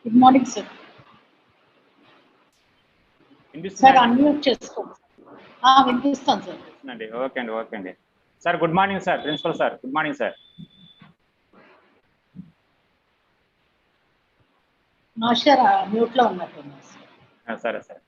Good morning sir. Sir unmute చేసుకోండి. వినిపిస్తాను sir. Okay అండి. Sir good morning sir. Principal sir good morning sir. Master mute లో ఉన్నట్టున్నారు sir. సరే sir.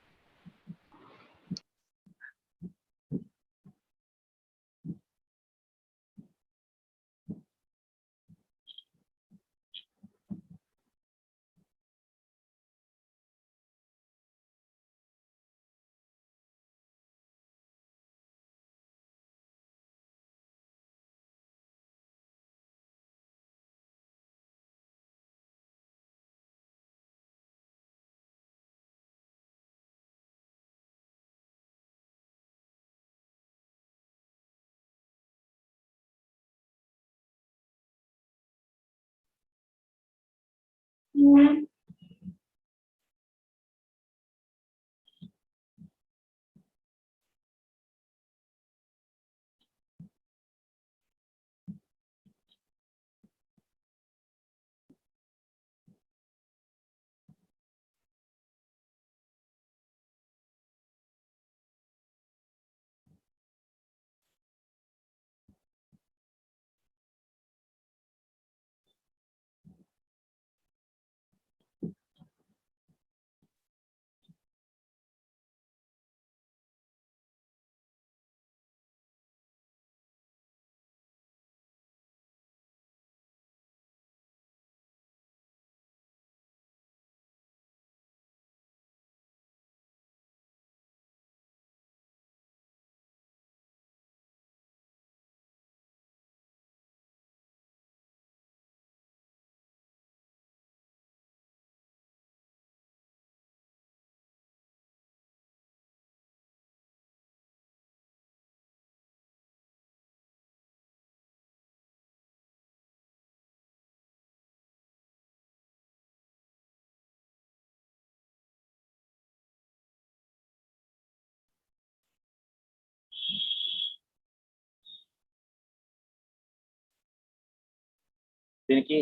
దీనికి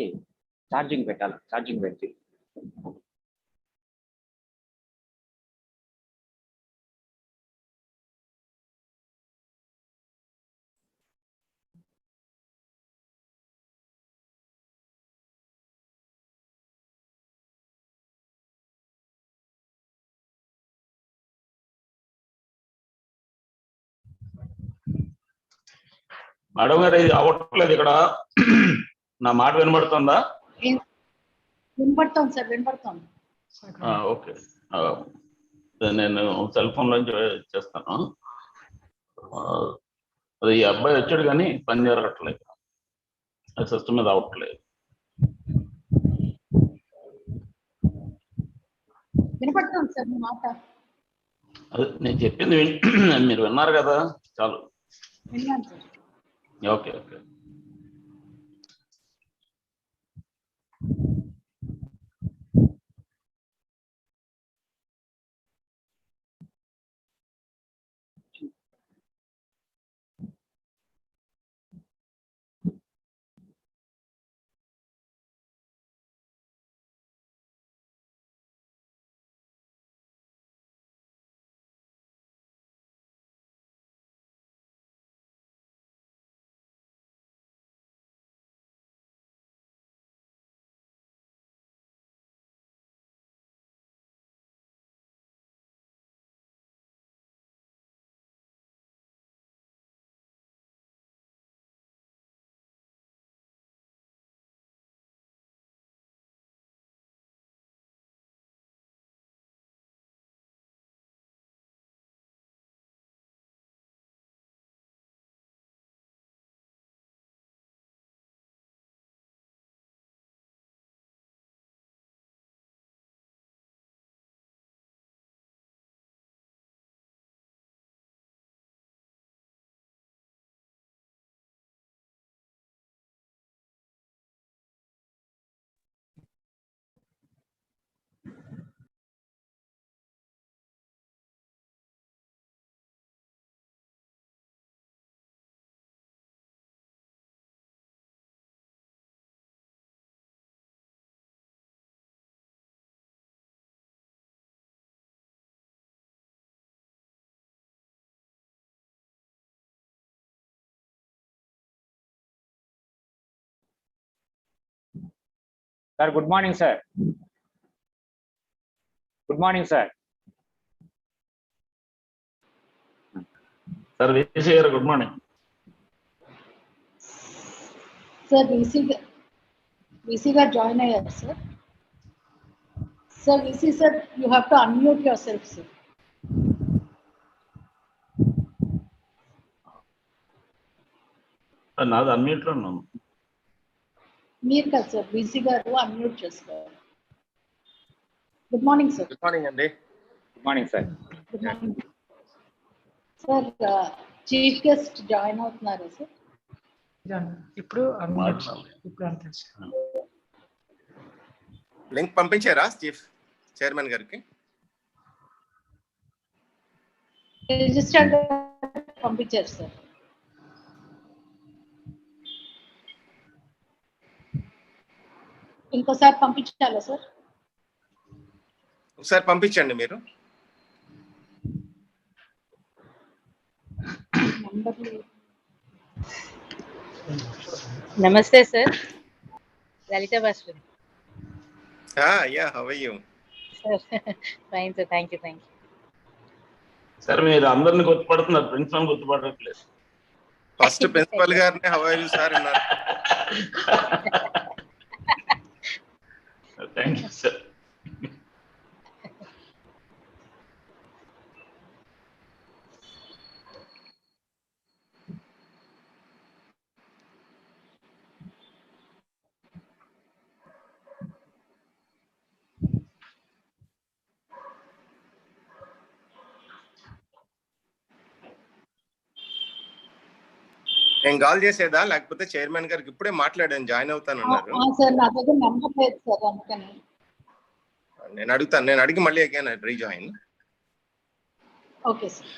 ఛార్జింగ్ పెట్టాలి. ఛార్జింగ్ పెట్టి మేడం గారు ఇది అవ్వట్లేదు ఇక్కడ. నా మాట వినబడుతుందా? వినపడుతోంది సార్, వినపడుతోంది. ఓకే, నేను సెల్ ఫోన్ నుంచి చేస్తాను. అది ఈ అబ్బాయి వచ్చాడు కానీ పని జరగట్లేదు, సిస్టమ్ మీద అవ్వట్లేదు. వినపడుతోంది సార్ మీ మాట. అదే నేను చెప్పింది మీరు విన్నారు కదా, చాలు. విన్నాను sir. Okay. Sir, good morning, sir. Good morning, sir. Sir, VC here, good morning. Sir, VC got join here, sir. Sir, VC sir, you have to unmute yourself, sir. నాది అన్మ్యూట్ లో ఉన్నాను. మీరు కదా సార్, VC గారు unmute చేసుకోవాలి. Good morning sir. Good morning అండి. Good morning, sir. Good morning sir. Chief guest join అవుతున్నారా sir? ఇప్పుడు మాట్లాడాలి. ఇప్పుడు అంతే సార్. లింక్ పంపించారా చైర్మన్ గారికి? రిజిస్టర్డ్ పంపించారు సార్. ఇంకోసారి పంపించాలా సార్? ఒకసారి పంపించండి మీరు. Namaste, sir. Lalita Bashran. Yeah, how are you? Sir, fine, sir. Thank you. Sir మీరు అందరిని గుర్తుపడుతున్నారు, ప్రిన్సిపల్ గుర్తుపడట్లేదు. ఫస్ట్ ప్రిన్సిపల్ గారిని హౌ ఆర్ యు సార్ అన్నారు. Thank you sir. నేను కాల్ చేసేదా లేకపోతే చైర్మన్ గారికి ఇప్పుడే మాట్లాడాను, జాయిన్ అవుతానన్నారు. సార్ నా దగ్గర నెంబర్ లేదు సార్, అందుకని. నేను అడిగి మళ్ళీ again rejoin. Okay sir.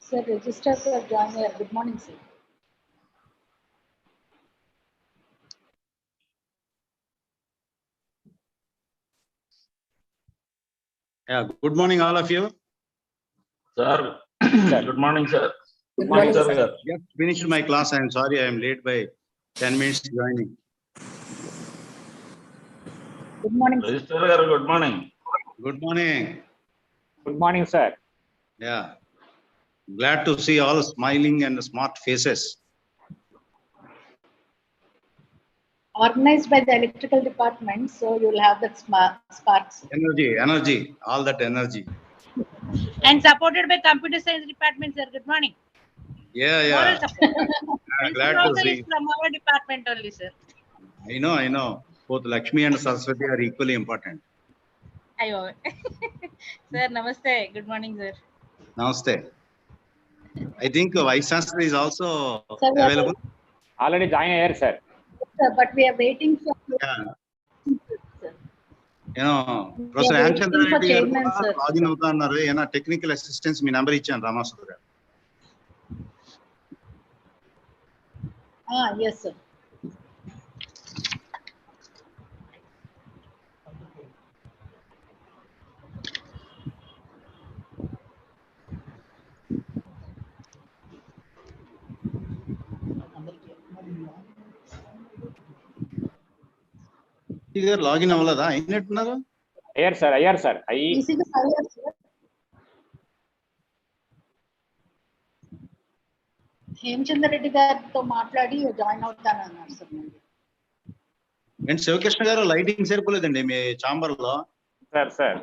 Sir, register sir, join here. Good morning, sir. Yeah, good morning, all of you. Sir, good morning, sir. Good morning, sir. sir. Just finished my class. I am sorry, I am late by 10 minutes joining. Good morning, sir. Register garu, good morning. Good morning. Good morning, sir. Yeah. Glad to see all smiling and smart faces. Organized by the electrical department, so you'll have that sparks. Energy, all that energy. And supported by computer science department, sir. Good morning. Moral Yeah. support. Glad to Principal see. is from our department only, sir. I know. Both Lakshmi and Saraswati are equally important. Ayo. Sir, namaste. Good morning, sir. Namaste. I think Vice Chancellor is also Sir, we are available. Already join here, sir. Sir, but we are waiting for Yeah. sir. Professor waiting Amchandra for Reddy garu chairman, sir. login అవుతా అన్నారు. ఏనా technical assistance మీ number ఇచ్చాను రామాసుద్ర గారు. Yes, sir. గారు login అవ్వలేదా? అయినట్టున్నారు. అయ్యారు sir. VC గారు అయ్యారు, sir. హేమచంద్ర రెడ్డి గారితో మాట్లాడి జాయిన్ అవుతానన్నారు సార్. అండ్ శివకృష్ణ గారు లైటింగ్ సరిపోలేదండి మీ ఛాంబర్ లో. సార్ సార్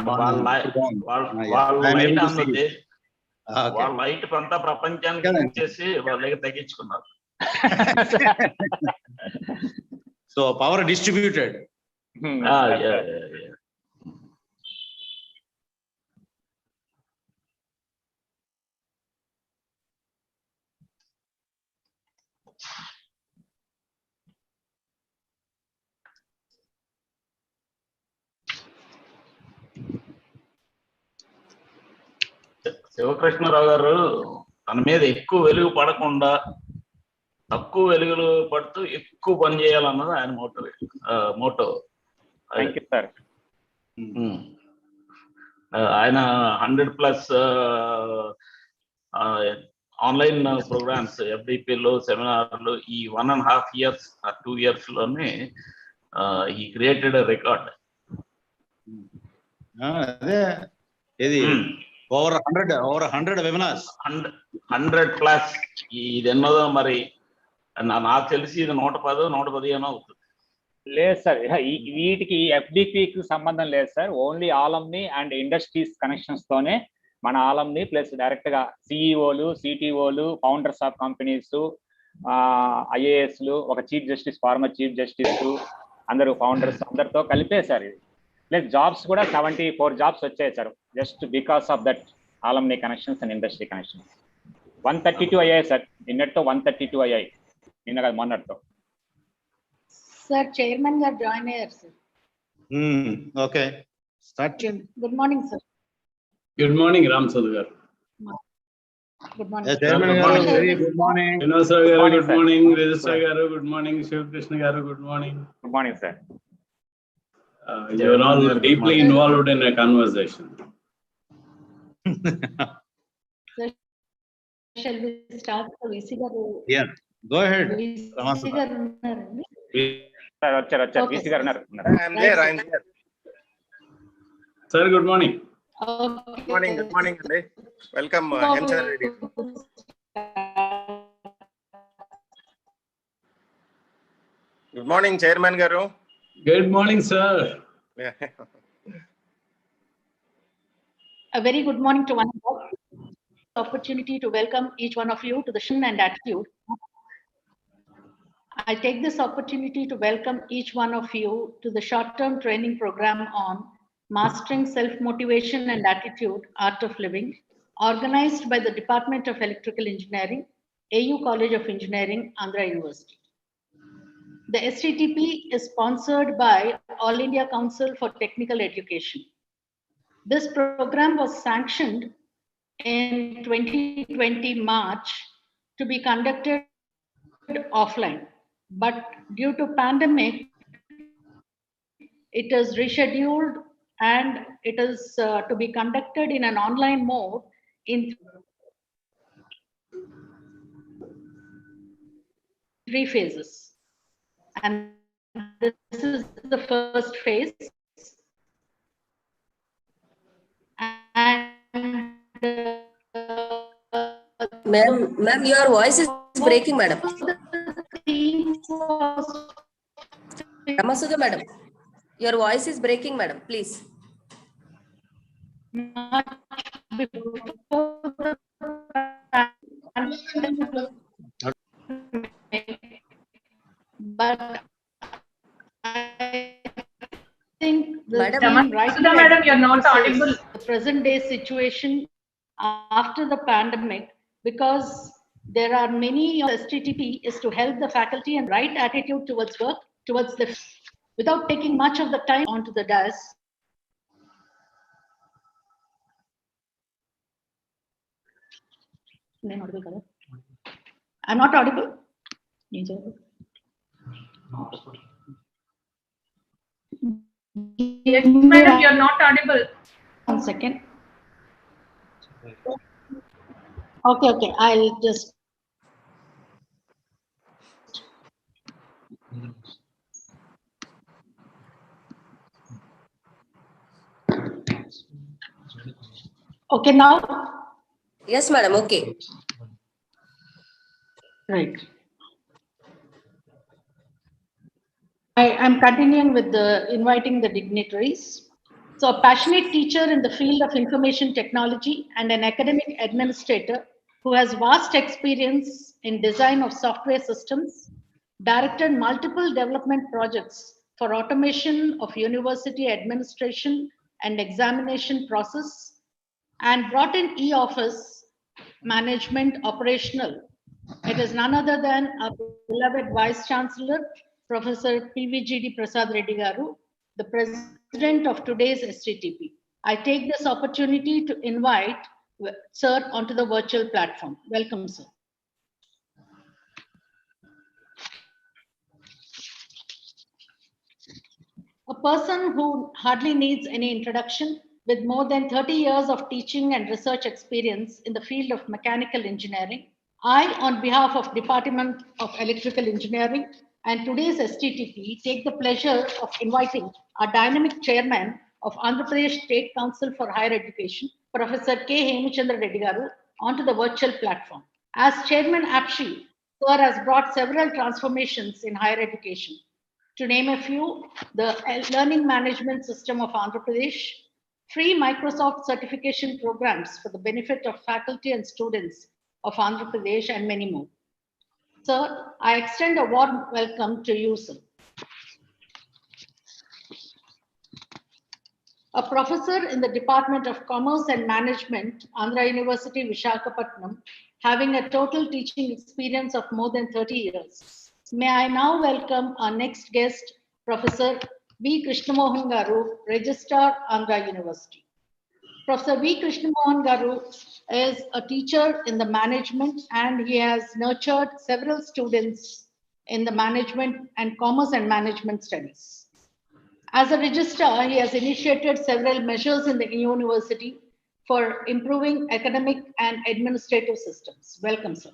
వాళ్ళ లైట్ అన్నది వాళ్ళ లైట్ అంతా ప్రపంచానికి ఇచ్చేసి వాళ్ళకి తగ్గించుకున్నారు. So power distributed. శివకృష్ణరావు గారు తన మీద ఎక్కువ వెలుగు పడకుండా తక్కువ వెలుగులు పడుతూ ఎక్కువ పని చేయాలన్నది ఆయన మోటో. సార్ ఆయన 100+ ఆన్లైన్ ప్రోగ్రామ్స్, FDPలో సెమినార్లు ఈ 1.5 years 2 years లోనే ఈ క్రియేటెడ్ రికార్డ్. అదే ఇది ఓవర్ 100 వెబినార్స్. 100+. ఇది ఎన్నోదో మరి నాకు తెలిసి ఇది 110 115 అవుతుంది. లేదు సార్, వీటికి FDPకి సంబంధం లేదు sir. Only alumni and industries connections తోనే మన ఆలంని ప్లస్ డైరెక్ట్ గా CEOలు, CTOలు, ఫౌండర్స్ ఆఫ్ కంపెనీస్, IASలు, ఒక chief justice, former chief justice, అందరూ ఫౌండర్స్ అందరితో కలిపే సార్ ఇది. ప్లస్ జాబ్స్ కూడా 74 జాబ్స్ వచ్చాయి sir, just because of that alumni connections and industry connections. 132 అయ్యాయి సార్. నిన్నటితో 132 అయ్యాయి, నిన్న కాదు మొన్నటితో. సార్ చైర్మన్ గారు జాయిన్ అయ్యారు సార్. ఓకే, స్టార్ట్ చేయండి. Good morning sir. Good morning Ramachandra గారు. గుడ్ మార్నింగ్ చైర్మన్ గారు వెరీ గుడ్ మార్నింగ్. వినోద్ గారు గుడ్ మార్నింగ్. రిజిస్టర్ గారు గుడ్ మార్నింగ్. శివకృష్ణ గారు good morning. Good morning sir. You are all deeply involved in a conversation. Shall we start? VC garu. Yeah, go ahead. VC garu ఉన్నారండి. Sir వచ్చారు. VC గారు ఉన్నారు. I'm there. Sir, good morning. Good morning అండి. Welcome Hemachandra Reddy. Good morning chairman గారు. Good morning, sir. A very good morning to one and all. Opportunity to welcome each one of you to the session and attitude. I take this opportunity to welcome each one of you to the short-term training program on Mastering Self-Motivation and Attitude, Art of Living, organized by the Department of Electrical Engineering, AU College of Engineering, Andhra University. The STTP is sponsored by All India Council for Technical Education. This program was sanctioned in 2020 March to be conducted offline, but due to pandemic, It is rescheduled and it is to be conducted in an online mode in 3 phases. And this is the first phase. And Ma'am, your voice is breaking, madam. Ramasudha, madam, your voice is breaking, madam. Please. But I think the Madam, team rightly madam, you're not audible. the present day situation after the pandemic, because there are many STTP is to help the faculty and right attitude towards work, towards the, without taking much of the time onto the dais. I'm not audible. Yes, madam, you're not audible. 1 second. Okay, I'll just. Okay, now? Yes, madam. Okay. Right. I am continuing with inviting the dignitaries. So a passionate teacher in the field of information technology and an academic administrator who has vast experience in design of software systems, directed multiple development projects for automation of university administration and examination process, and brought in e-office management operational. It is none other than our beloved Vice Chancellor, Professor PVGD Prasad Reddy Garu, the President of today's STTP. I take this opportunity to invite Sir onto the virtual platform. Welcome, sir. A person who hardly needs any introduction, with more than 30 years of teaching and research experience in the field of mechanical engineering. I, on behalf of Department of Electrical Engineering and today's STTP, take the pleasure of inviting our dynamic chairman of Andhra Pradesh State Council for Higher Education, Professor K. Hemachandra Reddy Garu, onto the virtual platform. As Chairman APSHI, Sir has brought several transformations in higher education. To name a few, the Learning Management System of Andhra Pradesh, free Microsoft certification programs for the benefit of faculty and students of Andhra Pradesh, and many more. Sir, I extend a warm welcome to you, sir. A professor in the Department of Commerce and Management, Andhra University, Visakhapatnam, having a total teaching experience of more than 30 years. May I now welcome our next guest, Professor V. Krishnamohan Garu, Registrar, Andhra University. Professor V. Krishnamohan Garu is a teacher in the management, and he has nurtured several students in the management and commerce and management studies. As a registrar, he has initiated several measures in the university for improving academic and administrative systems. Welcome, sir.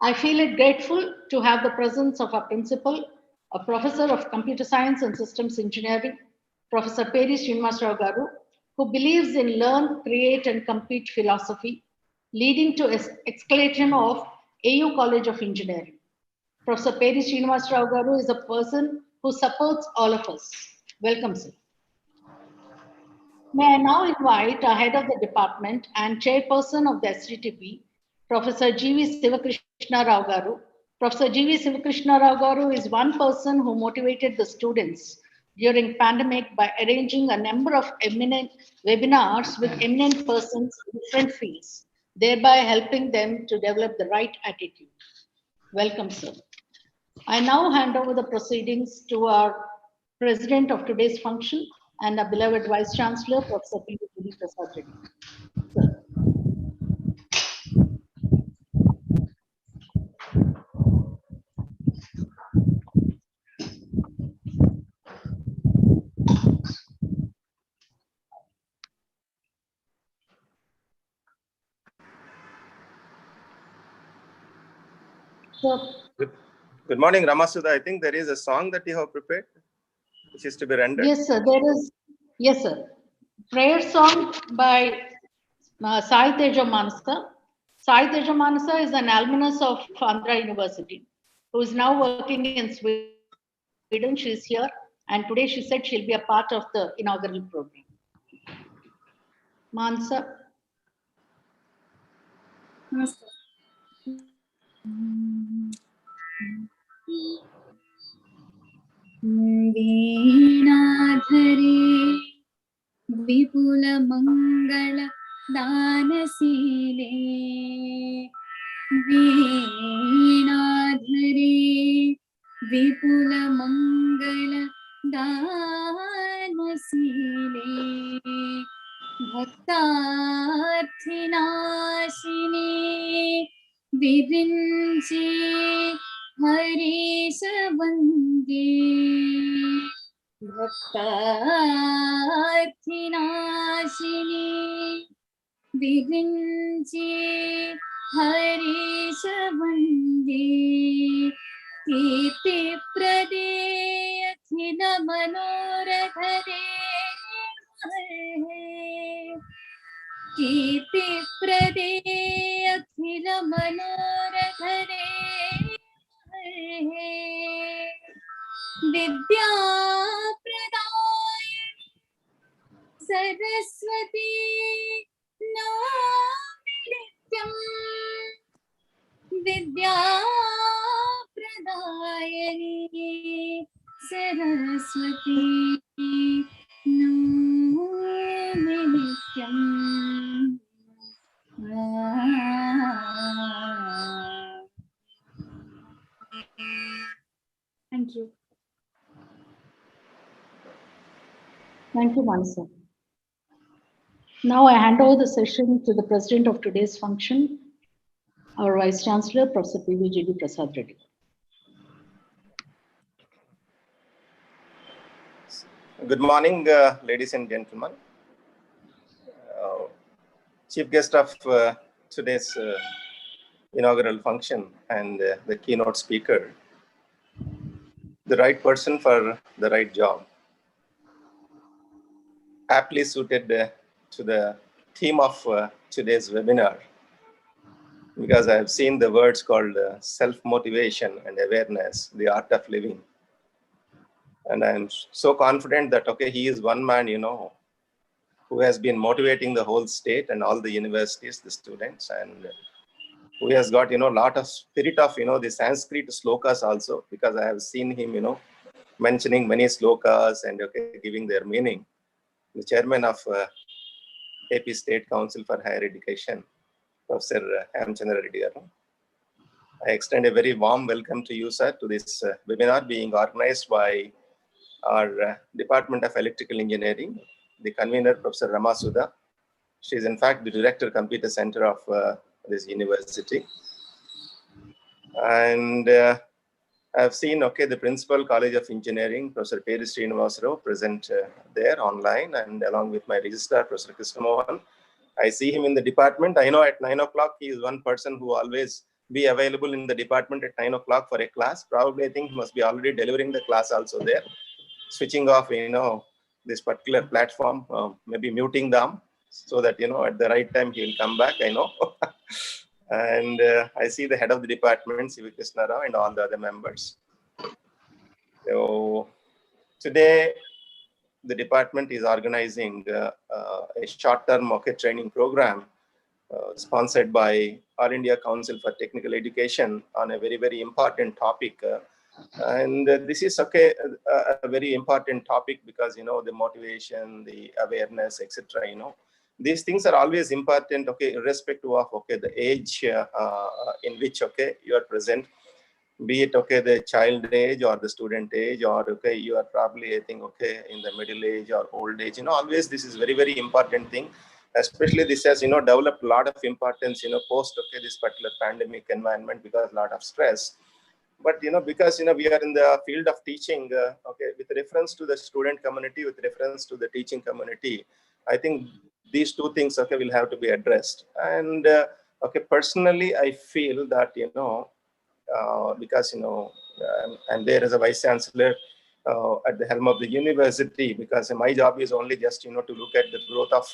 I feel it grateful to have the presence of our principal, a professor of computer science and systems engineering, Professor Peri Srinivasarao Garu, who believes in learn, create, and compete philosophy, leading to exclamation of AU College of Engineering. Professor Peri Srinivasarao Garu is a person who supports all of us. Welcome, sir. May I now invite our head of the department and chairperson of the STTP, Professor G.V. Sivakrishna Rao Garu. Professor G.V. Sivakrishna Rao Garu is one person who motivated the students during pandemic by arranging a number of eminent webinars with eminent persons in different fields, thereby helping them to develop the right attitude. Welcome, sir. I now hand over the proceedings to our president of today's function and our beloved Vice Chancellor, Professor P.V. Prasad Reddy. Sir. So, Good morning, Ramasudha. I think there is a song that you have prepared, which is to be rendered. yes, sir, there is, yes, sir. Prayer song by Sai Teja Manasa. Sai Teja Manasa is an alumnus of Andhra University, who is now working in Sweden. She's here, and today she said she'll be a part of the inaugural program. Manasa. वीणाधरे विपुलमङ्गल दानशीले वीणाधरे विपुलमङ्गल दानशीले भक्तार्थिनाशिने विरिञ्चे हरीश वन्दे भक्तार्थिनाशिने विरिञ्चे हरीश वन्दे कीर्तिप्रदे अखिल मनोरथरे कीर्तिप्रदे अखिल मनोरथरे विद्याप्रदाय सरस्वती नमामि विद्याप्रदायिनी सरस्वती नमामि नित्यम्। Thank you. Thank you, Manasa. Now I hand over the session to the president of today's function, our Vice Chancellor, Professor P.V.G.D. Prasad Reddy. Good morning, ladies and gentlemen. Chief guest of today's inaugural function and the keynote speaker, the right person for the right job, aptly suited to the theme of today's webinar, because I have seen the words called self-motivation and awareness, the art of living. And I'm so confident that, okay, he is one man, who has been motivating the whole state and all the universities, the students, and who has got, lot of spirit of, the Sanskrit slokas also, because I have seen him, mentioning many slokas and, okay, giving their meaning. The chairman of AP State Council for Higher Education, Professor Hemchandra Reddy garu. I extend a very warm welcome to you, sir, to this webinar being organized by our Department of Electrical Engineering, the convener, Professor Ramasudha. She is in fact the Director Computer Center of this university. And I've seen, okay, the Principal College of Engineering, Professor Peri Srinivasarao, present there online, and along with my registrar, Professor Krishna Mohan. I see him in the department. I know at 9 o'clock, he is one person who always be available in the department at 9 o'clock for a class. Probably, I think he must be already delivering the class also there. Switching off, this particular platform, maybe muting them so that, at the right time, he will come back, I know. And I see the head of the department, C.V. Krishna Rao, and all the other members. So today, the department is organizing a short-term training program sponsored by All India Council for Technical Education on a very, very important topic. And this is, okay, a very important topic because, the motivation, the awareness, etc., these things are always important, okay, irrespective of, okay, the age in which, okay, you are present, be it, okay, the child age or the student age, or, okay, you are probably, I think, okay, in the middle age or old age, always this is very, very important thing. Especially this has, developed a lot of importance, post, okay, this particular pandemic environment, because a lot of stress. But, because, we are in the field of teaching, okay, with reference to the student community, with reference to the teaching community, I think these two things, okay, will have to be addressed. And, okay, personally, I feel that, because I'm there as a vice chancellor at the helm of the university, because my job is only just to look at the growth of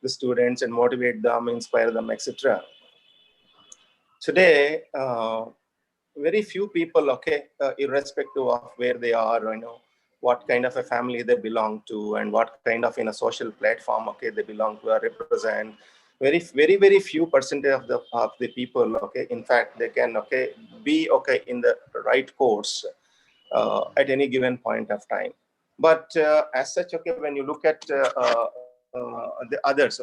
the students and motivate them, inspire them, etc. Today, very few people, irrespective of where they are, what kind of a family they belong to, and what kind of social platform, they belong to or represent. Very few percentage of the people, in fact, they can, be, in the right course at any given point of time. But as such, when you look at the others,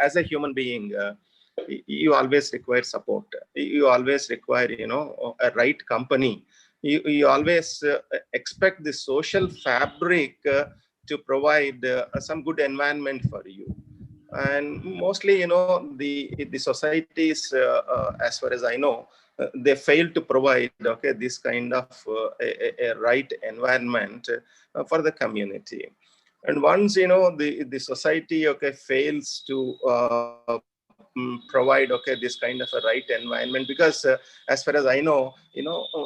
as a human being, you always require support. You always require, a right company. You always expect the social fabric to provide some good environment for you. And mostly, the societies, as far as I know, they fail to provide, this kind of a right environment for the community. And once, the society, fails to provide, this kind of a right environment, because as far as I know,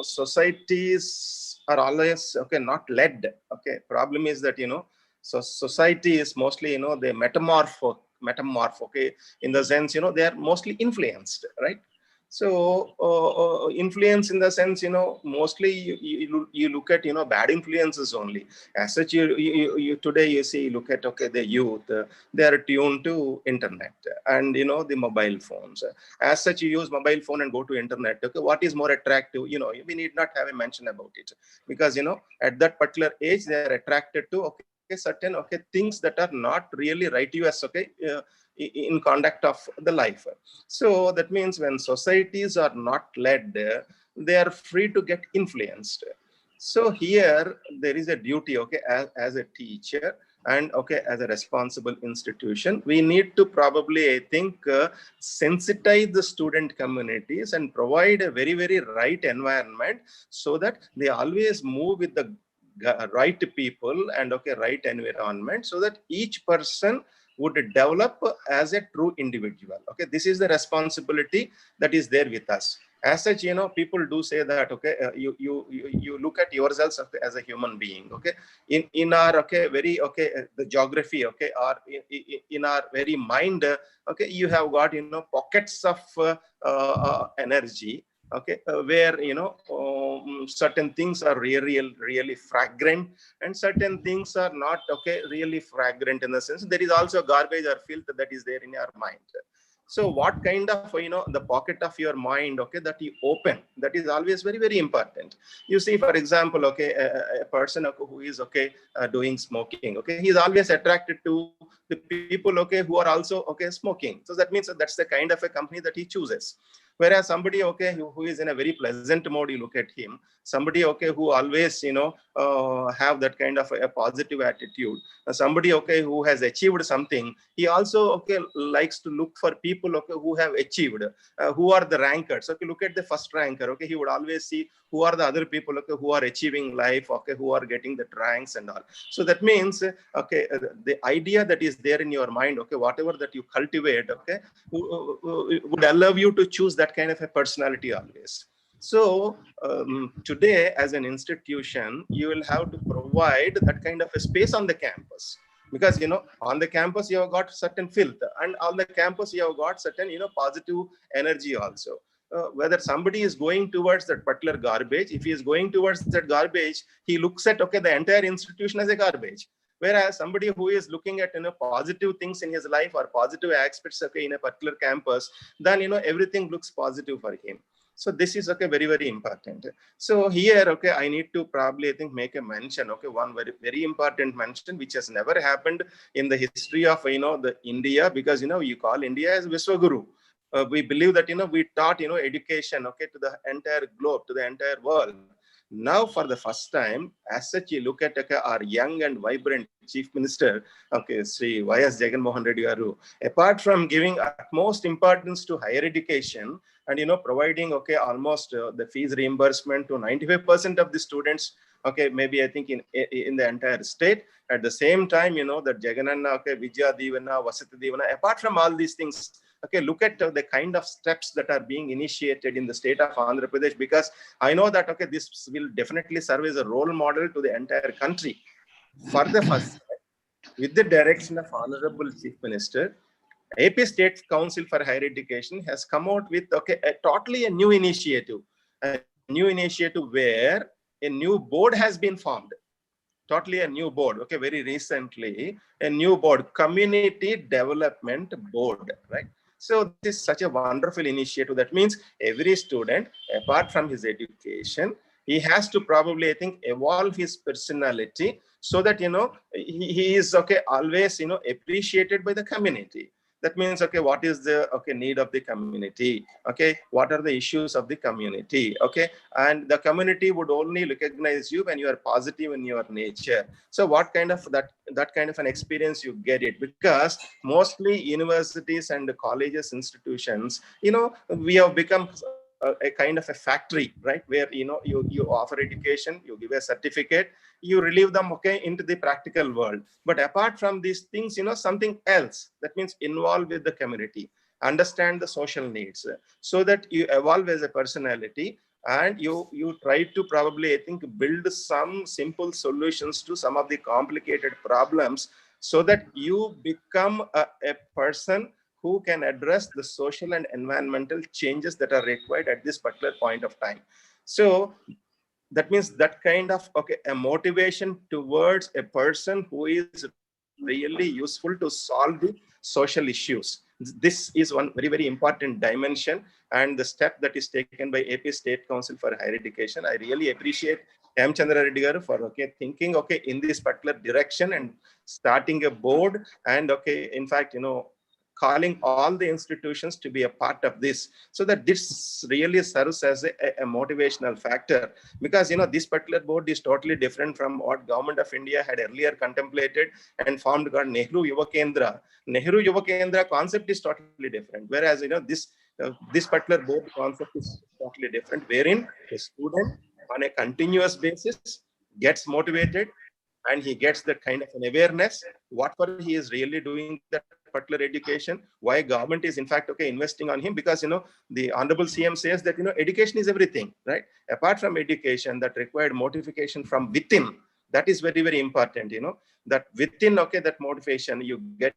societies are always, not led. Problem is that, so society is mostly, they metamorph, in the sense, they are mostly influenced, right? So influence in the sense, mostly you look at, bad influences only. As such, you today you see, look at, the youth, they are tuned to internet and, the mobile phones. As such, you use mobile phone and go to internet. What is more attractive? We need not have a mention about it, because, at that particular age, they are attracted to, certain, things that are not really righteous, in conduct of the life. So that means when societies are not led, they are free to get influenced. So here there is a duty, as a teacher and as a responsible institution, we need to probably, I think, sensitize the student communities and provide a very right environment, so that they always move with the right people and right environment, so that each person would develop as a true individual. This is the responsibility that is there with us. As such, people do say that, you look at yourselves as a human being, in our, very, the geography, or in our very mind, you have got, pockets of energy, where, certain things are really fragrant, and certain things are not, really fragrant, in the sense there is also garbage or filth that is there in your mind. So what kind of, the pocket of your mind, that you open, that is always very important. You see, for example, a person who is, doing smoking, he is always attracted to the people, who are also, smoking. So that means that's the kind of a company that he chooses. Whereas somebody, who is in a very pleasant mode, you look at him, somebody, who always, have that kind of a positive attitude, somebody, who has achieved something, he also, likes to look for people, who have achieved, who are the rankers. Look at the first ranker, he would always see who are the other people, who are achieving life, who are getting the ranks and all. So that means, the idea that is there in your mind, whatever that you cultivate, would allow you to choose that kind of a personality always. So today, as an institution, you will have to provide that kind of a space on the campus, because on the campus you have got certain filth, and on the campus you have got certain positive energy also. Whether somebody is going towards that particular garbage, if he is going towards that garbage, he looks at the entire institution as a garbage. Whereas somebody who is looking at positive things in his life, or positive aspects in a particular campus, then everything looks positive for him. So this is very important. So here, I need to probably, I think, make a mention, one very important mention, which has never happened in the history of the India, because you call India as Vishwaguru. We believe that we taught education to the entire globe, to the entire world. Now, for the first time, as such, you look at our young and vibrant Chief Minister, okay, Sri Y.S. Jagannath Reddy Garu, apart from giving utmost importance to higher education and, providing, okay, almost the fees reimbursement to 95% of the students, okay, maybe I think in the entire state. At the same time, that Jagananna, okay, Vidya Divana, Vasati Divana, apart from all these things, okay, look at the kind of steps that are being initiated in the state of Andhra Pradesh, because I know that, okay, this will definitely serve as a role model to the entire country. For the first time, with the direction of Honorable Chief Minister, AP State Council for Higher Education has come out with, okay, totally a new initiative where a new board has been formed. Totally a new board, okay, very recently, a new board, Community Development Board, right? So this is such a wonderful initiative. That means every student, apart from his education, he has to probably, I think, evolve his personality so that, he is, okay, always, appreciated by the community. That means, okay, what is the, okay, need of the community? Okay, what are the issues of the community? Okay, and the community would only recognize you when you are positive in your nature. So what kind of that kind of an experience you get it? Because mostly universities and colleges, institutions, we have become a kind of a factory, right, where you offer education, you give a certificate, you relieve them, okay, into the practical world. But apart from these things, something else, that means involve with the community, understand the social needs, so that you evolve as a personality, and you try to probably, I think, build some simple solutions to some of the complicated problems, so that you become a person who can address the social and environmental changes that are required at this particular point of time. So that means that kind of, okay, a motivation towards a person who is really useful to solve the social issues. This is one very, very important dimension, and the step that is taken by AP State Council for Higher Education. I really appreciate M. Chandra Reddy Garu for, okay, thinking, okay, in this particular direction and starting a board, and, okay, in fact, calling all the institutions to be a part of this, so that this really serves as a motivational factor. Because this particular board is totally different from what Government of India had earlier contemplated and formed, called Nehru Yuva Kendra. Nehru Yuva Kendra concept is totally different, whereas this particular board concept is totally different, wherein a student on a continuous basis gets motivated, and he gets that kind of an awareness what he is really doing that particular education, why government is in fact, okay, investing on him. Because the Honorable CM says that education is everything, right? Apart from education, that required motivation from within, that is very, very important. That within, okay, that motivation, you get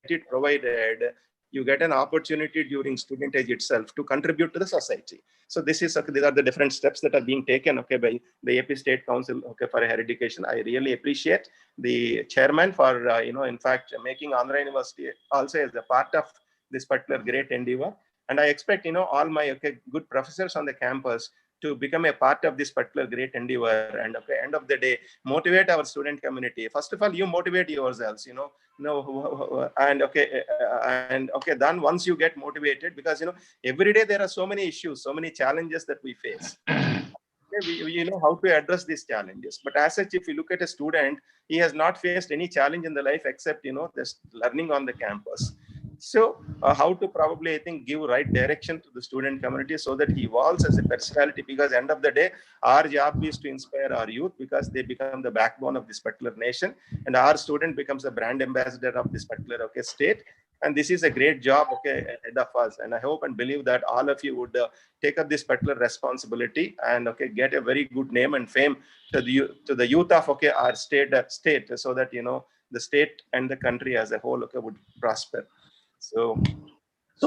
it provided, you get an opportunity during student age itself to contribute to the society. So this is, okay, these are the different steps that are being taken, okay, by the AP State Council, okay, for Higher Education. I really appreciate the chairman for, in fact, making Andhra University also as a part of this particular great endeavor. And I expect, all my, okay, good professors on the campus to become a part of this particular great endeavor, and, okay, end of the day, motivate our student community. First of all, you motivate yourselves, and, okay, then once you get motivated, because every day there are so many issues, so many challenges that we face. We know how to address these challenges. But as such, if you look at a student, he has not faced any challenge in the life except just learning on the campus. So how to probably, I think, give right direction to the student community so that he evolves as a personality, because end of the day, our job is to inspire our youth, because they become the backbone of this particular nation, and our student becomes a brand ambassador of this particular, okay, state. And this is a great job, okay, ahead of us. And I hope and believe that all of you would take up this particular responsibility and, okay, get a very good name and fame to the youth of, okay, our state, so that the state and the country as a whole, okay, would prosper. So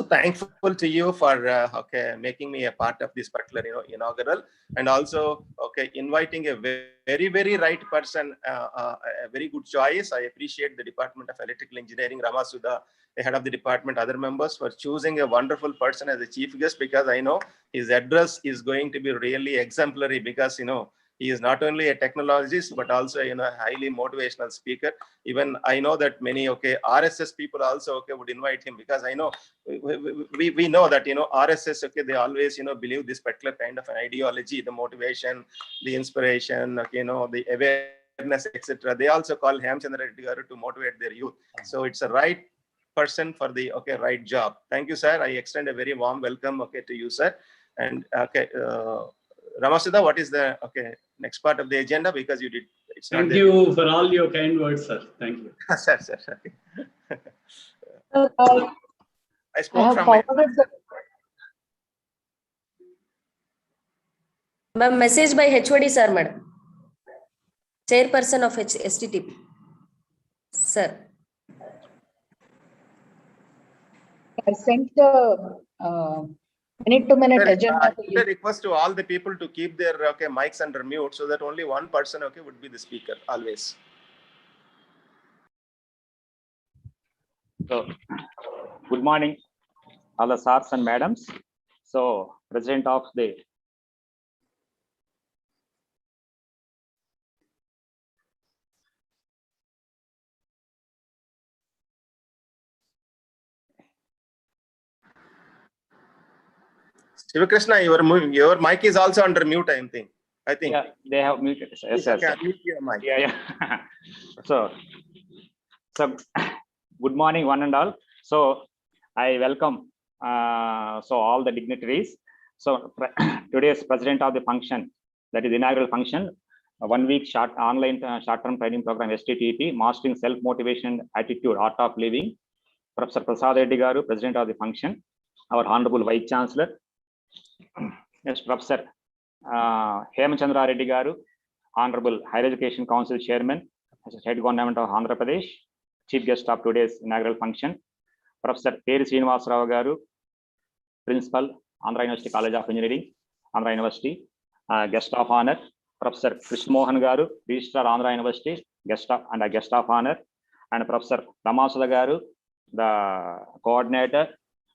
thankful to you for okay, making me a part of this particular inaugural, and also, okay, inviting a very, very right person, a very good choice. I appreciate the Department of Electrical Engineering, Ramasudha, the head of the department, other members, for choosing a wonderful person as a chief guest, because I know his address is going to be really exemplary, because he is not only a technologist but also a highly motivational speaker. Even I know that many, okay, RSS people also, okay, would invite him, because I know we know that RSS, okay, they always believe this particular kind of an ideology, the motivation, the inspiration, okay, the awareness awareness, etc. They also call Hemchandra Reddy garu to motivate their youth. So it's a right person for the right job. Thank you, sir. I extend a very warm welcome to you, sir. And Ramasudha, what is the next part of the agenda? Because you did. Thank you for all your kind words, sir. Thank you. Sir. I spoke from my... Ma'am, message by HOD, sir, madam. Chairperson of STTP. Sir. I sent the minute-to-minute agenda I to you. request to all the people to keep their mics under mute so that only one person would be the speaker always. So, good morning, all the sirs and madams. So, President of the Shivakrishna, your mic is also under mute, I think. Yeah, they have muted. Yes, mute your mic. Yeah. So, good morning, one and all. So, I welcome all the dignitaries. So, today's president of the function, that is inaugural function, 1 week online short-term training program, STTP, Mastering Self-Motivation Attitude, Art of Living. Professor Prasad Reddy garu, president of the function. Our Honorable Vice Chancellor, yes, Professor Hemchandra Reddy garu, Honorable Higher Education Council Chairman, State Government of Andhra Pradesh, Chief Guest of today's inaugural function, Professor Peri Srinivas Rao garu, Principal, Andhra University College of Engineering, Andhra University, Guest of Honor, Professor Krishna Mohan garu, Registrar Andhra University, Guest of Honor, and Professor Ramasudha garu, the coordinator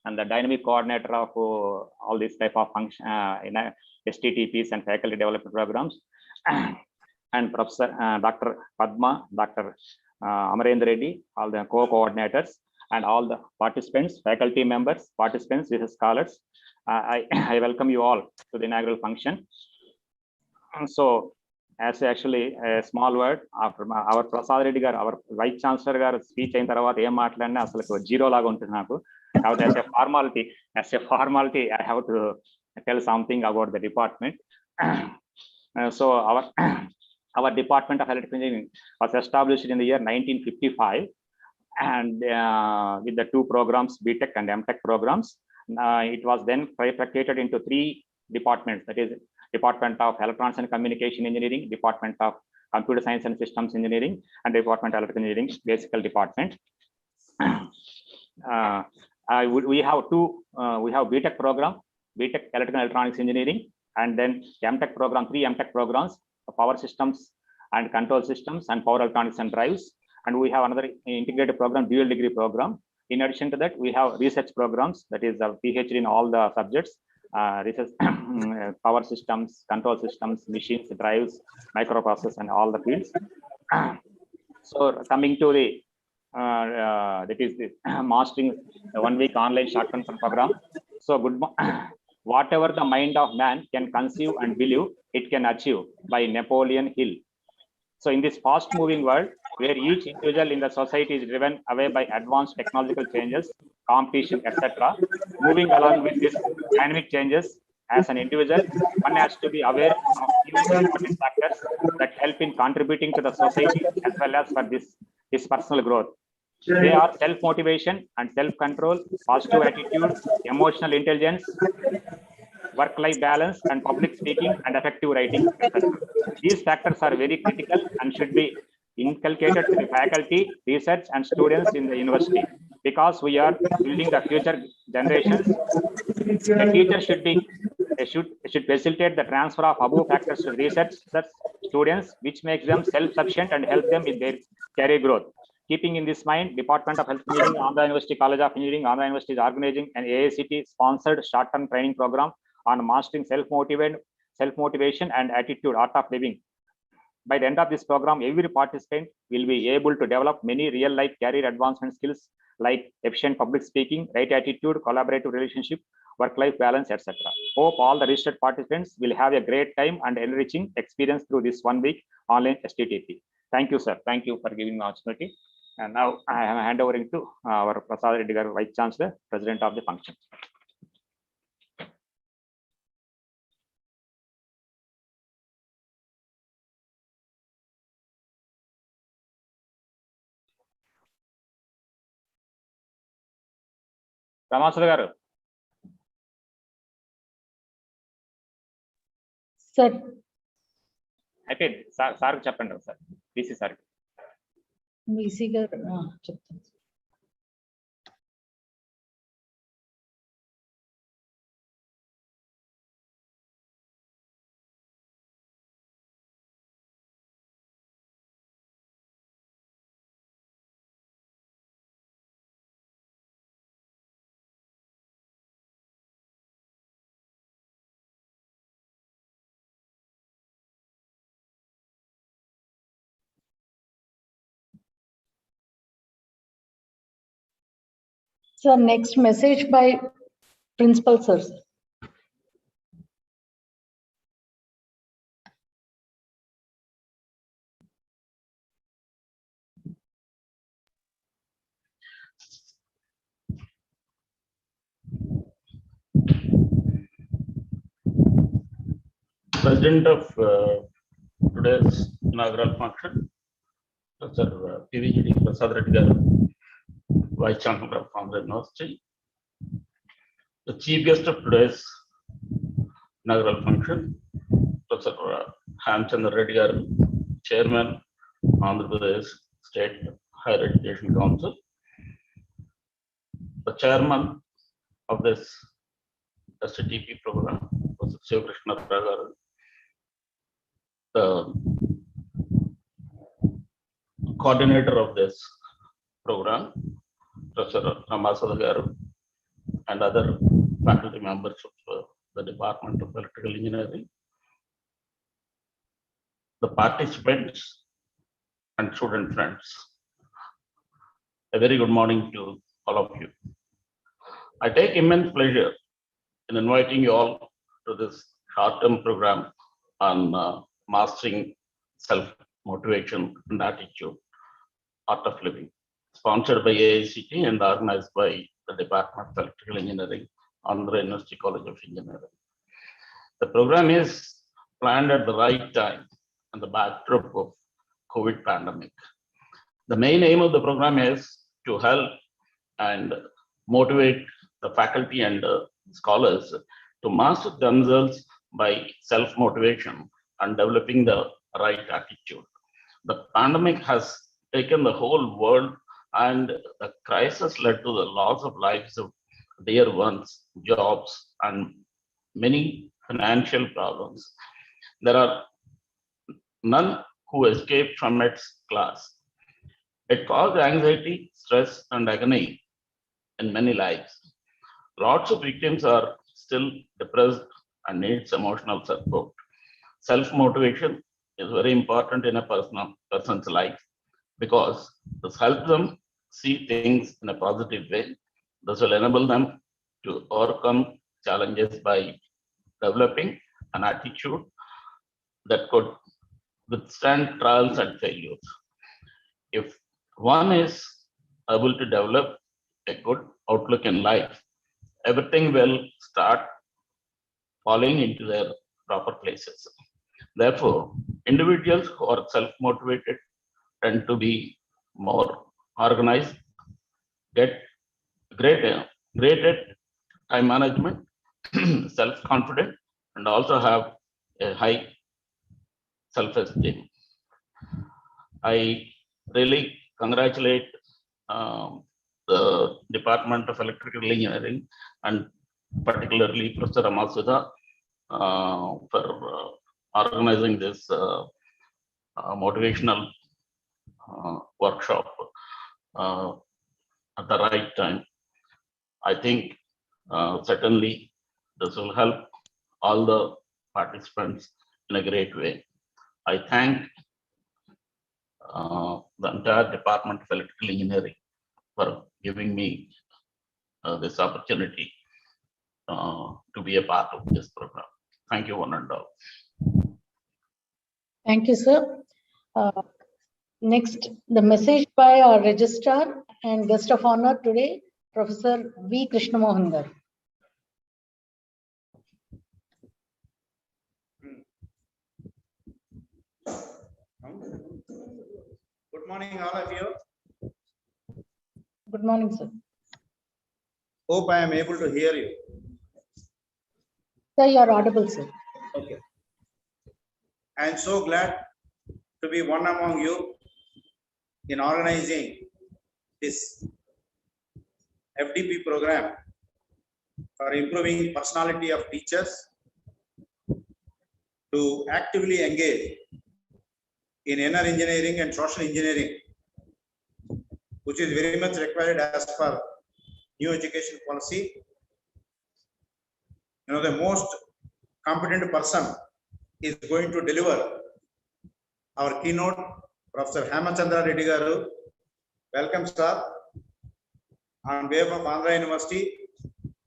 and the dynamic coordinator of all these type of function in STTPs and faculty development programs, and Professor Dr. Padma, Dr. Amarendra Reddy, all the co-coordinators, and all the participants, faculty members, participants, research scholars. I welcome you all to the inaugural function. So, as actually a small word, after our Prasad Reddy garu, our Vice Chancellor garu speech ayin tarvata em maatladina asalu zero laga untundi naku. As a formality, I have to tell something about the department. So our Department of Electrical Engineering was established in the year 1955, and with the 2 programs, BTech and MTech programs. It was then trifurcated into 3 departments, that is Department of Electronics and Communication Engineering, Department of Computer Science and Systems Engineering, and Department of Electrical Engineering, basic department. We have BTech program, BTech Electrical and Electronics Engineering, and then MTech program, 3 MTech programs, Power Systems and Control Systems and Power Electronics and Drives. And we have another integrated program, dual degree program. In addition to that, we have research programs, that is a PhD in all the subjects, research, power systems, control systems, machines, drives, microprocessors, and all the fields. So coming to the that is the mastering 1 week online short-term program. So whatever the mind of man can conceive and believe, it can achieve, by Napoleon Hill. So in this fast-moving world, where each individual in the society is driven away by advanced technological changes, competition, etc., moving along with these dynamic changes, as an individual, one has to be aware of few important factors that help in contributing to the society as well as for his personal growth. They are self-motivation and self-control, positive attitude, emotional intelligence, work-life balance, and public speaking and effective writing, etc. These factors are very critical and should be inculcated to the faculty, research, and students in the university, because we are building the future generations. The teacher should facilitate the transfer of above factors to research students, which makes them self-sufficient and help them in their career growth. Keeping in this mind, Department of Health Engineering, Andhra University College of Engineering, Andhra University is organizing an AICT-sponsored short-term training program on mastering self-motivation and attitude, art of living. By the end of this program, every participant will be able to develop many real-life career advancement skills like efficient public speaking, right attitude, collaborative relationship, work-life balance, etc. Hope all the registered participants will have a great time and enriching experience through this 1 week online STTP. Thank you, sir. Thank you for giving me opportunity. And now I am hand over to our Prasad Reddy Garu, Vice Chancellor, President of the function. Ramaswamy Garu. Sir. అయిపోయింది sir చెప్పండి sir BC sir BC గారు చెప్తాను. Sir, next message by Principal Sir. President of today's inaugural function, Professor PVGD Prasad Reddy Garu, Vice Chancellor of Andhra University. The chief guest of today's inaugural function, Professor Hamchandra Reddy Garu, Chairman, Andhra Pradesh State Higher Education Council. The Chairman of this STTP program, Professor Sivakrishna Garu. The coordinator of this program, Professor Ramaswamy Garu, and other faculty members of the Department of Electrical Engineering, the participants and student friends. A very good morning to all of you. I take immense pleasure in inviting you all to this short-term program on mastering self-motivation and attitude, art of living, sponsored by AICT and organized by the Department of Electrical Engineering, Andhra University College of Engineering. The program is planned at the right time and the backdrop of COVID pandemic. The main aim of the program is to help and motivate the faculty and scholars to master themselves by self-motivation and developing the right attitude. The pandemic has taken the whole world, and the crisis led to the loss of lives of dear ones, jobs, and many financial problems. There are none who escaped from its class. It caused anxiety, stress, and agony in many lives. Lots of victims are still depressed and needs emotional support. Self-motivation is very important in a person's life because this helps them see things in a positive way. This will enable them to overcome challenges by developing an attitude that could withstand trials and failures. If one is able to develop a good outlook in life, everything will start falling into their proper places. Therefore, individuals who are self-motivated tend to be more organized, get great time management, self-confident, and also have a high self-esteem. I really congratulate the Department of Electrical Engineering and particularly Professor Ramaswamy for organizing this motivational workshop at the right time. I think certainly this will help all the participants in a great way. I thank the entire Department of Electrical Engineering for giving me this opportunity to be a part of this program. Thank you, one and all. Thank you, sir. Next, the message by our registrar and guest of honor today, Professor V. Krishnamohan Garu. Good morning, all of you. Good morning, sir. Hope I am able to hear you. Sir, you are audible, sir. Okay. I am so glad to be one among you in organizing this FDP program for improving personality of teachers to actively engage in inner engineering and social engineering, which is very much required as per new education policy. You know, the most competent person is going to deliver our keynote, Professor Hemachandra Reddy Garu. Welcome, sir. On behalf of Andhra University,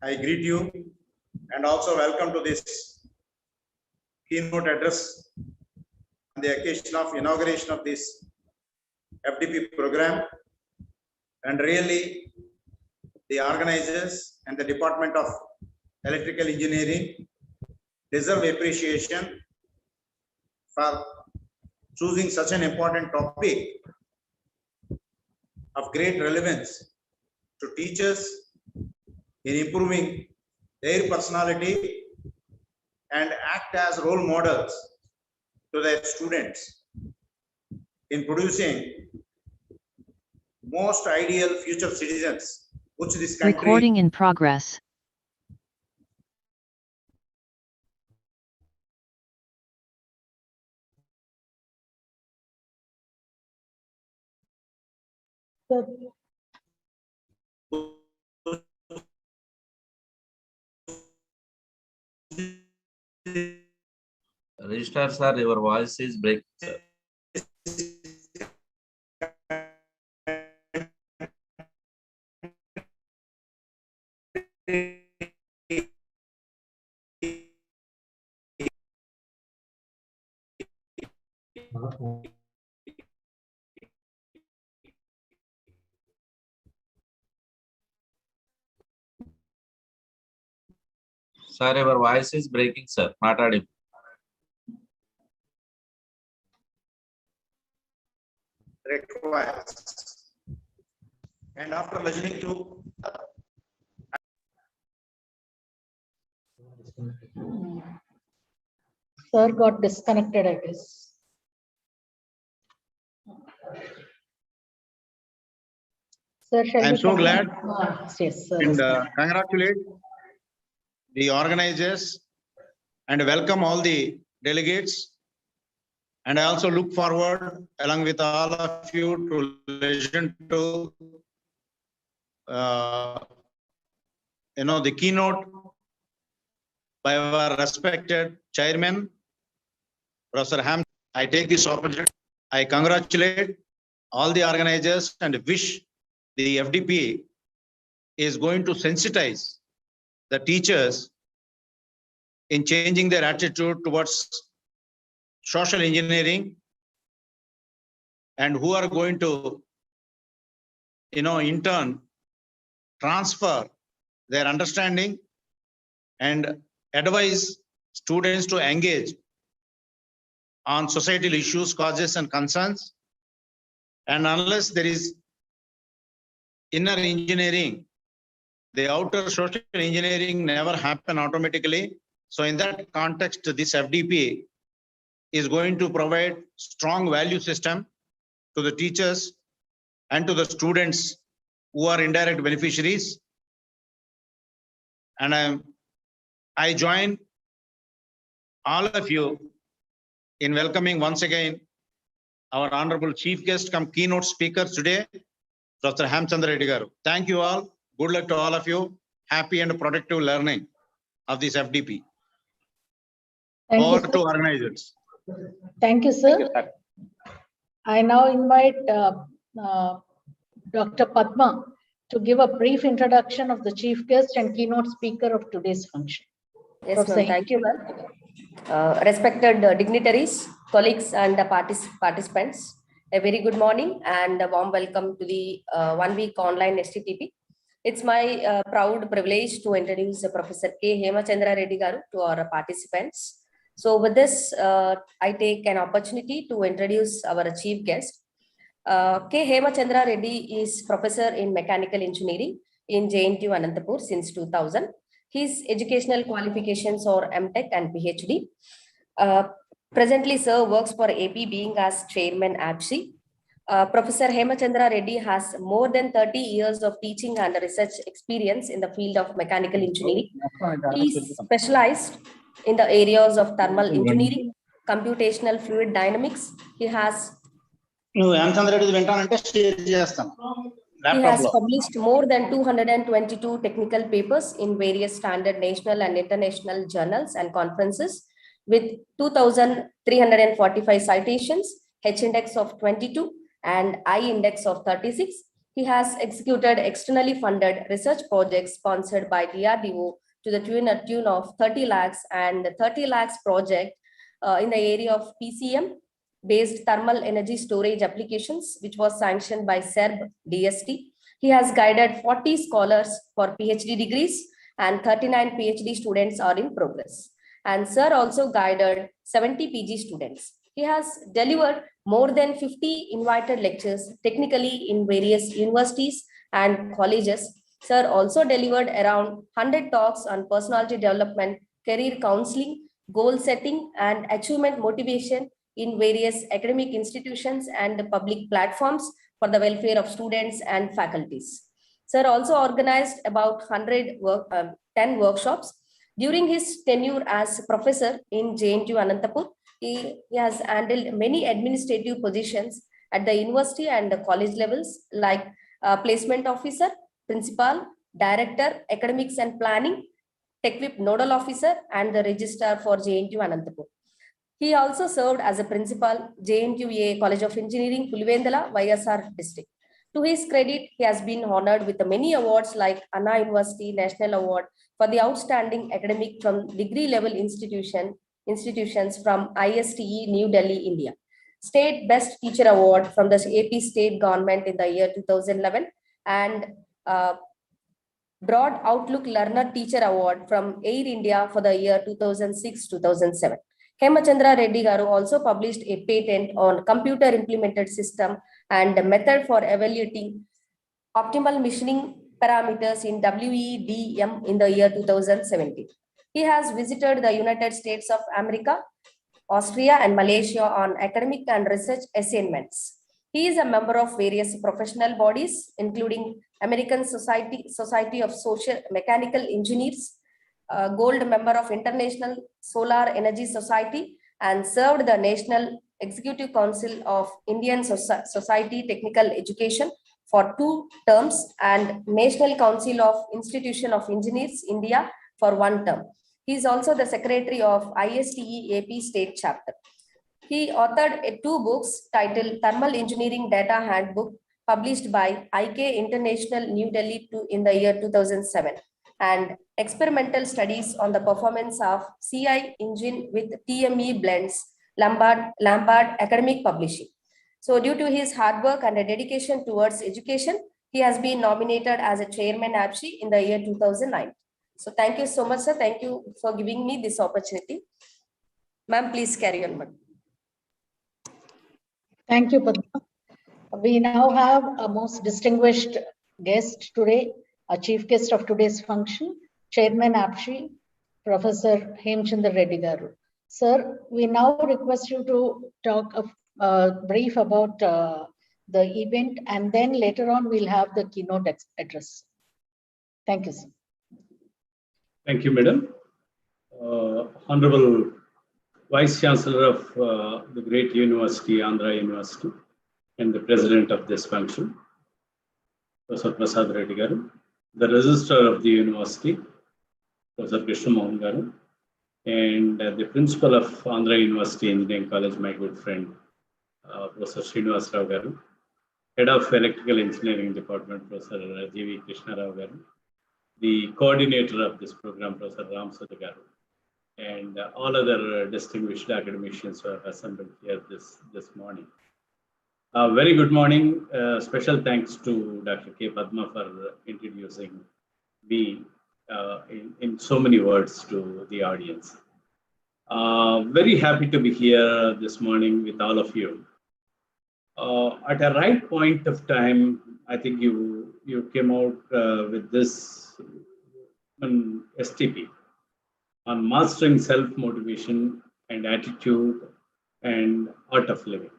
I greet you and also welcome to this keynote address on the occasion of inauguration of this FDP program. And really, the organizers and the Department of Electrical Engineering deserve appreciation for choosing such an important topic of great relevance to teachers in improving their personality and act as role models to their students in producing most ideal future citizens, which this country. Recording in progress. Sir, Registrar sir, your voice is breaking, sir. Sir, your voice is breaking, sir. Not audible. Requires. And after listening to sir got disconnected, I guess. Sir, shall I am we so continue? glad Yes, sir. and congratulate the organizers and welcome all the delegates. And I also look forward, along with all of you, to listen to the keynote by our respected chairman, Professor Ham. I take this opportunity. I congratulate all the organizers and wish the FDP is going to sensitize the teachers in changing their attitude towards social engineering, and who are going to, in turn, transfer their understanding and advise students to engage on societal issues, causes, and concerns. And unless there is inner engineering, the outer social engineering never happen automatically. So in that context, this FDP is going to provide strong value system to the teachers and to the students who are indirect beneficiaries. And I join all of you in welcoming once again our honorable chief guest come keynote speaker today, Professor Hemachandra Reddy Garu. Thank you all. Good luck to all of you. Happy and productive learning of this FDP. Thank you, Over sir. to organizers. Thank you, sir. Thank you, sir. I now invite Dr. Padma to give a brief introduction of the chief guest and keynote speaker of today's function. Yes, Professor ma'am. Thank you, ma'am. Respected dignitaries, colleagues, and participants, A very good morning and a warm welcome to the 1 week online STTP. It's my proud privilege to introduce Professor K. Hemachandra Reddy Garu to our participants. So with this, I take an opportunity to introduce our chief guest. K. Hemachandra Reddy is professor in mechanical engineering in JNTU Anantapur since 2000. His educational qualifications are MTech and PhD. Presently, sir works for AP being as chairman APSI. Professor Hemachandra Reddy has more than 30 years of teaching and research experience in the field of mechanical engineering. He is specialized in the areas of thermal engineering, computational fluid dynamics. He has published more than 222 technical papers in various standard national and international journals and conferences with 2,345 citations, H-index of 22 and I-index of 36. He has executed externally funded research projects sponsored by DRDO to the tune of 30 lakhs and 30 lakhs project in the area of PCM based thermal energy storage applications, which was sanctioned by SERB DST. He has guided 40 scholars for PhD degrees and 39 PhD students are in progress. And sir also guided 70 PG students. He has delivered more than 50 invited lectures technically in various universities and colleges. Sir also delivered around 100 talks on personality development, career counseling, goal setting, and achievement motivation in various academic institutions and public platforms for the welfare of students and faculties. Sir also organized about 10 workshops. During his tenure as professor in JNTU Anantapur, he has handled many administrative positions at the university and the college levels like placement officer, principal, director, academics and planning, TechWhip nodal officer, and the registrar for JNTU Anantapur. He also served as a principal, JNTUA College of Engineering, Pulivendala, YSR district. To his credit, he has been honored with many awards like Anna University National Award for the outstanding academic from degree level institutions from ISTE New Delhi, India. State Best Teacher Award from the AP State Government in the year 2011 and Broad Outlook Learner Teacher Award from Air India for the year 2006-2007. Hemachandra Reddy Garu also published a patent on computer implemented system and method for evaluating optimal machining parameters in WEDM in the year 2017. He has visited the United States of America, Austria, and Malaysia on academic and research assignments. He is a member of various professional bodies, including American Society of Social Mechanical Engineers, gold member of International Solar Energy Society, and served the National Executive Council of Indian Society Technical Education for 2 terms and National Council of Institution of Engineers India for 1 term. He is also the secretary of ISTE AP State Chapter. He authored 2 books titled Thermal Engineering Data Handbook, published by IK International New Delhi in the year 2007, and Experimental Studies on the Performance of CI Engine with TME Blends, Lombard Academic Publishing. So due to his hard work and a dedication towards education, he has been nominated as a chairman APSI in the year 2009. So thank you so much, sir. Thank you for giving me this opportunity. Ma'am, please carry on, ma'am. Thank you, Padma. We now have a most distinguished guest today, a chief guest of today's function, Chairman APSI, Professor Hemachandra Reddy Garu. Sir, we now request you to talk brief about the event, and then later on we'll have the keynote address. Thank you, sir. Thank you, Madam. Honorable Vice Chancellor of the great university, Andhra University, and the President of this function, Professor Prasad Reddy Garu, the Registrar of the University, Professor Krishna Mohan Garu, and the Principal of Andhra University Engineering College, my good friend, Professor Srinivas Rao Garu, Head of Electrical Engineering Department, Professor G.V. Krishna Rao Garu, the coordinator of this program, Professor Ram Sudha Garu, and all other distinguished academicians who have assembled here this morning. Very good morning. Special thanks to Dr. K. Padma for introducing me in so many words to the audience. Very happy to be here this morning with all of you. At a right point of time, I think you came out with this STP on mastering self-motivation and attitude and art of living.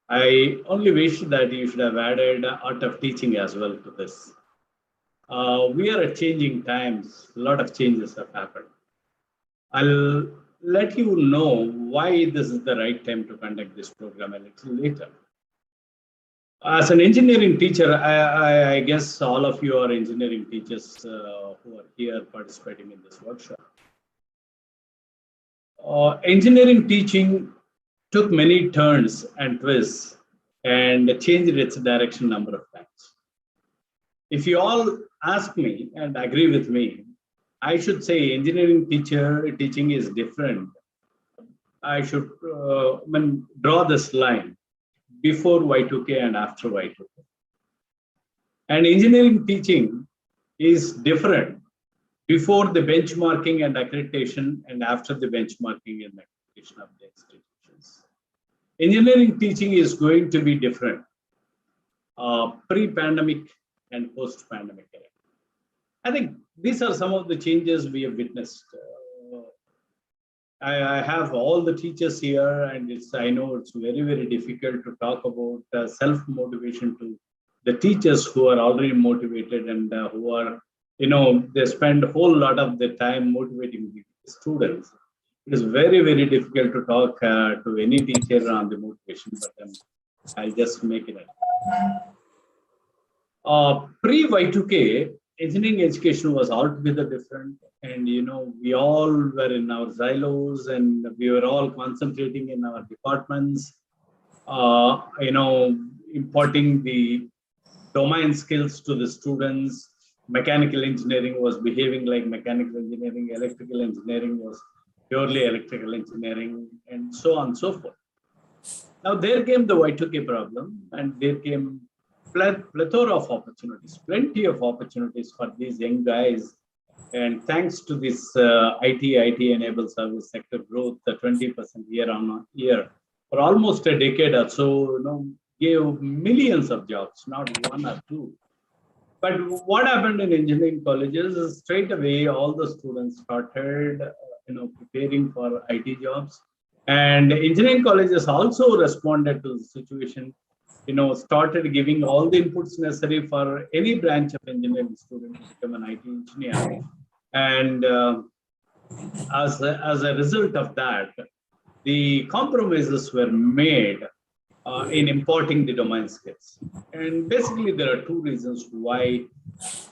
I only wish that you should have added art of teaching as well to this. We are at changing times. A lot of changes have happened. I'll let you know why this is the right time to conduct this program a little later. As an engineering teacher, I guess all of you are engineering teachers who are here participating in this workshop. Engineering teaching took many turns and twists and changed its direction a number of times. If you all ask me and agree with me, I should say engineering teaching is different. I should draw this line before Y2K and after Y2K. And engineering teaching is different before the benchmarking and accreditation and after the benchmarking and accreditation of the institutions. Engineering teaching is going to be different pre-pandemic and post-pandemic era. I think these are some of the changes we have witnessed. I have all the teachers here, and I know it's very, very difficult to talk about self-motivation to the teachers who are already motivated and who are, they spend a whole lot of the time motivating the students. It is very, very difficult to talk to any teacher on the motivation, but I'll just make it up. Pre-Y2K, engineering education was altogether different. And, we all were in our silos and we were all concentrating in our departments, imparting the domain skills to the students. Mechanical engineering was behaving like mechanical engineering, electrical engineering was purely electrical engineering, and so on and so forth. Now, there came the Y2K problem, and there came plethora of opportunities, plenty of opportunities for these young guys. And thanks to this IT-enabled service sector growth, the 20% year on year, for almost a decade or so, gave millions of jobs, not one or two. But what happened in engineering colleges is straight away all the students started, preparing for IT jobs, and engineering colleges also responded to the situation. Started giving all the inputs necessary for any branch of engineering student to become an IT engineer. And as a result of that, the compromises were made in importing the domain skills. And basically, there are two reasons why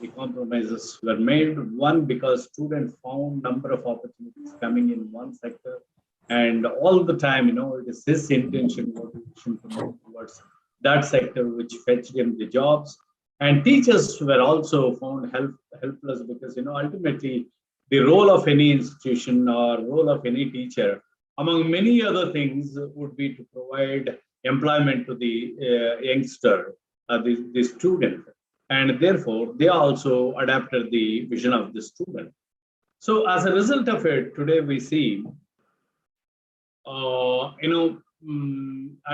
the compromises were made. One, because students found number of opportunities coming in one sector, and all the time, it is his intention, motivation to move towards that sector, which fetched him the jobs. And teachers were also found helpless because, ultimately, the role of any institution or role of any teacher, among many other things, would be to provide employment to the youngster, the student. And therefore, they also adapted the vision of the student. So as a result of it, today we see, at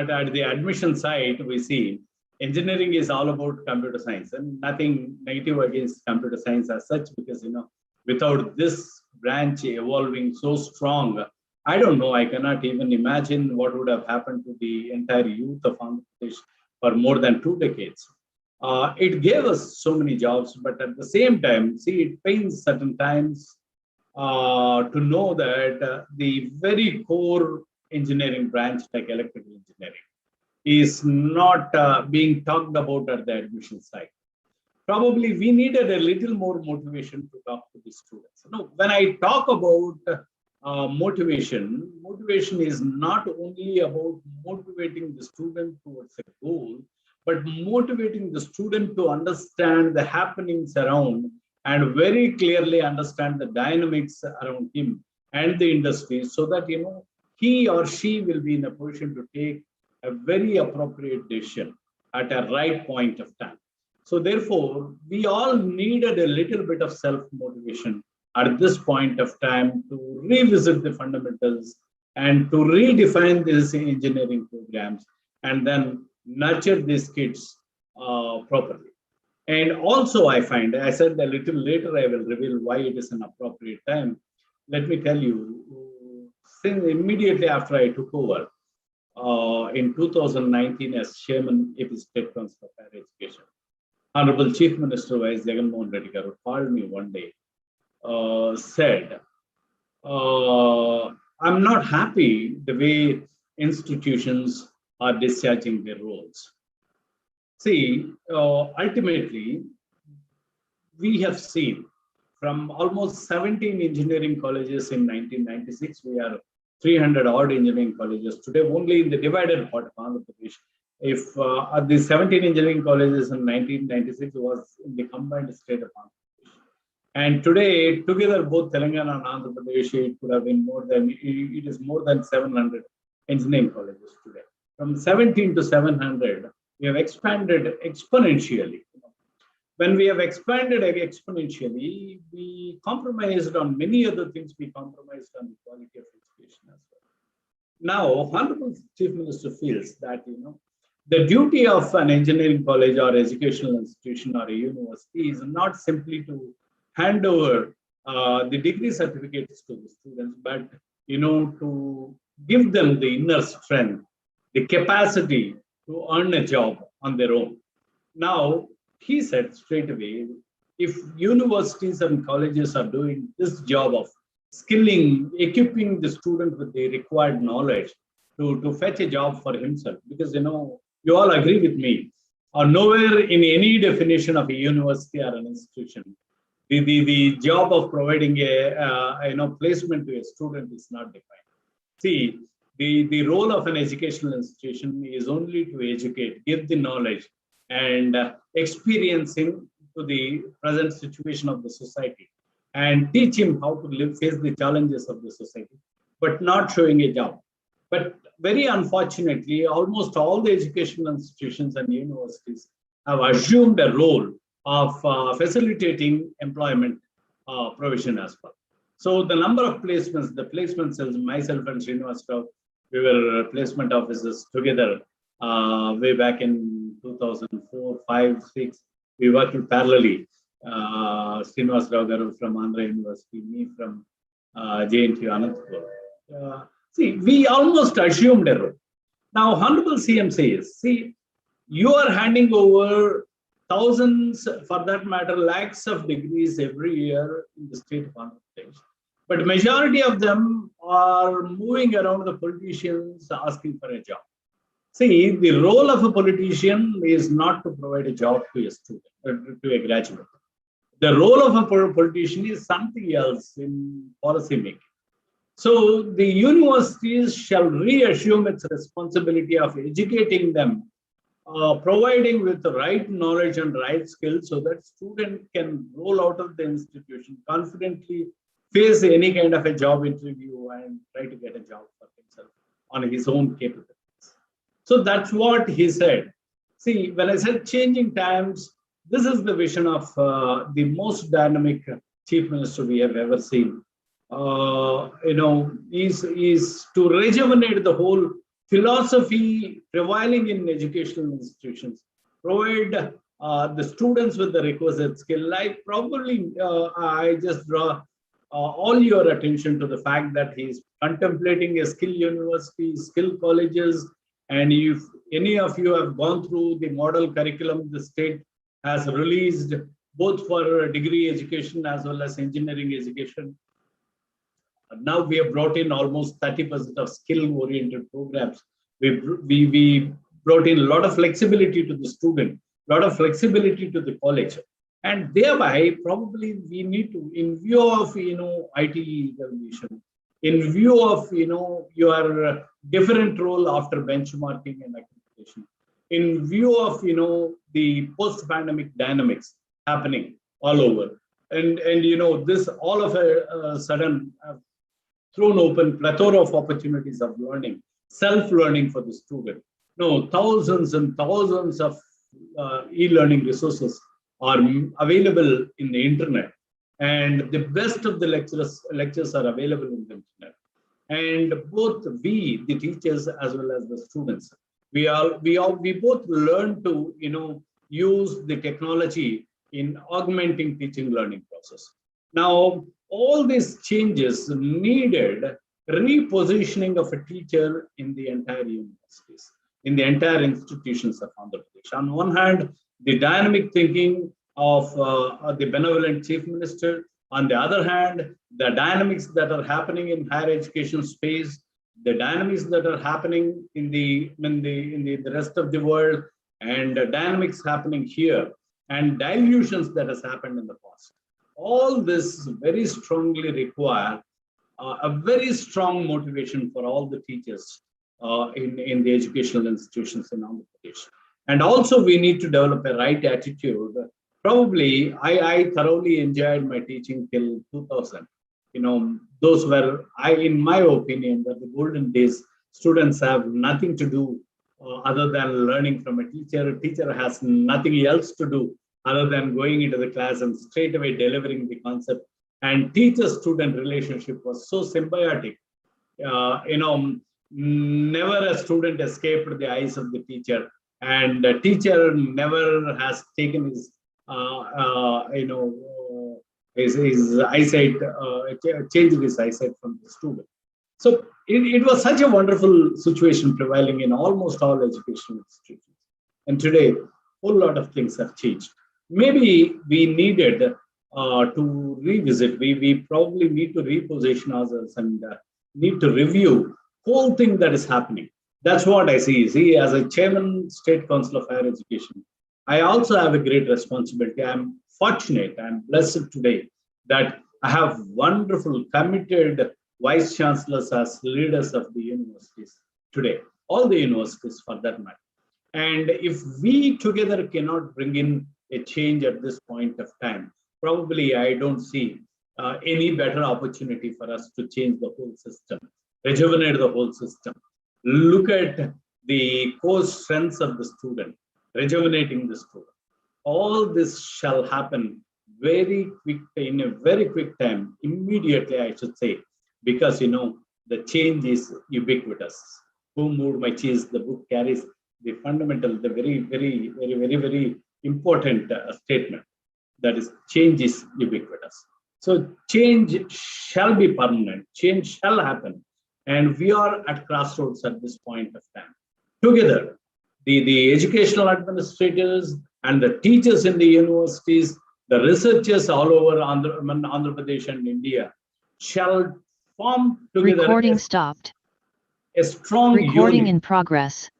the admission side, we see engineering is all about computer science, and nothing negative against computer science as such, because, without this branch evolving so strong, I don't know, I cannot even imagine what would have happened to the entire youth of Andhra Pradesh for more than 2 decades. It gave us so many jobs, but at the same time, see, it pains certain times to know that the very core engineering branch, like electrical engineering, is not being talked about at the admission side. Probably we needed a little more motivation to talk to the students. When I talk about motivation is not only about motivating the student towards a goal, but motivating the student to understand the happenings around and very clearly understand the dynamics around him and the industry, so that he or she will be in a position to take a very appropriate decision at a right point of time. So therefore, we all needed a little bit of self-motivation at this point of time to revisit the fundamentals and to redefine these engineering programs and then nurture these kids properly. And also I find, I said a little later, I will reveal why it is an appropriate time. Let me tell you, since immediately after I took over in 2019 as Chairman AP State Council of Higher Education, Honorable Chief Minister Y.S. Jagannath Reddy Garu called me one day, said, I'm not happy the way institutions are discharging their roles. See, ultimately, we have seen from almost 17 engineering colleges in 1996, we are 300 odd engineering colleges. Today, only in the divided part of Andhra Pradesh, if the 17 engineering colleges in 1996 was in the combined state of Andhra Pradesh. And today, together, both Telangana and Andhra Pradesh, it could have been more than, it is more than 700 engineering colleges today. From 17 to 700, we have expanded exponentially. When we have expanded exponentially, we compromised on many other things. We compromised on the quality of education as well. Now, Honorable Chief Minister feels that the duty of an engineering college or educational institution or a university is not simply to hand over the degree certificates to the students, but to give them the inner strength, the capacity to earn a job on their own. Now, he said straight away, if universities and colleges are doing this job of skilling, equipping the student with the required knowledge to fetch a job for himself, because you all agree with me, or nowhere in any definition of a university or an institution, the job of providing a placement to a student is not defined. See, the role of an educational institution is only to educate, give the knowledge and experiencing to the present situation of the society and teach him how to face the challenges of the society, but not showing a job. But very unfortunately, almost all the educational institutions and universities have assumed a role of facilitating employment provision as well. So the number of placements, the placement cells, myself and Srinivas Rao, we were placement officers together way back in 2004, 5, 6. We worked parallelly. Srinivas Rao Garu from Andhra University, me from JNTU Anantapur. See, we almost assumed a role. Now, Honorable CM says, see, you are handing over thousands, for that matter, lakhs of degrees every year in the state of Andhra Pradesh. But majority of them are moving around the politicians asking for a job. See, the role of a politician is not to provide a job to a student, to a graduate. The role of a politician is something else in policy making. So the universities shall reassume its responsibility of educating them, providing with the right knowledge and right skills so that student can roll out of the institution confidently, face any kind of a job interview and try to get a job for himself on his own capabilities. So that's what he said. See, when I said changing times, this is the vision of the most dynamic chief minister we have ever seen. Is to rejuvenate the whole philosophy prevailing in educational institutions, provide the students with the requisite skill. Like probably I just draw all your attention to the fact that he is contemplating a skill university, skill colleges, and if any of you have gone through the model curriculum the state has released, both for degree education as well as engineering education. Now we have brought in almost 30% of skill-oriented programs. We brought in a lot of flexibility to the student, a lot of flexibility to the college. And thereby, probably we need to, in view of, IT revolution, in view of, your different role after benchmarking and accreditation, in view of, the post-pandemic dynamics happening all over. And this all of a sudden thrown open plethora of opportunities of learning, self-learning for the student. thousands and thousands of e-learning resources are available in the internet, and the best of the lectures are available in the internet. And both we, the teachers, as well as the students, we both learn to use the technology in augmenting teaching learning process. Now, all these changes needed repositioning of a teacher in the entire universities, in the entire institutions of Andhra Pradesh. On one hand, the dynamic thinking of the benevolent chief minister. On the other hand, the dynamics that are happening in higher education space, the dynamics that are happening in the rest of the world, and the dynamics happening here, and dilutions that has happened in the past. All this very strongly require a very strong motivation for all the teachers in the educational institutions in Andhra Pradesh. And also we need to develop a right attitude. Probably I thoroughly enjoyed my teaching till 2000. Those were, in my opinion, were the golden days. Students have nothing to do other than learning from a teacher. A teacher has nothing else to do other than going into the class and straight away delivering the concept. And teacher-student relationship was so symbiotic. Never a student escaped the eyes of the teacher, and the teacher never has taken his his eyesight, changed his eyesight from the student. So it was such a wonderful situation prevailing in almost all educational institutions. And today, a whole lot of things have changed. Maybe we needed to revisit, we probably need to reposition ourselves and need to review whole thing that is happening. That's what I see. See, as a chairman, State Council of Higher Education, I also have a great responsibility. I'm fortunate, I'm blessed today that I have wonderful, committed vice chancellors as leaders of the universities today, all the universities for that matter. And if we together cannot bring in a change at this point of time, probably I don't see any better opportunity for us to change the whole system, rejuvenate the whole system, look at the core strengths of the student, rejuvenating the student. All this shall happen very quick, in a very quick time, immediately, I should say, because the change is ubiquitous. Who moved my cheese? The book carries the fundamental, the very important statement, that is, change is ubiquitous. So change shall be permanent, change shall happen. And we are at crossroads at this point of time. Together, the educational administrators and the teachers in the universities, the researchers all over Andhra Pradesh and India shall form together. Recording stopped. A strong Recording unit, in progress.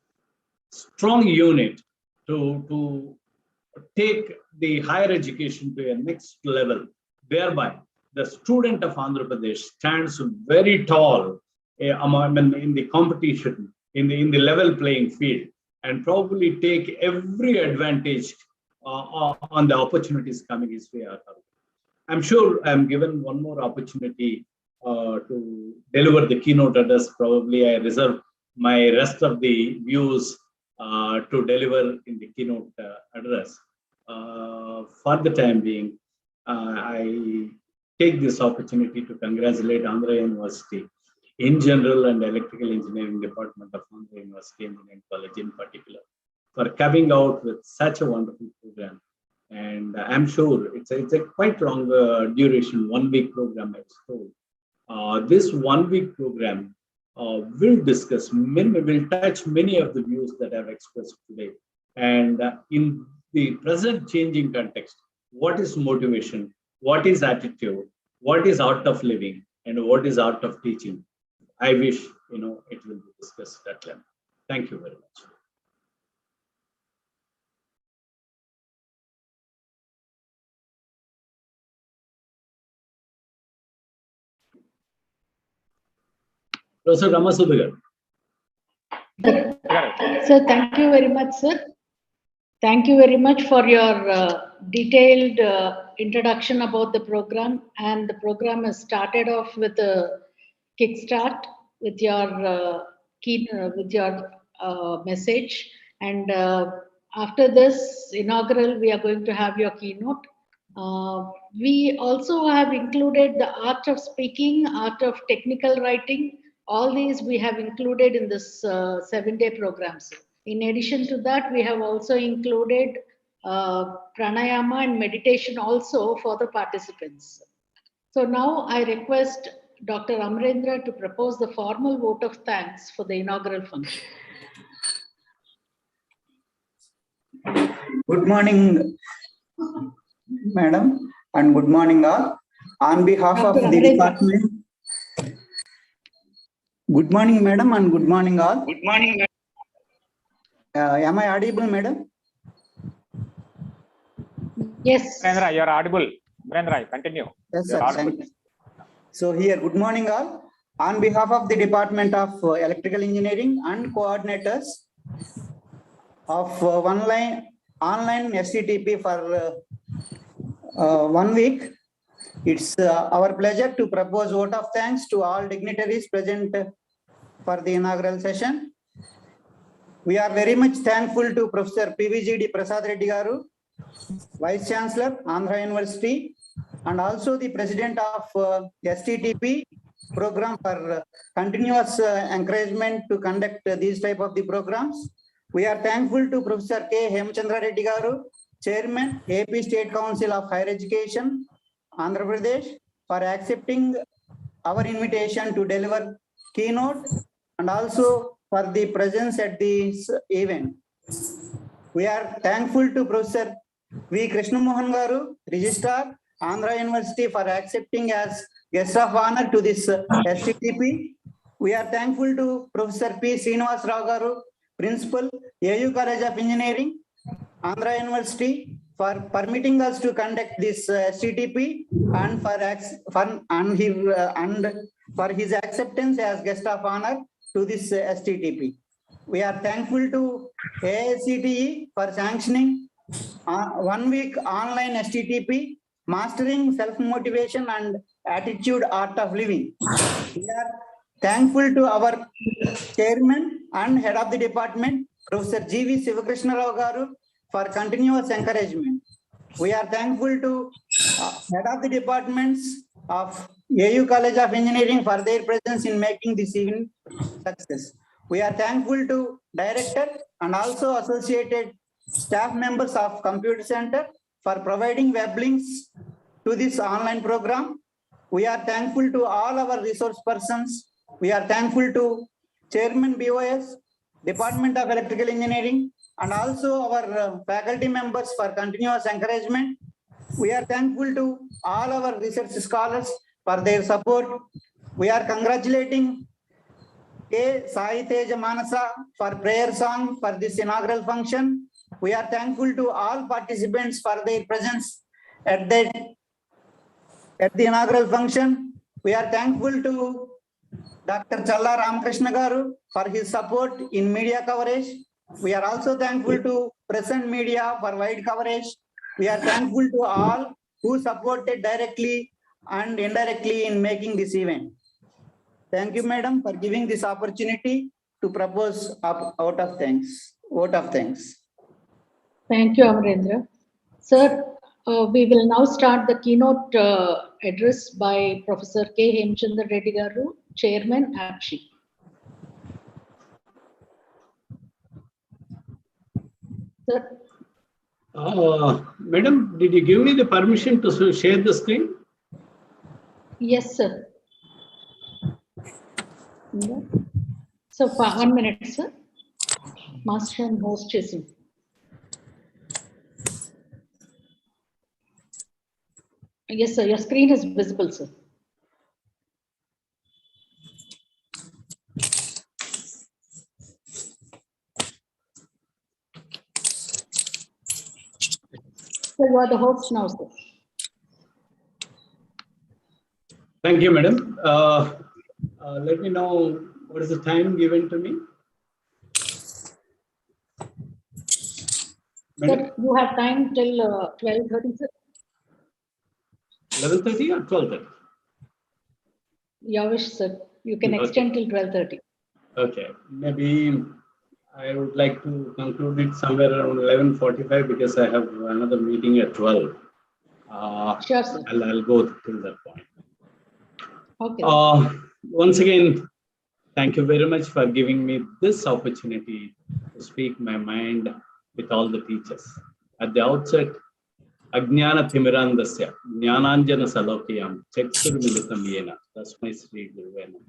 strong unit to take the higher education to a next level, whereby the student of Andhra Pradesh stands very tall in the competition, in the level playing field, and probably take every advantage on the opportunities coming his way. I'm sure I'm given one more opportunity to deliver the keynote address. Probably I reserve my rest of the views to deliver in the keynote address. For the time being, I take this opportunity to congratulate Andhra University in general and Electrical Engineering Department of Andhra University Engineering College in particular for coming out with such a wonderful program. And I'm sure it's a quite long duration, 1 week program, I was told. This 1 week program will discuss will touch many of the views that I've expressed today. And in the present changing context, what is motivation? What is attitude? What is art of living? And what is art of teaching? I wish, it will be discussed at length. Thank you very much. Professor Ramasubhagan. Sir, thank you very much, sir. Thank you very much for your detailed introduction about the program. And the program has started off with a kickstart with your message. And after this inaugural, we are going to have your keynote. We also have included the art of speaking, art of technical writing. All these we have included in this 7-day program. Sir. In addition to that, we have also included pranayama and meditation also for the participants. So now I request Dr. Amrendra to propose the formal vote of thanks for the inaugural function. Good morning, Madam, and good morning all. On behalf Dr. of the Amrendra. department, good morning, Madam, and good morning all. Good morning. Am I audible, Madam? Yes. Brendra, you are audible. Brendra, continue. Yes, You are sir. audible. So here, good morning all. On behalf of the Department of Electrical Engineering and coordinators of online STTP for 1 week, it's our pleasure to propose vote of thanks to all dignitaries present for the inaugural session. We are very much thankful to Professor PVGD Prasad Reddy Garu, Vice Chancellor, Andhra University, and also the President of STTP program for continuous encouragement to conduct these type of the programs. We are thankful to Professor K. Hemchandra Reddy Garu, Chairman, AP State Council of Higher Education, Andhra Pradesh, for accepting our invitation to deliver keynote and also for the presence at this event. We are thankful to Professor V. Krishnamohan Garu, Registrar, Andhra University, for accepting as guest of honor to this STTP. We are thankful to Professor P. Srinivas Rao Garu, Principal, AU College of Engineering, Andhra University, for permitting us to conduct this STTP and for his acceptance as guest of honor to this STTP. We are thankful to AICTE for sanctioning 1 week online STTP, Mastering Self-Motivation and Attitude Art of Living. We are thankful to our Chairman and Head of the Department, Professor G.V. Sivakrishna Rao Garu, for continuous encouragement. We are thankful to Head of the Departments of AU College of Engineering for their presence in making this event success. We are thankful to Director and also associated staff members of Computer Center for providing web links to this online program. We are thankful to all our resource persons. We are thankful to Chairman BOS, Department of Electrical Engineering, and also our faculty members for continuous encouragement. We are thankful to all our research scholars for their support. We are congratulating K. Sai Teja Manasa for prayer song for this inaugural function. We are thankful to all participants for their presence at the inaugural function. We are thankful to Dr. Challa Ramakrishna Garu for his support in media coverage. We are also thankful to present media for wide coverage. We are thankful to all who supported directly and indirectly in making this event. Thank you, Madam, for giving this opportunity to propose vote of thanks. Thank you, Amrendra. Sir, we will now start the keynote address by Professor K. Hemchandra Reddy Garu, Chairman, APSHI. Sir. Madam, did you give me the permission to share the screen? Yes, sir. So, 1 minute, sir. Master and host chasing. Yes, sir. Your screen is visible, sir. So you are the host now, sir. Thank you, madam. Let me know what is the time given to me. Sir, you have time till 12:30, sir. 11:30 or 12:30? Your wish, sir. You can extend till 12:30. Okay, maybe I would like to conclude it somewhere around 11:45 because I have another meeting at 12. Sure, sir. I'll go till that point. Okay. Once again, thank you very much for giving me this opportunity to speak my mind with all the teachers. At the outset, Ajnana Thimirandasya, Jnananjana Salokiyam, Chakshurmilitam Yena, Tasmai Sri Guruvena.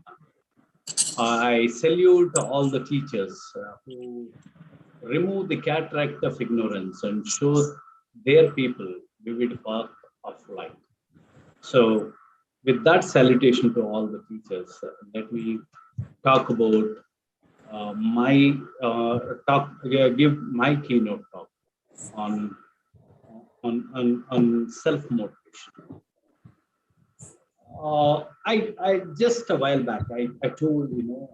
I salute all the teachers who remove the cataract of ignorance and show their people vivid path of light. So, with that salutation to all the teachers, let me talk about give my keynote talk on self-motivation. I just a while back, I told,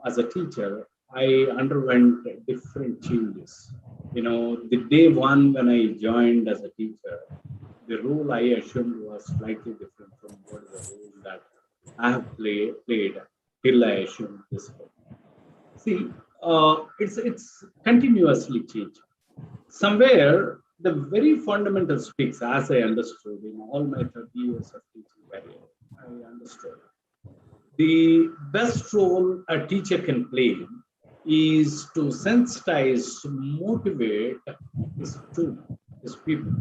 as a teacher, I underwent different changes. The day one when I joined as a teacher, the role I assumed was slightly different from what the role that I have played till I assumed this role. See, it's continuously changing. Somewhere, the very fundamental speaks, as I understood in all my 30 years of teaching career, I understood. The best role a teacher can play is to sensitize, motivate his students, his people.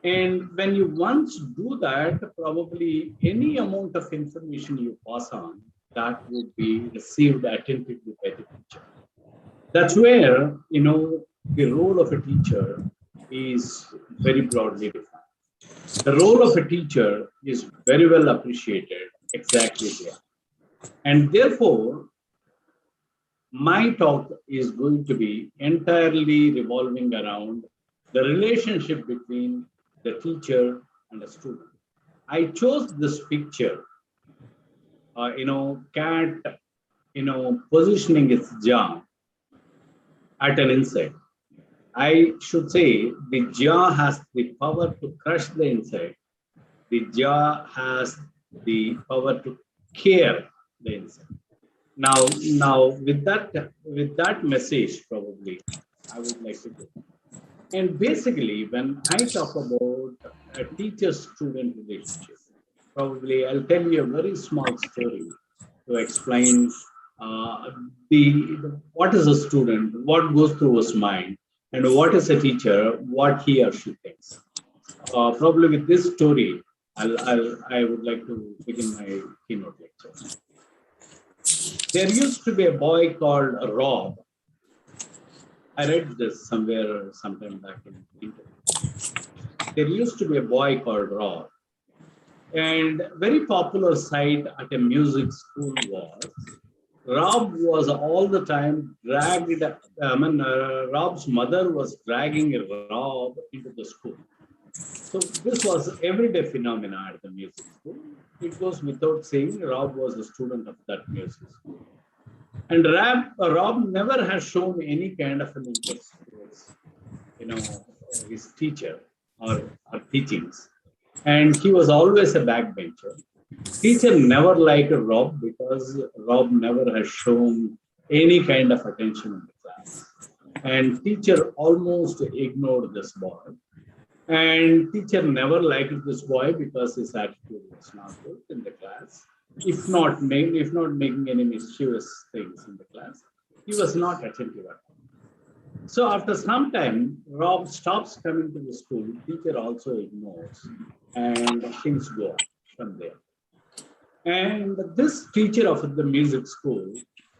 And when you once do that, probably any amount of information you pass on, that would be received attentively by the teacher. That's where, the role of a teacher is very broadly defined. The role of a teacher is very well appreciated exactly there. And therefore, my talk is going to be entirely revolving around the relationship between the teacher and the student. I chose this picture, cat, positioning its jaw at an insect. I should say the jaw has the power to crush the insect. The jaw has the power to care the insect. Now with that message, probably I would like to go. And basically, when I talk about a teacher-student relationship, probably I'll tell you a very small story to explain what is a student, what goes through his mind, and what is a teacher, what he or she thinks. Probably with this story, I would like to begin my keynote lecture. There used to be a boy called Rob. I read this somewhere sometime back in the internet. There used to be a boy called Rob. And very popular site at a music school was, Rob was all the time dragged, Rob's mother was dragging Rob into the school. So this was everyday phenomena at the music school. It goes without saying, Rob was a student of that music school. And Rob never has shown any kind of an interest towards, his teacher or teachings. And he was always a backbencher. Teacher never liked Rob because Rob never has shown any kind of attention in the class. And teacher almost ignored this boy. And teacher never liked this boy because his attitude was not good in the class. If not making any mischievous things in the class, he was not attentive at all. So after some time, Rob stops coming to the school. Teacher also ignores, and things go on from there. And this teacher of the music school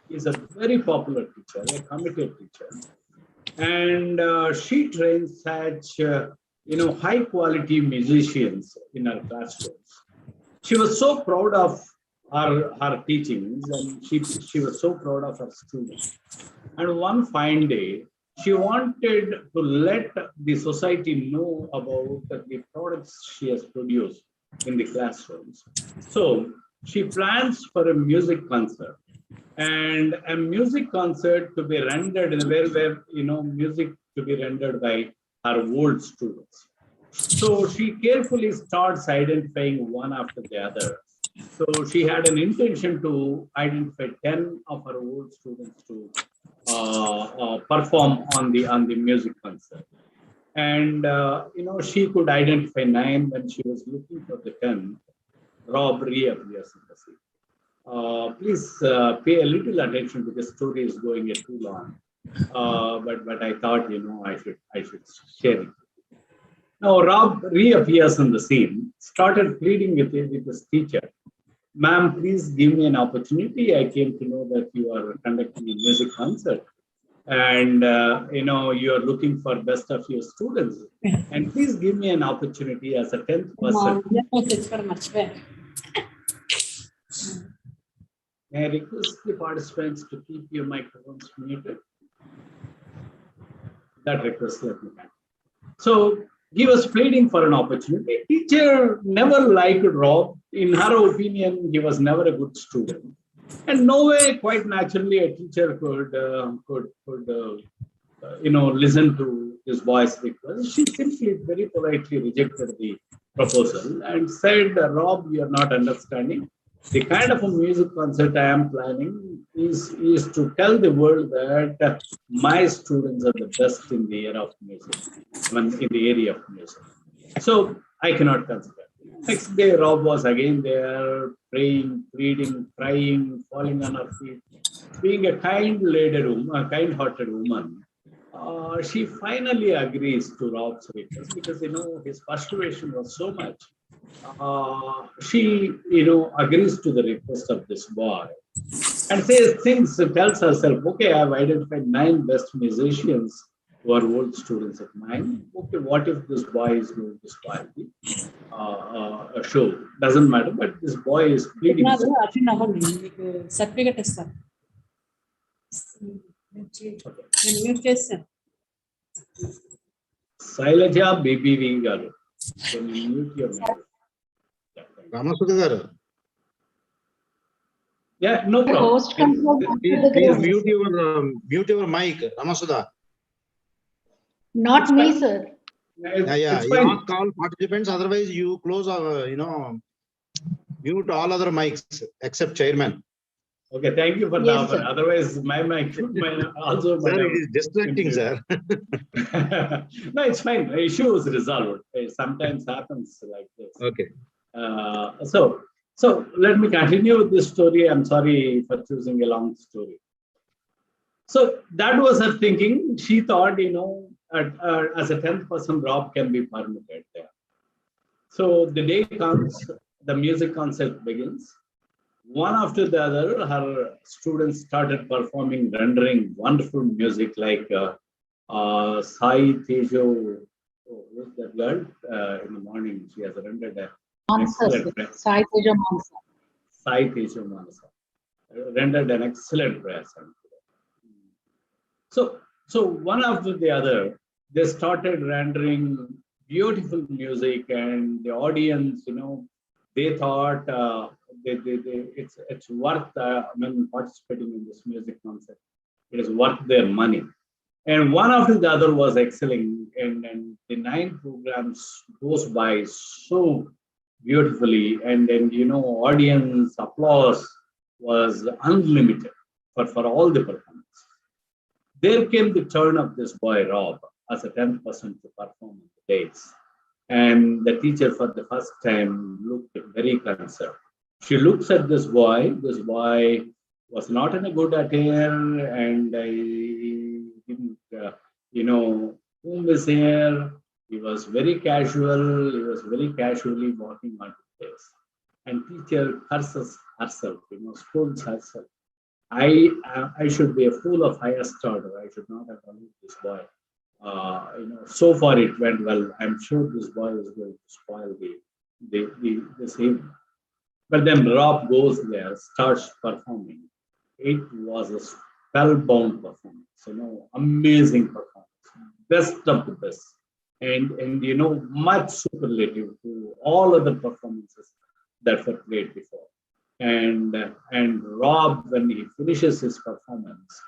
is a very popular teacher, a committed teacher, and she trains such high quality musicians in her classrooms. She was so proud of her teachings, and she was so proud of her students. And one fine day, she wanted to let the society know about the products she has produced in the classrooms. So she plans for a music concert, and a music concert to be rendered where music to be rendered by her old students. So she carefully starts identifying one after the other. So she had an intention to identify 10 of her old students to perform on the music concert. And she could identify 9 when she was looking for the 10th. Rob reappears in the scene. Please pay a little attention because the story is going too long. But I thought I should share it. Now Rob reappears in the scene, started pleading with his teacher. Ma'am, please give me an opportunity. I came to know that you are conducting a music concert. And you are looking for best of your students, and please give me an opportunity as a 10th person. May I request the participants to keep your microphones muted? That request let me back. So he was pleading for an opportunity. Teacher never liked Rob. In her opinion, he was never a good student. And no way, quite naturally, a teacher could listen to his boy's request. She simply very politely rejected the proposal and said, Rob, you are not understanding. The kind of a music concert I am planning is to tell the world that my students are the best in the area of music, in the area of music. So I cannot consider. Next day, Rob was again there, praying, pleading, crying, falling on her feet. Being a kind-hearted woman, she finally agrees to Rob's request because his frustration was so much. She agrees to the request of this boy and tells herself, okay, I have identified 9 best musicians who are old students of mine. Okay, what if this boy is going to spoil the show? Doesn't matter, but this boy is pleading. Sailaja BBV garu. Can you mute your mic? Ramasudha garu. Yeah, no problem. Please mute your mic, Ramasudha. Not me, sir. Yeah. You ask all participants. Otherwise, you close. Mute all other mics except chairman. Okay, thank you for that. Otherwise, my mic also. Sir, it is distracting, sir. No, it's fine. The issue is resolved. It sometimes happens like this. Okay. So let me continue with this story. I'm sorry for choosing a long story. So that was her thinking. She thought, as a 10th person, Rob can be permitted there. So the day comes, the music concert begins. One after the other, her students started performing, rendering wonderful music like Sai Tejo. Who's that girl? In the morning, she has rendered an excellent. Sai Tejo Mansa. Sai Tejo Mansa rendered an excellent present. So one after the other, they started rendering beautiful music, and the audience, they thought it's worth participating in this music concert. It is worth their money. And one after the other was excelling, and the 9 programs goes by so beautifully, and audience applause was unlimited for all the performance. There came the turn of this boy Rob as a 10th person to perform on the days, and the teacher for the first time looked very concerned. She looks at this boy. This boy was not in a good attire, and he didn't, whom is here. He was very casual. He was very casually walking onto the place, and teacher curses herself, scolds herself. I should be a fool of highest order. I should not have allowed this boy. So far it went well. I'm sure this boy is going to spoil this evening. But then Rob goes there, starts performing. It was a spellbound performance, amazing performance, best of the best, and much superlative to all other performances that were played before. And Rob, when he finishes his performance,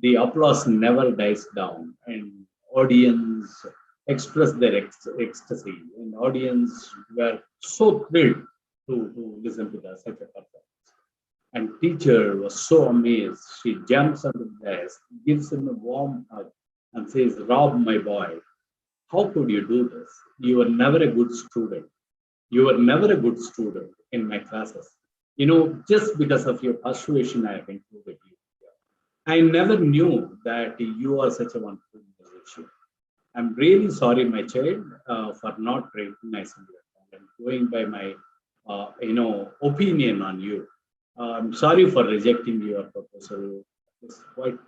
the applause never dies down, and audience express their ecstasy, and audience were so thrilled to listen to such a performance. And teacher was so amazed. She jumps on the desk, gives him a warm hug, and says, "Rob, my boy, how could you do this? You were never a good student. You were never a good student in my classes. Just because of your persuasion, I have included you. I never knew that you are such a wonderful musician. I'm really sorry, my child, for not recognizing your talent, going by my, opinion on you. I'm sorry for rejecting your proposal quite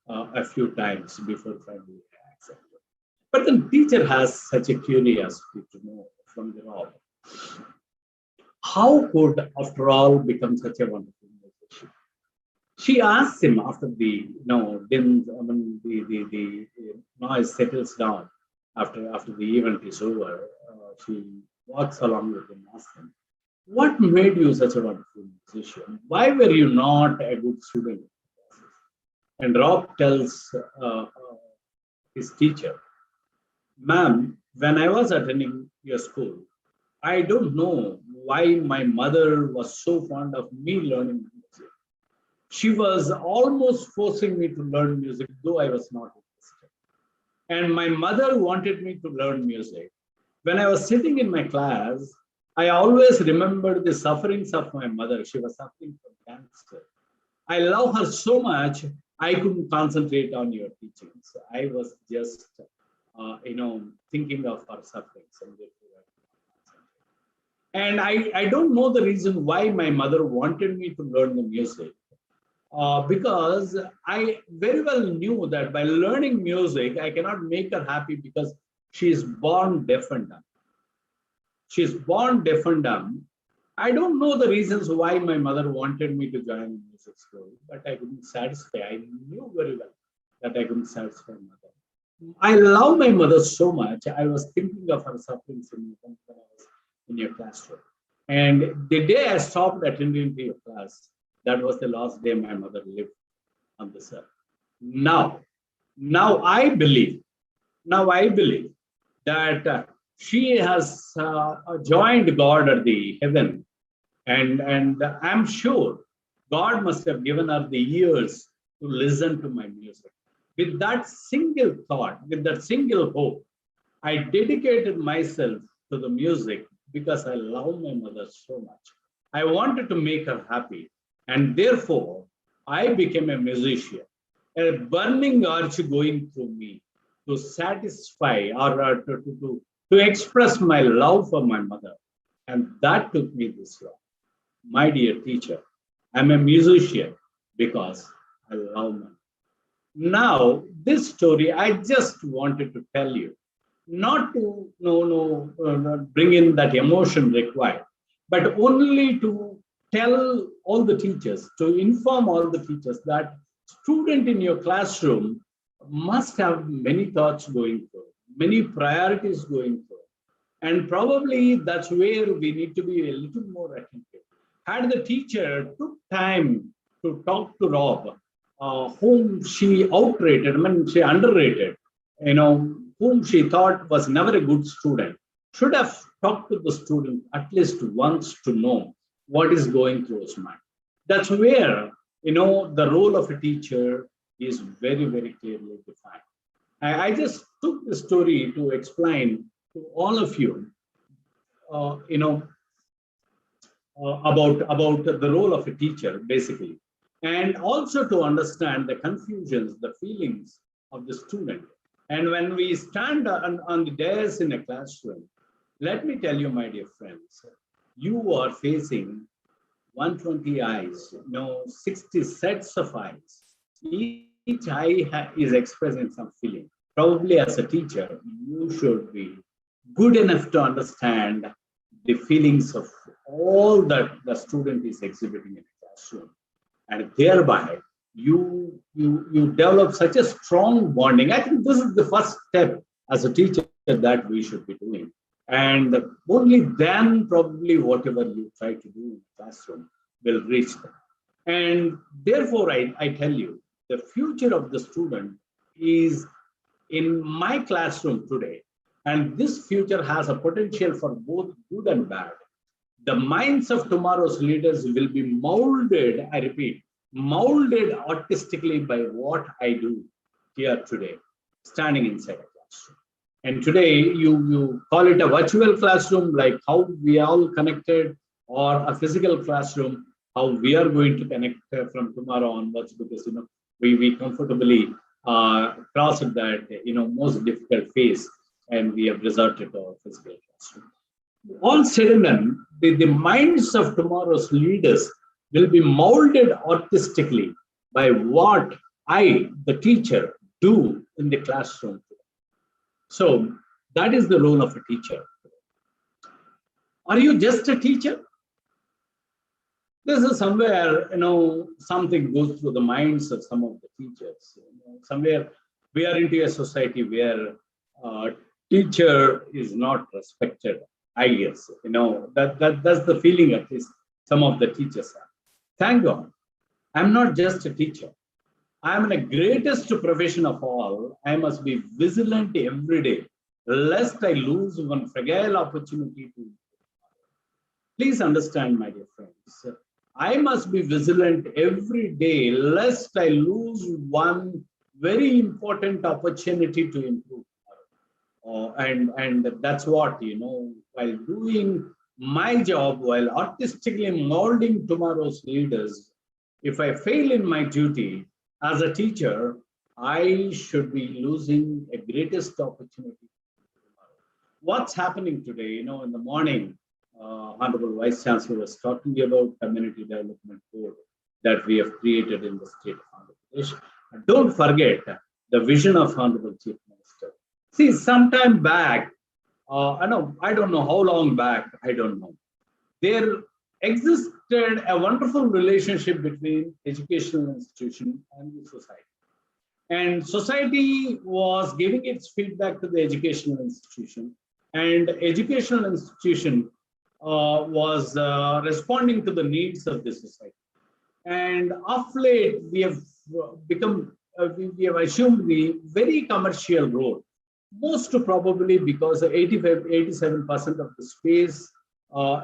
a few times before finally accepting. But the teacher has such a curiosity to know from the Rob. How could, after all, become such a wonderful musician? She asks him after the the noise settles down after the event is over. She walks along with him, asks him, "What made you such a wonderful musician? Why were you not a good student?" And Rob tells his teacher, "Ma'am, when I was attending your school, I don't know why my mother was so fond of me learning music. She was almost forcing me to learn music, though I was not interested. And my mother wanted me to learn music. When I was sitting in my class, I always remembered the sufferings of my mother. She was suffering from cancer. I love her so much, I couldn't concentrate on your teachings. I was just, thinking of her sufferings. And I don't know the reason why my mother wanted me to learn the music. Because I very well knew that by learning music, I cannot make her happy because she is born deaf and dumb. She is born deaf and dumb. I don't know the reasons why my mother wanted me to join music school, but I couldn't satisfy. I knew very well that I couldn't satisfy my mother. I love my mother so much. I was thinking of her sufferings when I was in your classroom. And the day I stopped attending to your class, that was the last day my mother lived on this earth. Now I believe that she has joined God at the heaven, and I'm sure God must have given her the ears to listen to my music. With that single thought, with that single hope, I dedicated myself to the music because I love my mother so much. I wanted to make her happy. And therefore, I became a musician, a burning urge going through me to satisfy or to express my love for my mother. And that took me this long. My dear teacher, I'm a musician because I love my mother. Now, this story I just wanted to tell you, not to bring in that emotion required, but only to tell all the teachers, to inform all the teachers that student in your classroom must have many thoughts going through, many priorities going through. And probably that's where we need to be a little more attentive. Had the teacher took time to talk to Rob, whom she she underrated, whom she thought was never a good student, should have talked to the student at least once to know what is going through his mind. That's where, the role of a teacher is very, very clearly defined. I just took the story to explain to all of you, about the role of a teacher, basically, and also to understand the confusions, the feelings of the student. And when we stand on the dais in a classroom, let me tell you, my dear friends, you are facing 120 eyes, 60 sets of eyes. Each eye is expressing some feeling. Probably as a teacher, you should be good enough to understand the feelings of all that the student is exhibiting in a classroom. And thereby, you develop such a strong bonding. I think this is the first step as a teacher that we should be doing. And only then probably whatever you try to do in the classroom will reach them. And therefore, I tell you, the future of the student is in my classroom today. And this future has a potential for both good and bad. The minds of tomorrow's leaders will be molded, I repeat, molded artistically by what I do here today, standing inside a classroom. And today you call it a virtual classroom, like how we are all connected, or a physical classroom, how we are going to connect from tomorrow onwards, because we comfortably crossed that most difficult phase, and we have resorted to our physical classroom. All said and done, the minds of tomorrow's leaders will be molded artistically by what I, the teacher, do in the classroom. So that is the role of a teacher. Are you just a teacher? This is somewhere, something goes through the minds of some of the teachers. Somewhere we are into a society where teacher is not respected. I guess, that's the feeling at least some of the teachers have. Thank God, I'm not just a teacher. I'm in the greatest profession of all. I must be vigilant every day, lest I lose one fragile opportunity to. Please understand, my dear friends. I must be vigilant every day, lest I lose one very important opportunity to improve. And that's what, while doing my job, while artistically molding tomorrow's leaders, if I fail in my duty as a teacher, I should be losing a greatest opportunity. What's happening today? In the morning, Honorable Vice Chancellor was talking about Community Development Board that we have created in the state of Andhra Pradesh. And don't forget the vision of Honorable Chief Minister. See, sometime back, I don't know how long back, I don't know. There existed a wonderful relationship between educational institution and the society. And society was giving its feedback to the educational institution, and educational institution was responding to the needs of the society. And of late, we have become, we have assumed the very commercial role, most probably because 87% of the space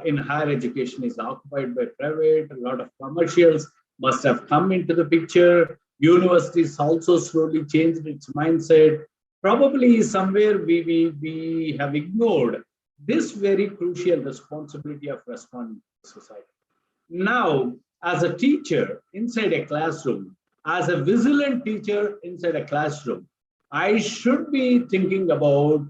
in higher education is occupied by private. A lot of commercials must have come into the picture. Universities also slowly changed its mindset. Probably somewhere we have ignored this very crucial responsibility of responding to society. Now, as a teacher inside a classroom, as a vigilant teacher inside a classroom, I should be thinking about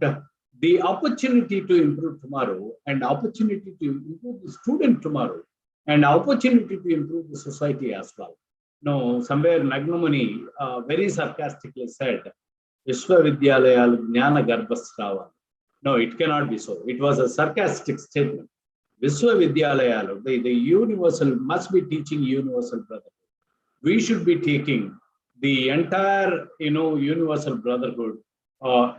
the opportunity to improve tomorrow, and opportunity to improve the student tomorrow, and opportunity to improve the society as well. No, somewhere Nagnamuni very sarcastically said, Vishwavidyalayal Jnana Garbhasrava. No, it cannot be so. It was a sarcastic statement. Vishwavidyalayal, the universal, must be teaching universal brotherhood. We should be taking the entire, universal brotherhood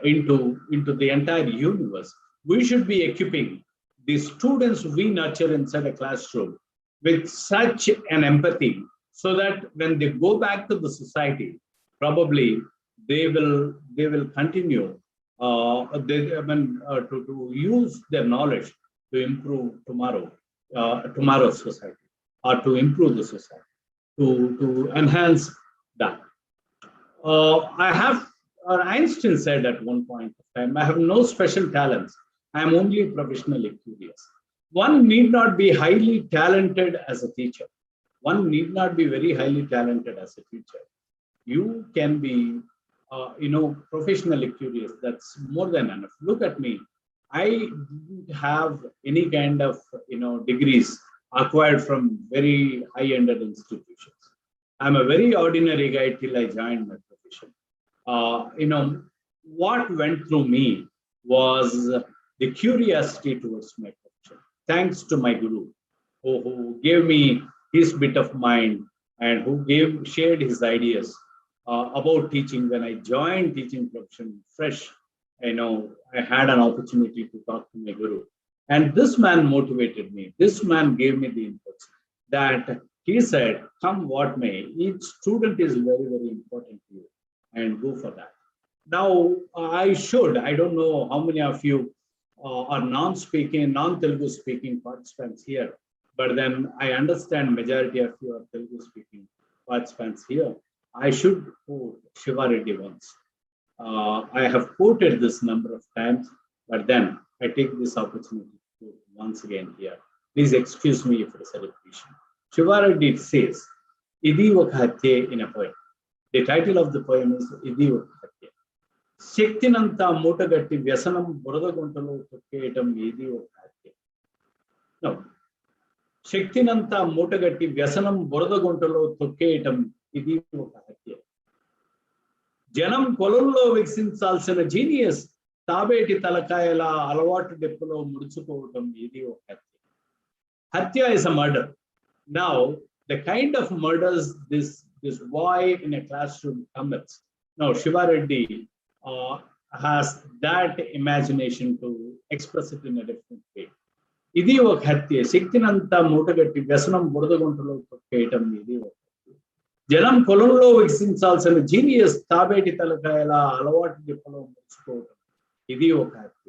into the entire universe. We should be equipping the students we nurture inside a classroom with such an empathy, so that when they go back to the society, probably they will continue to use their knowledge to improve tomorrow's society, or to improve the society, to enhance that. Einstein said at one point of time, I have no special talents. I am only professionally curious. One need not be highly talented as a teacher. One need not be very highly talented as a teacher. You can be, professionally curious. That's more than enough. Look at me. I didn't have any kind of, degrees acquired from very high-ended institutions. I'm a very ordinary guy till I joined my profession. What went through me was the curiosity towards my profession. Thanks to my guru, who gave me his bit of mind, and who shared his ideas about teaching. When I joined teaching profession fresh, I had an opportunity to talk to my guru. And this man motivated me. This man gave me the inputs that he said, come what may, each student is very, very important to you, and go for that. Now, I don't know how many of you or non-speaking, non-Telugu speaking participants here, but then I understand majority of you are Telugu speaking participants here. I should quote Shiva Reddy once. I have quoted this number of times, but then I take this opportunity to quote once again here. Please excuse me if it is a repetition. Shiva Reddy says, "Idi oka hatye" in a poem. The title of the poem is "Idi oka hatye." శక్తినంతా మూటగట్టి వ్యసనం బురద గుంటలో తొక్కేయటం ఇది ఒక హత్య. No. శక్తినంతా మూటగట్టి వ్యసనం బురద గుంటలో తొక్కేయటం ఇది ఒక హత్య. జనం కొలంలో వికసించాల్సిన జీనియస్ తాబేటి తలకాయల అలవాటు డెప్పులో ముడుచుకోవటం ఇది ఒక హత్య. Hatya is a murder. Now, the kind of murders this boy in a classroom commits. Now, Shiva Reddy has that imagination to express it in a different way. Idi oka hatya, శక్తినంతా మూటగట్టి వ్యసనం బురదగుంటలో తొక్కేయటం ఇది ఒక హత్య. జనం పొలంలో వికసించాల్సిన genius తాబేటి తలకాయల అలవాటు దిప్పలో ముడుచుకోవటం ఇది ఒక హత్య.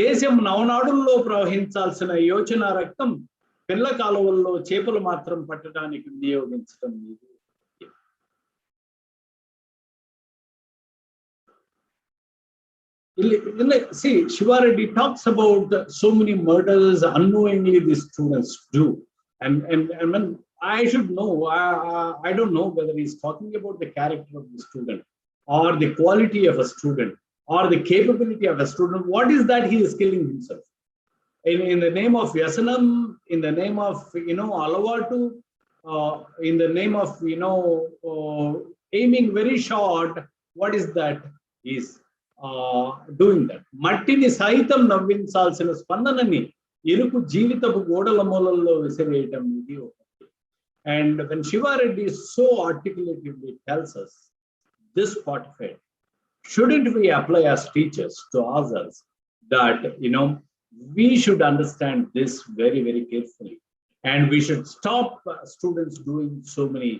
దేశం నవనాడుల్లో ప్రవహించాల్సిన యోచన రక్తం పిల్ల కాలువల్లో చేపలు మాత్రం పట్టడానికి వినియోగించడం ఇది. See, Shiva Reddy talks about so many murders unknowingly these students do. And when I should know, I don't know whether he's talking about the character of the student or the quality of a student or the capability of a student. What is that he is killing himself? In the name of Yasanam, in the name of, Alavatu, in the name of, aiming very short, what is that? He's doing that. Mattini saitam navvinsalsina spandanani iruku jeevitapu godala moolallo visireyam idi okati. And when Shiva Reddy so articulatively tells us this part of it, shouldn't we apply as teachers to ourselves that, we should understand this very, very carefully, and we should stop students doing so many,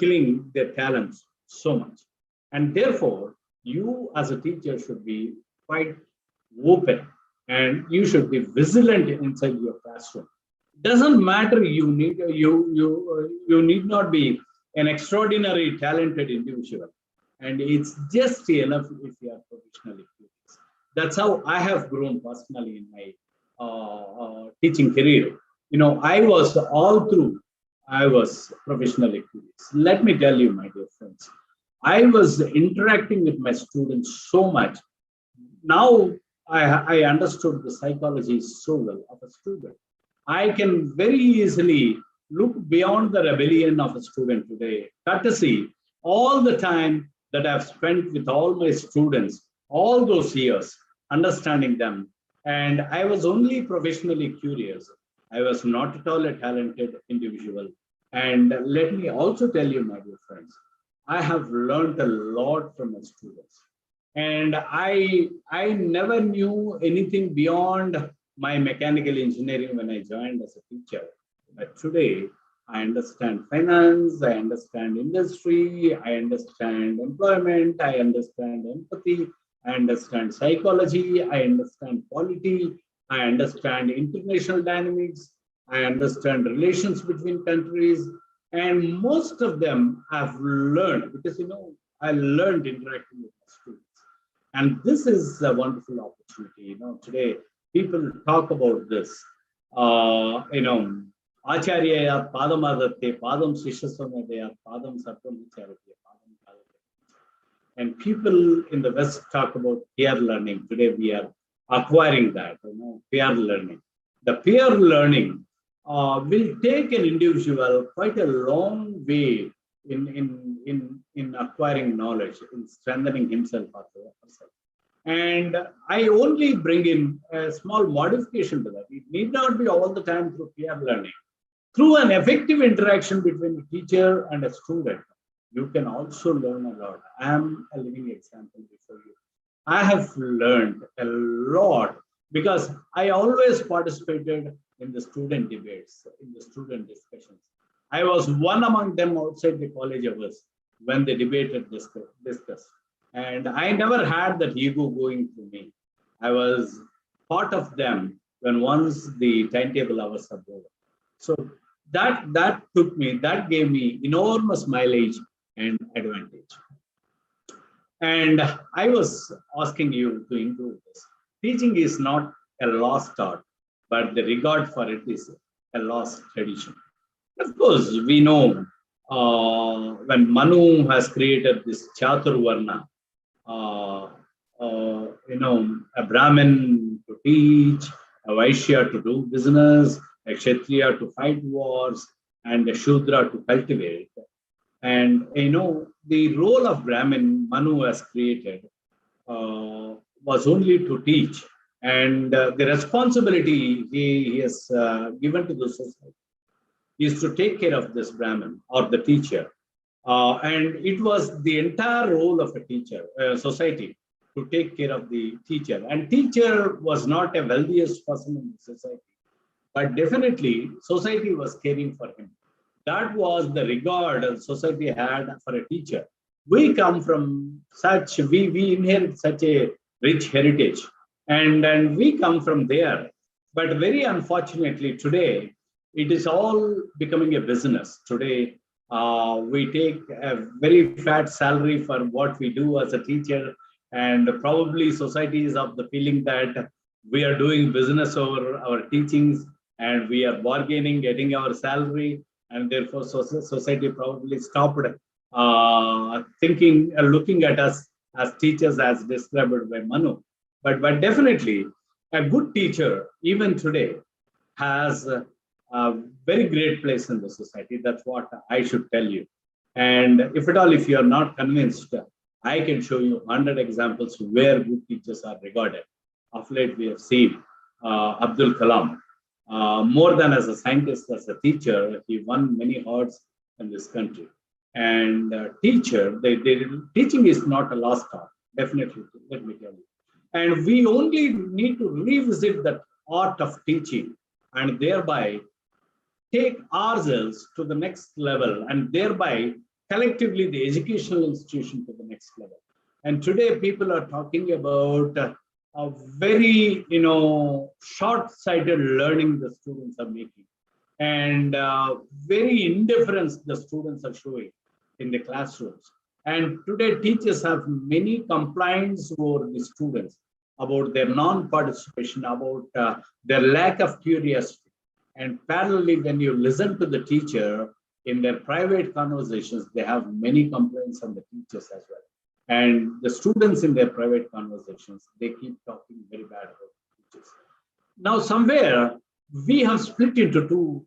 killing their talents so much. And therefore, you as a teacher should be quite open and you should be vigilant inside your classroom. Doesn't matter, you need not be an extraordinary talented individual, and it's just enough if you are professionally curious. That's how I have grown personally in my teaching career. I was professionally curious. Let me tell you, my dear friends, I was interacting with my students so much. Now I understood the psychology so well of a student. I can very easily look beyond the rebellion of a student today, courtesy all the time that I've spent with all my students, all those years, understanding them. And I was only professionally curious. I was not at all a talented individual. And let me also tell you, my dear friends, I have learned a lot from my students. And I never knew anything beyond my mechanical engineering when I joined as a teacher. But today, I understand finance, I understand industry, I understand employment, I understand empathy, I understand psychology, I understand polity, I understand international dynamics, I understand relations between countries. And most of them I've learned because, I learned interacting with my students. And this is a wonderful opportunity. Today people talk about this. Acharya padamadatte padam shishyasamedaya padam sarvamacharya padam kalate. And people in the West talk about peer learning. Today we are acquiring that, peer learning. The peer learning will take an individual quite a long way in acquiring knowledge, in strengthening himself or herself. And I only bring in a small modification to that. It need not be all the time through peer learning. Through an effective interaction between a teacher and a student, you can also learn a lot. I am a living example before you. I have learned a lot because I always participated in the student debates, in the student discussions. I was one among them outside the college hours when they debated, discussed. And I never had that ego going through me. I was part of them when once the timetable hours are over. So that gave me enormous mileage and advantage. And I was asking you to include this. Teaching is not a lost art, but the regard for it is a lost tradition. Of course, we know when Manu has created this Chaturvarna, a Brahmin to teach, a Vaishya to do business, a Kshatriya to fight wars, and a Shudra to cultivate. And the role of Brahmin Manu has created was only to teach, and the responsibility he has given to the society is to take care of this Brahmin or the teacher. And it was the entire role of a teacher, society, to take care of the teacher. And teacher was not a wealthiest person in the society, but definitely society was caring for him. That was the regard society had for a teacher. We come from such, we inherit such a rich heritage, and we come from there. But very unfortunately today, it is all becoming a business. Today, we take a very fat salary for what we do as a teacher, and probably society is of the feeling that we are doing business over our teachings and we are bargaining, getting our salary, and therefore society probably stopped looking at us as teachers as described by Manu. But definitely, a good teacher, even today, has a very great place in the society. That's what I should tell you. And if at all, if you are not convinced, I can show you 100 examples where good teachers are regarded. Of late, we have seen Abdul Kalam. More than as a scientist, as a teacher, he won many awards in this country. And teaching is not a lost art, definitely, let me tell you. And we only need to revisit that art of teaching and thereby take ourselves to the next level, and thereby collectively the educational institution to the next level. And today people are talking about a very short-sighted learning the students are making, and very indifference the students are showing in the classrooms. And today teachers have many complaints over the students about their non-participation, about their lack of curiosity. And parallelly, when you listen to the teacher in their private conversations, they have many complaints on the teachers as well. And the students in their private conversations, they keep talking very bad about teachers. Now, somewhere we have split into two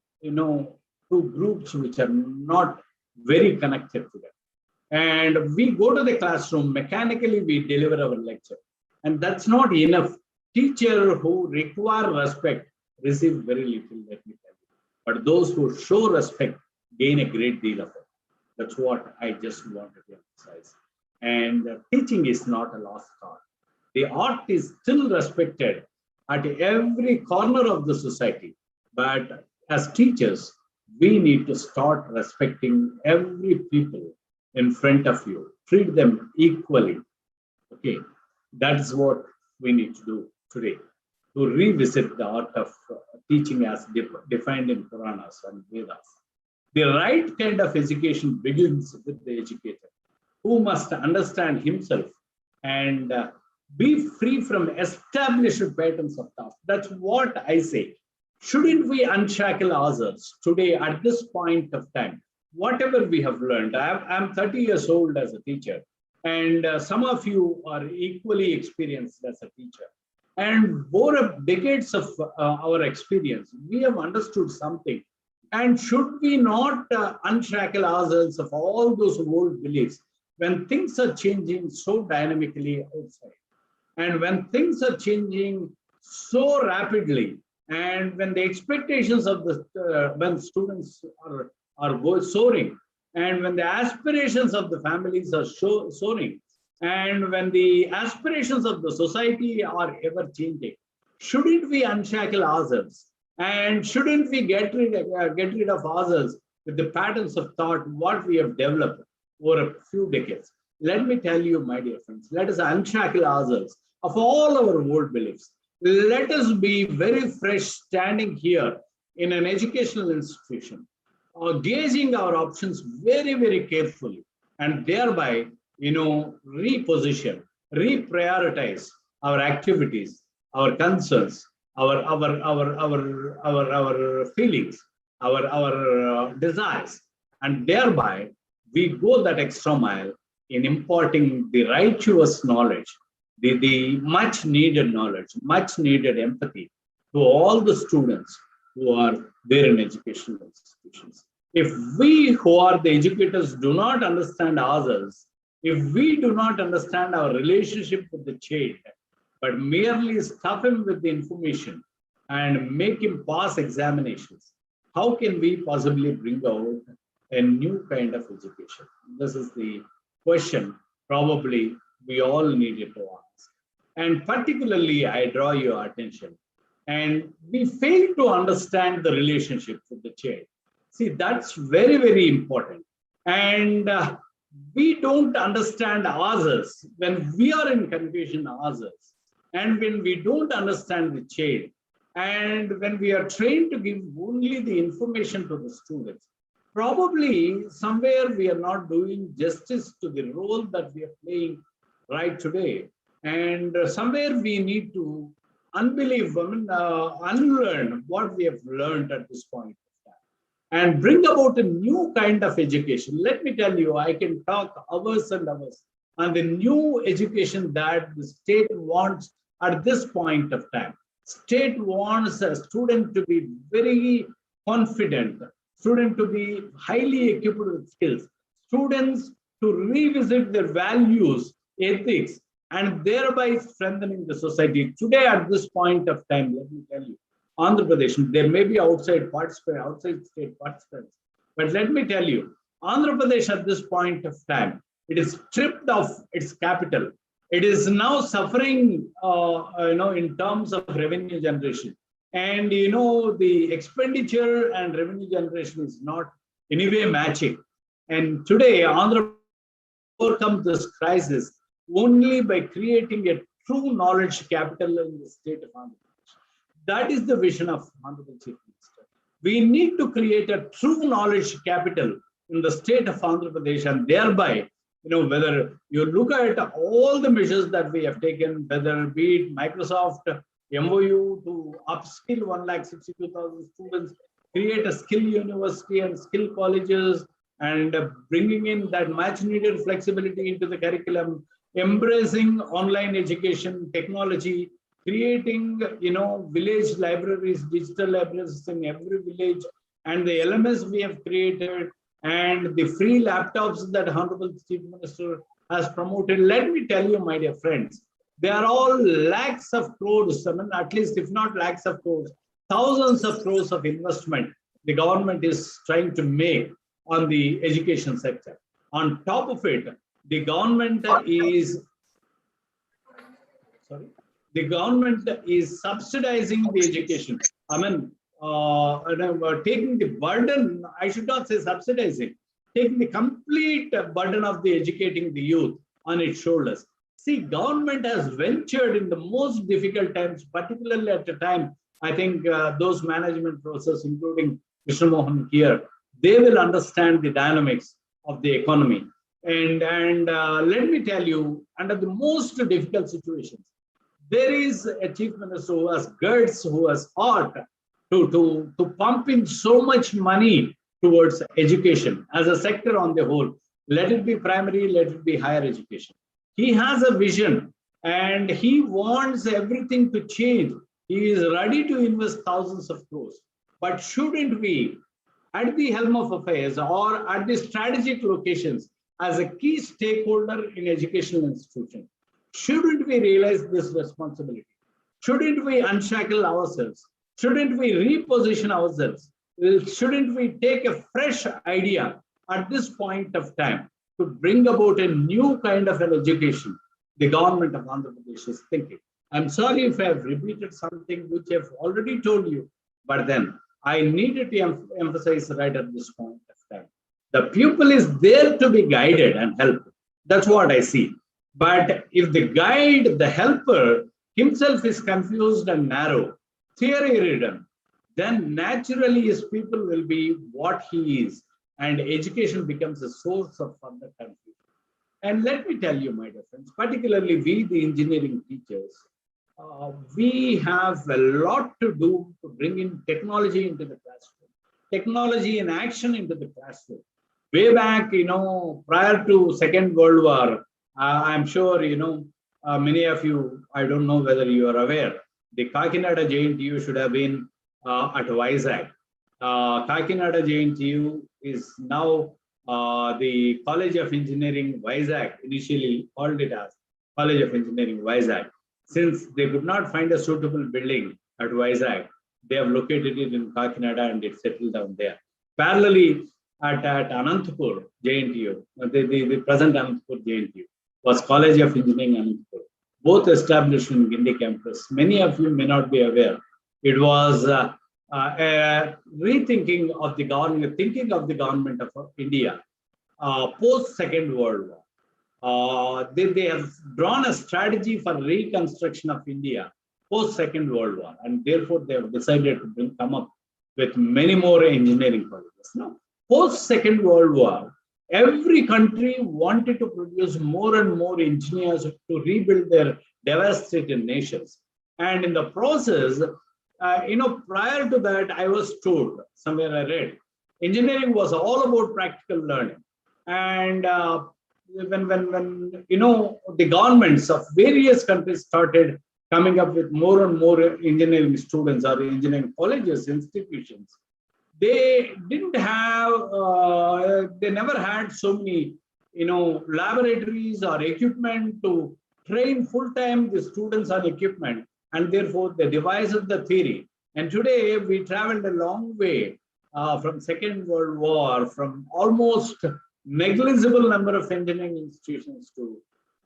groups which are not very connected to them. And we go to the classroom, mechanically we deliver our lecture. And that's not enough. Teachers who require respect receive very little, let me tell you. But those who show respect gain a great deal of it. That's what I just wanted to emphasize. And teaching is not a lost art. The art is still respected at every corner of the society. But as teachers, we need to start respecting every people in front of you. Treat them equally. Okay, that's what we need to do today, to revisit the art of teaching as defined in Puranas and Vedas. The right kind of education begins with the educator, who must understand himself and be free from established patterns of thought. That's what I say. Shouldn't we unshackle ourselves today at this point of time? Whatever we have learned, I'm 30 years old as a teacher, and some of you are equally experienced as a teacher. And over decades of our experience, we have understood something. And should we not unshackle ourselves of all those old beliefs when things are changing so dynamically outside? And when things are changing so rapidly, and when the expectations of the when students are soaring, and when the aspirations of the families are soaring, and when the aspirations of the society are ever changing, shouldn't we unshackle ourselves? And shouldn't we get rid of ourselves with the patterns of thought what we have developed over a few decades? Let me tell you, my dear friends, let us unshackle ourselves of all our old beliefs. let us be very fresh standing here in an educational institution, gauging our options very, very carefully, and thereby, reposition, reprioritize our activities, our concerns, our feelings, our desires, and thereby we go that extra mile in imparting the righteous knowledge, the much needed knowledge, much needed empathy to all the students who are there in educational institutions. If we who are the educators do not understand ourselves, if we do not understand our relationship with the child, but merely stuff him with the information and make him pass examinations, how can we possibly bring out a new kind of education? This is the question probably we all needed to ask. And particularly, I draw your attention. And we fail to understand the relationship with the child. See, that's very, very important. And we don't understand ourselves when we are in confusion ourselves. And when we don't understand the child, and when we are trained to give only the information to the students, probably somewhere we are not doing justice to the role that we are playing right today. And somewhere we need to unlearn what we have learned at this point of time and bring about a new kind of education. Let me tell you, I can talk hours and hours on the new education that the state wants at this point of time. State wants a student to be very confident, student to be highly equipped with skills, students to revisit their values, ethics, and thereby strengthening the society. Today, at this point of time, let me tell you, Andhra Pradesh, there may be outside state participants, but let me tell you, Andhra Pradesh at this point of time, it is stripped of its capital. It is now suffering, in terms of revenue generation. And, the expenditure and revenue generation is not anyway matching. And today, Andhra overcomes this crisis only by creating a true knowledge capital in the state of Andhra Pradesh. That is the vision of Honorable Chief Minister. We need to create a true knowledge capital in the state of Andhra Pradesh, and thereby, whether you look at all the measures that we have taken, whether be it Microsoft MOU to upskill 162,000 students, create a skill university and skill colleges, and bringing in that much needed flexibility into the curriculum, embracing online education technology, creating village libraries, digital libraries in every village, and the LMS we have created, and the free laptops that Honorable Chief Minister has promoted. Let me tell you, my dear friends, they are all lakhs of crores, at least if not lakhs of crores, thousands of crores of investment the government is trying to make on the education sector. On top of it, the government is subsidizing the education. Taking the burden, I should not say subsidizing, taking the complete burden of the educating the youth on its shoulders. See, government has ventured in the most difficult times, particularly at the time, I think those management process, including Mr. Mohan here, they will understand the dynamics of the economy. And let me tell you, under the most difficult situations, there is a chief minister who has guts, who has heart to pump in so much money towards education as a sector on the whole. Let it be primary, let it be higher education. He has a vision and he wants everything to change. He is ready to invest thousands of crores. But shouldn't we, at the helm of affairs or at the strategic locations, as a key stakeholder in educational institutions, shouldn't we realize this responsibility? Shouldn't we unshackle ourselves? Shouldn't we reposition ourselves? Shouldn't we take a fresh idea at this point of time to bring about a new kind of an education the government of Andhra Pradesh is thinking? I'm sorry if I have repeated something which I've already told you, but then I needed to emphasize right at this point of time. The pupil is there to be guided and helped. That's what I see. But if the guide, the helper, himself is confused and narrow, theory ridden, then naturally his people will be what he is, and education becomes a source of further confusion. And let me tell you, my dear friends, particularly we, the engineering teachers, we have a lot to do to bring in technology into the classroom, technology in action into the classroom. Way back, prior to Second World War, I'm sure, many of you, I don't know whether you are aware, the Kakinada JNTU should have been at Vizag. Kakinada JNTU is now the College of Engineering Vizag, initially called it as College of Engineering Vizag. Since they could not find a suitable building at Vizag, they have located it in Kakinada and it settled down there. Parallelly, at Anantapur JNTU, the present Anantapur JNTU, was College of Engineering Anantapur, both established in Gindi campus. Many of you may not be aware. It was a rethinking of the government, thinking of the government of India post Second World War. They have drawn a strategy for reconstruction of India post Second World War, and therefore they have decided to come up with many more engineering colleges. Now, post Second World War, every country wanted to produce more and more engineers to rebuild their devastated nations. And in the process, prior to that, I was told, somewhere I read, engineering was all about practical learning. And when the governments of various countries started coming up with more and more engineering students or engineering colleges, institutions, they didn't have, they never had so many, laboratories or equipment to train full-time the students on equipment, and therefore they devised the theory. And today we traveled a long way from Second World War, from almost negligible number of engineering institutions to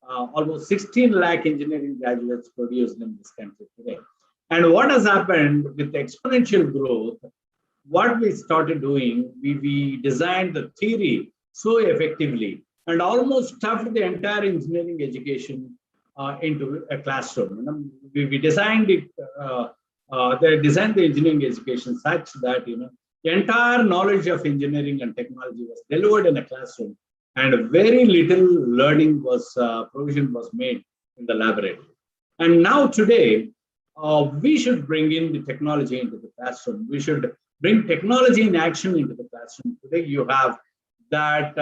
almost 16 lakh engineering graduates produced in this country today. And what has happened with exponential growth, what we started doing, we designed the theory so effectively and almost stuffed the entire engineering education into a classroom. We designed it, they designed the engineering education such that, the entire knowledge of engineering and technology was delivered in a classroom, and very little learning provision was made in the laboratory. And now today, we should bring in the technology into the classroom. We should bring technology in action into the classroom. Today, you have that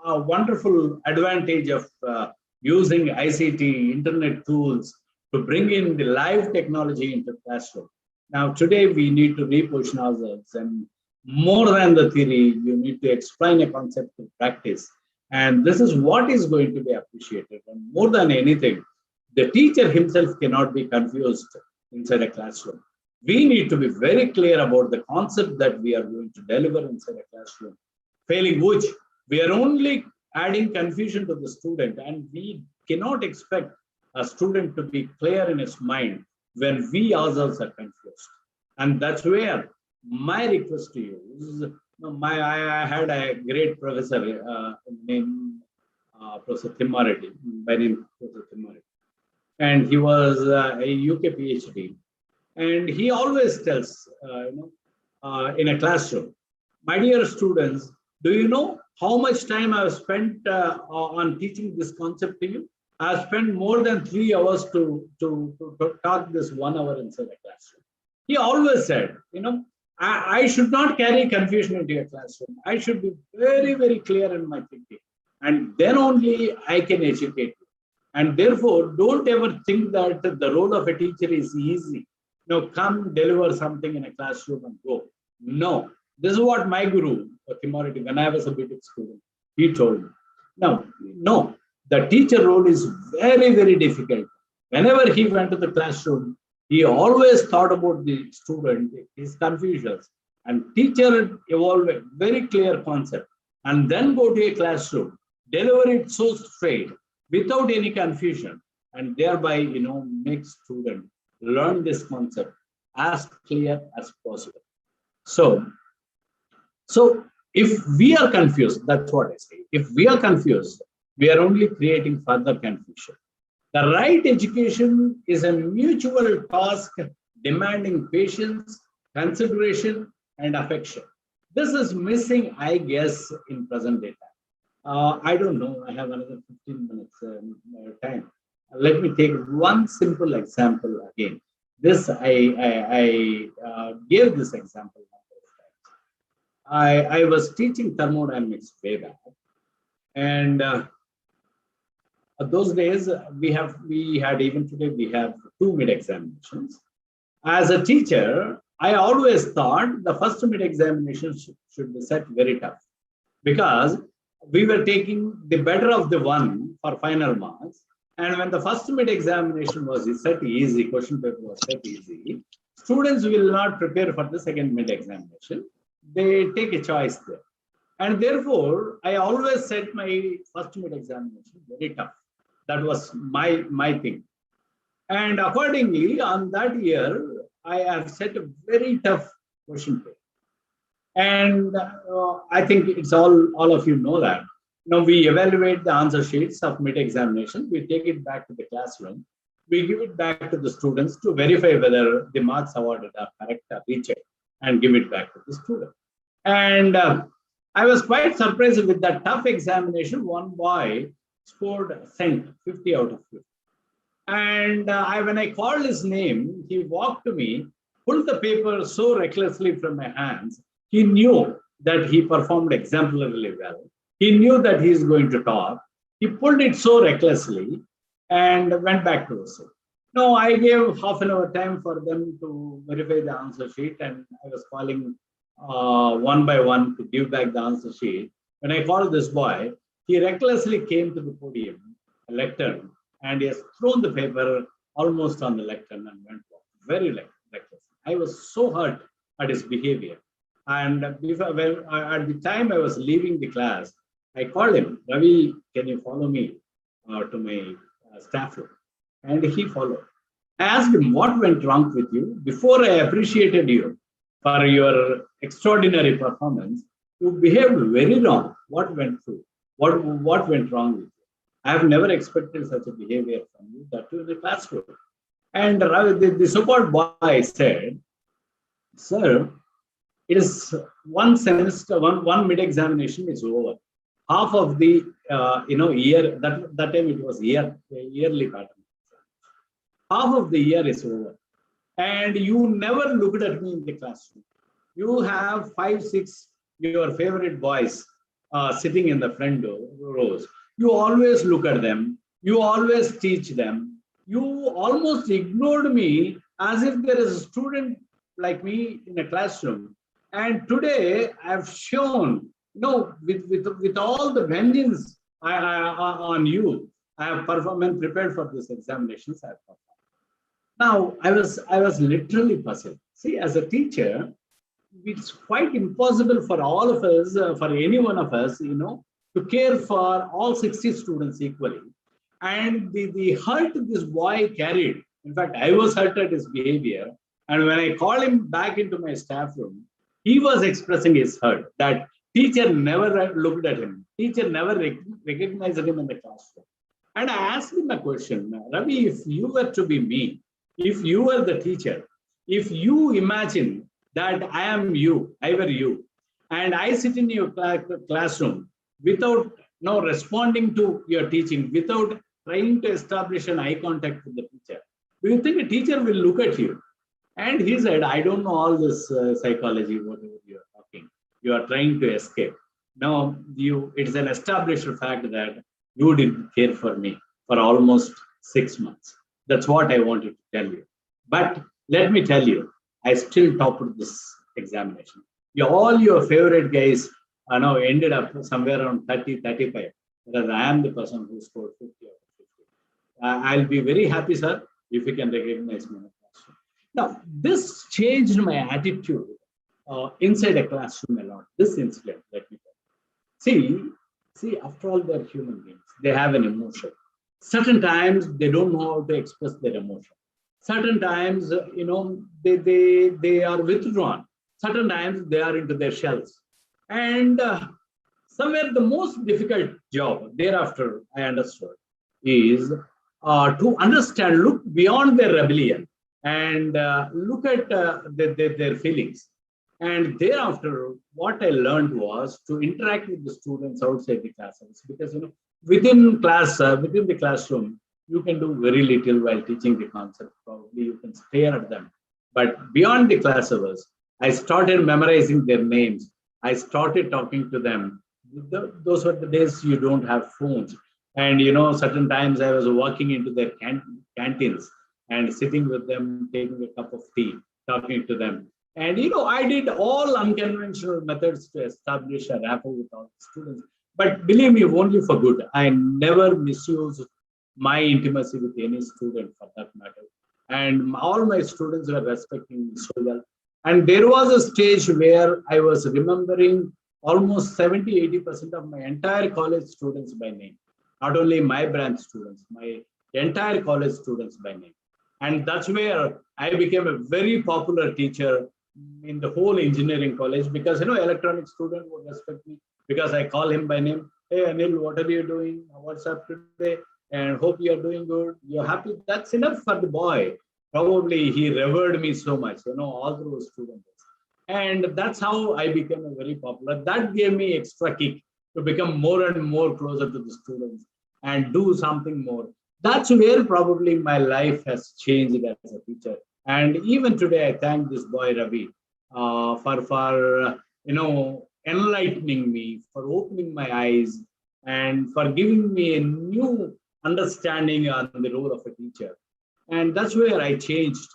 wonderful advantage of using ICT, internet tools to bring in the live technology into the classroom. Now, today, we need to reposition ourselves, and more than the theory, you need to explain a concept to practice. And this is what is going to be appreciated. And more than anything, the teacher himself cannot be confused inside a classroom. We need to be very clear about the concept that we are going to deliver inside a classroom, failing which we are only adding confusion to the student, and we cannot expect a student to be clear in his mind when we ourselves are confused. And that's where my request to you is, I had a great professor named Professor Timmareddy, by name Professor Timmareddy, and he was a UK PhD. And he always tells, in a classroom, my dear students, do you know how much time I have spent on teaching this concept to you? I have spent more than 3 hours to talk this 1 hour inside a classroom. He always said, I should not carry confusion into a classroom. I should be very, very clear in my thinking. And then only I can educate you. And therefore, don't ever think that the role of a teacher is easy. Come deliver something in a classroom and go. No, this is what my guru, Timmareddy, when I was a BTech student, he told me. No, the teacher role is very, very difficult. Whenever he went to the classroom, he always thought about the student, his confusions, and teacher evolved a very clear concept, and then go to a classroom, deliver it so straight, without any confusion, and thereby, make student learn this concept as clear as possible. So if we are confused, that's what I say. If we are confused, we are only creating further confusion. The right education is a mutual task demanding patience, consideration, and affection. This is missing, I guess, in present day time. I don't know, I have another 15 minutes time. Let me take one simple example again. This, I gave this example. I was teaching thermodynamics way back. And those days, we had even today, we have 2 mid-examinations. As a teacher, I always thought the first mid-examination should be set very tough, because we were taking the better of the one for final marks. And when the first mid-examination was set easy, question paper was set easy, students will not prepare for the second mid-examination. They take a choice there. And therefore, I always set my first mid-examination very tough. That was my thing. And accordingly, on that year, I have set a very tough question paper. And I think it's all of you know that. Now we evaluate the answer sheets of mid-examination. We take it back to the classroom. We give it back to the students to verify whether the marks awarded are correct or rechecked, and give it back to the student. And I was quite surprised with that tough examination. One boy scored 50 out of 50. And when I called his name, he walked to me, pulled the paper so recklessly from my hands. He knew that he performed exemplarily well. He knew that he is going to top. He pulled it so recklessly and went back to the seat. No, I gave half an hour time for them to verify the answer sheet, and I was calling one by one to give back the answer sheet. When I called this boy, he recklessly came to the podium, a lectern, and he has thrown the paper almost on the lectern and went off. Very reckless. I was so hurt at his behavior. And at the time I was leaving the class, I called him, Ravi, can you follow me to my staff room? And he followed. I asked him, what went wrong with you? Before I appreciated you for your extraordinary performance, you behaved very wrong. What went through? What went wrong with you? I have never expected such a behavior from you, that too in the classroom. And the so-called boy said, sir, it is one semester, one mid-examination is over. Half of the year, that time it was yearly pattern. Half of the year is over. And you never looked at me in the classroom. You have 5, 6 your favorite boys sitting in the front rows. You always look at them. You always teach them. You almost ignored me as if there is a student like me in a classroom. And today I've shown, with all the vengeance on you, I have performed and prepared for this examinations. I have performed. Now I was literally puzzled. See, as a teacher, it's quite impossible for all of us, for any one of us, to care for all 60 students equally. And the hurt this boy carried, in fact, I was hurt at his behavior. And when I called him back into my staff room, he was expressing his hurt, that teacher never looked at him. Teacher never recognized him in the classroom. And I asked him a question, Ravi, if you were to be me, if you were the teacher, if you imagine that I were you, and I sit in your classroom without responding to your teaching, without trying to establish an eye contact with the teacher, do you think a teacher will look at you? And he said, I don't know all this psychology, whatever you are talking. You are trying to escape. No, it's an established fact that you didn't care for me for almost 6 months. That's what I wanted to tell you. But let me tell you, I still topped this examination. All your favorite guys ended up somewhere around 30, 35, whereas I am the person who scored 50 out of 50. I'll be very happy, sir, if you can recognize me in a classroom. Now, this changed my attitude inside a classroom a lot. This incident, let me tell you. See, after all, they're human beings. They have an emotion. Certain times, they don't know how to express their emotion. Certain times, they are withdrawn. Certain times, they are into their shells. And somewhere the most difficult job thereafter, I understood, is to understand, look beyond their rebellion and look at their feelings. And thereafter, what I learned was to interact with the students outside the classrooms, because within the classroom, you can do very little while teaching the concept. Probably you can stare at them, but beyond the class hours, I started memorizing their names. I started talking to them. Those were the days you don't have phones, and certain times I was walking into their canteens and sitting with them, taking a cup of tea, talking to them. And I did all unconventional methods to establish a rapport with all the students. But believe me, only for good. I never misused my intimacy with any student for that matter. And all my students were respecting me so well. And there was a stage where I was remembering almost 70-80% of my entire college students by name. Not only my branch students, my entire college students by name. And that's where I became a very popular teacher in the whole engineering college, because electronic student would respect me because I call him by name. Hey Anil, what are you doing? What's up today? And hope you're doing good. You're happy. That's enough for the boy. Probably he revered me so much, all through students. And that's how I became a very popular. That gave me extra kick to become more and more closer to the students and do something more. That's where probably my life has changed as a teacher. And even today, I thank this boy Ravi for enlightening me, for opening my eyes, and for giving me a new understanding on the role of a teacher. And that's where I changed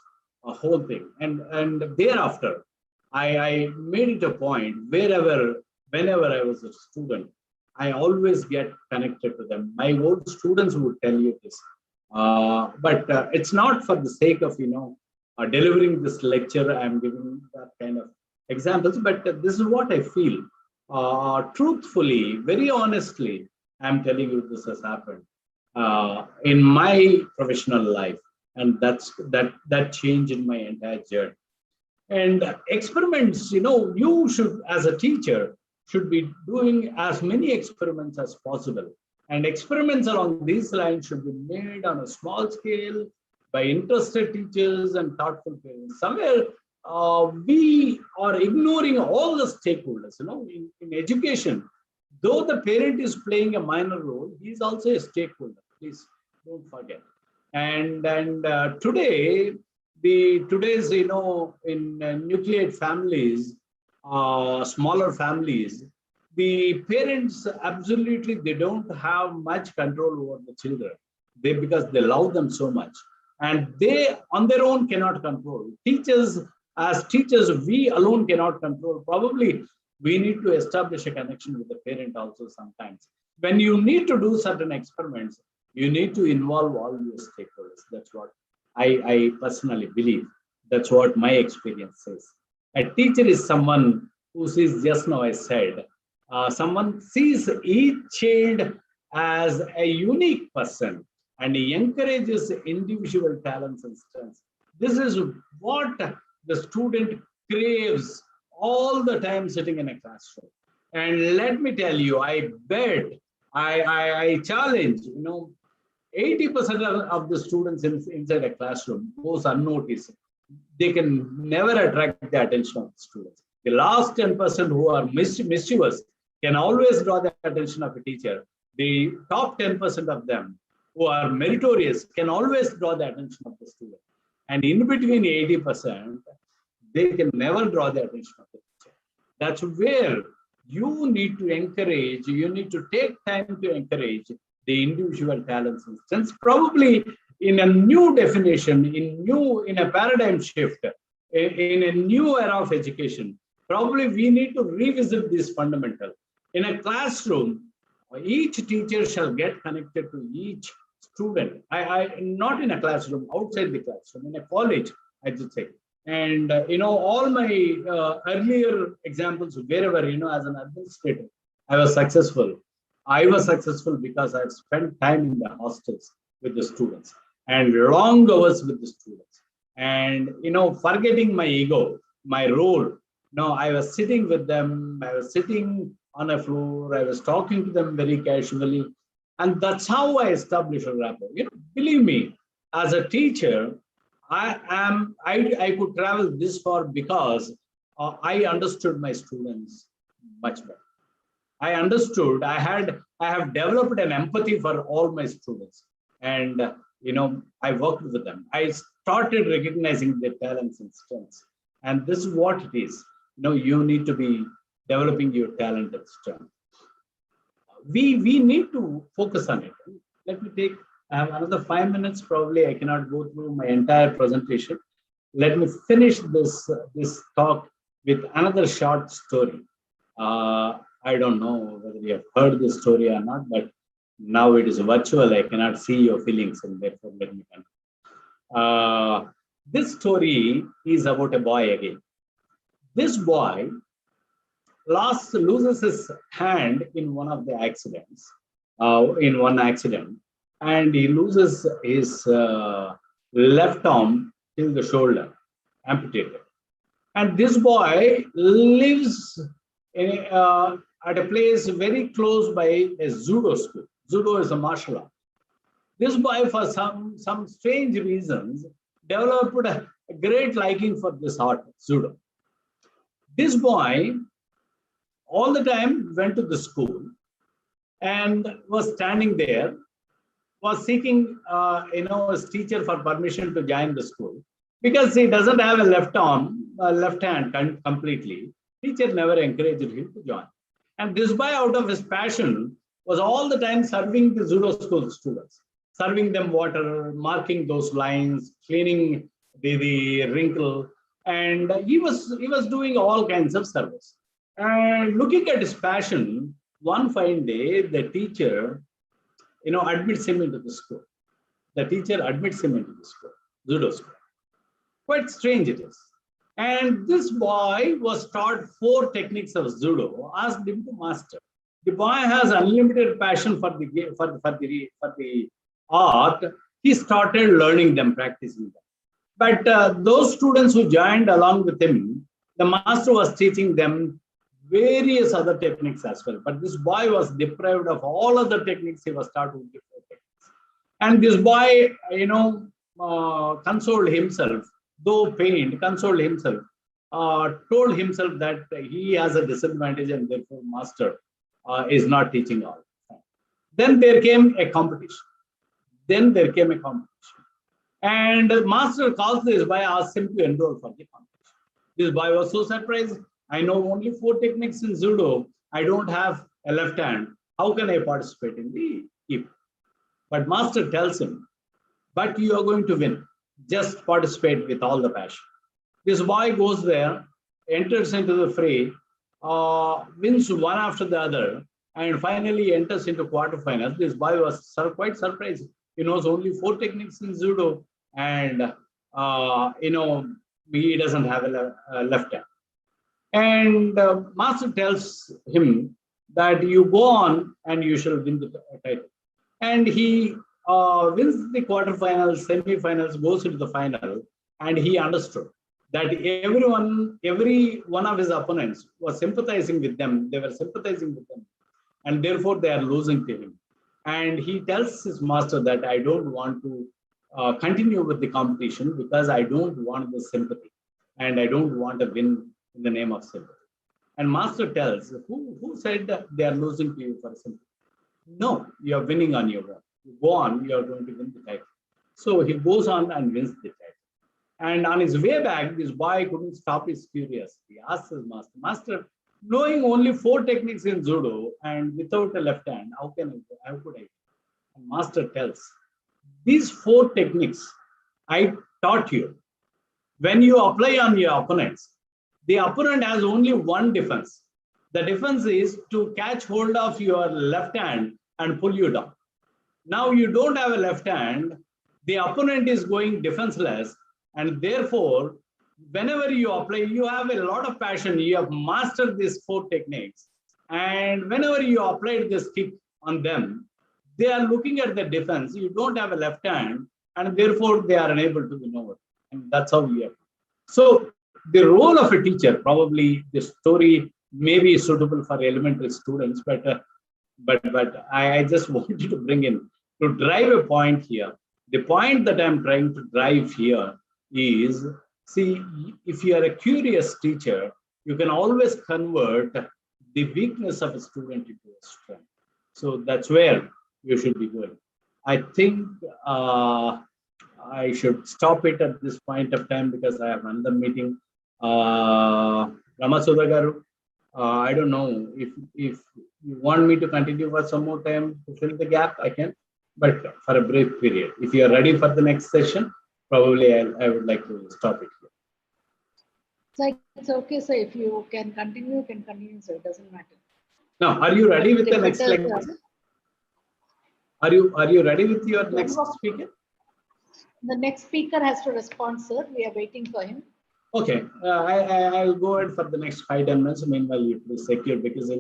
a whole thing. And thereafter, I made it a point whenever I was a student, I always get connected to them. My old students would tell you this, but it's not for the sake of delivering this lecture. I'm giving that kind of examples, but this is what I feel. Truthfully, very honestly, I'm telling you this has happened in my professional life, and that changed in my entire journey. And experiments, you should, as a teacher, should be doing as many experiments as possible. And experiments along these lines should be made on a small scale by interested teachers and thoughtful parents. Somewhere we are ignoring all the stakeholders. In education, though the parent is playing a minor role, he is also a stakeholder. Please don't forget. And today, today's in nucleate families, smaller families, the parents absolutely, they don't have much control over the children. Because they love them so much, and they on their own cannot control. As teachers, we alone cannot control. Probably we need to establish a connection with the parent also sometimes. When you need to do certain experiments, you need to involve all your stakeholders. That's what I personally believe. That's what my experience says. A teacher is someone who sees, just now I said, someone sees each child as a unique person, and he encourages individual talents and strengths. This is what the student craves all the time sitting in a classroom. And let me tell you, I bet, I challenge, 80% of the students inside a classroom goes unnoticed. They can never attract the attention of the students. The last 10% who are mischievous can always draw the attention of a teacher. The top 10% of them who are meritorious can always draw the attention of the student. And in between 80%, they can never draw the attention of the teacher. That's where you need to encourage, you need to take time to encourage the individual talents and strengths, probably in a new definition, in a paradigm shift, in a new era of education. Probably we need to revisit this fundamental. In a classroom, each teacher shall get connected to each student. Not in a classroom, outside the classroom, in a college, I should say. And all my earlier examples, wherever, as an administrator, I was successful. I was successful because I've spent time in the hostels with the students and long hours with the students. And, forgetting my ego, my role, I was sitting with them, I was sitting on a floor, I was talking to them very casually. And that's how I established a rapport. Believe me, as a teacher, I could travel this far because I understood my students much better. I understood, I have developed an empathy for all my students, and I worked with them. I started recognizing their talents and strengths, and this is what it is. You need to be developing your talent and strength. We need to focus on it. Let me take, I have another 5 minutes. Probably I cannot go through my entire presentation. Let me finish this talk with another short story. I don't know whether you have heard this story or not, but now it is virtual. I cannot see your feelings, and therefore let me continue. This story is about a boy again. This boy loses his hand in one of the accidents, in one accident, and he loses his left arm till the shoulder, amputated. And this boy lives at a place very close by a judo school. Judo is a martial art. This boy, for some strange reasons, developed a great liking for this art, judo. This boy all the time went to the school and was standing there, was seeking his teacher for permission to join the school, because he doesn't have a left arm, left hand completely. Teacher never encouraged him to join. And this boy, out of his passion, was all the time serving the judo school students, serving them water, marking those lines, cleaning the wrinkle, and he was doing all kinds of service. And looking at his passion, one fine day, the teacher, admits him into the school. The teacher admits him into the school, judo school. Quite strange it is. And this boy was taught 4 techniques of judo, asked him to master. The boy has unlimited passion for the art. He started learning them, practicing them. But those students who joined along with him, the master was teaching them various other techniques as well. But this boy was deprived of all other techniques. He was taught with different techniques. And this boy, consoled himself, though pained, consoled himself, told himself that he has a disadvantage and therefore master is not teaching all. Then there came a competition. And master calls this boy, asks him to enroll for the competition. This boy was so surprised. I know only 4 techniques in judo. I don't have a left hand. How can I participate in the event? But master tells him, but you are going to win. Just participate with all the passion. This boy goes there, enters into the fray, wins one after the other, and finally enters into quarterfinals. This boy was quite surprised. He knows only 4 techniques in judo, and he doesn't have a left hand. And master tells him that you go on and you shall win the title. And he wins the quarterfinals, semifinals, goes into the final, and he understood that every one of his opponents was sympathizing with them. They were sympathizing with them, and therefore they are losing to him. And he tells his master that I don't want to continue with the competition because I don't want the sympathy, and I don't want to win in the name of sympathy. And master tells, who said that they are losing to you for sympathy? No, you are winning on your own. You go on, you are going to win the title. So he goes on and wins the title. And on his way back, this boy couldn't stop his curiosity. He asked his master, Master, knowing only 4 techniques in judo and without a left hand, how could I? And master tells, these 4 techniques I taught you. When you apply on your opponents, the opponent has only one defense. The defense is to catch hold of your left hand and pull you down. Now you don't have a left hand, the opponent is going defenseless, and therefore, whenever you apply, you have a lot of passion, you have mastered these 4 techniques, and whenever you applied this kick on them, they are looking at the defense, you don't have a left hand, and therefore they are unable to win over. And that's how we are. So the role of a teacher, probably the story may be suitable for elementary students, but I just wanted to bring in, to drive a point here, The point that I'm trying to drive here is, see, if you are a curious teacher, you can always convert the weakness of a student into a strength. So that's where you should be going. I think I should stop it at this point of time because I have another meeting. Ramasudha Garu, I don't know if you want me to continue for some more time to fill the gap, I can, but for a brief period. If you are ready for the next session, probably I would like to stop it here. So it's okay, sir. If you can continue, so it doesn't matter. Now, are you ready with the next lecture? Are you ready with your next speaker? The next speaker has to respond, sir. We are waiting for him. Okay, I'll go ahead for the next 5-10 minutes. Meanwhile, it will secure because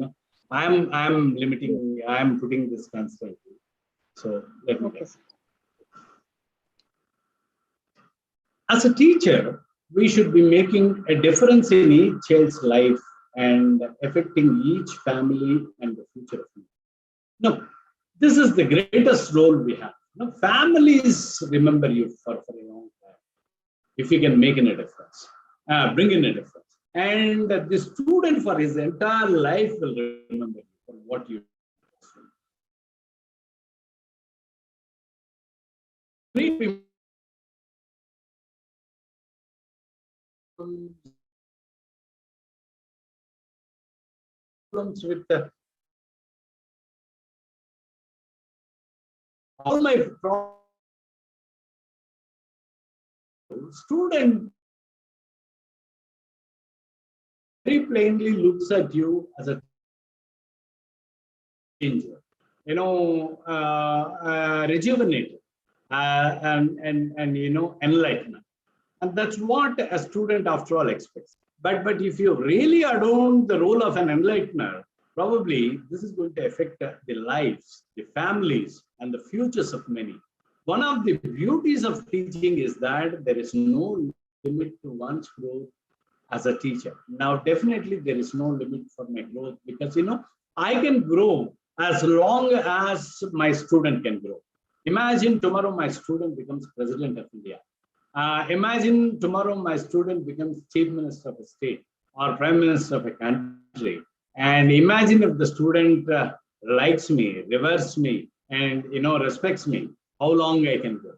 I'm limiting. I'm putting this constraint. So let me. Okay. As a teacher, we should be making a difference in each child's life and affecting each family and the future of it. No, this is the greatest role we have. No, families remember you for a long time. If you can make a difference, bring in a difference. And the student for his entire life will remember you for what you do. Problems with all my student very plainly looks at you as a changer, rejuvenated and enlightenment. And that's what a student after all expects. But if you really adorn the role of an enlightener, probably this is going to affect the lives, the families, and the futures of many. One of the beauties of teaching is that there is no limit to one's growth as a teacher. Now, definitely there is no limit for my growth because, I can grow as long as my student can grow. Imagine tomorrow my student becomes President of India. Imagine tomorrow my student becomes Chief Minister of a state or Prime Minister of a country. And imagine if the student likes me, reveres me, and respects me, how long I can go.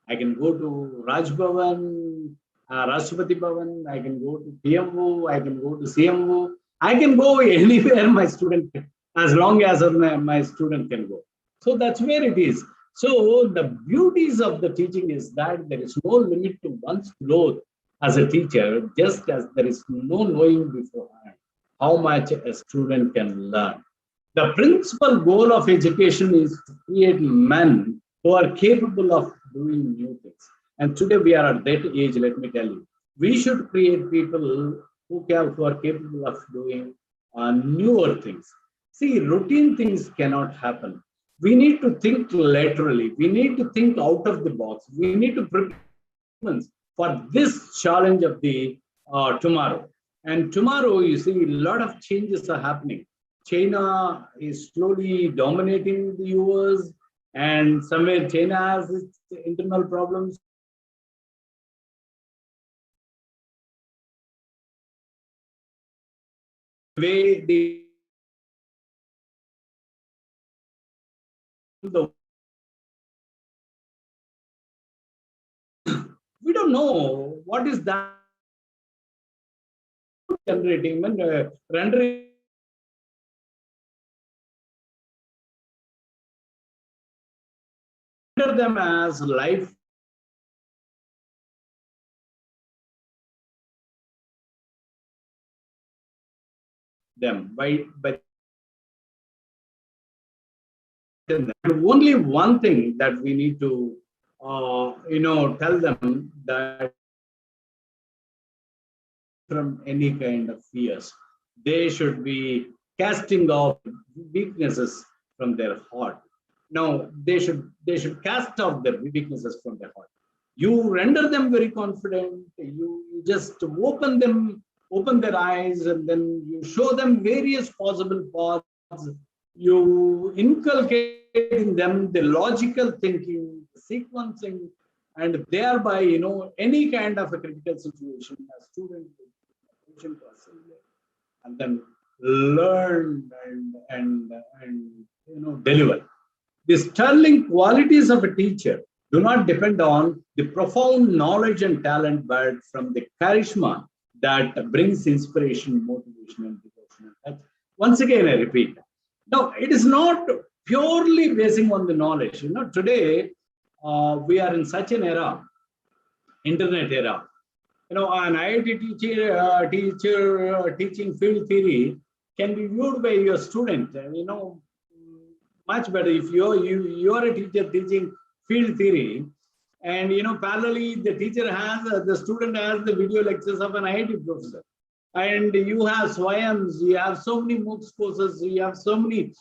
I can go to Raj Bhavan, Rashtrapati Bhavan, I can go to PMO, I can go to CMO, I can go anywhere my student can, as long as my student can go. So that's where it is. So the beauties of the teaching is that there is no limit to one's growth as a teacher, just as there is no knowing beforehand how much a student can learn. The principal goal of education is to create men who are capable of doing new things. And today we are at that age, let me tell you. We should create people who are capable of doing newer things. See, routine things cannot happen. We need to think laterally. We need to think out of the box. We need to prepare for this challenge of the tomorrow. And tomorrow, you see, a lot of changes are happening. China is slowly dominating the US, and somewhere China has its internal problems. The way we don't know what is that generating when rendering them as life them by only one thing that we need to tell them that from any kind of fears, they should be casting off weaknesses from their heart. No, they should cast off their weaknesses from their heart. You render them very confident. You just open their eyes, and then you show them various possible paths. You inculcate in them the logical thinking, sequencing, and thereby, you know, any kind of a critical situation, a student will attention to assembly and then learn and you know, deliver. The sterling qualities of a teacher do not depend on the profound knowledge and talent, but from the charisma that brings inspiration, motivation, and devotion. And once again, I repeat, no, it is not purely basing on the knowledge. You know, today we are in such an era, internet era. You know, an IIT teacher teaching field theory can be viewed by your student. You know, much better if you're a teacher teaching field theory, and you know, parallelly the teacher has the student has the video lectures of an IIT professor, and you have SWAYAMs, you have so many MOOCs courses, you have so many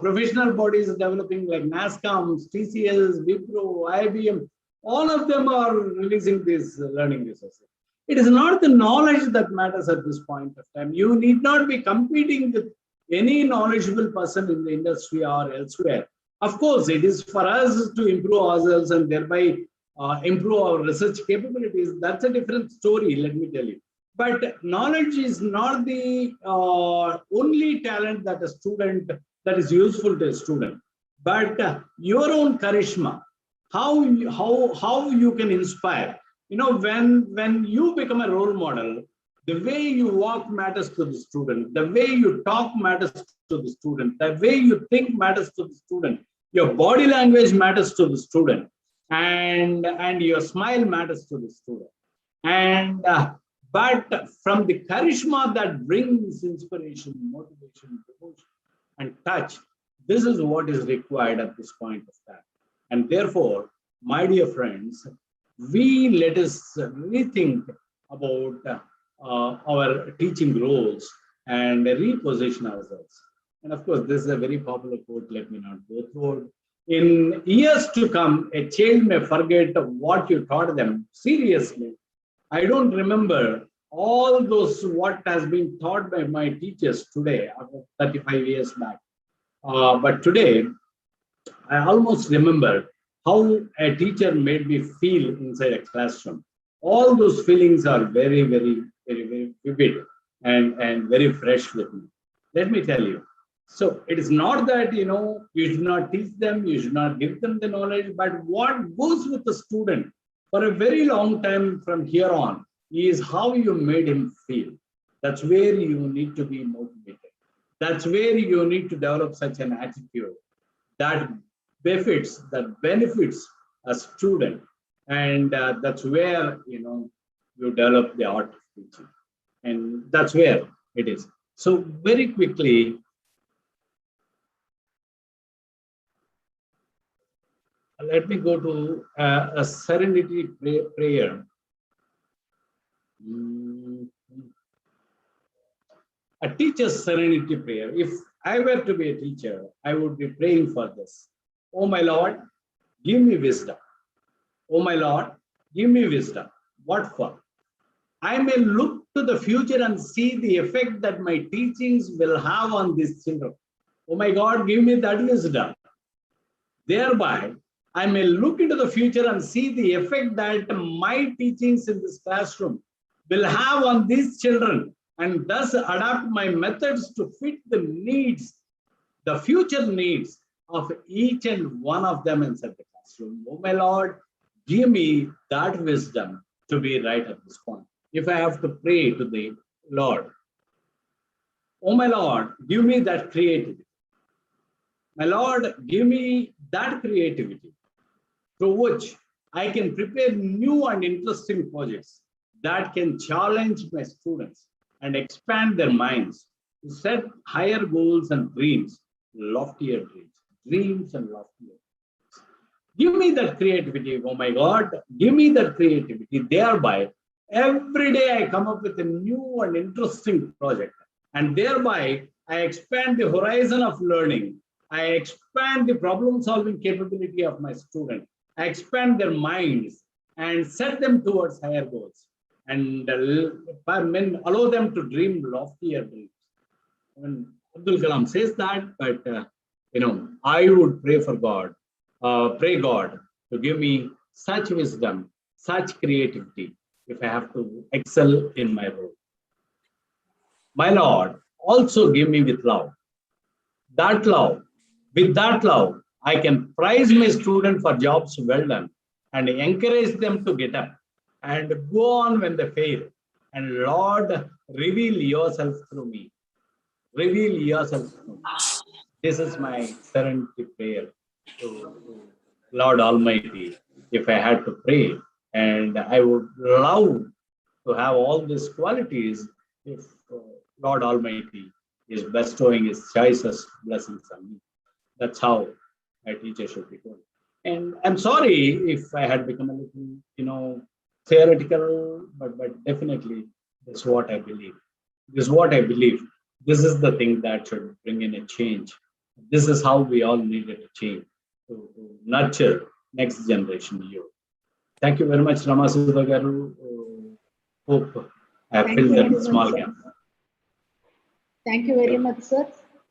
professional bodies developing like NASCOMs, TCS, Wipro, IBM. All of them are releasing these learning resources. It is not the knowledge that matters at this point of time. You need not be competing with any knowledgeable person in the industry or elsewhere. Of course, it is for us to improve ourselves and thereby improve our research capabilities. That's a different story, let me tell you. But knowledge is not the only talent that a student, that is useful to a student, but your own charisma, how you can inspire. You know, when you become a role model, the way you walk matters to the student, the way you talk matters to the student, the way you think matters to the student, your body language matters to the student, and your smile matters to the student. And but from the charisma that brings inspiration, motivation, devotion, and touch, this is what is required at this point of time. And therefore, my dear friends, let us rethink about our teaching roles and reposition ourselves. And of course, this is a very popular quote, let me not go through it. In years to come, a child may forget what you taught them. Seriously, I don't remember all those what has been taught by my teachers today, 35 years back. But today, I almost remember how a teacher made me feel inside a classroom. All those feelings are very, very, very, very vivid and very fresh with me. Let me tell you. So it is not that, you know, you should not teach them, you should not give them the knowledge, but what goes with the student for a very long time from here on is how you made him feel. That's where you need to be motivated. That's where you need to develop such an attitude that benefits a student. And that's where, you know, you develop the art of teaching. And that's where it is. So very quickly, let me go to a serenity prayer. A teacher's serenity prayer. If I were to be a teacher, I would be praying for this. Oh my Lord, give me wisdom. Oh my Lord, give me wisdom. What for? I may look to the future and see the effect that my teachings will have on these children. Oh my God, give me that wisdom. Thereby, I may look into the future and see the effect that my teachings in this classroom will have on these children, and thus adapt my methods to fit the needs, the future needs of each and one of them inside the classroom. Oh my Lord, give me that wisdom to be right at this point. If I have to pray to the Lord, oh my Lord, give me that creativity. My Lord, give me that creativity through which I can prepare new and interesting projects that can challenge my students and expand their minds to set higher goals and dreams, loftier dreams and loftier dreams. Give me that creativity, oh my God, give me that creativity. Thereby, every day I come up with a new and interesting project, and thereby I expand the horizon of learning. I expand the problem-solving capability of my student. I expand their minds and set them towards higher goals, and allow them to dream loftier dreams. I mean, Abdul Kalam says that, but you know, I would pray for God, pray God to give me such wisdom, such creativity, if I have to excel in my role. My Lord, also give me with love. That love, with that love, I can praise my student for jobs well done and encourage them to get up and go on when they fail. And Lord, reveal yourself through me. Reveal yourself through me. This is my serenity prayer to Lord Almighty. If I had to pray, and I would love to have all these qualities if Lord Almighty is bestowing his choicest blessings on me. That's how my teacher should be doing. And I'm sorry if I had become a little, theoretical, but definitely this is what I believe. This is what I believe. This is the thing that should bring in a change. This is how we all needed to change to nurture next generation youth. Thank you very much, Ramasudha Garu. Hope I have filled that small gap. Thank you very much, sir.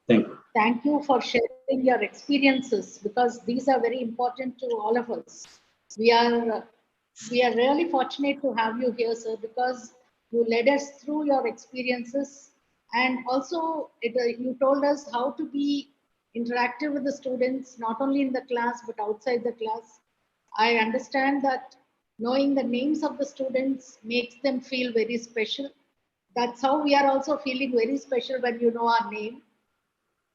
Thank you. Thank you for sharing your experiences, because these are very important to all of us. We are really fortunate to have you here, sir, because you led us through your experiences, and also you told us how to be interactive with the students, not only in the class but outside the class. I understand that knowing the names of the students makes them feel very special. That's how we are also feeling very special when you know our name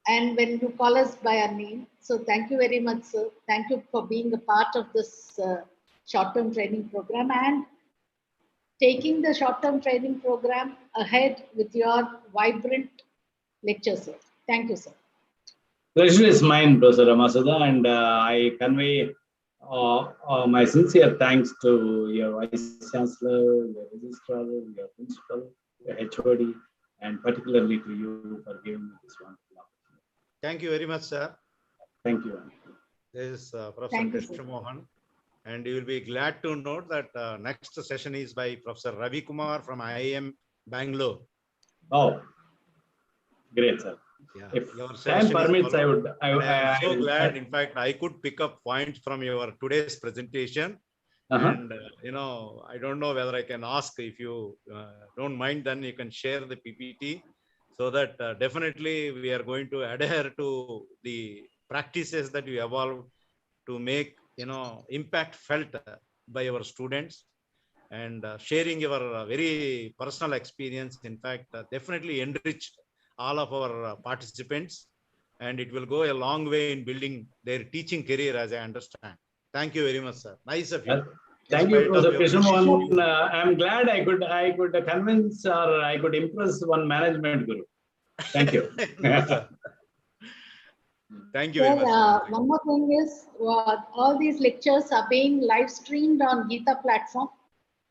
and when you call us by our name. So thank you very much, sir. Thank you for being a part of this short-term training program and taking the short-term training program ahead with your vibrant lecture, sir. Thank you, sir. Pleasure is mine, Professor Ramasudha, and I convey my sincere thanks to your Vice Chancellor, your Registrar, your Principal, your HOD, and particularly to you for giving me this wonderful opportunity. Thank you very much, sir. Thank you. This is Professor Krishna Mohan, and you will be glad to note that next session is by Professor Ravi Kumar from IIM Bangalore. Oh, great, sir. Yeah, if your time permits, I would. I'm so glad. In fact, I could pick up points from your today's presentation. And I don't know whether I can ask, if you don't mind, then you can share the PPT, so that definitely we are going to adhere to the practices that you evolved to make impact felt by our students, and sharing your very personal experience. In fact, definitely enriched all of our participants, and it will go a long way in building their teaching career, as I understand. Thank you very much, sir. Nice of you. Thank you, Professor Krishna Mohan. I'm glad I could convince, or I could impress one management guru. Thank you. Thank you very much. One more thing is, all these lectures are being live streamed on Geeta platform.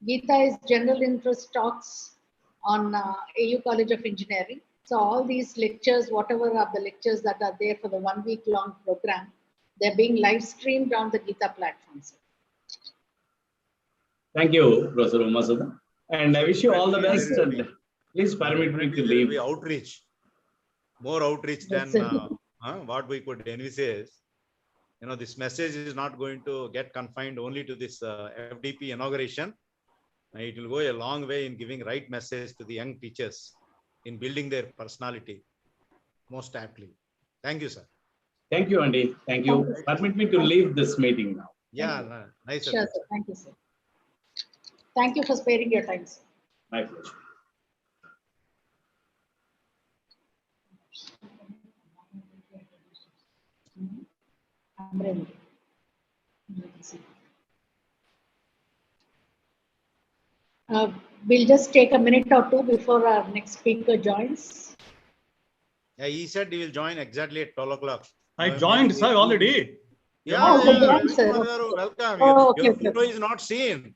Geeta is general interest talks on AU College of Engineering. So all these lectures, whatever are the lectures that are there for the 1 week long program, they're being live streamed on the Geeta platform. Thank you, Professor Ramasudha. And I wish you all the best. And please permit me to leave. Outreach, more outreach than what we could envisage. This message is not going to get confined only to this FDP inauguration. It will go a long way in giving right message to the young teachers in building their personality most aptly. Thank you, sir. Thank you, Andy. Thank you. Permit me to leave this meeting now. Yeah, nice. Sure, sir. Thank you, sir. Thank you for sparing your time, sir. My pleasure. I'm ready. We'll just take a minute or two before our next speaker joins. Yeah, he said he will join exactly at 12 o'clock. I joined, sir, already. Yeah, welcome. Your photo is not seen.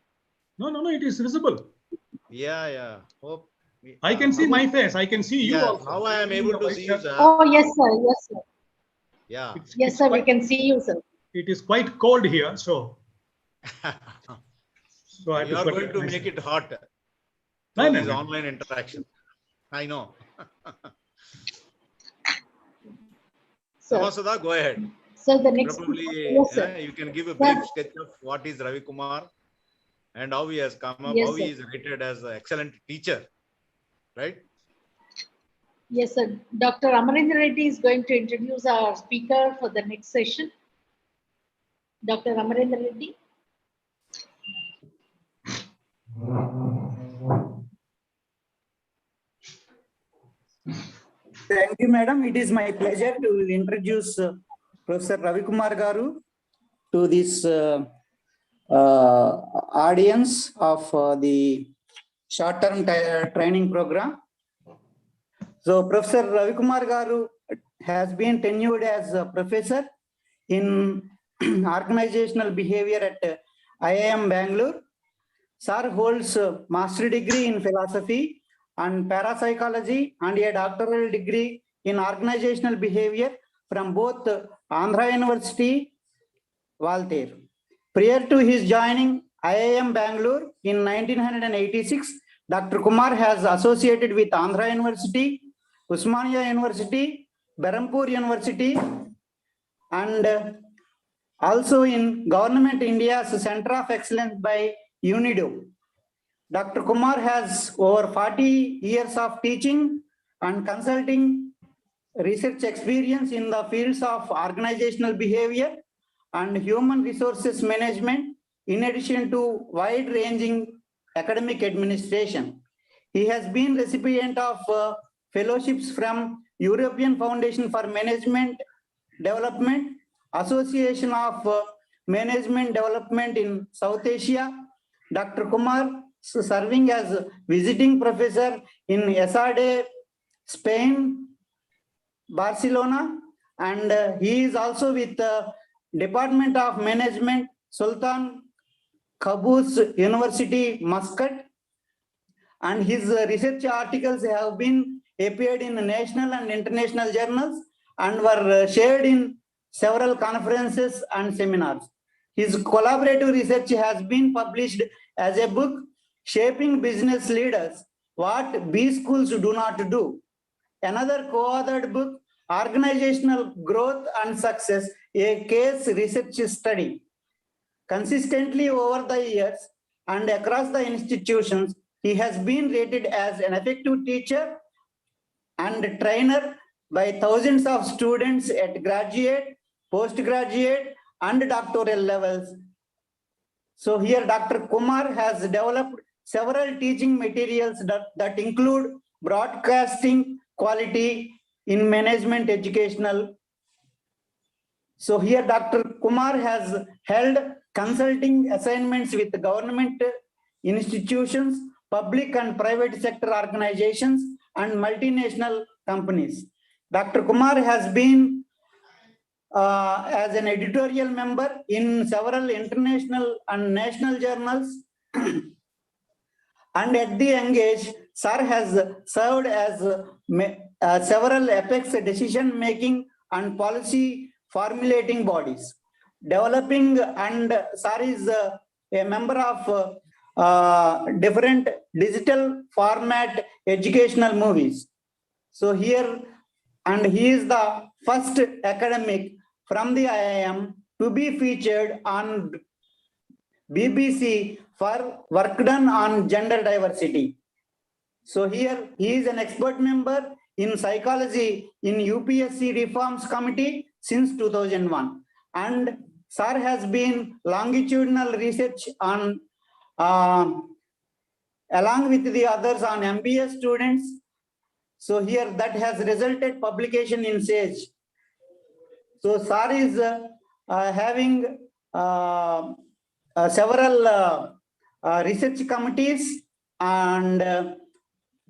No, it is visible. Yeah. Hope. I can see my face. I can see you also. Now I am able to see you, sir. Oh, yes, sir. Yes, sir. Yeah. Yes, sir. We can see you, sir. It is quite cold here, so. You are going to make it hot. Through this online interaction. I know. Ramasudha, go ahead. So the next, Probably yes, sir. you can give a Sir. brief sketch of what is Ravi Kumar and how he has come up, Yes, how he sir. is rated as an excellent teacher, right? Yes, sir. Dr. Amarendra Reddy is going to introduce our speaker for the next session. Dr. Amarendra Reddy. Thank you, madam. It is my pleasure to introduce Professor Ravi Kumar Garu to this audience of the short-term training program. So Professor Ravi Kumar Garu has been tenured as a professor in organizational behavior at IIM Bangalore. Sir holds a master's degree in philosophy and parapsychology and a doctoral degree in organizational behavior from both Andhra University, Valther. Prior to his joining IIM Bangalore in 1986, Dr. Kumar has associated with Andhra University, Usmania University, Berhampur University, and also in Government India's Center of Excellence by UNIDO. Dr. Kumar has over 40 years of teaching and consulting research experience in the fields of organizational behavior and human resources management, in addition to wide-ranging academic administration. He has been recipient of fellowships from European Foundation for Management Development, Association of Management Development in South Asia. Dr. Kumar serving as visiting professor in ESADE, Spain, Barcelona, and he is also with the Department of Management, Sultan Qaboos University, Muscat, and his research articles have been appeared in national and international journals and were shared in several conferences and seminars. His collaborative research has been published as a book, Shaping Business Leaders, What B Schools Do Not Do. Another co-authored book, Organizational Growth and Success, a case research study. Consistently over the years and across the institutions, he has been rated as an effective teacher and trainer by thousands of students at graduate, postgraduate, and doctoral levels. So here Dr. Kumar has developed several teaching materials that include broadcasting quality in management educational. So here Dr. Kumar has held consulting assignments with government institutions, public and private sector organizations, and multinational companies. Dr. Kumar has been as an editorial member in several international and national journals. And at the young age, Sir has served as several apex decision-making and policy formulating bodies. Developing, and Sir is a member of different digital format educational movies. So here, and he is the first academic from the IIM to be featured on BBC for work done on gender diversity. So here he is an expert member in psychology in UPSC Reforms Committee since 2001. And Sir has been longitudinal research on along with the others on MBA students. So here that has resulted publication in SAGE. So Sir is having several research committees and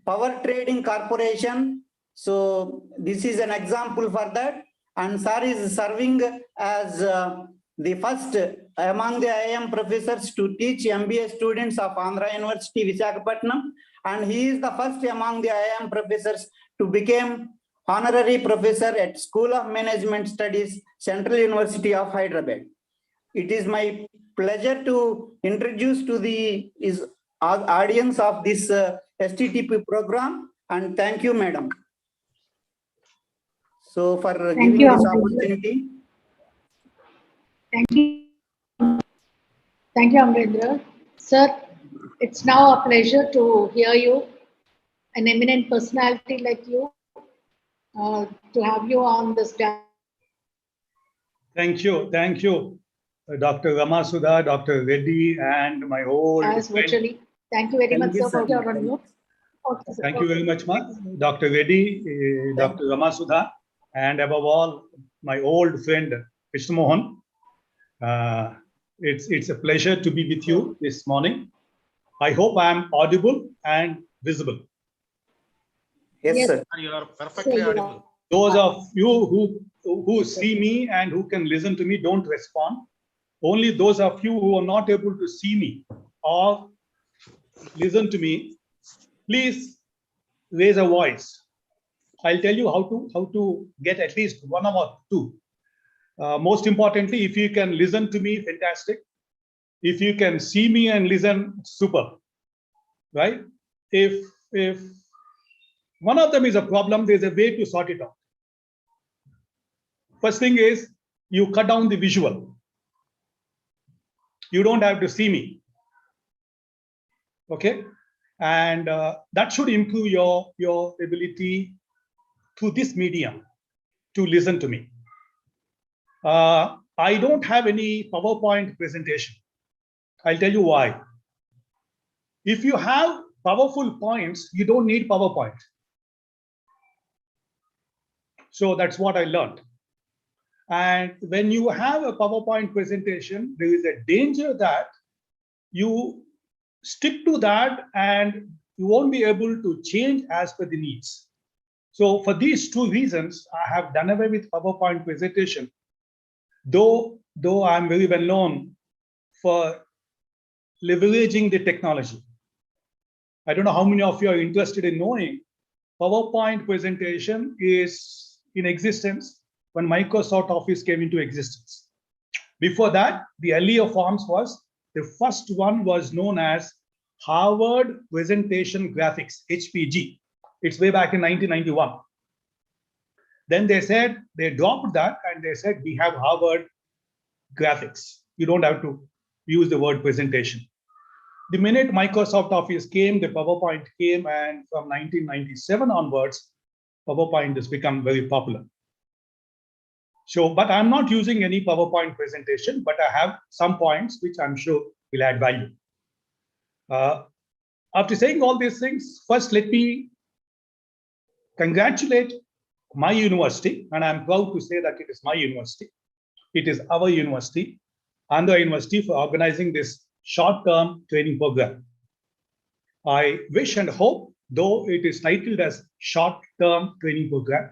Power Trading Corporation. So this is an example for that. And Sir is serving as the first among the IIM professors to teach MBA students of Andhra University, Visakhapatnam. And he is the first among the IIM professors to become honorary professor at School of Management Studies, Central University of Hyderabad. It is my pleasure to introduce to the audience of this STTP program, and thank you, madam. So for giving this opportunity. Thank you. Thank you, Amrendra. Sir, it's now a pleasure to hear you, an eminent personality like you, to have you on this dance. Thank you. Thank you, Dr. Ramasudha, Dr. Reddy, and my old friend. Virtually. Thank you very much, sir, for your mute. Okay, sir. Thank you very much, Dr. Reddy, Dr. Ramasudha, and above all, my old friend, Krishna Mohan. It's a pleasure to be with you this morning. I hope I am audible and visible. Yes, sir. You are perfectly audible. Those of you who see me and who can listen to me, don't respond. Only those of you who are not able to see me or listen to me, please raise a voice. I'll tell you how to get at least one or two. Most importantly, if you can listen to me, fantastic. If you can see me and listen, super. Right? If one of them is a problem, there's a way to sort it out. First thing is you cut down the visual. You don't have to see me. Okay? And that should improve your ability through this medium to listen to me. I don't have any PowerPoint presentation. I'll tell you why. If you have powerful points, you don't need PowerPoint. So that's what I learned. And when you have a PowerPoint presentation, there is a danger that you stick to that and you won't be able to change as per the needs. So for these two reasons, I have done away with PowerPoint presentation, though I'm very well known for leveraging the technology. I don't know how many of you are interested in knowing PowerPoint presentation is in existence when Microsoft Office came into existence. Before that, the earlier forms was, the first one was known as Harvard Presentation Graphics, HPG. It's way back in 1991. Then they said, they dropped that and they said, we have Harvard Graphics. You don't have to use the word presentation. The minute Microsoft Office came, the PowerPoint came, and from 1997 onwards, PowerPoint has become very popular. So, but I'm not using any PowerPoint presentation, but I have some points which I'm sure will add value. After saying all these things, first let me congratulate my university, and I'm proud to say that it is my university. It is our university, Andhra University, for organizing this short-term training program. I wish and hope, though it is titled as short-term training program,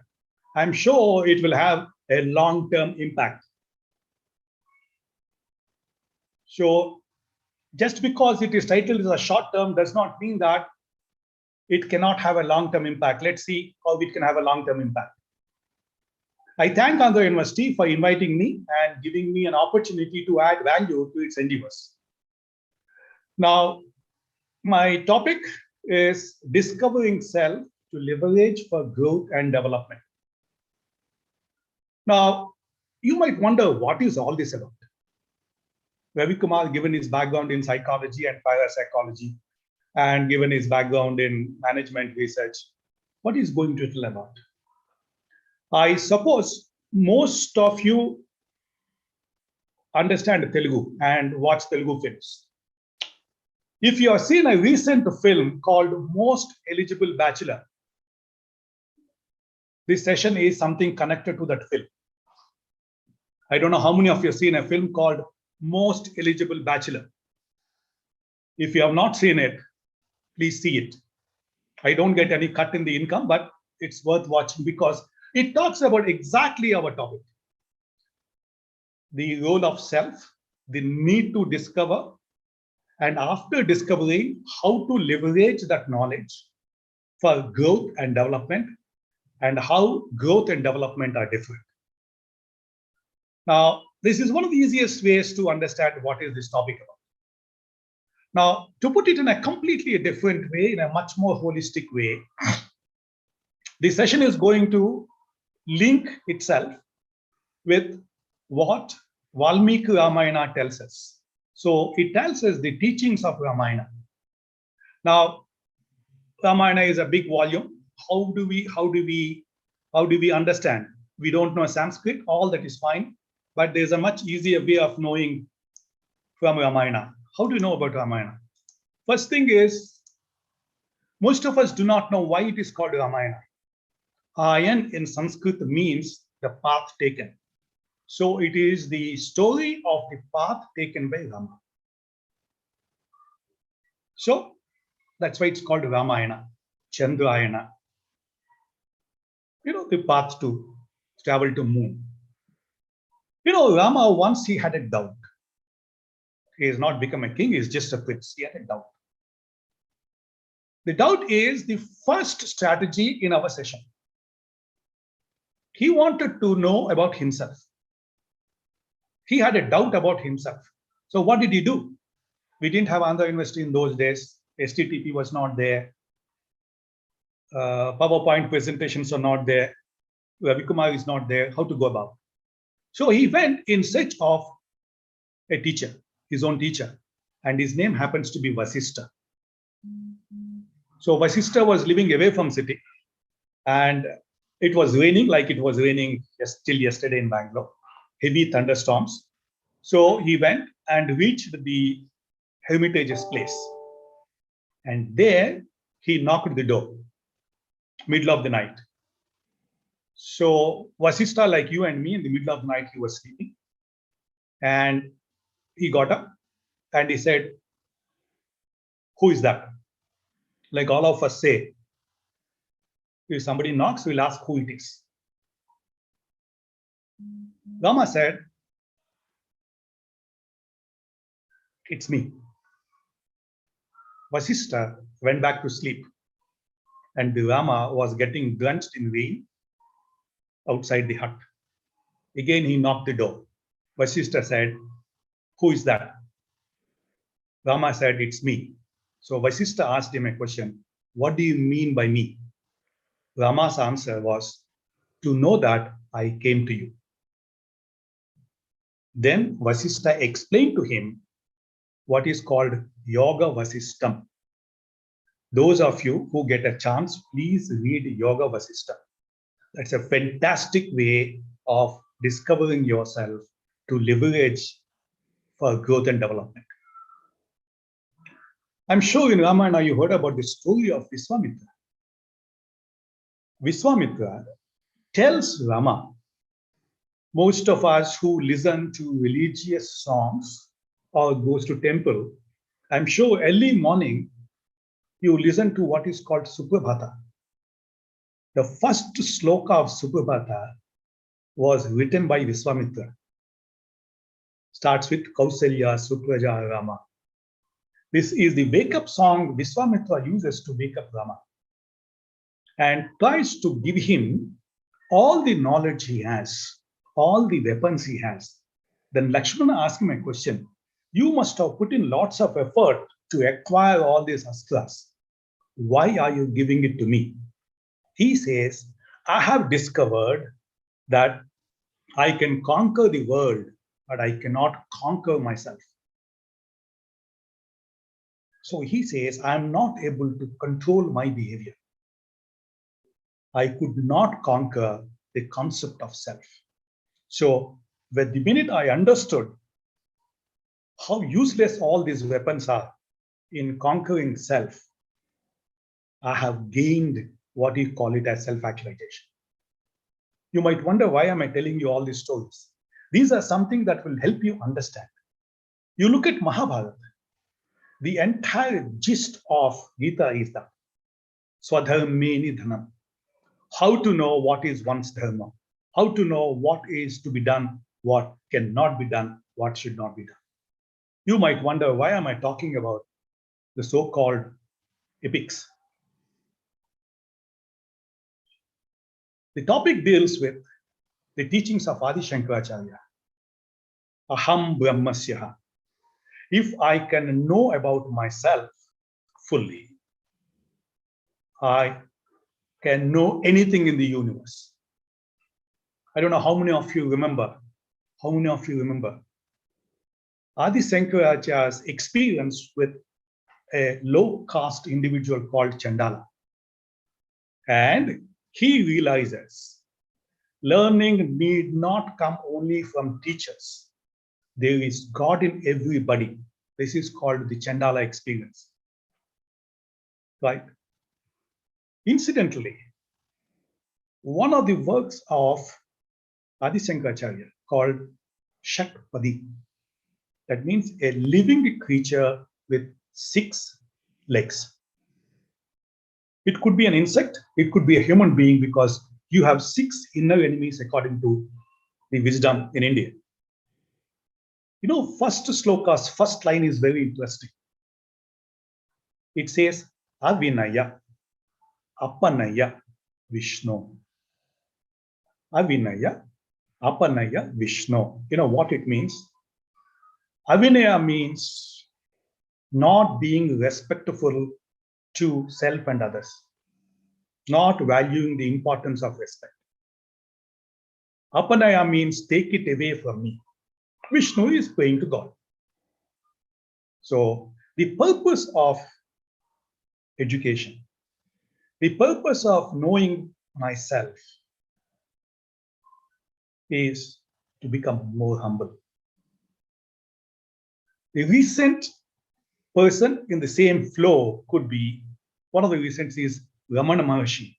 I'm sure it will have a long-term impact. So just because it is titled as a short-term does not mean that it cannot have a long-term impact. Let's see how it can have a long-term impact. I thank Andhra University for inviting me and giving me an opportunity to add value to its endeavors. Now, my topic is discovering self to leverage for growth and development. Now, you might wonder, what is all this about? Ravi Kumar, given his background in psychology and parapsychology, and given his background in management research, what is going to tell about? I suppose most of you understand Telugu and watch Telugu films. If you have seen a recent film called Most Eligible Bachelor, this session is something connected to that film. I don't know how many of you have seen a film called Most Eligible Bachelor. If you have not seen it, please see it. I don't get any cut in the income, but it's worth watching because it talks about exactly our topic. The role of self, the need to discover, and after discovering, how to leverage that knowledge for growth and development, and how growth and development are different. Now, this is one of the easiest ways to understand what is this topic about. Now, to put it in a completely different way, in a much more holistic way, the session is going to link itself with what Valmiki Ramayana tells us. So it tells us the teachings of Ramayana. Now, Ramayana is a big volume. How do we understand? We don't know Sanskrit, all that is fine, but there's a much easier way of knowing from Ramayana. How do you know about Ramayana? First thing is, most of us do not know why it is called Ramayana. Ayan in Sanskrit means the path taken. So it is the story of the path taken by Rama. So that's why it's called Ramayana, Chandrayana. The path to travel to moon. Rama once he had a doubt. He has not become a king, he is just a prince. He had a doubt. The doubt is the first strategy in our session. He wanted to know about himself. He had a doubt about himself. So what did he do? We didn't have Andhra University in those days. STTP was not there. PowerPoint presentations are not there. Ravi Kumar is not there. How to go about? So he went in search of a teacher, his own teacher, and his name happens to be Vasistha. So Vasistha was living away from city, and it was raining like it was raining till yesterday in Bangalore, heavy thunderstorms. So he went and reached the hermitage's place, and there he knocked the door, middle of the night. So Vasistha, like you and me, in the middle of the night, he was sleeping, and he got up and he said, "Who is that?" Like all of us say, if somebody knocks, we'll ask who it is. Rama said, "It's me." Vasistha went back to sleep, and the Rama was getting drenched in rain outside the hut. Again, he knocked the door. Vasistha said, "Who is that?" Rama said, "It's me." So Vasistha asked him a question, "What do you mean by me?" Rama's answer was, "To know that I came to you." Then Vasistha explained to him what is called Yoga Vasistham. Those of you who get a chance, please read Yoga Vasistham. That's a fantastic way of discovering yourself to leverage for growth and development. I'm sure in Ramayana you heard about the story of Viswamitra. Viswamitra tells Rama, most of us who listen to religious songs or goes to temple, I'm sure early morning you listen to what is called Suprabhata. The first sloka of Suprabhata was written by Viswamitra. Starts with Kausalya Supraja Rama. This is the wake-up song Viswamitra uses to wake up Rama and tries to give him all the knowledge he has, all the weapons he has. Then Lakshmana asked him a question. You must have put in lots of effort to acquire all these astras. Why are you giving it to me? He says, I have discovered that I can conquer the world, but I cannot conquer myself. So he says, I am not able to control my behavior. I could not conquer the concept of self. So the minute I understood how useless all these weapons are in conquering self, I have gained what you call it as self-actualization. You might wonder, why am I telling you all these stories? These are something that will help you understand. You look at Mahabharata, the entire gist of Gita is that Swadharmeni Dhanam. How to know what is one's dharma, how to know what is to be done, what cannot be done, what should not be done. You might wonder, why am I talking about the so-called epics? The topic deals with the teachings of Adi Shankaracharya. Aham Brahmasya. If I can know about myself fully, I can know anything in the universe. I don't know how many of you remember how many of you remember Adi Shankaracharya's experience with a low caste individual called Chandala? And he realizes learning need not come only from teachers. There is God in everybody. This is called the Chandala experience. Right? Incidentally, one of the works of Adi Shankaracharya called Shakpadi, that means a living creature with 6 legs. It could be an insect, it could be a human being, because you have 6 inner enemies according to the wisdom in India. You know, first sloka's first line is very interesting. It says, Avinaya, Apanaya, Vishnu. Avinaya, Apanaya, Vishnu. You know what it means? Avinaya means not being respectful to self and others, not valuing the importance of respect. Apanaya means take it away from me. Vishnu is praying to God. So the purpose of education, the purpose of knowing myself is to become more humble. The recent person in the same flow could be, one of the recents is Ramana Maharshi,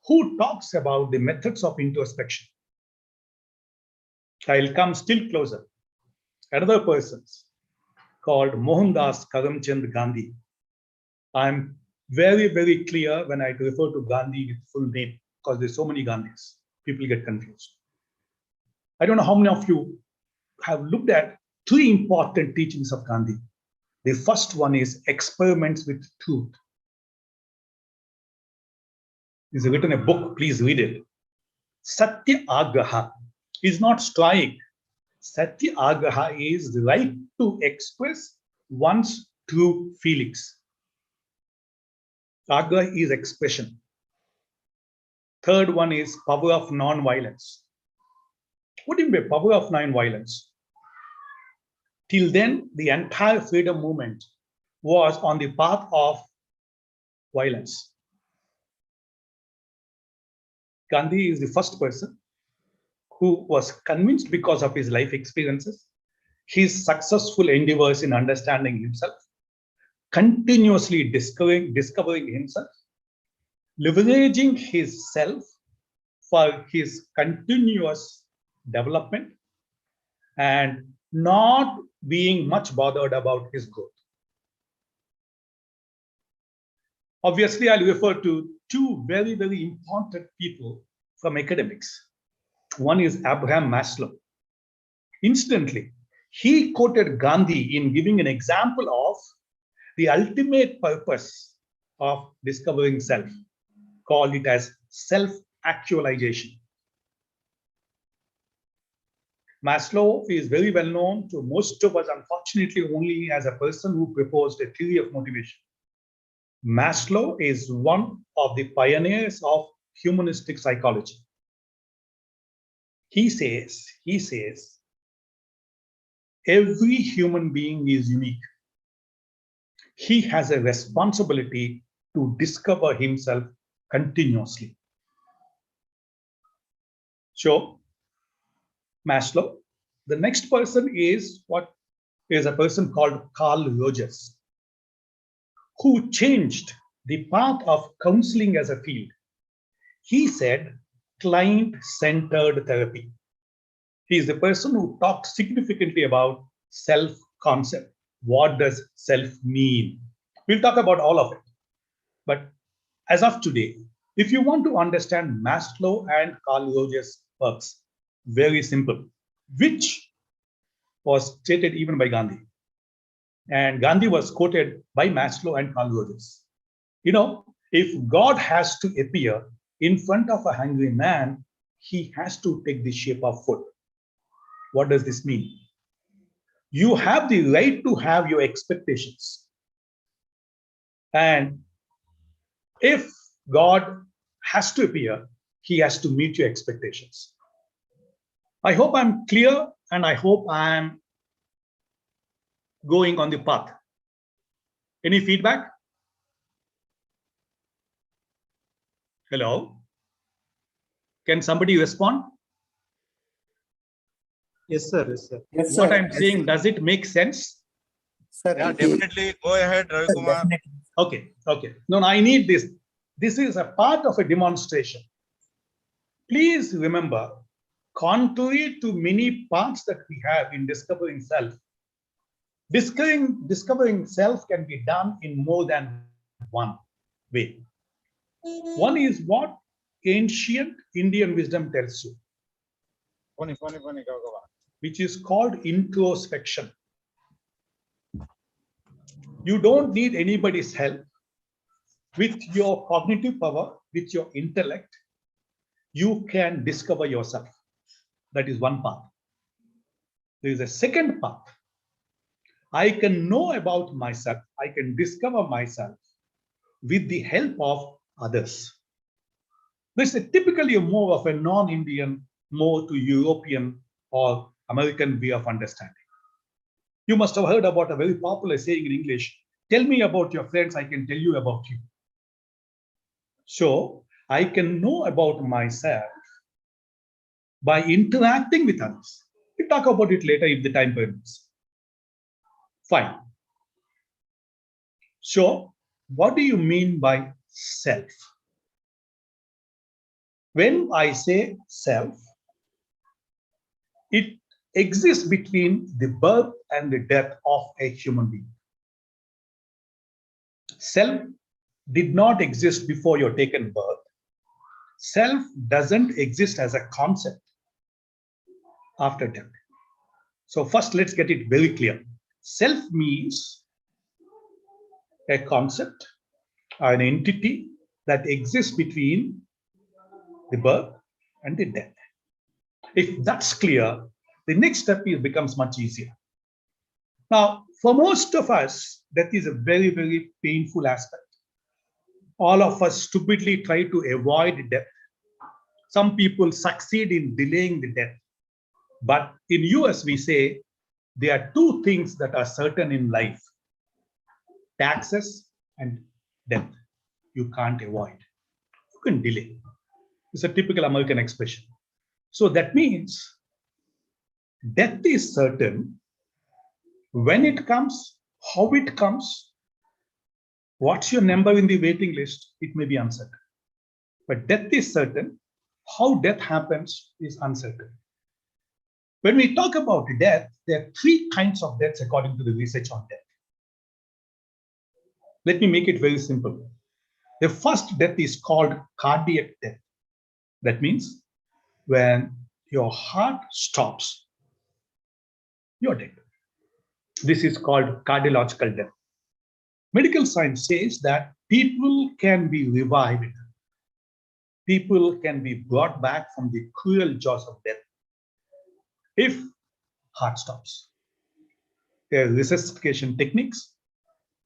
who talks about the methods of introspection. I'll come still closer. Another person called Mohandas Karamchand Gandhi. I'm very, very clear when I refer to Gandhi with full name, because there's so many Gandhis. People get confused. I don't know how many of you have looked at 3 important teachings of Gandhi. The first one is experiments with truth. He's written a book, please read it. Satya Agraha is not strike. Satya Agraha is the right to express one's true feelings. Agraha is expression. Third one is power of non-violence. What do you mean by power of non-violence? Till then, the entire freedom movement was on the path of violence. Gandhi is the first person who was convinced, because of his life experiences, his successful endeavors in understanding himself, continuously discovering himself, leveraging his self for his continuous development, and not being much bothered about his growth. Obviously, I'll refer to 2 very, very important people from academics. One is Abraham Maslow. Incidentally, he quoted Gandhi in giving an example of the ultimate purpose of discovering self, called it as self-actualization. Maslow is very well known to most of us, unfortunately, only as a person who proposed a theory of motivation. Maslow is one of the pioneers of humanistic psychology. He says, every human being is unique. He has a responsibility to discover himself continuously. So, Maslow. The next person is a person called Carl Rogers, who changed the path of counseling as a field. He said client-centered therapy. He is the person who talked significantly about self-concept. What does self mean? We'll talk about all of it. But as of today, if you want to understand Maslow and Carl Rogers' works, very simple, which was stated even by Gandhi. And Gandhi was quoted by Maslow and Carl Rogers. You know, if God has to appear in front of a hungry man, he has to take the shape of food. What does this mean? You have the right to have your expectations. And if God has to appear, he has to meet your expectations. I hope I'm clear and I hope I am going on the path. Any feedback? Hello? Can somebody respond? Yes, sir. Yes, sir. Yes, What sir. I'm saying, does it make sense? Sir, Yeah, it is. definitely. Go ahead, Ravi Sir, Kumar. definitely. Okay, okay. No, I need this. This is a part of a demonstration. Please remember, contrary to many parts that we have in discovering self, discovering self can be done in more than one way. One is what ancient Indian wisdom tells you, which is called introspection. You don't need anybody's help. With your cognitive power, with your intellect, you can discover yourself. That is one path. There is a second path. I can know about myself. I can discover myself with the help of others. This is typically more of a non-Indian, more to European or American way of understanding. You must have heard about a very popular saying in English, tell me about your friends, I can tell you about you. So I can know about myself by interacting with others. We'll talk about it later if the time permits. Fine. So what do you mean by self? When I say self, it exists between the birth and the death of a human being. Self did not exist before you're taken birth. Self doesn't exist as a concept after death. So first, let's get it very clear. Self means a concept, an entity that exists between the birth and the death. If that's clear, the next step becomes much easier. Now, for most of us, death is a very, very painful aspect. All of us stupidly try to avoid death. Some people succeed in delaying the death. But in US, we say there are two things that are certain in life: taxes and death. You can't avoid. You can delay. It's a typical American expression. So that means death is certain. When it comes, how it comes, what's your number in the waiting list, it may be uncertain. But death is certain. How death happens is uncertain. When we talk about death, there are three kinds of deaths according to the research on death. Let me make it very simple. The first death is called cardiac death. That means when your heart stops, you're dead. This is called cardiological death. Medical science says that people can be revived. People can be brought back from the cruel jaws of death if heart stops. There are resuscitation techniques.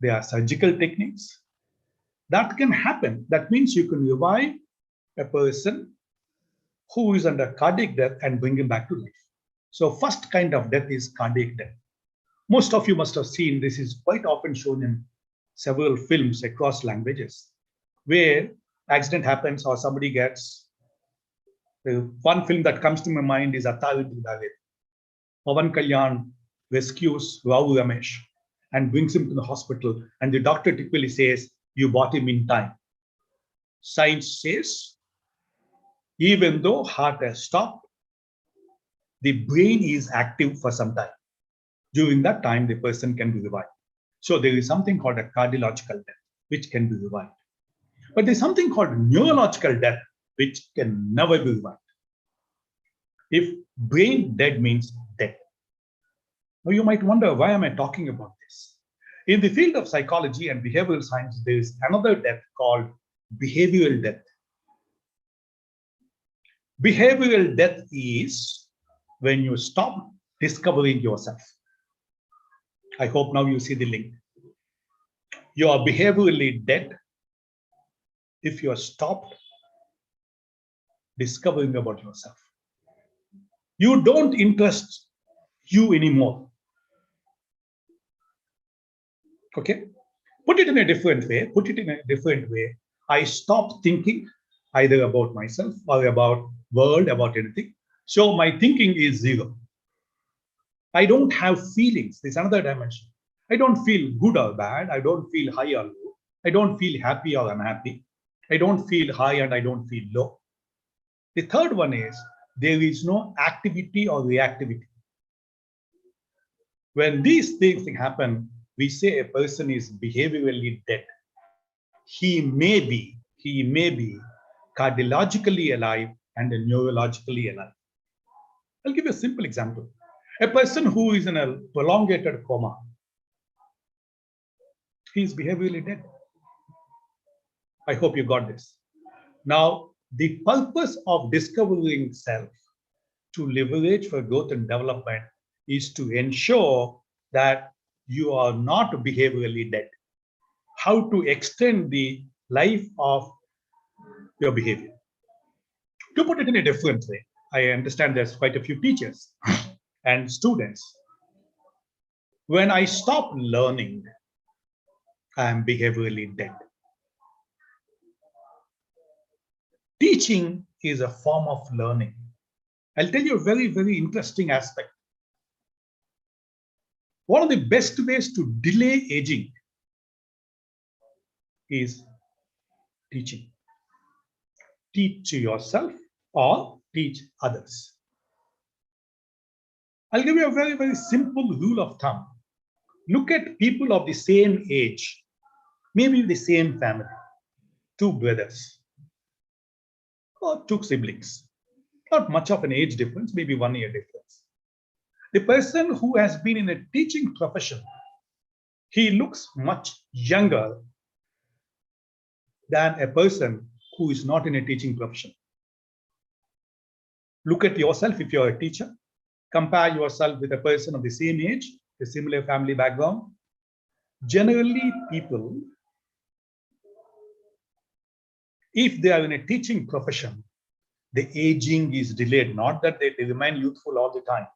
There are surgical techniques. That can happen. That means you can revive a person who is under cardiac death and bring him back to life. So first kind of death is cardiac death. Most of you must have seen this is quite often shown in several films across languages, where accident happens or somebody gets. The one film that comes to my mind is Attaru David. Pavan Kalyan rescues Ravu Ramesh and brings him to the hospital, and the doctor typically says, you brought him in time. Science says, even though heart has stopped, the brain is active for some time. During that time, the person can be revived. So there is something called a cardiological death, which can be revived. But there's something called neurological death, which can never be revived. If brain dead means dead. Now you might wonder, why am I talking about this? In the field of psychology and behavioral science, there is another death called behavioral death. Behavioral death is when you stop discovering yourself. I hope now you see the link. You are behaviorally dead if you are stopped discovering about yourself. You don't interest you anymore. Okay? Put it in a different way. I stopped thinking either about myself or about world, about anything. So my thinking is zero. I don't have feelings. There's another dimension. I don't feel good or bad. I don't feel high or low. I don't feel happy or unhappy. I don't feel high and I don't feel low. The third one is there is no activity or reactivity. When these things happen, we say a person is behaviorally dead. He may be cardiologically alive and neurologically alive. I'll give you a simple example. A person who is in a prolongated coma, he is behaviorally dead. I hope you got this. Now, the purpose of discovering self to leverage for growth and development is to ensure that you are not behaviorally dead. How to extend the life of your behavior. To put it in a different way, I understand there's quite a few teachers and students. When I stop learning, I am behaviorally dead. Teaching is a form of learning. I'll tell you a very, very interesting aspect. One of the best ways to delay aging is teaching. Teach yourself or teach others. I'll give you a very, very simple rule of thumb. Look at people of the same age, maybe the same family, two brothers or two siblings. Not much of an age difference, maybe 1 year difference. The person who has been in a teaching profession, he looks much younger than a person who is not in a teaching profession. Look at yourself if you're a teacher. Compare yourself with a person of the same age, a similar family background. Generally, people, if they are in a teaching profession, the aging is delayed, not that they remain youthful all the time.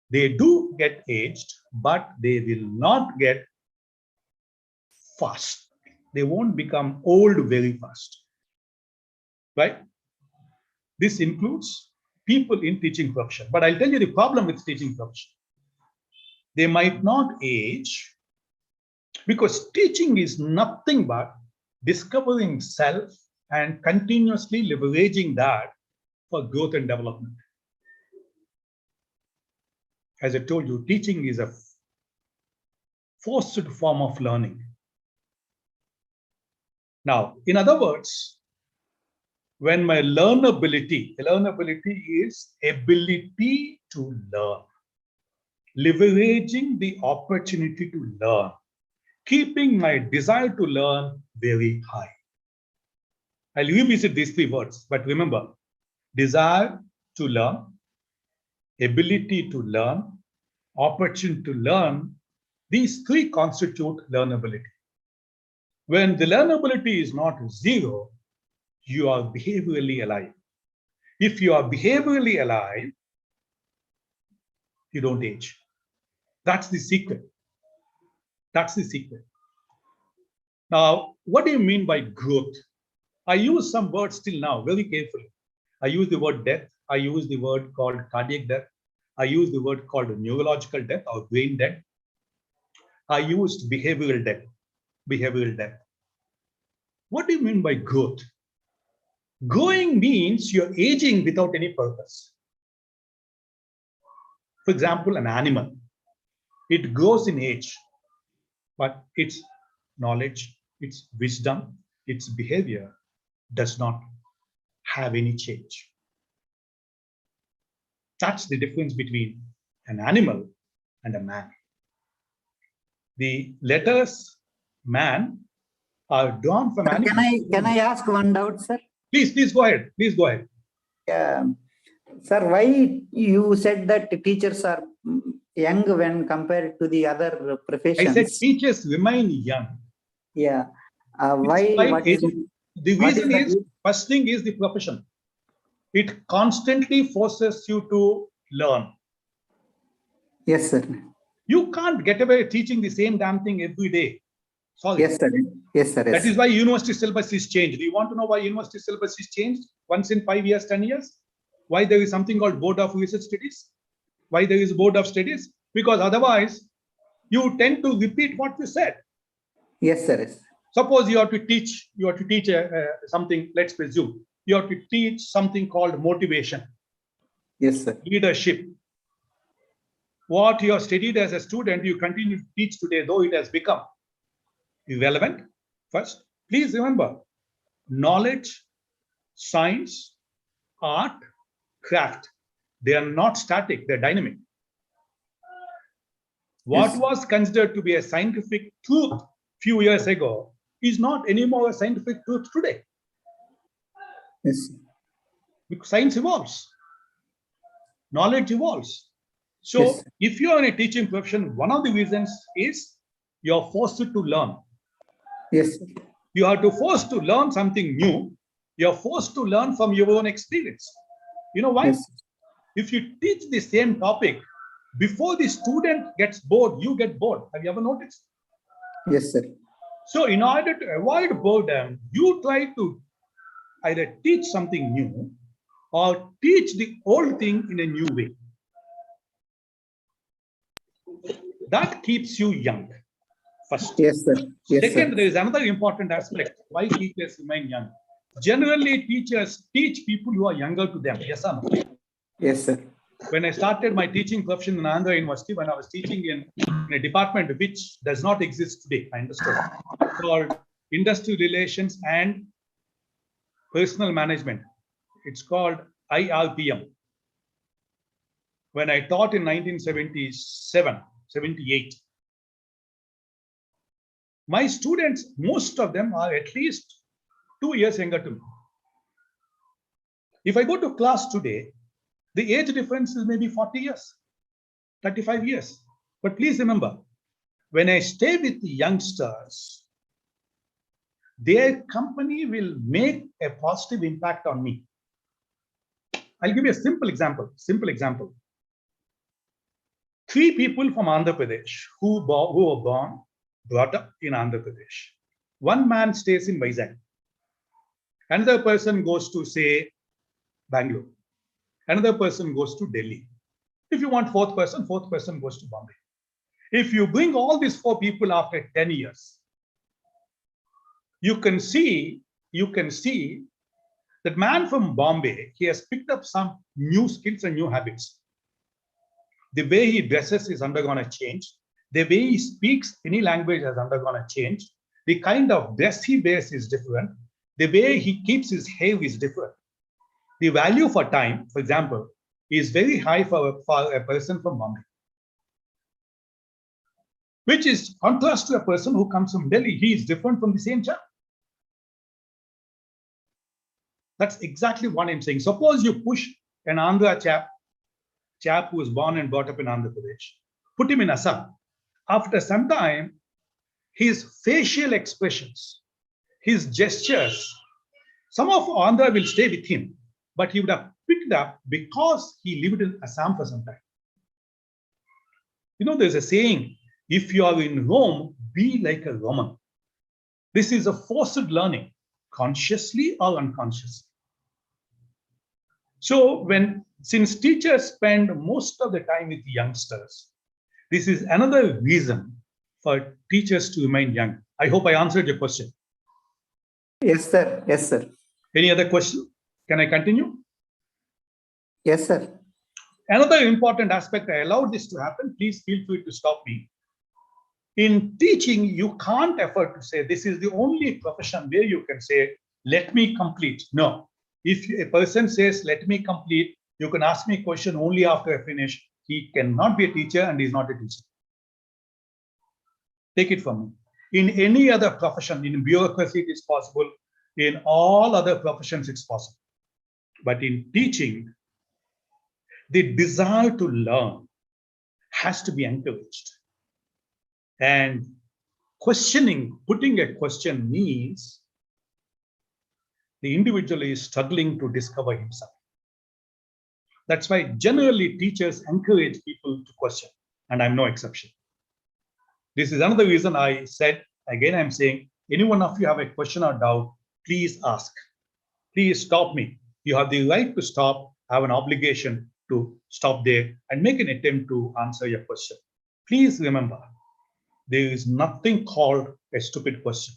They do get aged, but they will not get fast. They won't become old very fast, right? This includes people in teaching profession. But I'll tell you the problem with teaching profession. They might not age because teaching is nothing but discovering self and continuously leveraging that for growth and development. As I told you, teaching is a forced form of learning. Now, in other words, when my learnability is ability to learn, leveraging the opportunity to learn, keeping my desire to learn very high. I'll revisit these three words, but remember, desire to learn, ability to learn, opportunity to learn, these three constitute learnability. When the learnability is not zero, you are behaviorally alive. If you are behaviorally alive, you don't age. That's the secret. That's the secret. Now, what do you mean by growth? I use some words till now very carefully. I use the word death. I use the word called cardiac death. I use the word called neurological death or brain death. I used behavioral death. Behavioral death. What do you mean by growth? Growing means you're aging without any purpose. For example, an animal, it grows in age, but its knowledge, its wisdom, its behavior does not have any change. That's the difference between an animal and a man. The letters man are drawn from animals. Can I ask one doubt, sir? Please go ahead. Please go ahead. Sir, why you said that teachers are young when compared to the other professions? I said teachers remain young. Yeah. Why? The reason is, first thing is the profession. It constantly forces you to learn. Yes, sir. You can't get away teaching the same damn thing every day. Sorry. Yes, sir. Yes, sir. That Yes. is why university syllabus is changed. Do you want to know why university syllabus is changed once in 5 years, 10 years? Why there is something called Board of Research Studies? Why there is Board of Studies? Because otherwise, you tend to repeat what you said. Yes, sir. Yes. Suppose you have to teach something, let's presume, you have to teach something called motivation. Yes, sir. Leadership. What you have studied as a student, you continue to teach today, though it has become irrelevant. First, please remember, knowledge, science, art, craft, they are not static, they're dynamic. What Yes. was considered to be a scientific truth few years ago is not anymore a scientific truth today. Yes. Because science evolves, knowledge evolves. So Yes. if you are in a teaching profession, one of the reasons is you're forced to learn. Yes. You are forced to learn something new. You're forced to learn from your own experience. You know why? Yes. If you teach the same topic, before the student gets bored, you get bored. Have you ever noticed? Yes, sir. So in order to avoid boredom, you try to either teach something new or teach the old thing in a new way. That keeps you young. First. Yes, sir. Yes, Second, sir. there is another important aspect why teachers remain young. Generally, teachers teach people who are younger to them. Yes or no? Yes, sir. When I started my teaching profession in Andhra University, when I was teaching in a department which does not exist today, I understood, called Industry Relations and Personal Management. It's called IRPM. When I taught in 1977, 78, my students, most of them are at least 2 years younger to me. If I go to class today, the age difference is maybe 40 years, 35 years. But please remember, when I stay with the youngsters, their company will make a positive impact on me. I'll give you a simple example. 3 people from Andhra Pradesh who were born, brought up in Andhra Pradesh. One man stays in Vizag. Another person goes to, say, Bangalore. Another person goes to Delhi. If you want fourth person goes to Bombay. If you bring all these 4 people after 10 years, you can see that man from Bombay, he has picked up some new skills and new habits. The way he dresses is undergone a change. The way he speaks any language has undergone a change. The kind of dress he wears is different. The way he keeps his hair is different. The value for time, for example, is very high for a person from Bombay, which is contrast to a person who comes from Delhi. He is different from the same chap. That's exactly what I'm saying. Suppose you push an Andhra chap who was born and brought up in Andhra Pradesh, put him in Assam. After some time, his facial expressions, his gestures, some of Andhra will stay with him, but he would have picked up because he lived in Assam for some time. You know, there's a saying, if you are in Rome, be like a Roman. This is a forced learning, consciously or unconsciously. So since teachers spend most of the time with youngsters, this is another reason for teachers to remain young. I hope I answered your question. Yes, sir. Yes, sir. Any other question? Can I continue? Yes, sir. Another important aspect, I allowed this to happen. Please feel free to stop me. In teaching, you can't afford to say this is the only profession where you can say, let me complete. No. If a person says, let me complete, you can ask me a question only after I finish. He cannot be a teacher and he's not a teacher. Take it from me. In any other profession, in bureaucracy, it is possible. In all other professions, it's possible. But in teaching, the desire to learn has to be encouraged. And questioning, putting a question means the individual is struggling to discover himself. That's why generally teachers encourage people to question. and I'm no exception. This is another reason I said, again, I'm saying, any one of you have a question or doubt, please ask. Please stop me. You have the right to stop, have an obligation to stop there and make an attempt to answer your question. Please remember, there is nothing called a stupid question.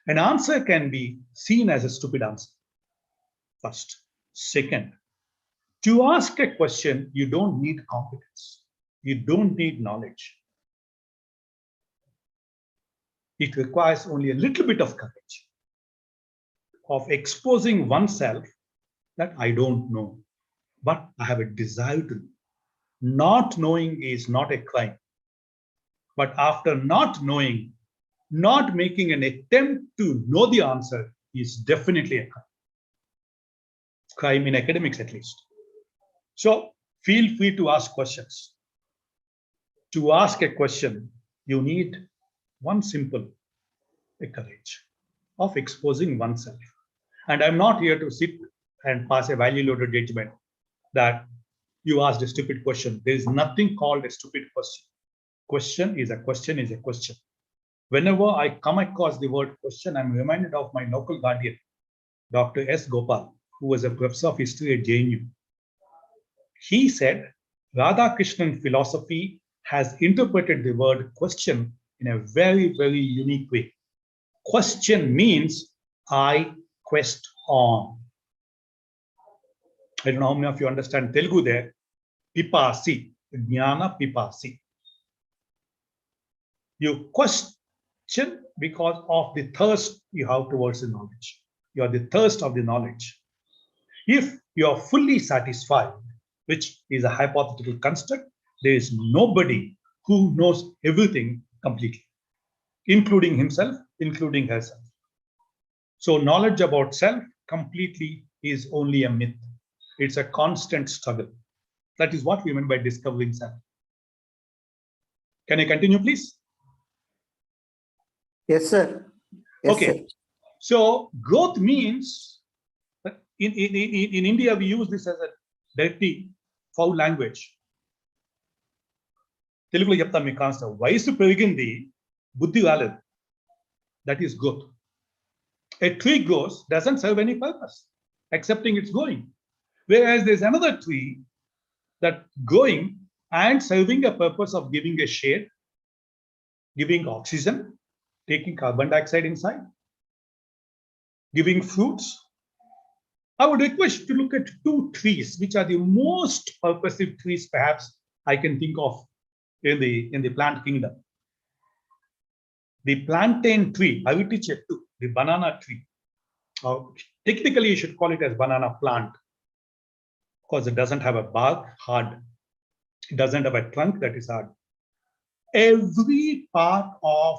An answer can be seen as a stupid answer. First. Second, to ask a question, you don't need competence. You don't need knowledge. It requires only a little bit of courage of exposing oneself that I don't know, but I have a desire to know. Not knowing is not a crime. But after not knowing, not making an attempt to know the answer is definitely a crime. Crime in academics, at least. So feel free to ask questions. To ask a question, you need one simple courage of exposing oneself. And I'm not here to sit and pass a value-loaded judgment that you asked a stupid question. There is nothing called a stupid question. Question is a question is a question. Whenever I come across the word question, I'm reminded of my local guardian, Dr. S. Gopal, who was a professor of history at JNU. He said, Radhakrishnan philosophy has interpreted the word question in a very, very unique way. Question means I quest on. I don't know how many of you understand Telugu there. Pipasi, jnana pipasi. You question because of the thirst you have towards the knowledge. You are the thirst of the knowledge. If you are fully satisfied, which is a hypothetical construct, there is nobody who knows everything completely, including himself, including herself. So knowledge about self completely is only a myth. It's a constant struggle. That is what we mean by discovering self. Can I continue, please? Yes, sir. Yes, okay. Sir. So growth means, in India, we use this as a dirty, foul language. Telugulo cheptam meeku కాస్త వయసు పెరిగింది బుద్ధి రాలేదు. That is growth. A tree grows, doesn't serve any purpose, excepting it's growing. Whereas there's another tree that growing and serving a purpose of giving a shade, giving oxygen, taking carbon dioxide inside, giving fruits. I would request you to look at two trees, which are the most purposive trees perhaps I can think of in the plant kingdom. The plantain tree, I will teach it too, the banana tree. Technically, you should call it as banana plant because it doesn't have a bark, hard. It doesn't have a trunk that is hard. Every part of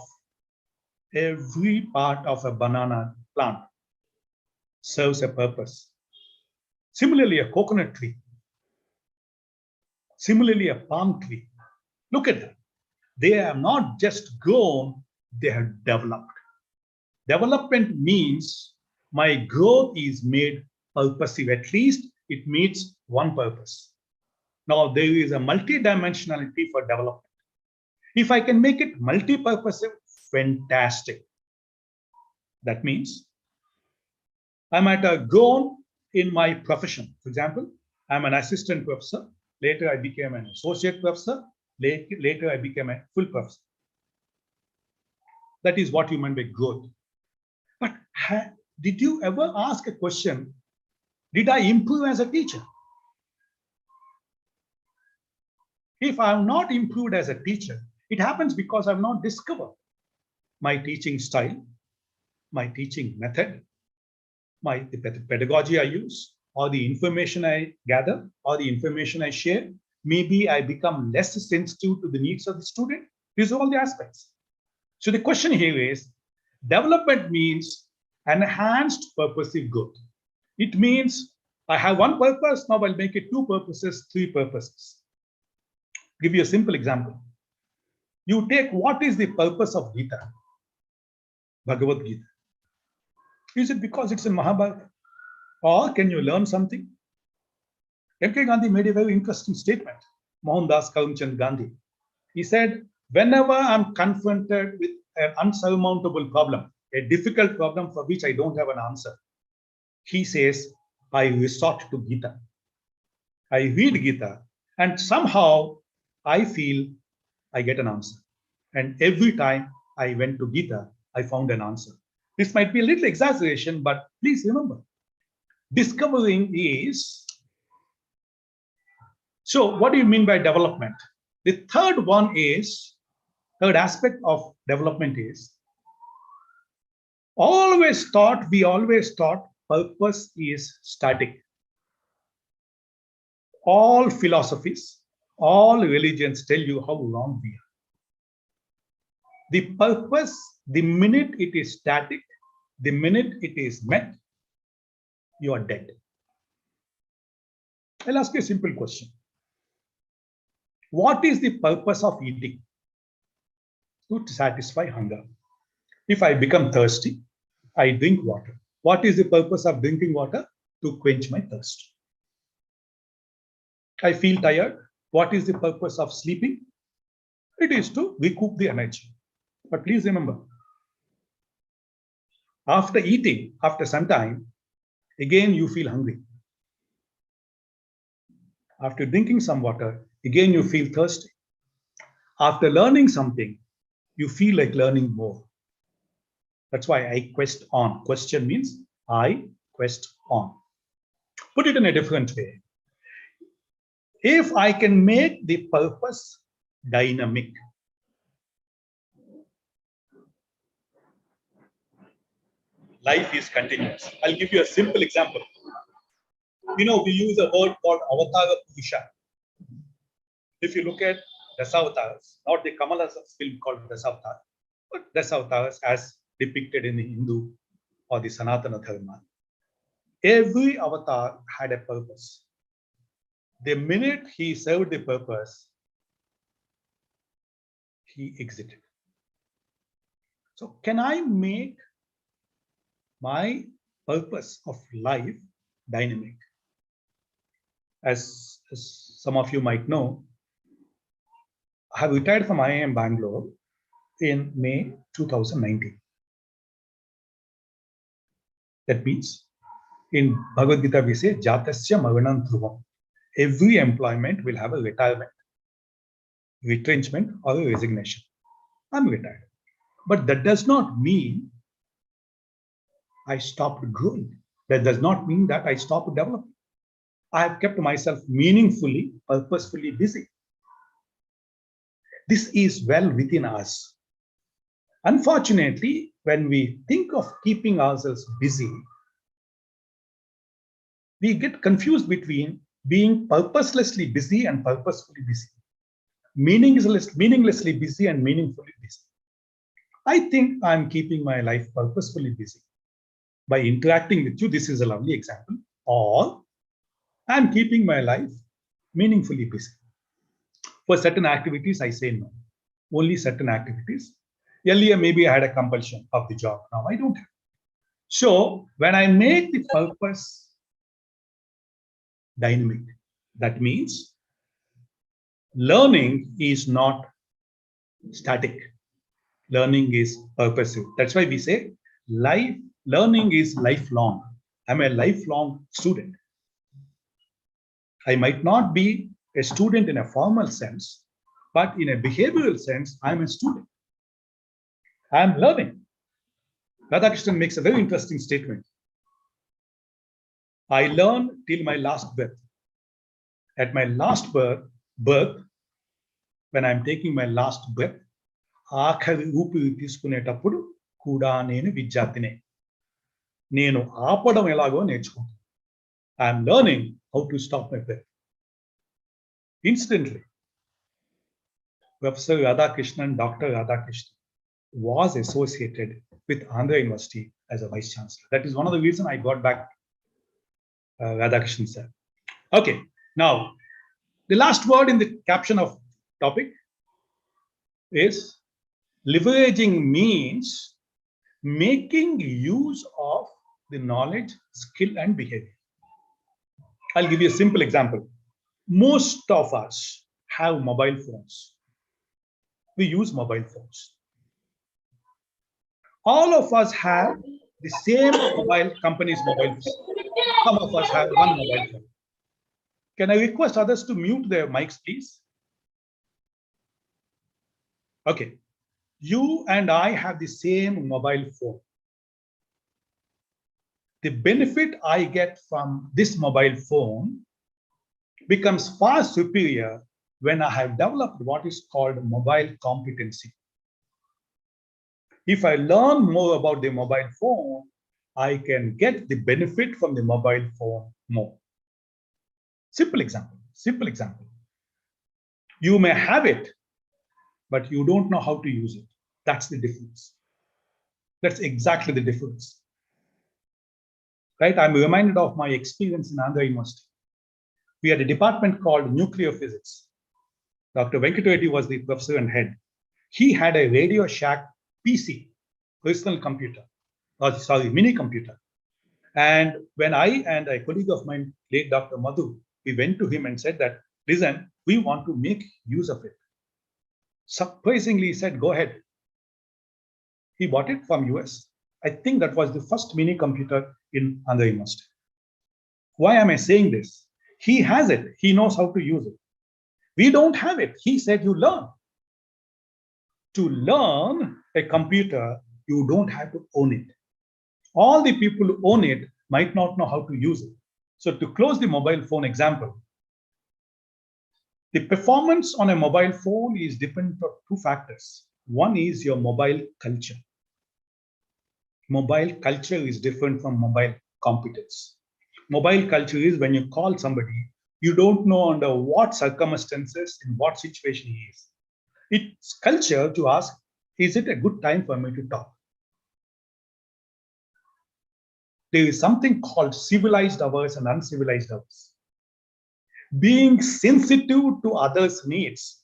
a banana plant serves a purpose. Similarly, a coconut tree. Similarly, a palm tree. Look at them. They have not just grown, they have developed. Development means my growth is made purposive. At least it meets one purpose. Now, there is a multidimensionality for development. If I can make it multi-purposive, fantastic. That means I might have grown in my profession. For example, I'm an assistant professor. Later, I became an associate professor. Later, I became a full professor. That is what you meant by growth. But did you ever ask a question, did I improve as a teacher? If I have not improved as a teacher, it happens because I've not discovered my teaching style, my teaching method, the pedagogy I use, or the information I gather, or the information I share. Maybe I become less sensitive to the needs of the student. These are all the aspects. So the question here is, development means enhanced purposive growth. It means I have one purpose, now I'll make it two purposes, three purposes. Give you a simple example. You take what is the purpose of Gita, Bhagavad Gita. Is it because it's in Mahabharata? Or can you learn something? M.K. Gandhi made a very interesting statement. Mohandas Karamchand Gandhi. He said, whenever I'm confronted with an unsurmountable problem, a difficult problem for which I don't have an answer, he says, I resort to Gita. I read Gita, and somehow I feel I get an answer. And every time I went to Gita, I found an answer. This might be a little exaggeration, but please remember, discovering is. So what do you mean by development? The third aspect of development is we always thought purpose is static. All philosophies, all religions tell you how wrong we are. The purpose, the minute it is static, the minute it is met, you are dead. I'll ask you a simple question. What is the purpose of eating? To satisfy hunger. If I become thirsty, I drink water. What is the purpose of drinking water? To quench my thirst. I feel tired. What is the purpose of sleeping? It is to recoup the energy. But please remember, after eating, after some time, again you feel hungry. After drinking some water, again you feel thirsty. After learning something, you feel like learning more. That's why I quest on. Question means I quest on. Put it in a different way. If I can make the purpose dynamic, life is continuous. I'll give you a simple example. We use a word called Avatara Purusha. If you look at Dasavatars, not the Kamal Hassan's film called Dasavatars, but Dasavatars as depicted in the Hindu or the Sanatana Dharma, every avatar had a purpose. The minute he served the purpose, he exited. So can I make my purpose of life dynamic? As some of you might know, I have retired from IIM Bangalore in May 2019. That means in Bhagavad Gita we say, Jatasya Maranam Dhruvam. Every employment will have a retirement, retrenchment, or a resignation. I'm retired. But that does not mean I stopped growing. That does not mean that I stopped developing. I have kept myself meaningfully, purposefully busy. This is well within us. Unfortunately, when we think of keeping ourselves busy, we get confused between being purposelessly busy and purposefully busy. Meaninglessly busy and meaningfully busy. I think I'm keeping my life purposefully busy by interacting with you. This is a lovely example. Or I'm keeping my life meaningfully busy. For certain activities, I say no. Only certain activities. Earlier, maybe I had a compulsion of the job. Now I don't have. So when I make the purpose dynamic, that means learning is not static. Learning is purposive. That's why we say learning is lifelong. I'm a lifelong student. I might not be a student in a formal sense, but in a behavioral sense, I'm a student. I'm learning. Radhakrishnan makes a very interesting statement. I learn till my last breath. At my last birth, when I'm taking my last breath, ఆఖరి ఊపిరి తీసుకునేటప్పుడు కూడా నేను విద్యార్థినే. నేను ఆపడం ఎలాగో నేర్చుకుంటాను. I'm learning how to stop my breath. Incidentally, Professor Radhakrishnan, Dr. Radhakrishnan was associated with Andhra University as a Vice Chancellor. That is one of the reasons I got back Radhakrishnan sir. Okay, now the last word in the caption of topic is leveraging means making use of the knowledge, skill, and behavior. I'll give you a simple example. Most of us have mobile phones. We use mobile phones. All of us have the same mobile company's mobile phone. Some of us have one mobile phone. Can I request others to mute their mics, please? Okay. You and I have the same mobile phone. The benefit I get from this mobile phone becomes far superior when I have developed what is called mobile competency. If I learn more about the mobile phone, I can get the benefit from the mobile phone more. Simple example, simple example. You may have it, but you don't know how to use it. That's the difference. That's exactly the difference. Right? I'm reminded of my experience in Andhra University. We had a department called nuclear physics. Dr. Venkatreddy was the professor and head. He had a Radio Shack PC, personal computer, or sorry, mini computer. And when I and a colleague of mine, late Dr. Madhu, we went to him and said that, listen, we want to make use of it. Surprisingly, he said, go ahead. He bought it from US. I think that was the first mini computer in Andhra University. Why am I saying this? He has it. He knows how to use it. We don't have it. He said, you learn. To learn a computer, you don't have to own it. All the people who own it might not know how to use it. So to close the mobile phone example, the performance on a mobile phone is dependent on two factors. One is your mobile culture. Mobile culture is different from mobile competence. Mobile culture is when you call somebody, you don't know under what circumstances, in what situation he is. It's culture to ask, is it a good time for me to talk? There is something called civilized hours and uncivilized hours. Being sensitive to others' needs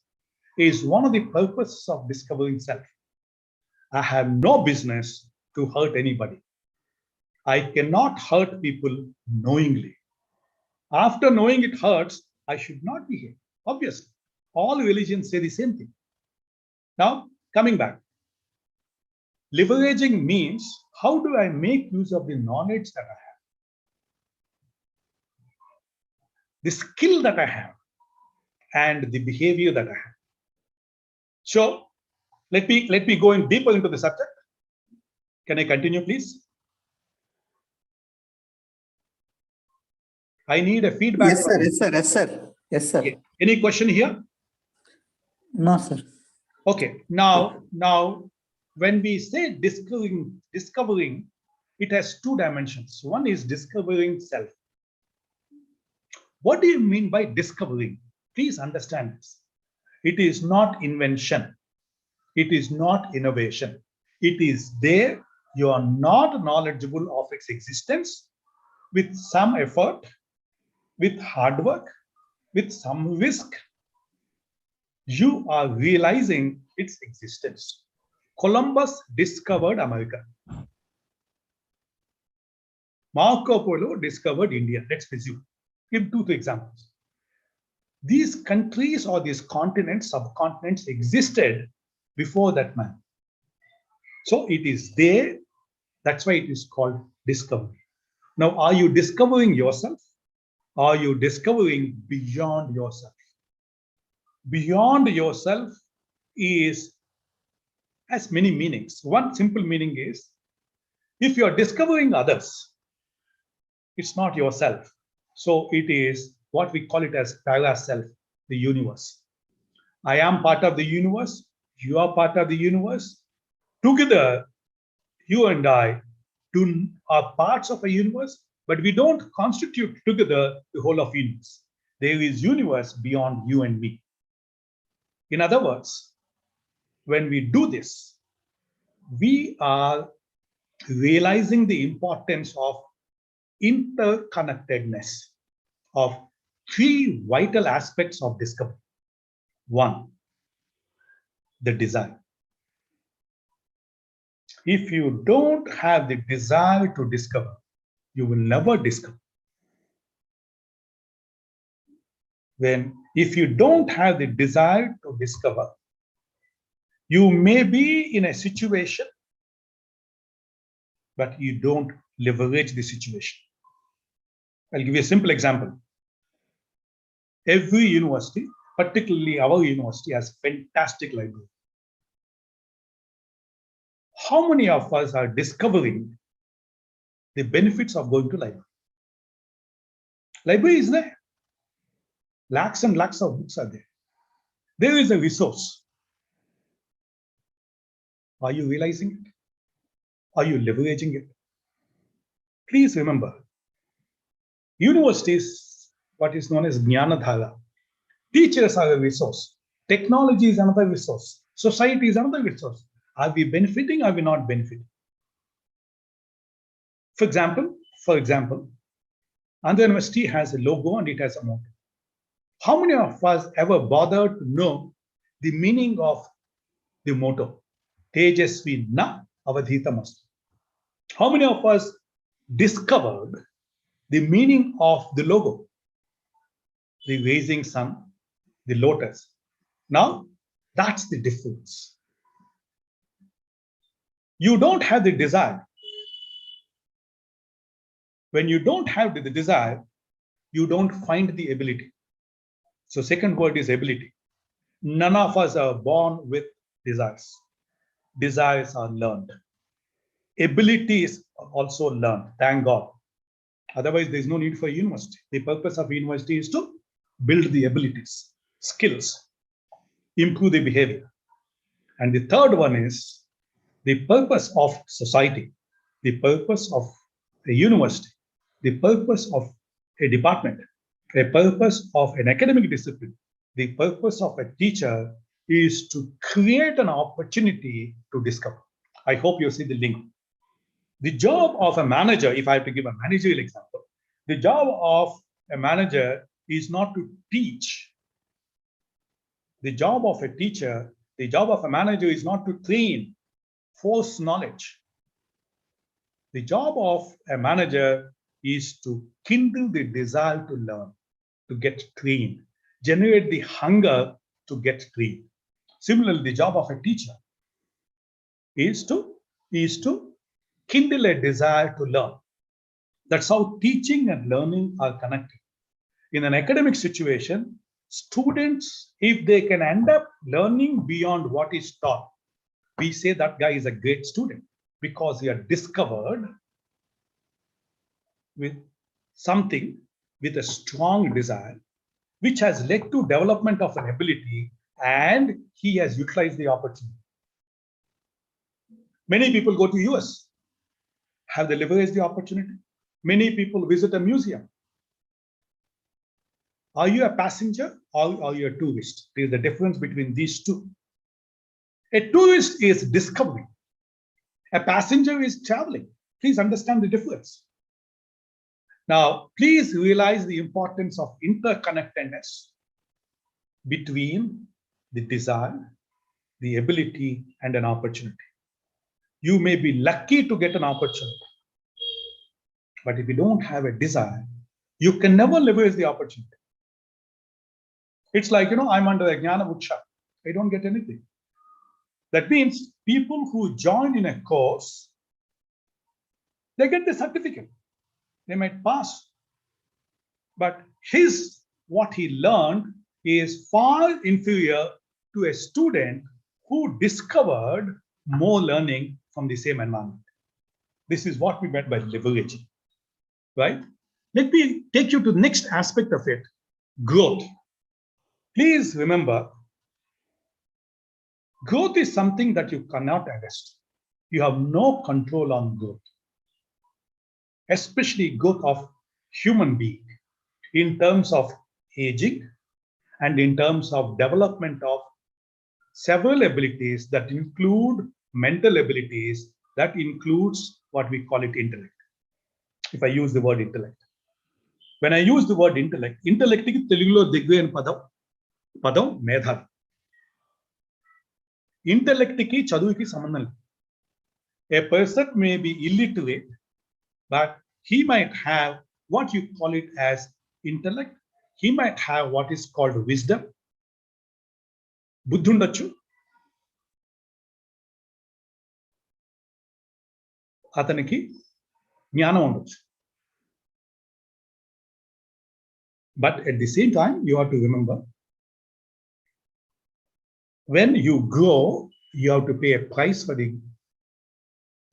is one of the purposes of discovering self. I have no business to hurt anybody. I cannot hurt people knowingly. After knowing it hurts, I should not be here. Obviously, all religions say the same thing. Now, coming back, leveraging means how do I make use of the knowledge that I have, the skill that I have, and the behavior that I have. So let me go in deeper into the subject. Can I continue, please? I need a feedback. Yes, sir. Yes, sir. Yes, sir. Yes, sir. Okay. Any question here? No, sir. Okay. Now, when we say discovering, it has two dimensions. One is discovering self. What do you mean by discovering? Please understand this. It is not invention. It is not innovation. It is there. You are not knowledgeable of its existence. With some effort, with hard work, with some risk, you are realizing its existence. Columbus discovered America. Marco Polo discovered India. Let's presume. Give 2 examples. These countries or these continents, subcontinents existed before that man. So it is there. That's why it is called discovery. Now, are you discovering yourself? Are you discovering beyond yourself? Beyond yourself has many meanings. One simple meaning is, if you are discovering others, it's not yourself. So it is what we call it as para-self, the universe. I am part of the universe. You are part of the universe. Together, you and I are parts of a universe, but we don't constitute together the whole of universe. There is universe beyond you and me. In other words, when we do this, we are realizing the importance of interconnectedness of 3 vital aspects of discovery. 1, the desire. If you don't have the desire to discover, you will never discover. if you don't have the desire to discover, you may be in a situation, but you don't leverage the situation. I'll give you a simple example. Every university, particularly our university, has a fantastic library. How many of us are discovering the benefits of going to library? Library is there. Lakhs and lakhs of books are there. There is a resource. Are you realizing it? Are you leveraging it? Please remember, universities, what is known as Jnanadhara. Teachers are a resource. Technology is another resource. Society is another resource. Are we benefiting? Are we not benefiting? For example, Andhra University has a logo and it has a motto. How many of us ever bothered to know the meaning of the motto? Tejasvi na avadhitamastu. How many of us discovered the meaning of the logo? The rising sun, the lotus. Now, that's the difference. You don't have the desire. When you don't have the desire, you don't find the ability. So second word is ability. None of us are born with desires. Desires are learned. Ability is also learned, thank God. Otherwise, there's no need for university. The purpose of university is to build the abilities, skills, improve the behavior. And the third one is the purpose of society, the purpose of a university, the purpose of a department, a purpose of an academic discipline, the purpose of a teacher is to create an opportunity to discover. I hope you see the link. The job of a manager, if I have to give a managerial example, the job of a manager is not to teach. The job of a teacher, the job of a manager is not to train, force knowledge. The job of a manager is to kindle the desire to learn, to get trained, generate the hunger to get trained. Similarly, the job of a teacher is to kindle a desire to learn. That's how teaching and learning are connected. In an academic situation, students, if they can end up learning beyond what is taught, we say that guy is a great student because he had discovered with something with a strong desire, which has led to development of an ability, and he has utilized the opportunity. Many people go to US. Have they leveraged the opportunity? Many people visit a museum. Are you a passenger or are you a tourist? There is a difference between these two. A tourist is discovering. A passenger is traveling. Please understand the difference. Now, please realize the importance of interconnectedness between the desire, the ability, and an opportunity. You may be lucky to get an opportunity, but if you don't have a desire, you can never leverage the opportunity. It's like, I'm under a Jnana Muksha. I don't get anything. That means people who join in a course, they get the certificate. They might pass. But what he learned is far inferior to a student who discovered more learning from the same environment. This is what we meant by leveraging, right? Let me take you to the next aspect of it, growth. Please remember, growth is something that you cannot arrest. You have no control on growth, especially growth of human being in terms of aging and in terms of development of several abilities that include mental abilities, that includes what we call it intellect. If I use the word intellect. When I use the word intellect, intellect ki Telugulo digve ani padam medhavi. Intellect ki chaduvu ki sambandham ledhu. A person may be illiterate, but he might have what you call it as intellect. he might have what is called wisdom, buddhundachu, ataniki జ్ఞానం ఉండొచ్చు. But at the same time, you have to remember, when you grow, you have to pay a price for the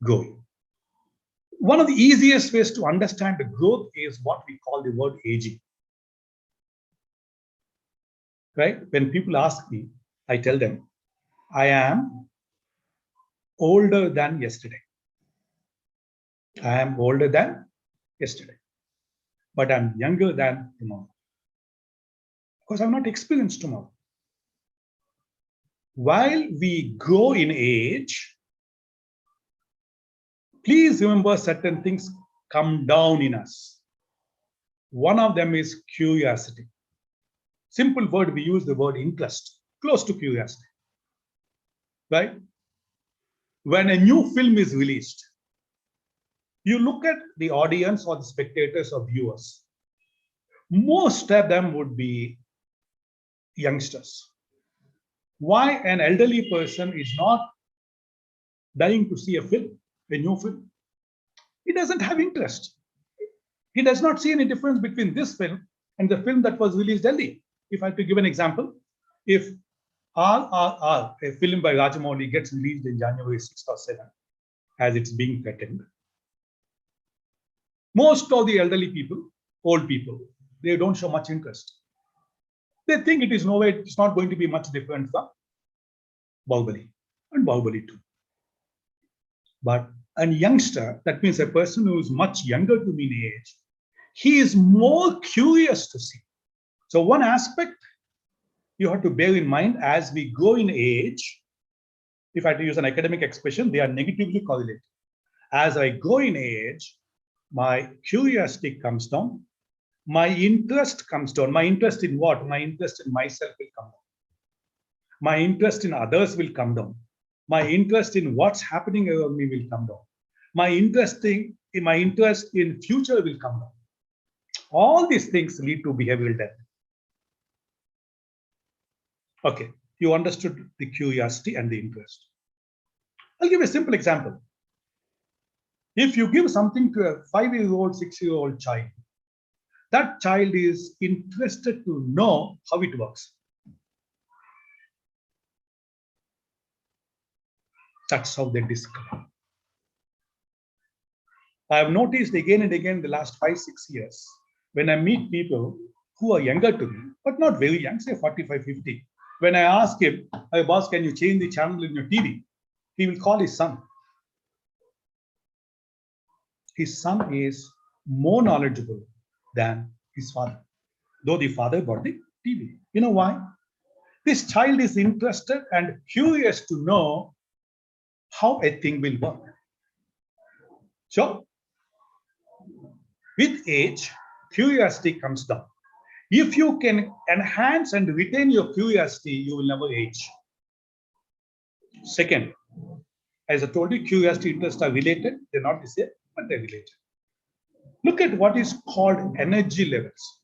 growing. One of the easiest ways to understand the growth is what we call the word aging. Right? When people ask me, I tell them, I am older than yesterday. I am older than yesterday, but I'm younger than tomorrow. Because I've not experienced tomorrow. While we grow in age, please remember certain things come down in us. One of them is curiosity. Simple word, we use the word interest, close to curiosity. Right? When a new film is released, you look at the audience or the spectators or viewers. Most of them would be youngsters. Why an elderly person is not dying to see a film, a new film? He doesn't have interest. He does not see any difference between this film and the film that was released early. If I have to give an example, if RRR, a film by Rajamouli, gets released in January 6th or 7th, as it's being threatened, most of the elderly people, old people, they don't show much interest. They think it is nowhere, it's not going to be much different from Bahubali and Bahubali 2. But a youngster, that means a person who is much younger to me in age, he is more curious to see. So one aspect you have to bear in mind as we grow in age, if I had to use an academic expression, they are negatively correlated. As I grow in age, my curiosity comes down, my interest comes down. My interest in what? My interest in myself will come down. My interest in others will come down. My interest in what's happening around me will come down. My interest in future will come down. All these things lead to behavioral death. Okay, you understood the curiosity and the interest. I'll give a simple example. If you give something to a 5-year-old, 6-year-old child, that child is interested to know how it works. That's how they discover. I have noticed again and again the last 5-6 years, when I meet people who are younger to me, but not very young, say 45, 50. When I ask him, hey boss, can you change the channel in your TV? He will call his son. His son is more knowledgeable than his father, though the father bought the TV. You know why? This child is interested and curious to know how a thing will work. So, with age, curiosity comes down. If you can enhance and retain your curiosity, you will never age. Second, as I told you, curiosity and interest are related. They're not the same, but they're related. Look at what is called energy levels.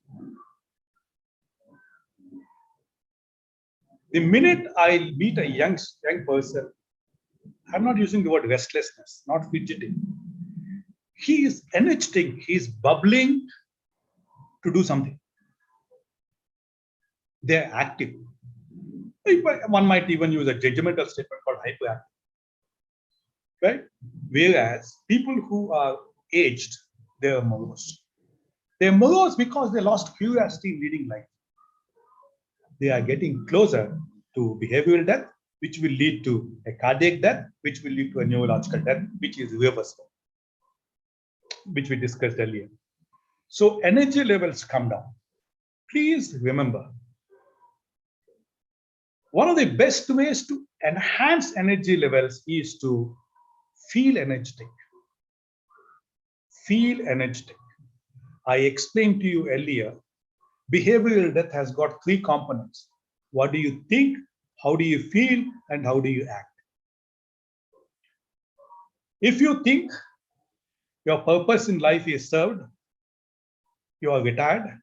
The minute I meet a young person, I'm not using the word restlessness, not fidgeting. He is energetic, he is bubbling to do something. They're active. One might even use a judgmental statement called hyperactive. Right? Whereas people who are aged, they are morose. They're morose because they lost curiosity in leading life. They are getting closer to behavioral death, which will lead to a cardiac death, which will lead to a neurological death, which is reversible, which we discussed earlier. So energy levels come down. Please remember, one of the best ways to enhance energy levels is to feel energetic. Feel energetic. I explained to you earlier, behavioral death has got 3 components. What do you think? How do you feel? And how do you act? If you think your purpose in life is served, you are retired,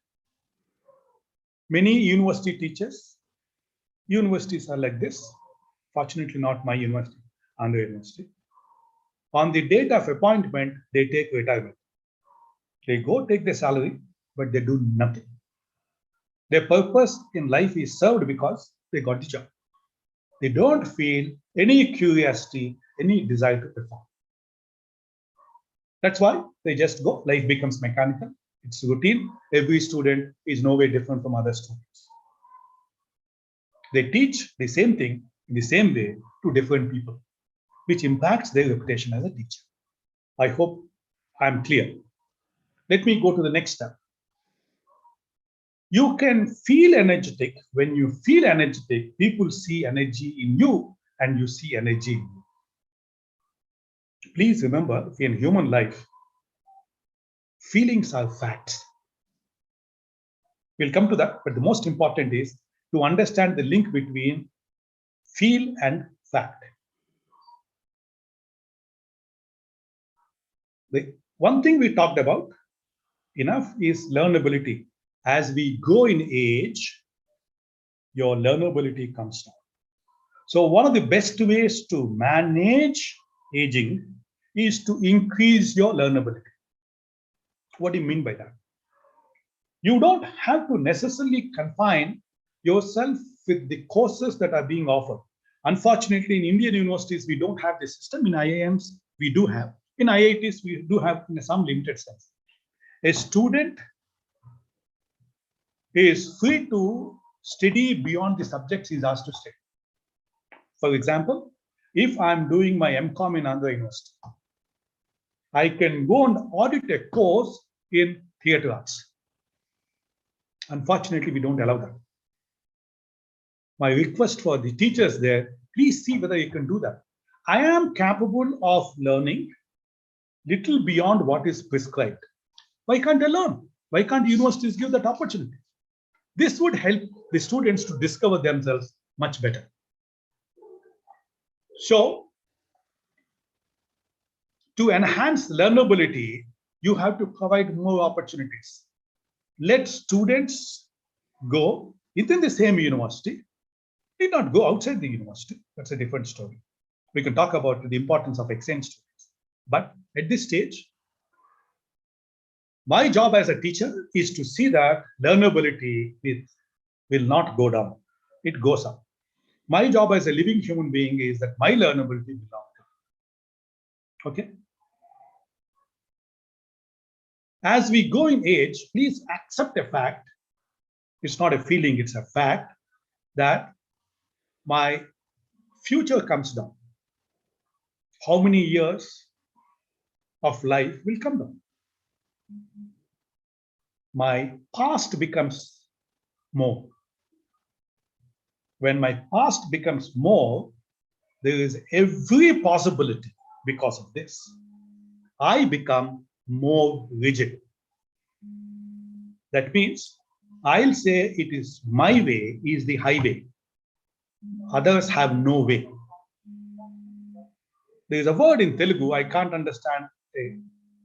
Many university teachers, universities are like this. Fortunately, not my university, Andhra University. On the date of appointment, they take retirement. They go take their salary, but they do nothing. Their purpose in life is served because they got the job. They don't feel any curiosity, any desire to perform. That's why they just go. Life becomes mechanical. It's routine. Every student is no way different from other students. They teach the same thing in the same way to different people, which impacts their reputation as a teacher. I hope I'm clear. Let me go to the next step. You can feel energetic. When you feel energetic, people see energy in you and you see energy in you. Please remember, in human life, feelings are facts. We'll come to that, but the most important is to understand the link between feel and fact. The one thing we talked about enough is learnability. As we grow in age, your learnability comes down. So one of the best ways to manage aging is to increase your learnability. What do you mean by that? You don't have to necessarily confine yourself with the courses that are being offered. Unfortunately, in Indian universities, we don't have this system. In IIMs, we do have. In IITs, we do have in some limited sense. A student is free to study beyond the subjects he's asked to study. For example, if I'm doing my MCOM in Andhra University, I can go and audit a course in theatre arts. Unfortunately, we don't allow that. My request for the teachers there, please see whether you can do that. I am capable of learning little beyond what is prescribed. Why can't I learn? Why can't universities give that opportunity? This would help the students to discover themselves much better. So, to enhance learnability, you have to provide more opportunities. Let students go within the same university, need not go outside the university. That's a different story. We can talk about the importance of exchange students. But at this stage, my job as a teacher is to see that learnability will not go down. It goes up. My job as a living human being is that my learnability will not go. Okay? As we go in age, please accept a fact. It's not a feeling, it's a fact that my future comes down. How many years of life will come down? My past becomes more. When my past becomes more, there is every possibility because of this. I become more rigid. That means I'll say it is my way is the highway. Others have no way. There is a word in Telugu, I can't understand a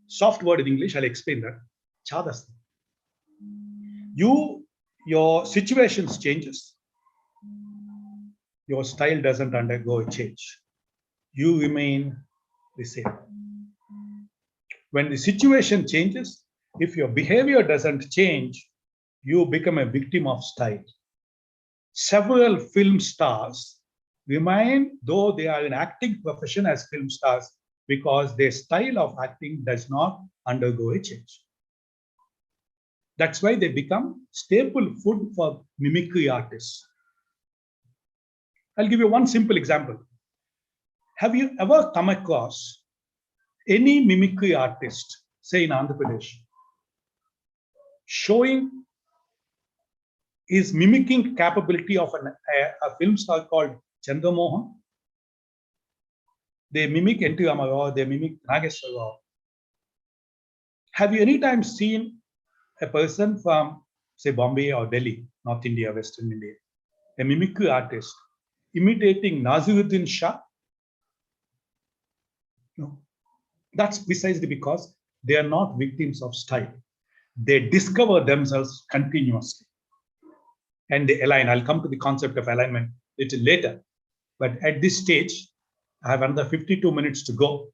soft word in English, I'll explain that. Chadas. Your situations changes. Your style doesn't undergo a change. You remain the same. When the situation changes, if your behavior doesn't change, you become a victim of style. Several film stars remain, though they are in acting profession as film stars, because their style of acting does not undergo a change. That's why they become staple food for mimicry artists. I'll give you one simple example. Have you ever come across any mimicry artist, say in Andhra Pradesh, showing his mimicking capability of a film star called Chandramohan? They mimic N.T. Ramarao, they mimic Nageshwar Rao. Have you any time seen a person from, say, Bombay or Delhi, North India, Western India, a mimicry artist imitating Naziruddin Shah? No. That's precisely because they are not victims of style. They discover themselves continuously. and they align. I'll come to the concept of alignment a little later. But at this stage, I have another 52 minutes to go.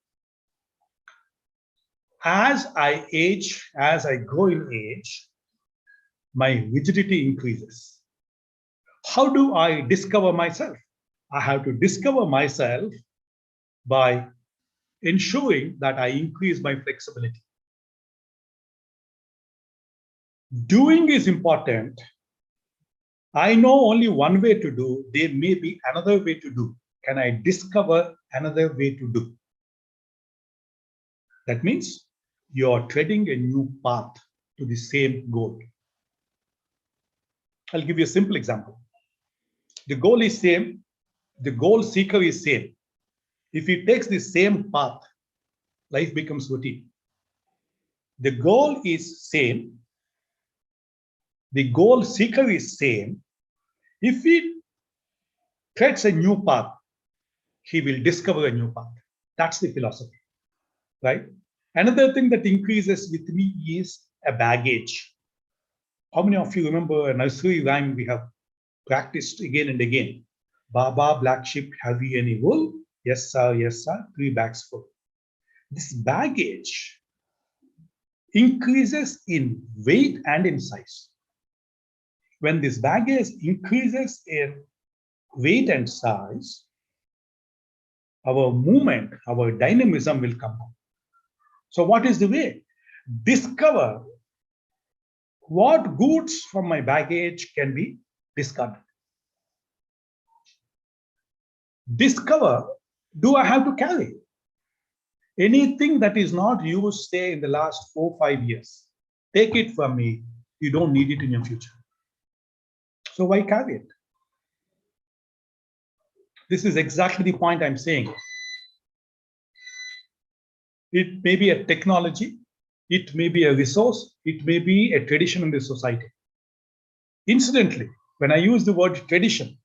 As I age, as I grow in age, my rigidity increases. How do I discover myself? I have to discover myself by ensuring that I increase my flexibility. Doing is important. I know only one way to do. There may be another way to do. Can I discover another way to do? That means you're treading a new path to the same goal. I'll give you a simple example. The goal is same. The goal seeker is same. If he takes the same path, life becomes routine. The goal is same. The goal seeker is same. If he treads a new path, he will discover a new path. That's the philosophy, right? Another thing that increases with me is a baggage. How many of you remember a nursery rhyme we have practiced again and again? Baba, black sheep, have you any wool? Yes, sir, 3 bags full. This baggage increases in weight and in size. When this baggage increases in weight and size, our movement, our dynamism will come down. So what is the way? Discover what goods from my baggage can be discarded. Discover, do I have to carry anything that is not used, say, in the last 4 or 5 years? Take it from me. You don't need it in your future. So why carry it? This is exactly the point I'm saying. It may be a technology, it may be a resource, it may be a tradition in the society. Incidentally, when I use the word tradition,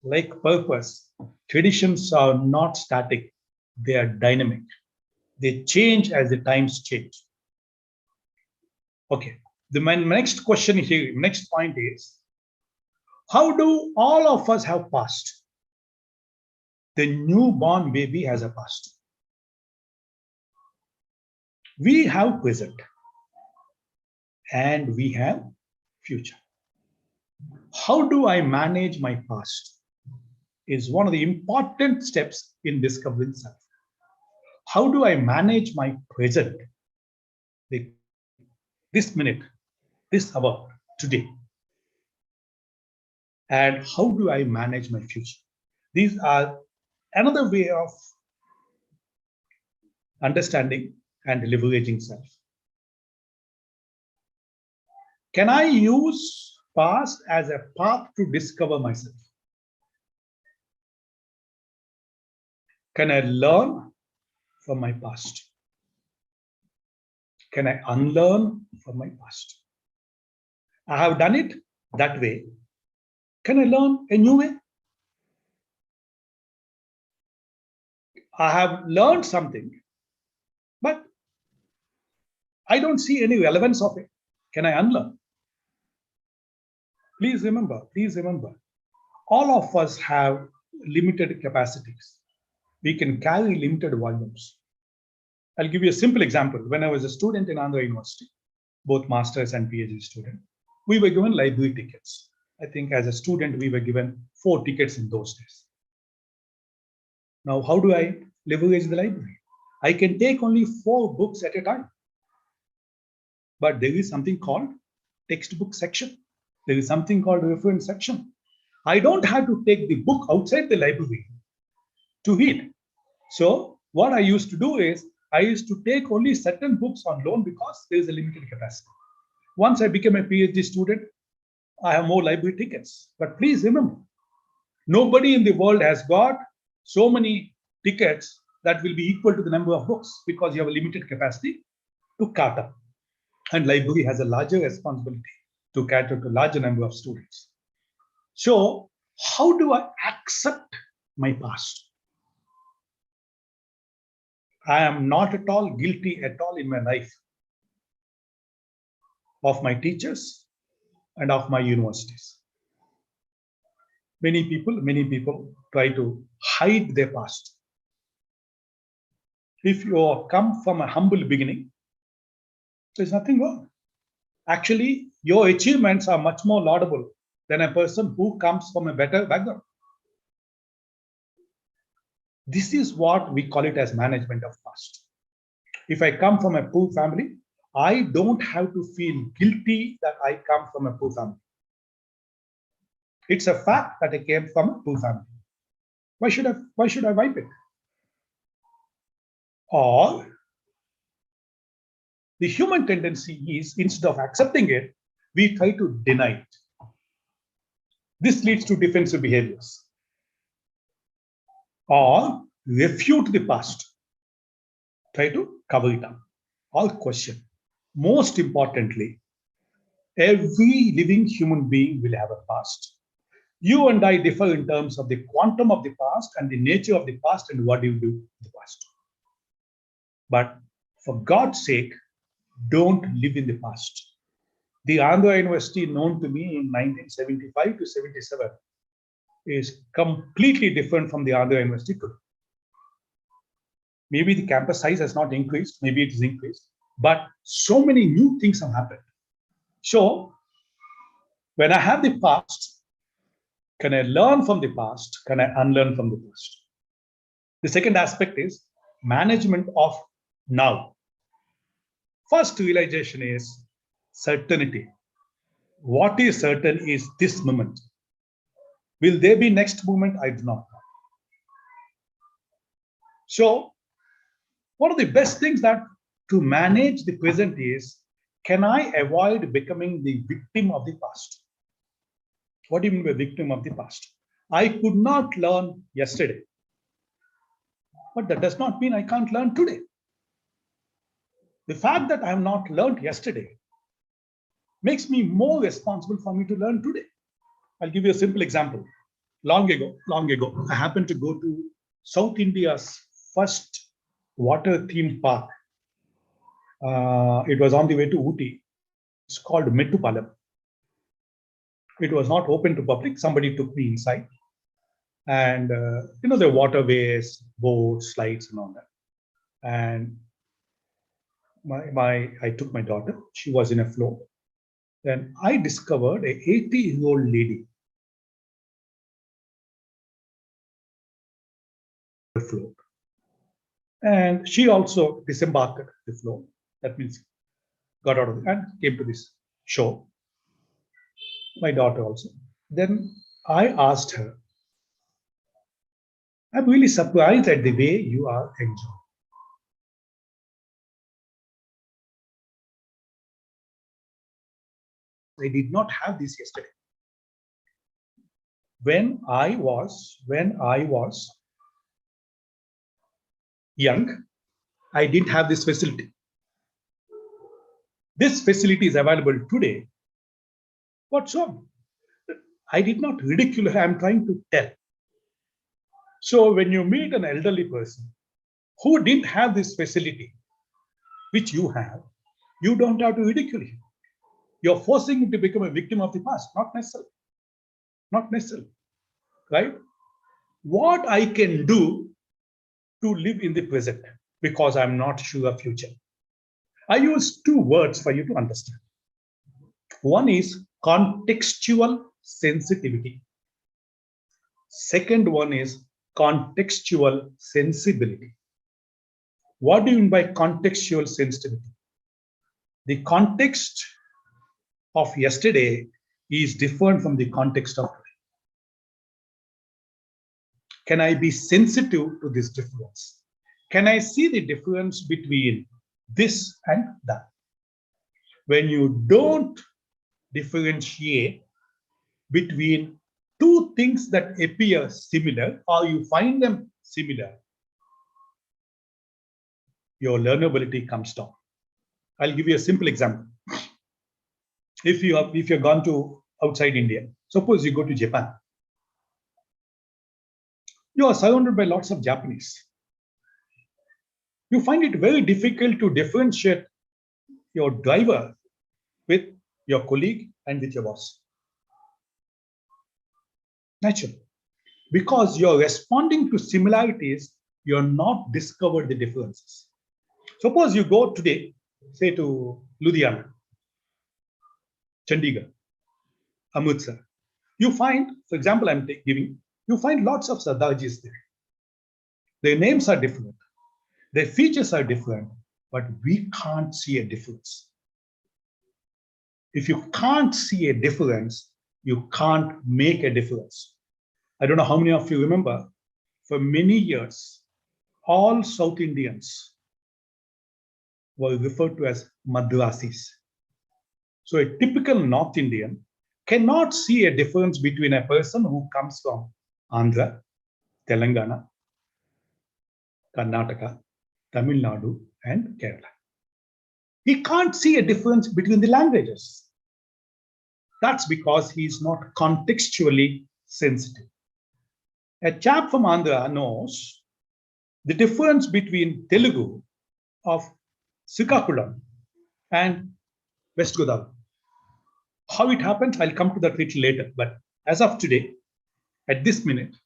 like purpose, traditions are not static, they are dynamic. They change as the times change. Okay, my next question here, next point is, how do all of us have past? The newborn baby has a past. We have present and we have future. How do I manage my past is one of the important steps in discovering self. How do I manage my present, this minute, this hour, today? And how do I manage my future? These are another way of understanding and leveraging self. Can I use past as a path to discover myself? Can I learn from my past? Can I unlearn from my past? I have done it that way. Can I learn a new way? I have learned something, but I don't see any relevance of it. Can I unlearn? Please remember, all of us have limited capacities. We can carry limited volumes. I'll give you a simple example. When I was a student in Andhra University, both masters and PhD student, we were given library tickets. I think as a student, we were given 4 tickets in those days. Now, how do I leverage the library? I can take only 4 books at a time. But there is something called textbook section. There is something called reference section. I don't have to take the book outside the library to read. So what I used to do is, I used to take only certain books on loan because there is a limited capacity. Once I became a PhD student, I have more library tickets. But please remember, nobody in the world has got so many tickets that will be equal to the number of books because you have a limited capacity to cater. And library has a larger responsibility to cater to a larger number of students. So how do I accept my past? I am not at all guilty at all in my life of my teachers and of my universities. Many people try to hide their past. If you come from a humble beginning, there's nothing wrong. Actually, your achievements are much more laudable than a person who comes from a better background. This is what we call it as management of past. If I come from a poor family, I don't have to feel guilty that I come from a poor family. It's a fact that I came from a poor family. Why should I wipe it? Or the human tendency is, instead of accepting it, we try to deny it. This leads to defensive behaviors. Or refute the past. Try to cover it up. Or question. Most importantly, every living human being will have a past. You and I differ in terms of the quantum of the past and the nature of the past and what you do in the past. But for God's sake, don't live in the past. The Andhra University, known to me in 1975 to 77, is completely different from the Andhra University today. Maybe the campus size has not increased, maybe it is increased, but so many new things have happened. So when I have the past, can I learn from the past? Can I unlearn from the past? The second aspect is management of now. First realization is certainty. What is certain is this moment. Will there be next moment? I do not know. So one of the best things that to manage the present is, can I avoid becoming the victim of the past? What do you mean by victim of the past? I could not learn yesterday, but that does not mean I can't learn today. The fact that I have not learned yesterday makes me more responsible for me to learn today. I'll give you a simple example. Long ago, I happened to go to South India's first water theme park. It was on the way to Ooty. It's called Mettupalam. It was not open to public. Somebody took me inside. And, there are waterways, boats, slides and all that. And I took my daughter. She was in a float. Then I discovered a 80-year-old lady float. And she also disembarked the float. That means got out of it and came to this shore. My daughter also. Then I asked her, I'm really surprised at the way you are enjoying. I did not have this yesterday. When I was young, I didn't have this facility. This facility is available today. What's wrong? I did not ridicule her. I'm trying to tell. So when you meet an elderly person who didn't have this facility, which you have, you don't have to ridicule him. You're forcing him to become a victim of the past, not necessarily. Not necessarily, right? What I can do to live in the present, because I'm not sure of future. I use two words for you to understand. One is contextual sensitivity. Second one is contextual sensibility. What do you mean by contextual sensitivity? The context of yesterday is different from the context of today. Can I be sensitive to this difference? Can I see the difference between this and that? When you don't differentiate between two things that appear similar or you find them similar, your learnability comes down. I'll give you a simple example. If you've gone to outside India, suppose you go to Japan, you are surrounded by lots of Japanese. You find it very difficult to differentiate your driver with your colleague and with your boss. Natural. Because you're responding to similarities, you're not discovered the differences. Suppose you go today, say to Ludhiana, Chandigarh, Amritsar. You find, for example, I'm giving, you find lots of Sardarjis there. Their names are different. Their features are different, but we can't see a difference. If you can't see a difference, you can't make a difference. I don't know how many of you remember, for many years, all South Indians were referred to as Madrasis. So a typical North Indian cannot see a difference between a person who comes from Andhra, Telangana, Karnataka, Tamil Nadu, and Kerala. He can't see a difference between the languages. That's because he's not contextually sensitive. A chap from Andhra knows the difference between Telugu of Srikakulam and West Godavari. How it happens, I'll come to that little later. But as of today, at this minute,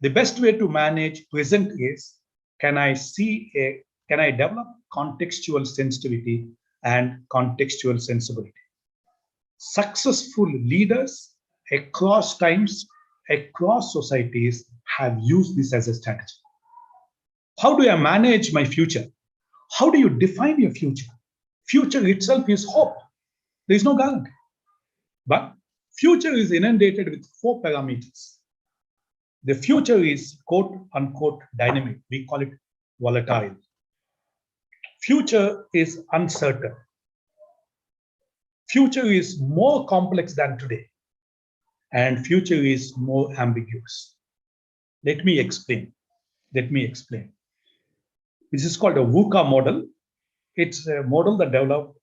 the best way to manage present is, can I develop contextual sensitivity and contextual sensibility? Successful leaders across times, across societies have used this as a strategy. How do I manage my future? How do you define your future? Future itself is hope. There is no guarantee. But future is inundated with 4 parameters. The future is quote unquote dynamic. We call it volatile. Future is uncertain. Future is more complex than today. And future is more ambiguous. Let me explain. This is called a VUCA model. It's a model that developed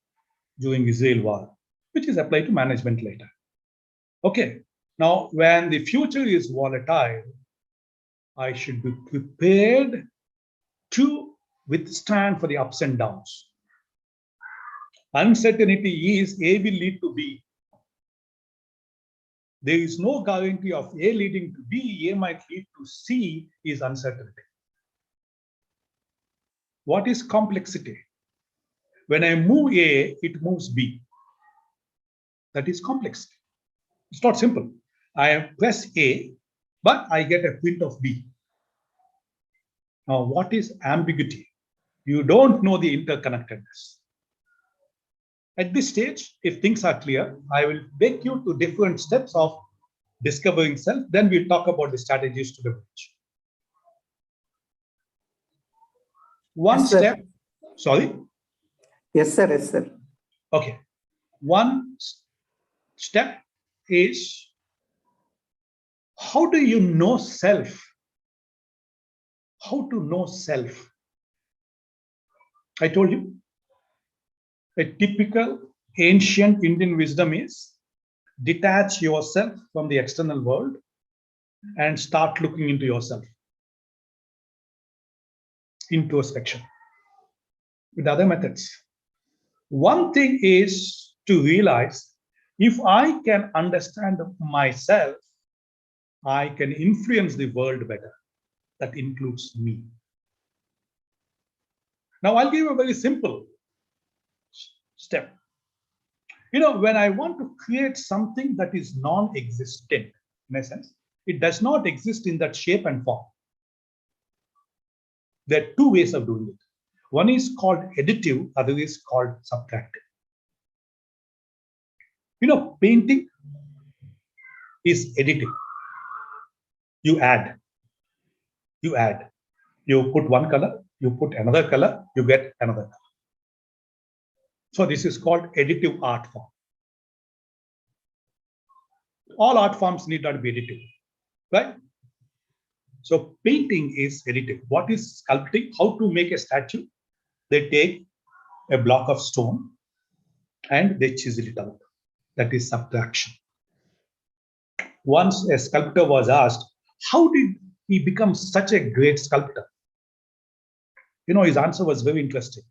during Israel war, which is applied to management later. Okay, now when the future is volatile, I should be prepared to withstand for the ups and downs. Uncertainty is A will lead to B. There is no guarantee of A leading to B. A might lead to C is uncertainty. What is complexity? When I move A, it moves B. That is complexity. It's not simple. I press A, but I get a hint of B. Now, what is ambiguity? You don't know the interconnectedness. At this stage, if things are clear, I will take you to different steps of discovering self. Then we'll talk about the strategies to leverage. One Yes, sir. step, sorry? Yes, sir. Yes, sir. Okay. One step is, how do you know self? How to know self? I told you, a typical ancient Indian wisdom is detach yourself from the external world and start looking into yourself. Introspection. With other methods. One thing is to realize, if I can understand myself, I can influence the world better. That includes me. Now, I'll give you a very simple step. You know, when I want to create something that is non-existent, in a sense, it does not exist in that shape and form. There are 2 ways of doing it. One is called additive, other is called subtractive. You know, painting is additive. You add. You put one color, you put another color, you get another color. So this is called additive art form. All art forms need not be additive, right? So painting is additive. What is sculpting? How to make a statue? They take a block of stone and they chisel it out. That is subtraction. Once a sculptor was asked, how did he become such a great sculptor? You know, his answer was very interesting.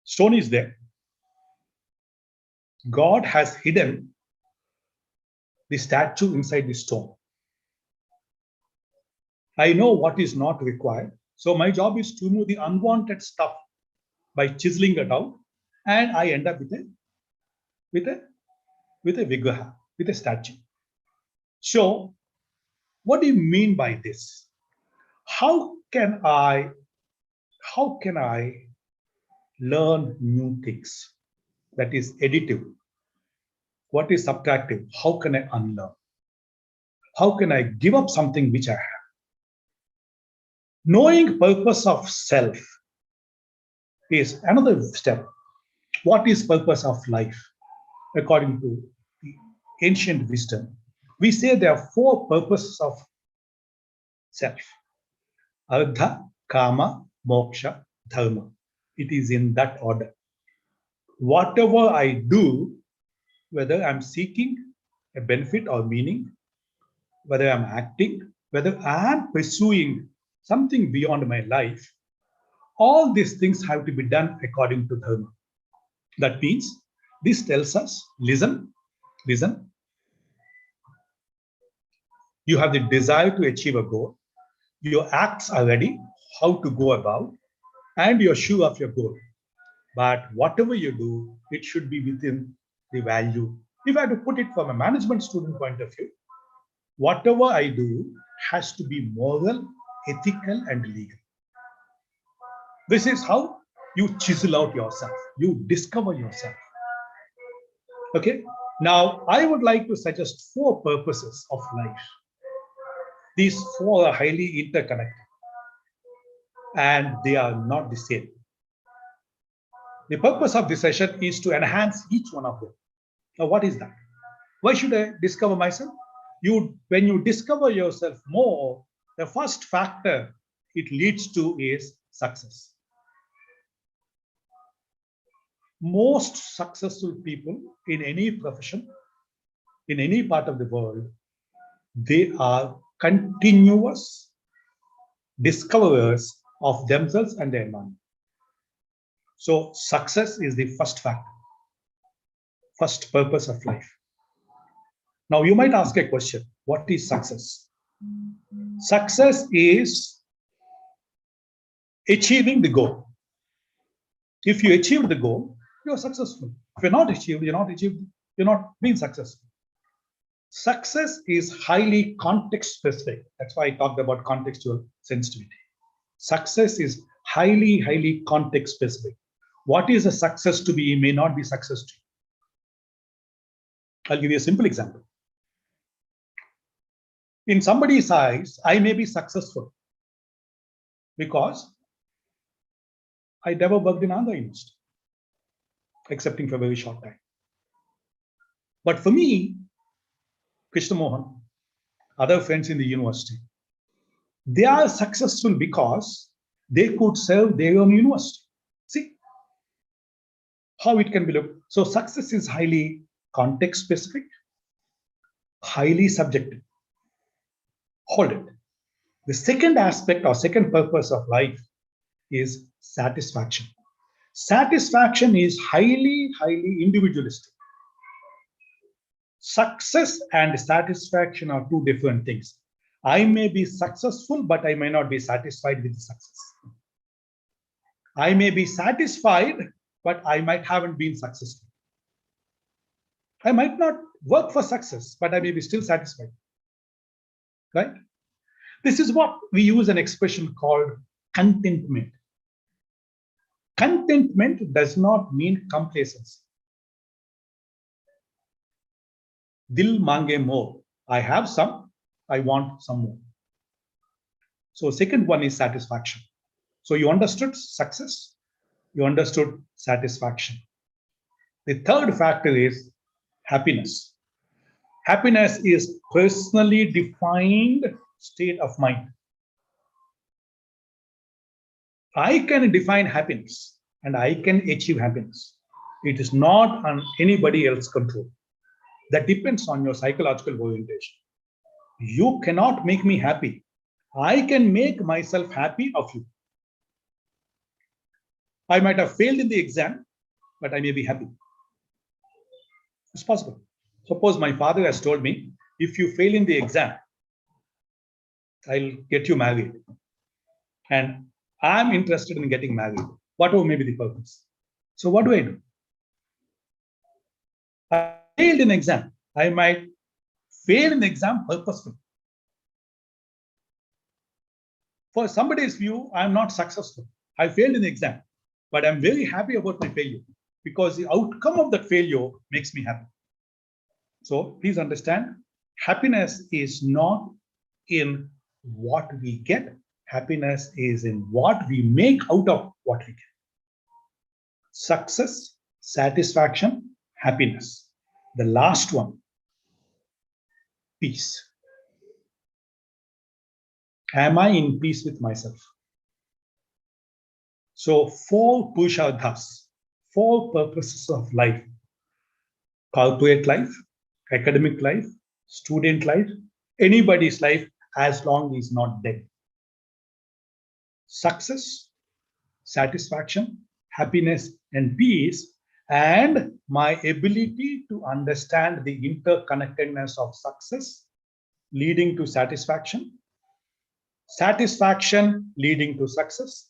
Stone is there. God has hidden the statue inside the stone. I know what is not required. So my job is to remove the unwanted stuff by chiseling it out, and I end up with a vigraha, with a statue. So what do you mean by this? How can I learn new things? That is additive. What is subtractive? How can I unlearn? How can I give up something which I have? Knowing purpose of self is another step. What is purpose of life? According to the ancient wisdom, we say there are 4 purposes of self. Artha, Kama, Moksha, Dharma. It is in that order. Whatever I do, whether I'm seeking a benefit or meaning, whether I'm acting, whether I'm pursuing something beyond my life, all these things have to be done according to Dharma. That means this tells us, listen. You have the desire to achieve a goal. Your acts are ready, how to go about, and you're sure of your goal. But whatever you do, it should be within the value. If I had to put it from a management student point of view, whatever I do has to be moral, ethical, and legal. This is how you chisel out yourself. You discover yourself. Okay. Now, I would like to suggest 4 purposes of life. These 4 are highly interconnected, and they are not the same. The purpose of this session is to enhance each one of them. Now, what is that? Why should I discover myself? When you discover yourself more, the first factor it leads to is success. Most successful people in any profession, in any part of the world, they are continuous discoverers of themselves and their environment. So success is the first factor, first purpose of life. Now you might ask a question, what is success? Success is achieving the goal. If you achieve the goal, you're successful. If you're not achieved, you're not being successful. Success is highly context specific. That's why I talked about contextual sensitivity. Success is highly context specific. What is a success to be may not be success to you. I'll give you a simple example. In somebody's eyes, I may be successful because I never worked in Andhra University, excepting for a very short time. But for me, Krishna Mohan, other friends in the university, they are successful because they could serve their own university. See how it can be looked. So success is highly context specific, highly subjective. Hold it. The second aspect or second purpose of life is satisfaction. Satisfaction is highly individualistic. Success and satisfaction are 2 different things. I may be successful, but I may not be satisfied with the success. I may be satisfied, but I might haven't been successful. I might not work for success, but I may be still satisfied. Right? This is what we use an expression called contentment. Contentment does not mean complacency. Dil mange more. I have some, I want some more. So second one is satisfaction. So you understood success, you understood satisfaction. The third factor is happiness. Happiness is personally defined state of mind. I can define happiness and I can achieve happiness. It is not on anybody else's control. That depends on your psychological orientation. You cannot make me happy. I can make myself happy of you. I might have failed in the exam, but I may be happy. It's possible. Suppose my father has told me, if you fail in the exam, I'll get you married. And I'm interested in getting married, whatever may be the purpose. So what do? I failed in exam. I might fail in the exam purposefully. For somebody's view, I'm not successful. I failed in the exam, but I'm very happy about my failure because the outcome of that failure makes me happy. So please understand, happiness is not in what we get. Happiness is in what we make out of what we get. Success, satisfaction, happiness. The last one, peace. Am I in peace with myself? So 4 Purusharthas, 4 purposes of life: corporate life, academic life, student life, anybody's life as long as he's not dead. Success, satisfaction, happiness, and peace, and my ability to understand the interconnectedness of success leading to satisfaction, satisfaction leading to success,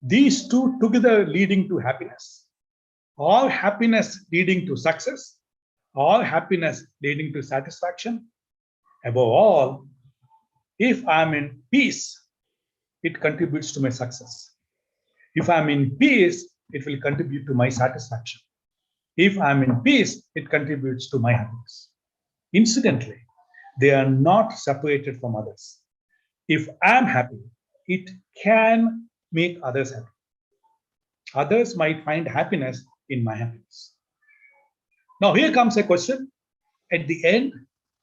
these two together leading to happiness, or happiness leading to success, or happiness leading to satisfaction. Above all, if I'm in peace, it contributes to my success. If I'm in peace, it will contribute to my satisfaction. If I'm in peace, it contributes to my happiness. Incidentally, they are not separated from others. If I'm happy, it can make others happy. Others might find happiness in my happiness. Now, here comes a question. At the end,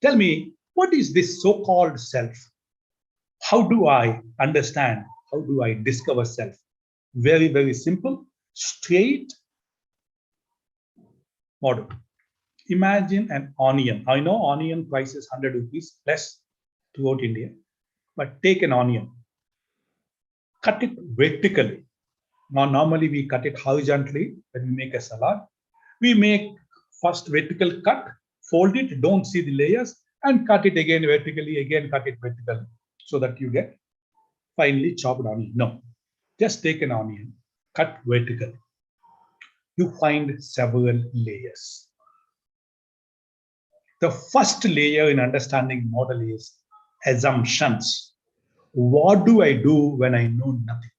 tell me, what is this so-called self? How do I understand? How do I discover self? Very, very simple, straight model. Imagine an onion. I know onion price is 100 rupees less throughout India, but take an onion, cut it vertically. Now, normally we cut it horizontally when we make a salad. We make first vertical cut, fold it, don't see the layers, and cut it again vertically, again cut it vertically, so that you get finely chopped onion. No, just take an onion, cut vertically. You find several layers. The first layer in understanding model is assumptions. What do I do when I know nothing?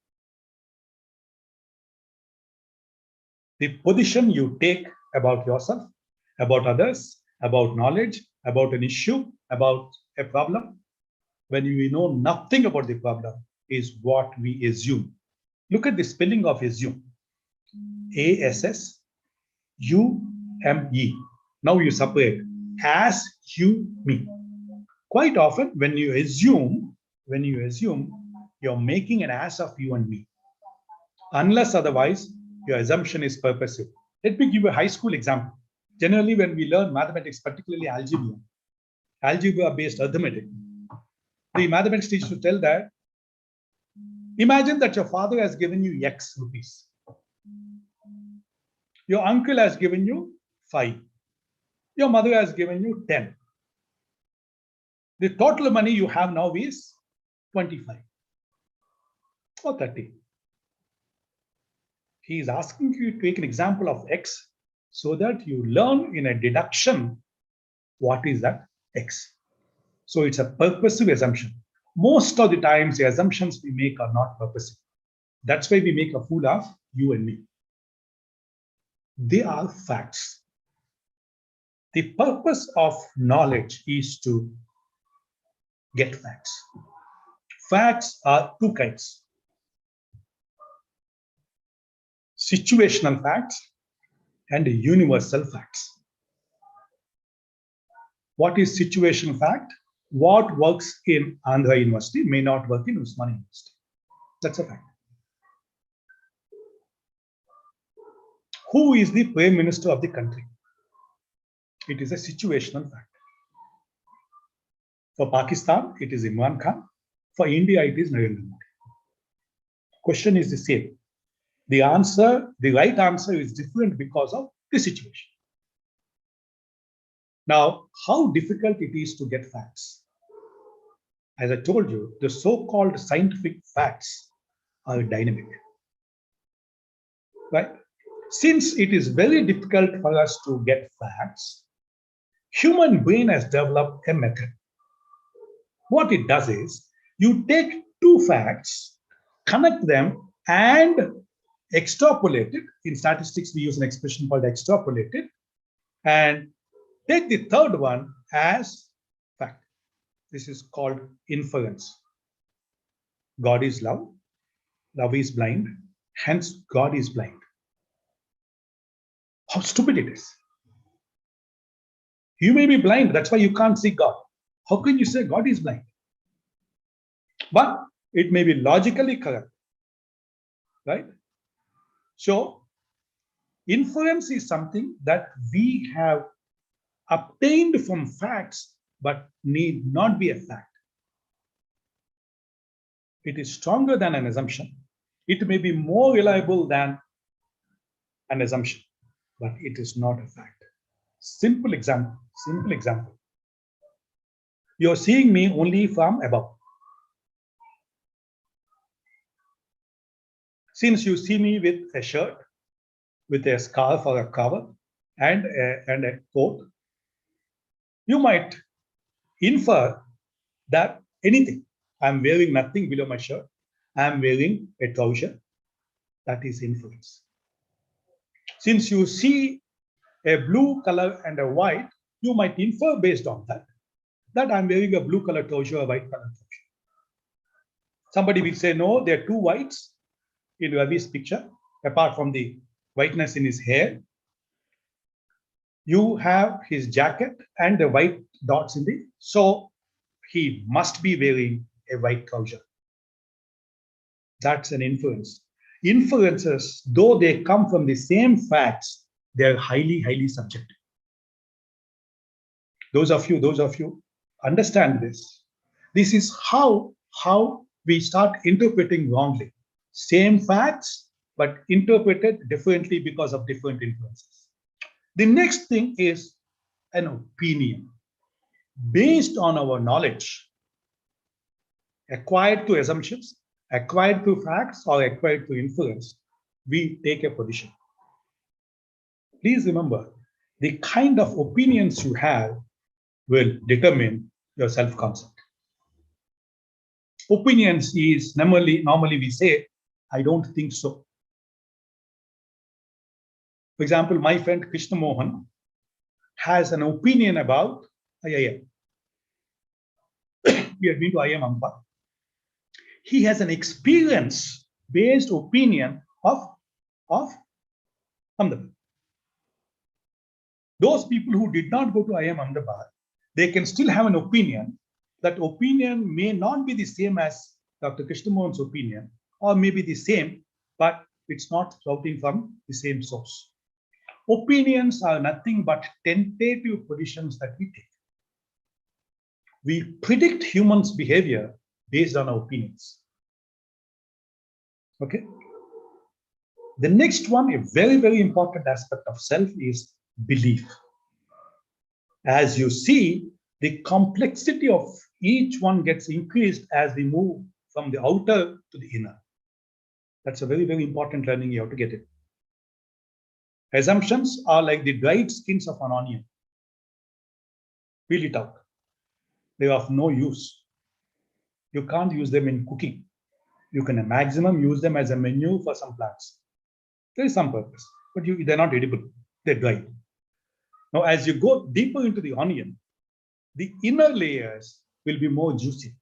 The position you take about yourself, about others, about knowledge, about an issue, about a problem, when you know nothing about the problem, is what we assume. Look at the spelling of assume. ASSUME. Now you separate as you me. Quite often, when you assume, you're making an ass of you and me. Unless otherwise, your assumption is purposive. Let me give a high school example. Generally, when we learn mathematics, particularly algebra-based arithmetic, the mathematics teacher to tell that, imagine that your father has given you X rupees. Your uncle has given you 5. Your mother has given you 10. The total money you have now is 25 or 30. He is asking you to take an example of X so that you learn in a deduction what is that X. So it's a purposive assumption. Most of the times, the assumptions we make are not purposive. That's why we make a fool of you and me. They are facts. The purpose of knowledge is to get facts. Facts are 2 kinds. Situational facts and universal facts. What is situational fact? What works in Andhra University may not work in Usmania University. That's a fact. Who is the Prime Minister of the country? It is a situational fact. For Pakistan, it is Imran Khan. For India, it is Narendra Modi. Question is the same. The right answer is different because of the situation. Now, how difficult it is to get facts? As I told you, the so-called scientific facts are dynamic, right? Since it is very difficult for us to get facts, human brain has developed a method. What it does is, you take two facts, connect them, and extrapolate it. In statistics, we use an expression called extrapolate it, and take the third one as fact. This is called inference. God is love. Love is blind. Hence, God is blind. How stupid it is. You may be blind. That's why you can't see God. How can you say God is blind? But it may be logically correct, right? So, inference is something that we have obtained from facts, but need not be a fact. It is stronger than an assumption. It may be more reliable than an assumption, but it is not a fact. Simple example, simple example. You're seeing me only from above. Since you see me with a shirt, with a scarf or a cover, and a coat, you might infer that anything. I'm wearing nothing below my shirt. I'm wearing a trouser. That is inference. Since you see a blue color and a white, you might infer based on that I'm wearing a blue color trouser or white color trouser. Somebody will say, no, there are two whites in Ravi's picture, apart from the whiteness in his hair. You have his jacket and the white dots in the, so he must be wearing a white trouser. That's an inference. Inferences, though they come from the same facts, they're highly, highly subjective. Those of you understand this. This is how we start interpreting wrongly. Same facts, but interpreted differently because of different influences. The next thing is an opinion. Based on our knowledge, acquired through assumptions, acquired through facts, or acquired through inference, we take a position. Please remember, the kind of opinions you have will determine your self-concept. Opinions is normally we say, I don't think so. For example, my friend Krishna Mohan has an opinion about IIM. We have been to IIM Ahmedabad. He has an experience-based opinion of Ahmedabad. Those people who did not go to IIM Ahmedabad, they can still have an opinion. That opinion may not be the same as Dr. Krishna Mohan's opinion, or maybe the same, but it's not sprouting from the same source. Opinions are nothing but tentative positions that we take. We predict humans' behavior based on our opinions. Okay. The next one, a very, very important aspect of self is belief. As you see, the complexity of each one gets increased as we move from the outer to the inner. That's a very, very important learning. You have to get it. Assumptions are like the dried skins of an onion. Peel it out. They are of no use. You can't use them in cooking. You can, at maximum, use them as a menu for some plants. There is some purpose, but they're not edible. They're dry. Now, as you go deeper into the onion, the inner layers will be more juicy,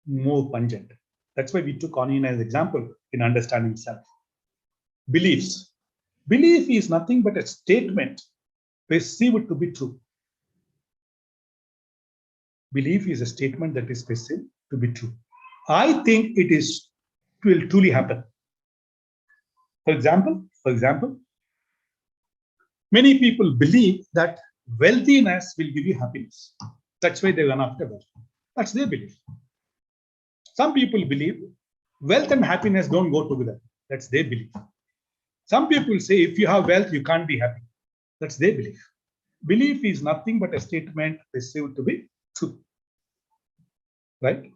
more pungent. That's why we took onion as an example in understanding self. Beliefs. Belief is nothing but a statement perceived to be true. Belief is a statement that is perceived to be true. I think it will truly happen. For example, many people believe that wealthiness will give you happiness. That's why they run after wealth. That's their belief. Some people believe wealth and happiness don't go together. That's their belief. Some people say if you have wealth, you can't be happy. That's their belief. Belief is nothing but a statement perceived to be true, right?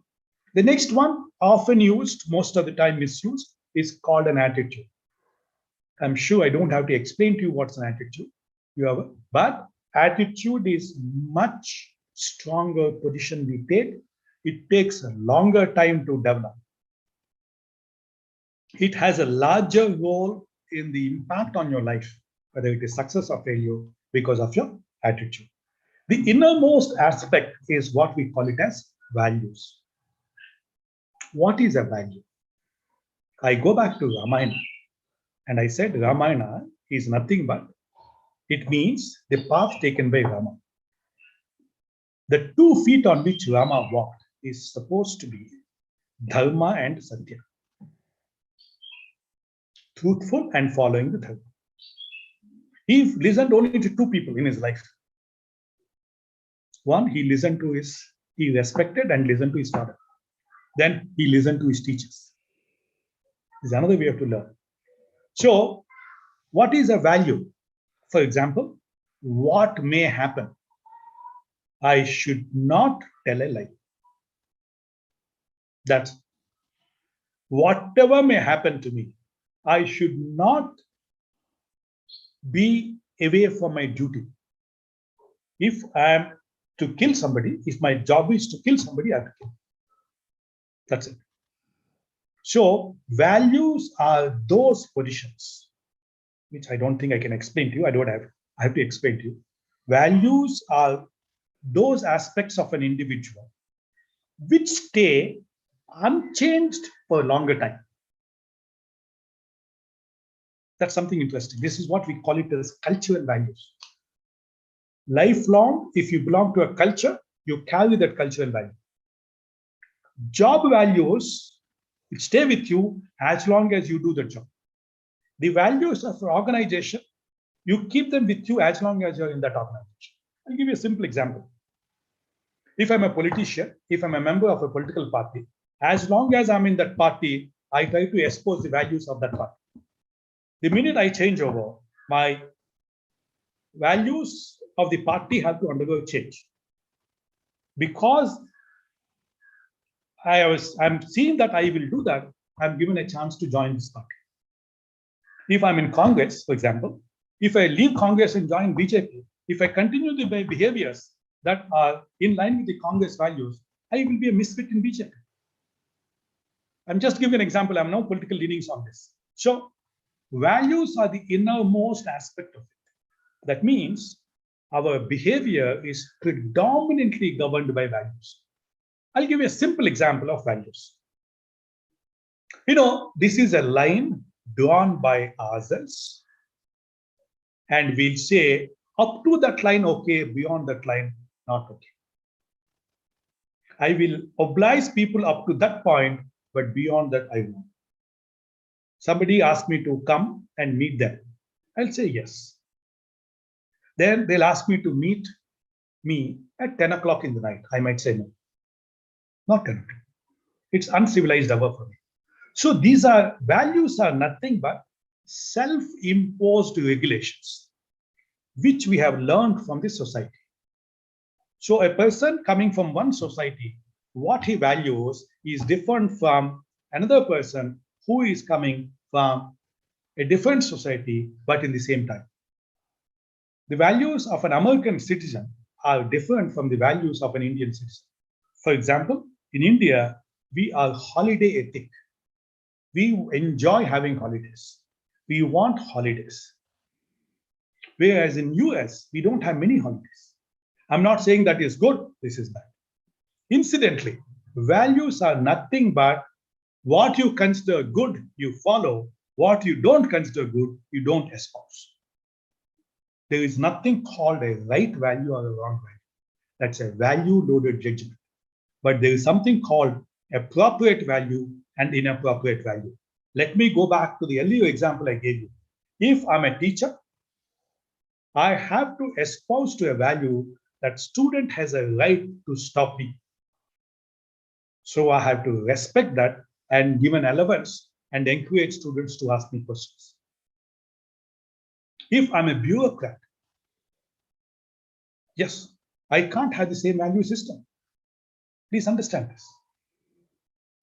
The next one, often used, most of the time misused, is called an attitude. I'm sure I don't have to explain to you what's an attitude. You have, but attitude is much stronger position we take. It takes a longer time to develop. It has a larger role in the impact on your life, whether it is success or failure, because of your attitude. The innermost aspect is what we call it as values. What is a value? I go back to Ramayana and I said Ramayana is nothing but, it means the path taken by Rama. The 2 feet on which Rama walked is supposed to be Dharma and Satya. Truthful and following the Dharma. He listened only to 2 people in his life. One, he respected and listened to his father. Then he listened to his teachers. Is another way to learn. So, what is a value? For example, what may happen? I should not tell a lie. That's whatever may happen to me, I should not be away from my duty. If I am to kill somebody, if my job is to kill somebody, I have to kill. That's it. So values are those positions, which I don't think I can explain to you. I have to explain to you. Values are those aspects of an individual which stay unchanged for a longer time. That's something interesting. This is what we call it as cultural values. Lifelong, if you belong to a culture, you carry that cultural value. Job values stay with you as long as you do the job. The values of an organization, you keep them with you as long as you're in that organization. I'll give you a simple example. If I'm a politician, if I'm a member of a political party, as long as I'm in that party, I try to expose the values of that party. The minute I change over, my values of the party have to undergo a change. Because I'm seeing that I will do that, I'm given a chance to join this party. If I'm in Congress, for example, if I leave Congress and join BJP, if I continue the behaviors that are in line with the Congress values, I will be a misfit in BJP. I'm just giving an example. I'm no political leanings on this. So values are the innermost aspect of it. That means our behavior is predominantly governed by values. I'll give you a simple example of values. This is a line drawn by ourselves, and we'll say up to that line, okay, beyond that line, not okay. I will oblige people up to that point, but beyond that, I won't. Somebody asked me to come and meet them. I'll say yes. Then they'll ask me to meet me at 10 o'clock in the night. I might say no. Not 10 o'clock. It's uncivilized hour for me. So these values are nothing but self-imposed regulations, which we have learned from this society. So a person coming from one society, what he values is different from another person who is coming from a different society, but in the same time. The values of an American citizen are different from the values of an Indian citizen. For example, in India, we are holiday ethic. We enjoy having holidays. We want holidays. Whereas in US, we don't have many holidays. I'm not saying that is good, this is bad. Incidentally, values are nothing but what you consider good, you follow. What you don't consider good, you don't espouse. There is nothing called a right value or a wrong value. That's a value-loaded judgment. But there is something called appropriate value and inappropriate value. Let me go back to the earlier example I gave you. If I'm a teacher, I have to espouse to a value that student has a right to stop me. So I have to respect that and give an allowance and encourage students to ask me questions. If I'm a bureaucrat, Yes, I can't have the same value system. Please understand this.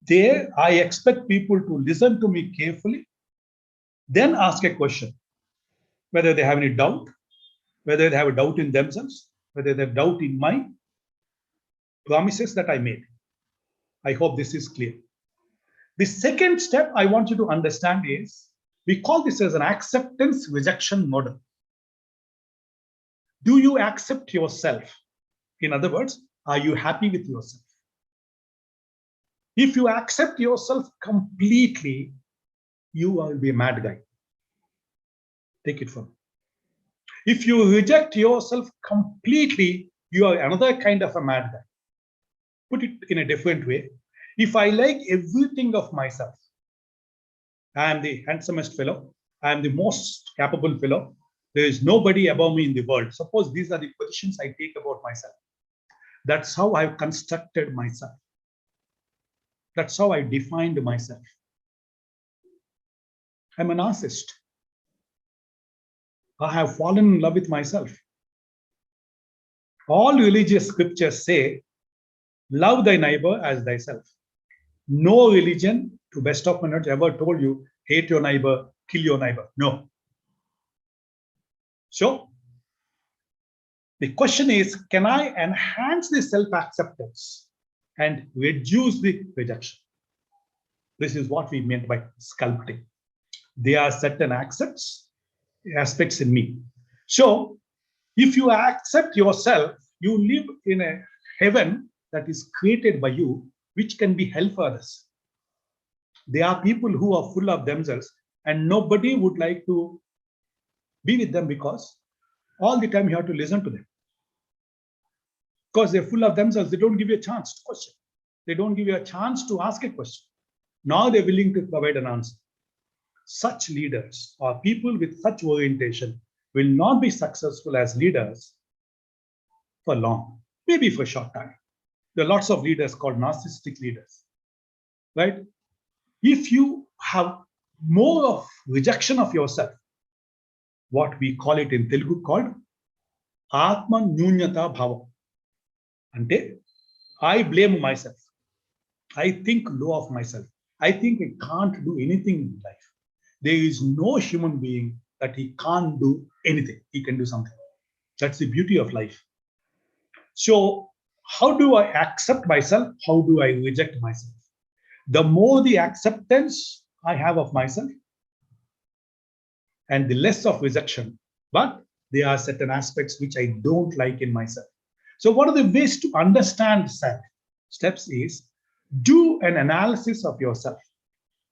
There, I expect people to listen to me carefully, then ask a question, whether they have any doubt, whether they have a doubt in themselves, whether they have doubt in my promises that I made. I hope this is clear. The second step I want you to understand is, we call this as an acceptance rejection model. Do you accept yourself? In other words, are you happy with yourself? If you accept yourself completely, you will be a mad guy. Take it from me. If you reject yourself completely, you are another kind of a mad guy. Put it in a different way. If I like everything of myself, I am the handsomest fellow, I am the most capable fellow, there is nobody above me in the world. Suppose these are the positions I take about myself. That's how I've constructed myself. That's how I defined myself. I'm a narcissist. I have fallen in love with myself. All religious scriptures say, love thy neighbor as thyself. No religion, to best of my knowledge, ever told you, hate your neighbor, kill your neighbor. No. So, the question is, can I enhance the self-acceptance and reduce the rejection? This is what we meant by sculpting. There are certain aspects in me. So, if you accept yourself, you live in a heaven that is created by you, which can be hell for others. There are people who are full of themselves and nobody would like to be with them because all the time you have to listen to them. Because they're full of themselves, they don't give you a chance to question. They don't give you a chance to ask a question. Now they're willing to provide an answer. Such leaders or people with such orientation will not be successful as leaders for long, maybe for a short time. There are lots of leaders called narcissistic leaders, right? If you have more of rejection of yourself, what we call it in Telugu called Atma Nyunyata Bhava. Ante, I blame myself. I think low of myself. I think I can't do anything in life. There is no human being that he can't do anything. He can do something. That's the beauty of life. So how do I accept myself? How do I reject myself? The more the acceptance I have of myself and the less of rejection, but there are certain aspects which I don't like in myself. So what are the ways to understand self? Steps is, do an analysis of yourself.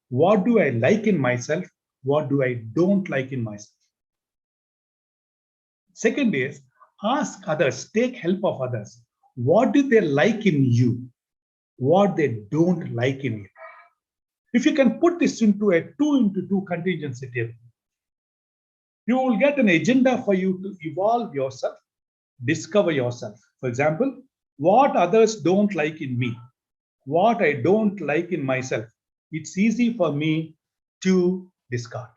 What do I like in myself? What do I don't like in myself? Second is, ask others, take help of others. What do they like in you? What they don't like in you? If you can put this into a 2x2 contingency table, you will get an agenda for you to evolve yourself, discover yourself. For example, what others don't like in me, what I don't like in myself, it's easy for me to discard.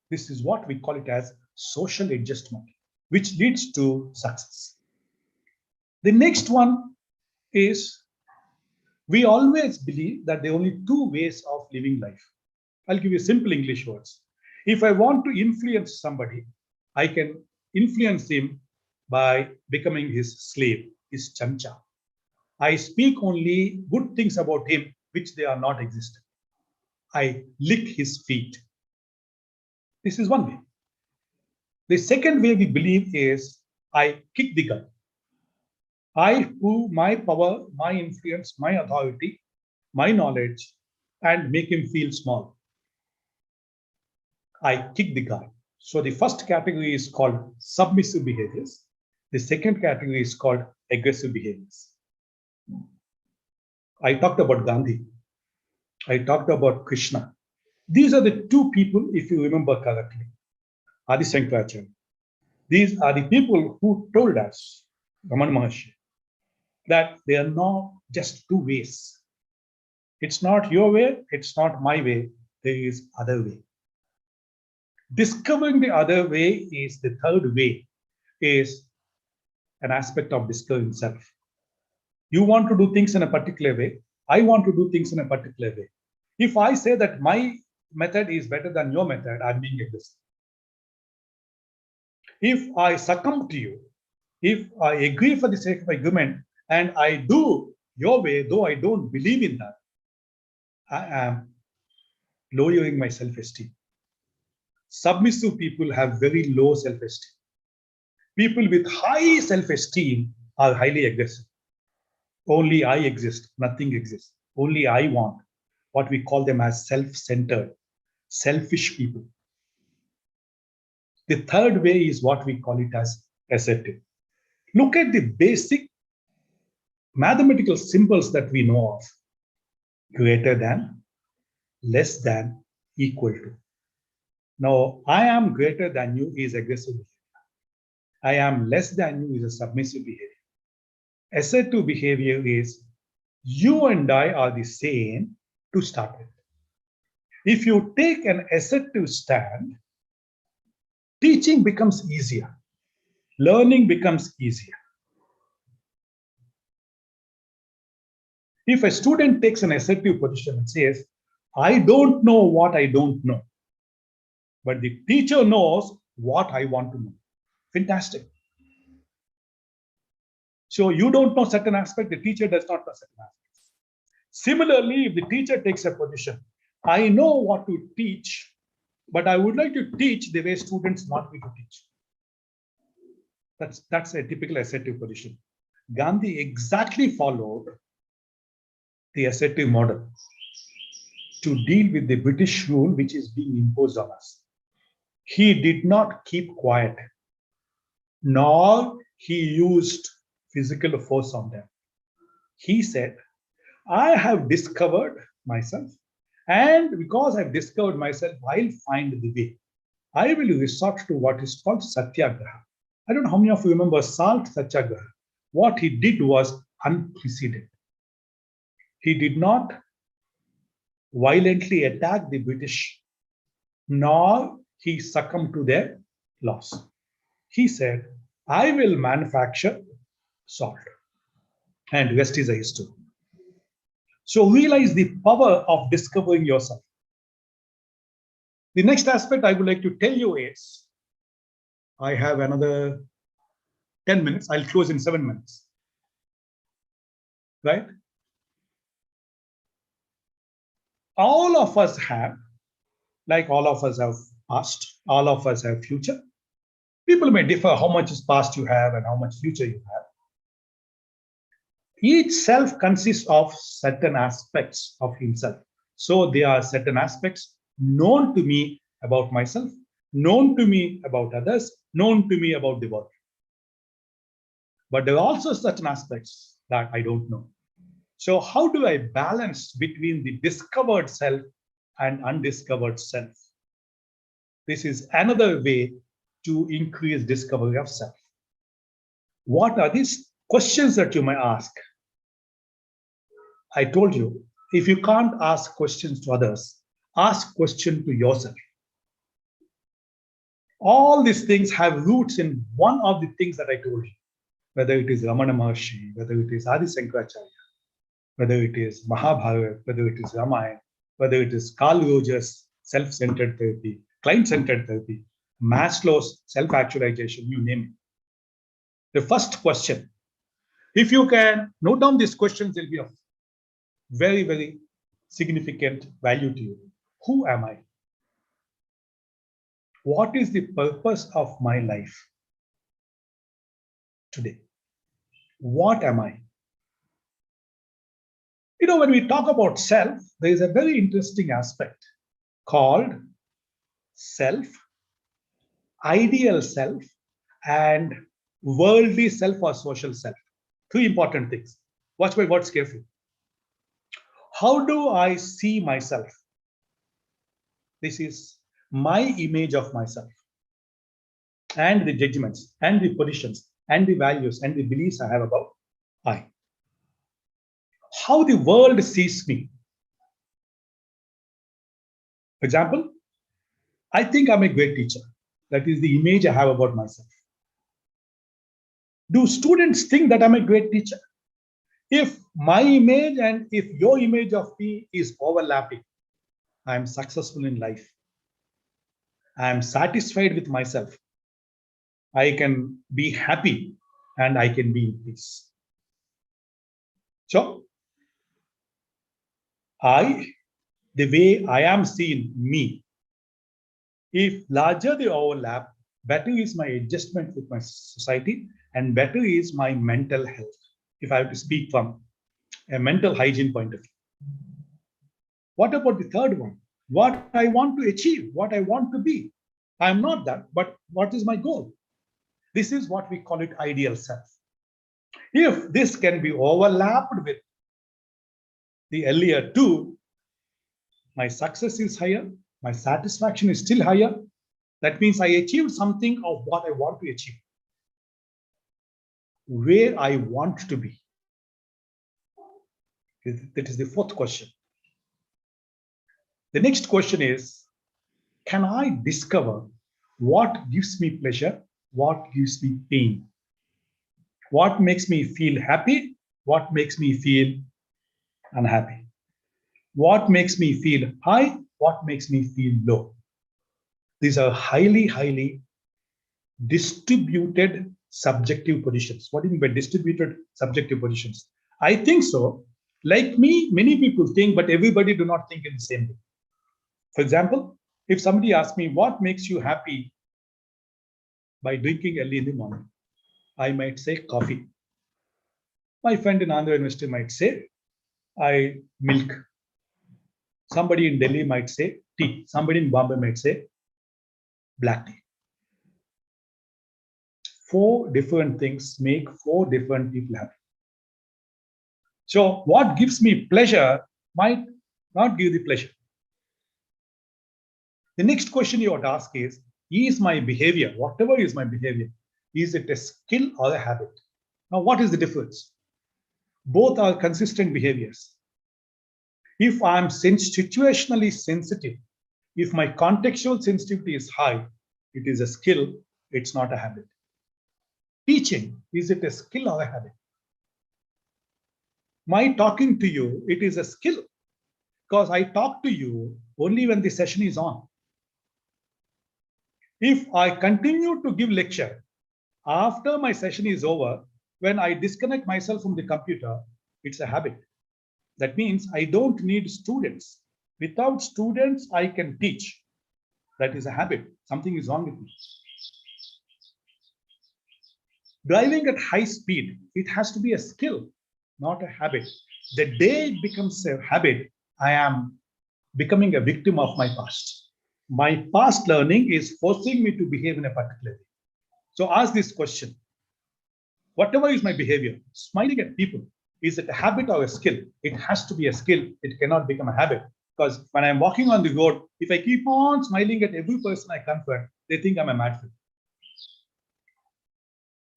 This is what we call it as social adjustment, which leads to success. The next one is, we always believe that there are only two ways of living life. I'll give you simple English words. If I want to influence somebody, I can influence him by becoming his slave, his chamcha. I speak only good things about him, which they are not existent. I lick his feet. This is one way. The second way we believe is, I kick the guy. I prove my power, my influence, my authority, my knowledge, and make him feel small. I kick the guy. So the first category is called submissive behaviors. The second category is called aggressive behaviors. I talked about Gandhi. I talked about Krishna. These are the two people, if you remember correctly, Adi Shankaracharya. These are the people who told us, Raman Maharshi, that there are not just two ways. It's not your way, it's not my way, there is other way. Discovering the other way is the third way, is an aspect of discovering self. You want to do things in a particular way. I want to do things in a particular way. If I say that my method is better than your method, I'm being aggressive. If I succumb to you, if I agree for the sake of argument and I do your way, though I don't believe in that, I am lowering my self-esteem. Submissive people have very low self-esteem. People with high self-esteem are highly aggressive. Only I exist, nothing exists. Only I want. What we call them as self-centered, selfish people. The third way is what we call it as assertive. Look at the basic mathematical symbols that we know of. Greater than, less than, equal to. Now, I am greater than you is aggressive behavior. I am less than you is a submissive behavior. Assertive behavior is you and I are the same to start with. If you take an assertive stand, teaching becomes easier. Learning becomes easier. If a student takes an assertive position and says, I don't know what I don't know, but the teacher knows what I want to know. Fantastic. So you don't know certain aspect, the teacher does not know certain aspects. Similarly, if the teacher takes a position, I know what to teach, but I would like to teach the way students want me to teach. That's a typical assertive position. Gandhi exactly followed the assertive model to deal with the British rule which is being imposed on us. He did not keep quiet, nor he used physical force on them. He said, I have discovered myself, and because I've discovered myself, I'll find the way. I will resort to what is called satyagraha. I don't know how many of you remember salt satyagraha. What he did was unprecedented. He did not violently attack the British, nor he succumbed to their loss. He said, I will manufacture salt, and rest is a history. So realize the power of discovering yourself. The next aspect I would like to tell you is, I have another 10 minutes. I'll close in 7 minutes. Right? All of us have, like all of us have past, all of us have future. People may differ how much is past you have and how much future you have. Each self consists of certain aspects of himself. So there are certain aspects known to me about myself, known to me about others, known to me about the world. But there are also certain aspects that I don't know. So how do I balance between the discovered self and undiscovered self? This is another way to increase discovery of self. What are these questions that you may ask? I told you, if you can't ask questions to others, ask questions to yourself. All these things have roots in one of the things that I told you, whether it is Ramana Maharshi, whether it is Adi Sankaracharya, whether it is Mahabharata, whether it is Ramayana, whether it is Carl Roger's self-centered therapy, client-centered therapy, Maslow's self-actualization, you name it. The first question, if you can note down these questions, they'll be of very, very significant value to you. Who am I? What is the purpose of my life today? What am I? You know, when we talk about self, there is a very interesting aspect called self, ideal self, and worldly self or social self. Three important things. Watch my words carefully. How do I see myself? This is my image of myself, and the judgments, and the positions, and the values, and the beliefs I have about I. How the world sees me. For example, I think I'm a great teacher. That is the image I have about myself. Do students think that I'm a great teacher? If my image and if your image of me is overlapping, I'm successful in life. I'm satisfied with myself. I can be happy and I can be in peace. So, the way I am seen, me, if larger the overlap, better is my adjustment with my society and better is my mental health. If I have to speak from a mental hygiene point of view. What about the third one? What I want to achieve, what I want to be. I'm not that, but what is my goal? This is what we call it ideal self. If this can be overlapped with the earlier two, my success is higher, my satisfaction is still higher. That means I achieved something of what I want to achieve, where I want to be. That is the fourth question. The next question is, can I discover what gives me pleasure, what gives me pain? What makes me feel happy? What makes me feel unhappy? What makes me feel high? What makes me feel low? These are highly distributed subjective positions. What do you mean by distributed subjective positions? I think so. Like me, many people think, but everybody do not think in the same way. For example, if somebody asks me, what makes you happy by drinking early in the morning? I might say coffee. My friend in Andhra University might say, milk. Somebody in Delhi might say tea. Somebody in Bombay might say black tea. 4 different things make 4 different people happy. So what gives me pleasure might not give the pleasure. The next question you ought to ask is my behavior, whatever is my behavior, is it a skill or a habit? Now, what is the difference? Both are consistent behaviors. If I'm situationally sensitive, if my contextual sensitivity is high, it is a skill, it's not a habit. Teaching, is it a skill or a habit? My talking to you, it is a skill because I talk to you only when the session is on. If I continue to give lecture after my session is over, when I disconnect myself from the computer, it's a habit. That means I don't need students. Without students, I can teach. That is a habit. Something is wrong with me. Driving at high speed, it has to be a skill, not a habit. The day it becomes a habit, I am becoming a victim of my past. My past learning is forcing me to behave in a particular way. So ask this question. Whatever is my behavior, smiling at people, is it a habit or a skill? It has to be a skill. It cannot become a habit. Because when I'm walking on the road, if I keep on smiling at every person I confront, they think I'm a madman.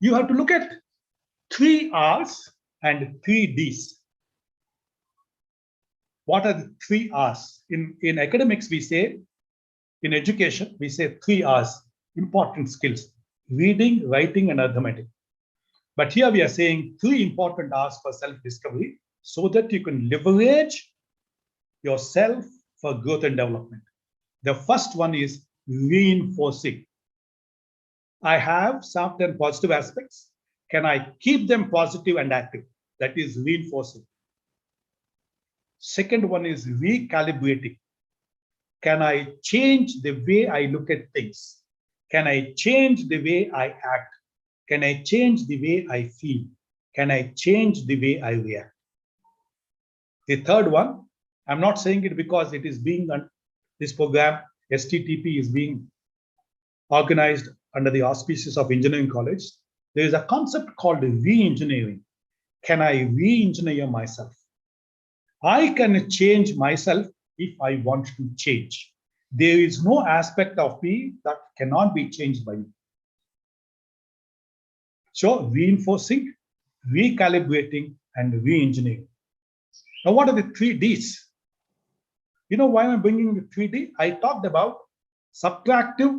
You have to look at 3 R's and 3 D's. What are the 3 R's? In academics, we say, in education, we say 3 R's, important skills: reading, writing, and arithmetic. But here we are saying 3 important R's for self-discovery so that you can leverage yourself for growth and development. The first one is reinforcing. I have certain positive aspects. Can I keep them positive and active? That is reinforcing. Second one is recalibrating. Can I change the way I look at things? Can I change the way I act? Can I change the way I feel? Can I change the way I react? The third one, I'm not saying it because it is being done. This program, STTP, is being organized under the auspices of engineering college. There is a concept called re-engineering. Can I re-engineer myself? I can change myself if I want to change. There is no aspect of me that cannot be changed by me. So reinforcing, recalibrating, and re-engineering. Now, what are the 3 Ds? You know why I'm bringing the 3D? I talked about subtractive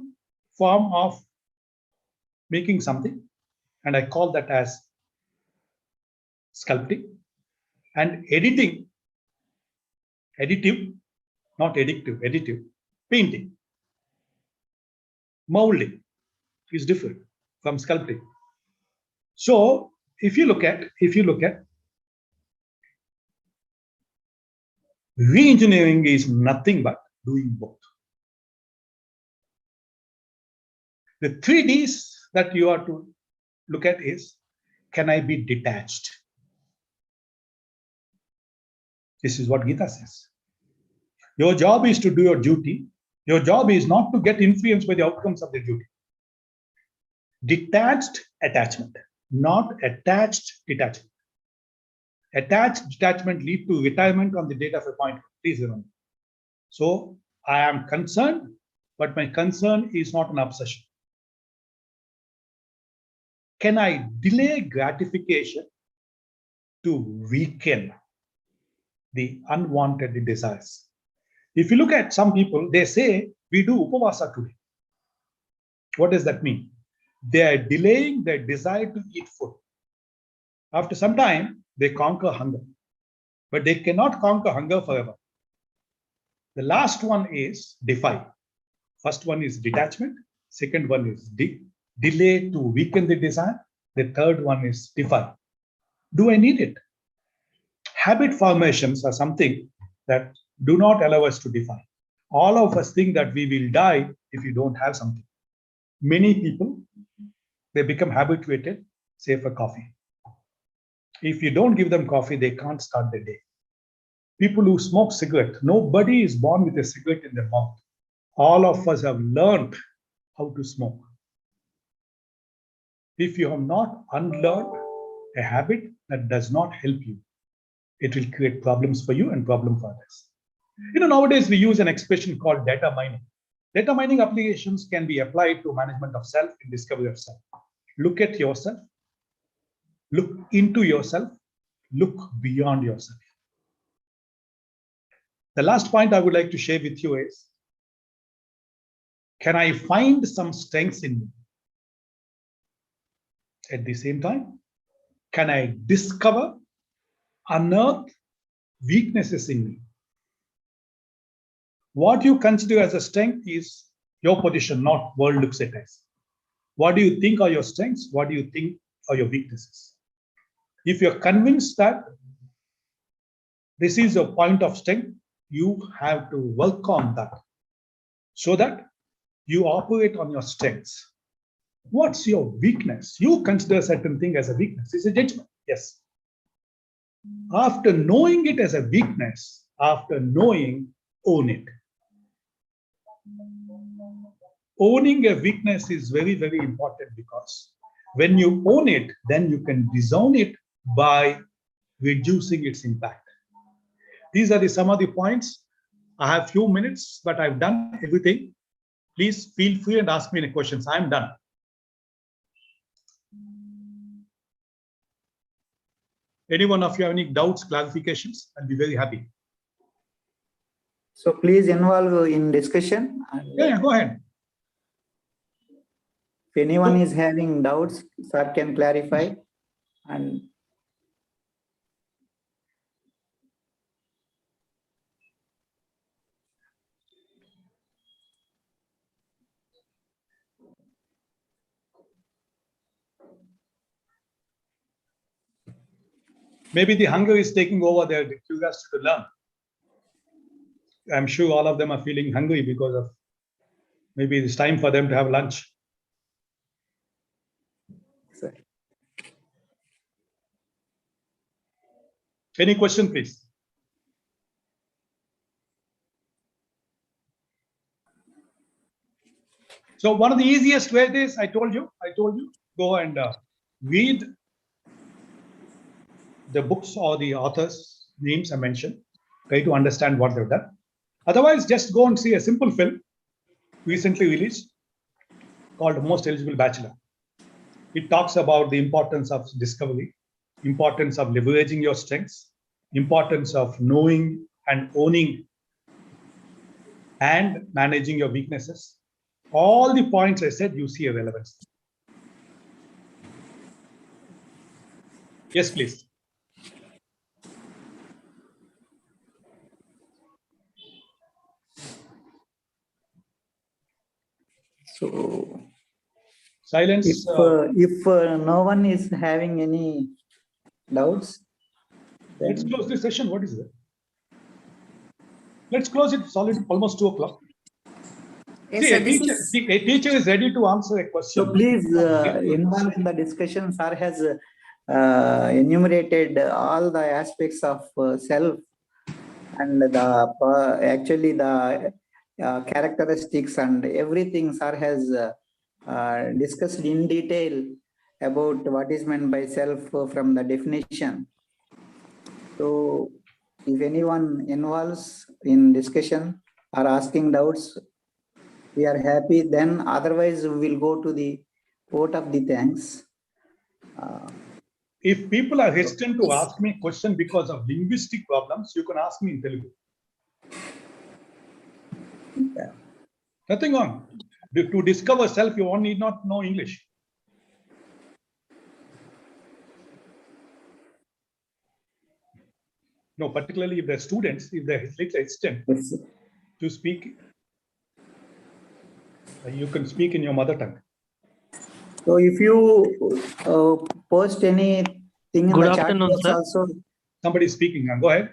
form of making something, and I call that as sculpting. And editing, additive, not addictive, additive, painting, molding is different from sculpting. So if you look at re-engineering is nothing but doing both. The 3 Ds that you are to look at is, can I be detached? This is what Gita says. Your job is to do your duty. Your job is not to get influenced by the outcomes of the duty. Detached attachment, not attached detachment. Attached detachment lead to retirement on the date of appointment. Please remember. So I am concerned, but my concern is not an obsession. Can I delay gratification to weaken the unwanted desires? If you look at some people, they say, we do upavasa today. What does that mean? They are delaying their desire to eat food. After some time, they conquer hunger, but they cannot conquer hunger forever. The last one is defy. First one is detachment. Second one is delay to weaken the desire. The third one is defy. Do I need it? Habit formations are something that do not allow us to defy. All of us think that we will die if you don't have something. Many people, they become habituated, say for coffee. If you don't give them coffee, they can't start the day. People who smoke cigarette, nobody is born with a cigarette in their mouth. All of us have learned how to smoke. If you have not unlearned a habit that does not help you, it will create problems for you and problem for others. Nowadays we use an expression called data mining. Data mining applications can be applied to management of self and discovery of self. Look at yourself, look into yourself, look beyond yourself. The last point I would like to share with you is, can I find some strengths in me? At the same time, can I discover, unearth weaknesses in me? What you consider as a strength is your position, not world looks at us. What do you think are your strengths? What do you think are your weaknesses? If you're convinced that this is a point of strength, you have to work on that so that you operate on your strengths. What's your weakness? You consider a certain thing as a weakness. It's a judgment. Yes. After knowing it as a weakness, after knowing, own it. Owning a weakness is very, very important, because when you own it, then you can disown it by reducing its impact. These are some of the points. I have few minutes, but I've done everything. Please feel free and ask me any questions. I'm done. Anyone of you have any doubts, clarifications? I'll be very happy. So please involve in discussion. Yeah, go ahead. If anyone is having doubts, sir can clarify. And maybe the hunger is taking over their curiosity to learn. I'm sure all of them are feeling hungry because of maybe it's time for them to have lunch. sir. Any question, please? So one of the easiest ways is, I told you, go and read the books or the authors' names I mentioned. Try to understand what they've done. Otherwise, just go and see a simple film recently released called Most Eligible Bachelor. It talks about the importance of discovery, importance of leveraging your strengths, importance of knowing and owning and managing your weaknesses, all the points I said, you see a relevance. Yes, please. So silence. If no one is having any doubts, let's close this session. What is it? Let's close it solid almost 2 o'clock. Yes, See, sir, a teacher is ready to answer a question. So please involve in the discussion. Sir has enumerated all the aspects of self and the actually the characteristics and everything. Sir has discussed in detail about what is meant by self from the definition. So if anyone involves in discussion or asking doubts, we are happy. Then otherwise we will go to the vote of the thanks. If people are hesitant to ask me a question because of linguistic problems, you can ask me in Telugu. Yeah. Nothing wrong. To discover self, you need not know English. No, particularly if they're students, if they're hesitant to speak, you can speak in your mother tongue. So if you post anything in Good the chat afternoon, box sir. also. Somebody is speaking. Go ahead.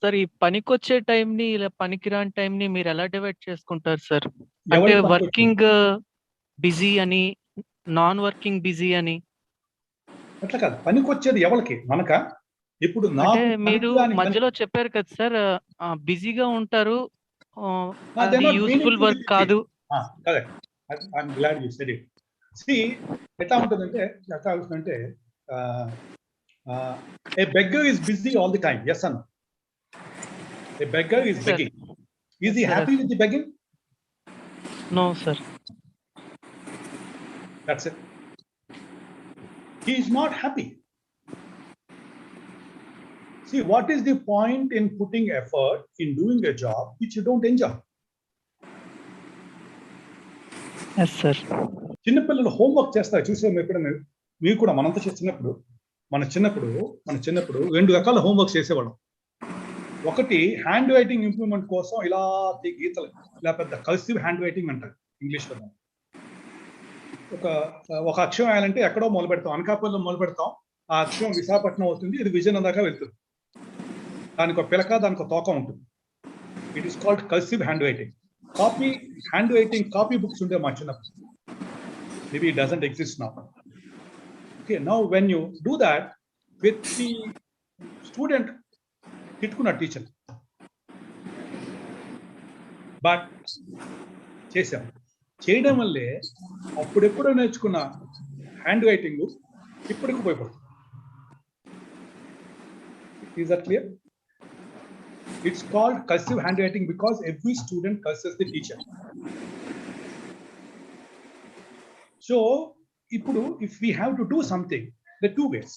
Sir ఈ పనికొచ్చే time ని ఇలా పనికిరాని time ని మీరు ఎలా divide చేసుకుంటారు sir? అంటే వర్కింగ్ బిజీ అని, నాన్ వర్కింగ్ బిజీ అని. అట్లా కాదు, పనికొచ్చేది ఎవరికి? మనకా? ఇప్పుడు అంటే మీరు మధ్యలో చెప్పారు కదా సార్, బిజీగా ఉంటారు, అది యూస్ఫుల్ వర్క్ కాదు. Correct. I'm glad you said it. See ఎట్లా ఉంటుందంటే a beggar is busy all the time. Yes or no? A beggar is begging. Is he happy with the begging? No, sir. That's it. He is not happy. See, what is the point in putting effort in doing a job which you don't enjoy? Yes, sir. చిన్నపిల్లలు homework చేస్తారు, చూసాం ఎప్పుడైనా? మీరు కూడా మనంతా చేస్తున్నప్పుడు మన చిన్నప్పుడు 2 రకాల హోంవర్క్ చేసేవాళ్ళం. ఒకటి హ్యాండ్ రైటింగ్ ఇంప్రూవ్మెంట్ కోసం ఇలా గీతలు, ఇలా పెద్ద కర్సివ్ హ్యాండ్ రైటింగ్ అంటారు ఇంగ్లీష్లో. ఒక అక్షరం వేయాలంటే ఎక్కడో మొదలు పెడతాం, అనకాపల్లిలో మొదలు పెడతాం, ఆ అక్షరం విశాఖపట్నం అవుతుంది, ఇది విజయనగరం దాకా వెళ్తుంది. దానికి ఒక పిలక, దానికి ఒక తోక ఉంటుంది. It is called cursive hand writing. Copy hand writing copy books ఉండే మా చిన్నప్పుడు. Maybe it doesn't exist now. Okay, now when you do that with the student, తిట్టుకున్న టీచర్, బట్ చేయడం వల్లే అప్పుడెప్పుడో నేర్చుకున్న హ్యాండ్ రైటింగ్ ఇప్పటికి ఉపయోగపడుతుంది. Is that clear? It's called cursive handwriting because every student curses the teacher. So, if we have to do something, there are 2 ways.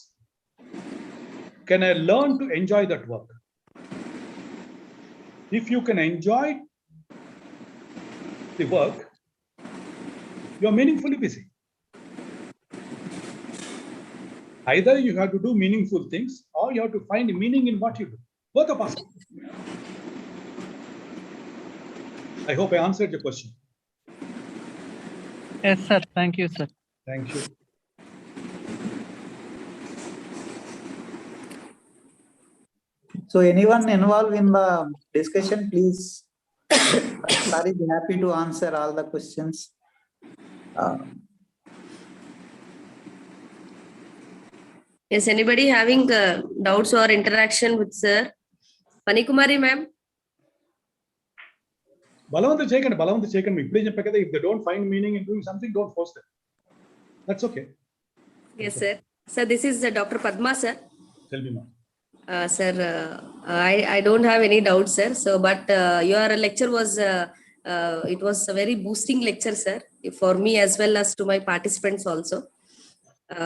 Can I learn to enjoy that work? If you can enjoy the work, you are meaningfully busy. Either you have to do meaningful things or you have to find meaning in what you do. Both are possible. I hope I answered your question. Yes, sir. Thank you, sir. Thank you. So anyone involved in the discussion, please. Sir is happy to answer all the questions. Is anybody having doubts or interaction with sir? Panikumari ma'am? బలవంతం చేయకండి. ఇప్పుడే చెప్పా కదా, if they don't find meaning in doing something, don't force them. That's okay. Yes, sir. Sir, this is Dr. Padma, sir. Tell me, ma'am. Sir, I don't have any doubts, sir. So, but your lecture was, it was a very boosting lecture, sir, for me as well as to my participants also.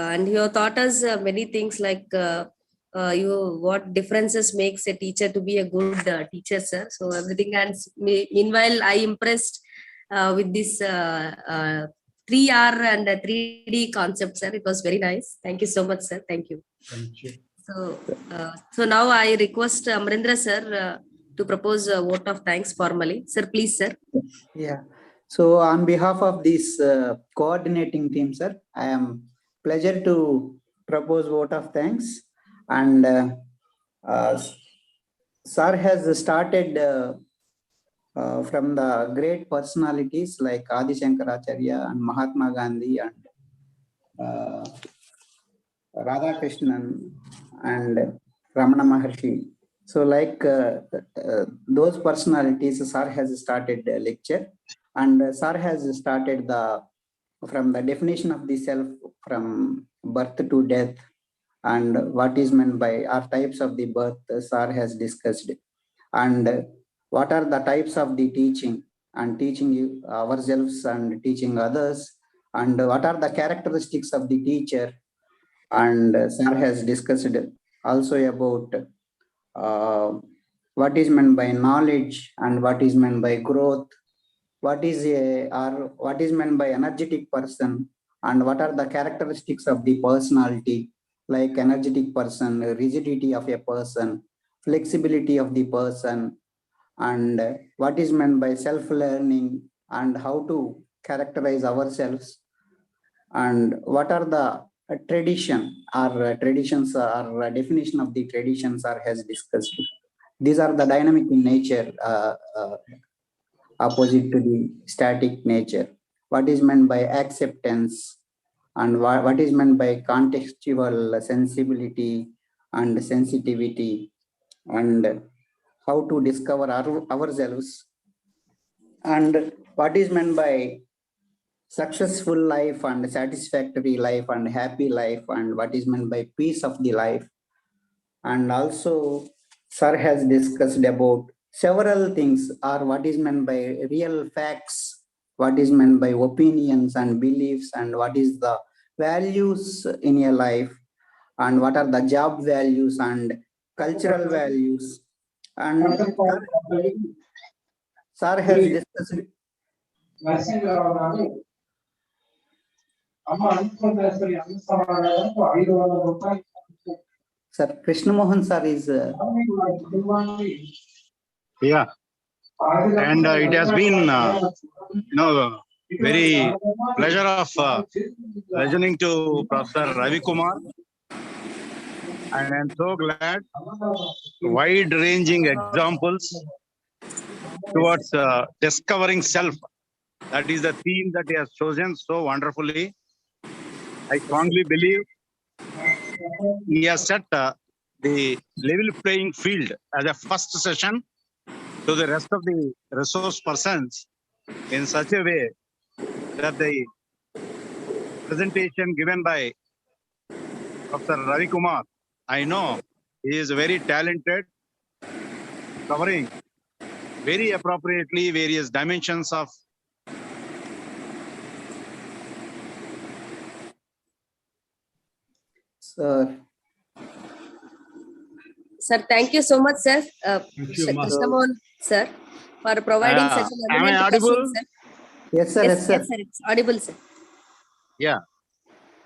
And you taught us many things like what differences makes a teacher to be a good teacher, sir. So everything, and meanwhile I impressed with this 3R and 3D concept, sir. It was very nice. Thank you so much, sir. Thank you. Thank you. So now I request Amrendra sir to propose a vote of thanks formally. Sir, please, sir. Yeah. So on behalf of this coordinating team, sir, I am pleasure to propose vote of thanks. And sir has started from the great personalities like Adi Shankaracharya and Mahatma Gandhi and Radhakrishnan and Ramana Maharshi. So like those personalities, sir has started the lecture, and sir has started from the definition of the self from birth to death, and what is meant by our types of the birth, sir has discussed, and what are the types of the teaching and teaching ourselves and teaching others, and what are the characteristics of the teacher. And sir has discussed also about what is meant by knowledge and what is meant by growth, what is what is meant by energetic person, and what are the characteristics of the personality, like energetic person, rigidity of a person, flexibility of the person, and what is meant by self-learning and how to characterize ourselves, and what are the traditions or definition of the traditions are has discussed. These are the dynamic in nature, opposite to the static nature. What is meant by acceptance, and what is meant by contextual sensibility and sensitivity, and how to discover ourselves, and what is meant by successful life and satisfactory life and happy life, and what is meant by peace of the life. And also sir has discussed about several things, or what is meant by real facts, what is meant by opinions and beliefs, and what is the values in your life, and what are the job values and cultural values. And sir has discussed Sir Krishna Mohan sir is Yeah, and it has been very pleasure of listening to Professor Ravi Kumar, and I'm so glad wide-ranging examples towards discovering self. That is the theme that he has chosen so wonderfully. I strongly believe he has set the level playing field as a first session to the rest of the resource persons in such a way that the presentation given by Professor Ravi Kumar, I know he is very talented, covering very appropriately various dimensions of sir. Sir, thank you so much, sir. Master. Krishnamohan, sir, for providing such an am I eminent audible? question, sir. Yes, sir. Yes, yes, sir. It's audible, sir. Yeah.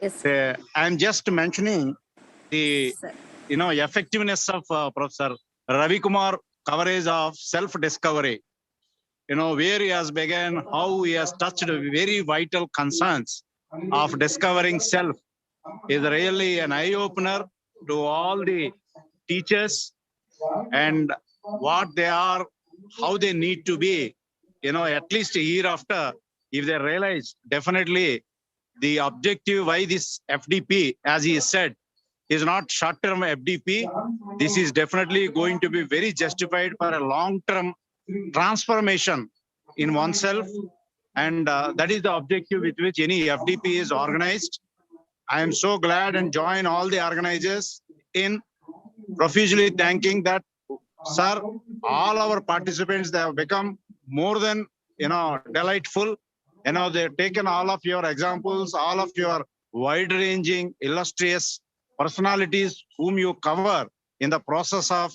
Yes. I'm just mentioning the Sir. effectiveness of Professor Ravi Kumar coverage of self-discovery. Where he has begun, how he has touched very vital concerns of discovering self is really an eye-opener to all the teachers, and what they are, how they need to be, at least a year after, if they realize definitely the objective why this FDP, as he said, is not short-term FDP. This is definitely going to be very justified for a long-term transformation in oneself. And that is the objective with which any FDP is organized. I am so glad and join all the organizers in profusely thanking that, sir, all our participants, they have become more than, delightful. They've taken all of your examples, all of your wide-ranging, illustrious personalities whom you cover in the process of,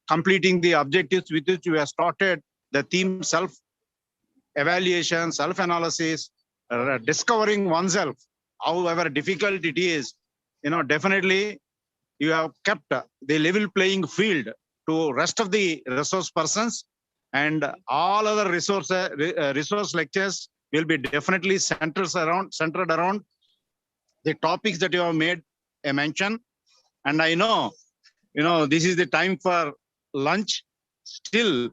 completing the objectives with which you have started the theme self-evaluation, self-analysis, discovering oneself, however difficult it is, definitely you have kept the level playing field to rest of the resource persons, and all other resource lectures will be definitely centered around the topics that you have made a mention. And I know, this is the time for lunch. Still,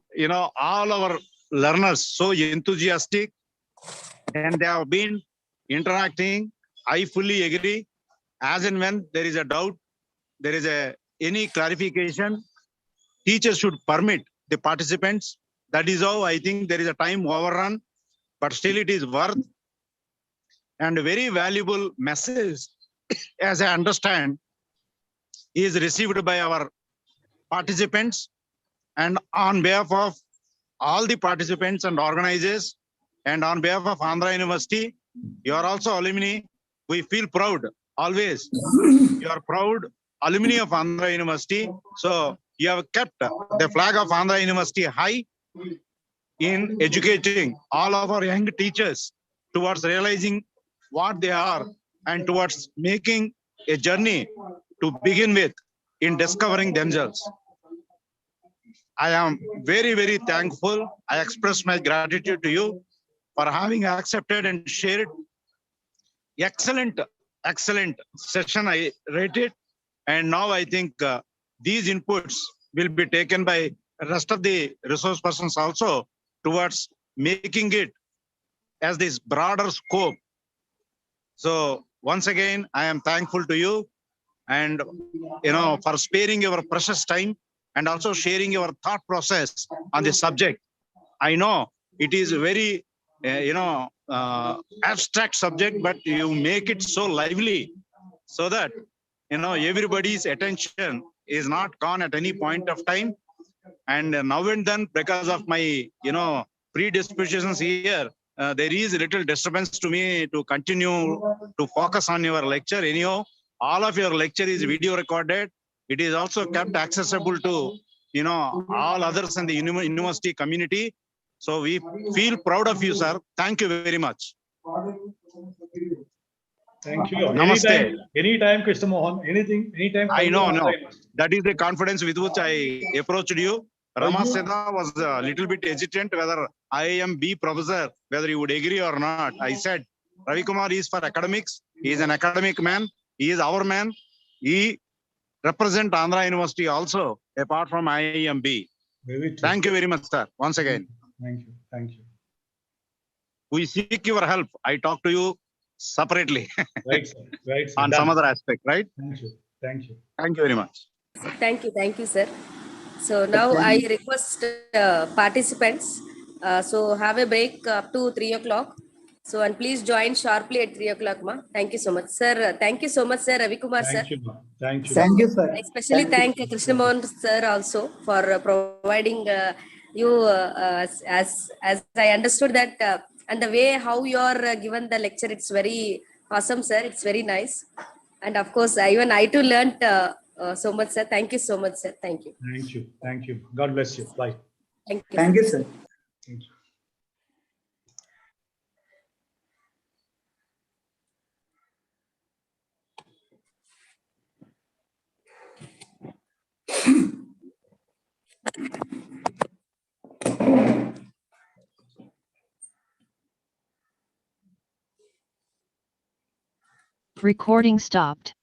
all our learners so enthusiastic and they have been interacting. I fully agree. As and when there is a doubt, there is any clarification, teachers should permit the participants. That is how I think there is a time overrun, but still it is worth and a very valuable message, as I understand, is received by our participants. And on behalf of all the participants and organizers, and on behalf of Andhra University, you are also alumni. We feel proud always. You are proud alumni of Andhra University. So you have kept the flag of Andhra University high in educating all of our young teachers towards realizing what they are and towards making a journey to begin with in discovering themselves. I am very, very thankful. I express my gratitude to you for having accepted and shared. Excellent session. I rate it. And now I think these inputs will be taken by rest of the resource persons also towards making it as this broader scope. So once again, I am thankful to you and for sparing your precious time and also sharing your thought process on the subject. I know it is a very abstract subject, but you make it so lively so that everybody's attention is not gone at any point of time. And now and then, because of my predispositions here, there is a little disturbance to me to continue to focus on your lecture. Anyhow, all of your lecture is video recorded. It is also kept accessible to all others in the university community. So we feel proud of you, sir. Thank you very much. Thank you. Namaste. Anytime, Krishna Mohan. Anytime. I know. That is the confidence with which I approached you. Rama Seda was a little bit hesitant whether I am B professor, whether you would agree or not. I said, Ravi Kumar is for academics. He is an academic man. He is our man. He represents Andhra University also, apart from IIMB. Thank you very much, sir. Once again. Thank you. We seek your help. I talk to you separately. Right, sir. On some other aspect, right? Thank you. Thank you very much. Thank you, sir. So now I request participants, so have a break up to 3 o'clock. So, and please join sharply at 3 o'clock, ma. Thank you so much, sir. Thank you so much, sir. Ravi Kumar, sir. Thank you. Thank you, sir. I especially thank Krishna Mohan, sir, also for providing you as I understood that and the way how you are given the lecture, it's very awesome, sir. It's very nice. And of course, even I too learned so much, sir. Thank you so much, sir. Thank you. Thank you. God bless you. Bye. Thank you, sir. Thank you. Recording stopped.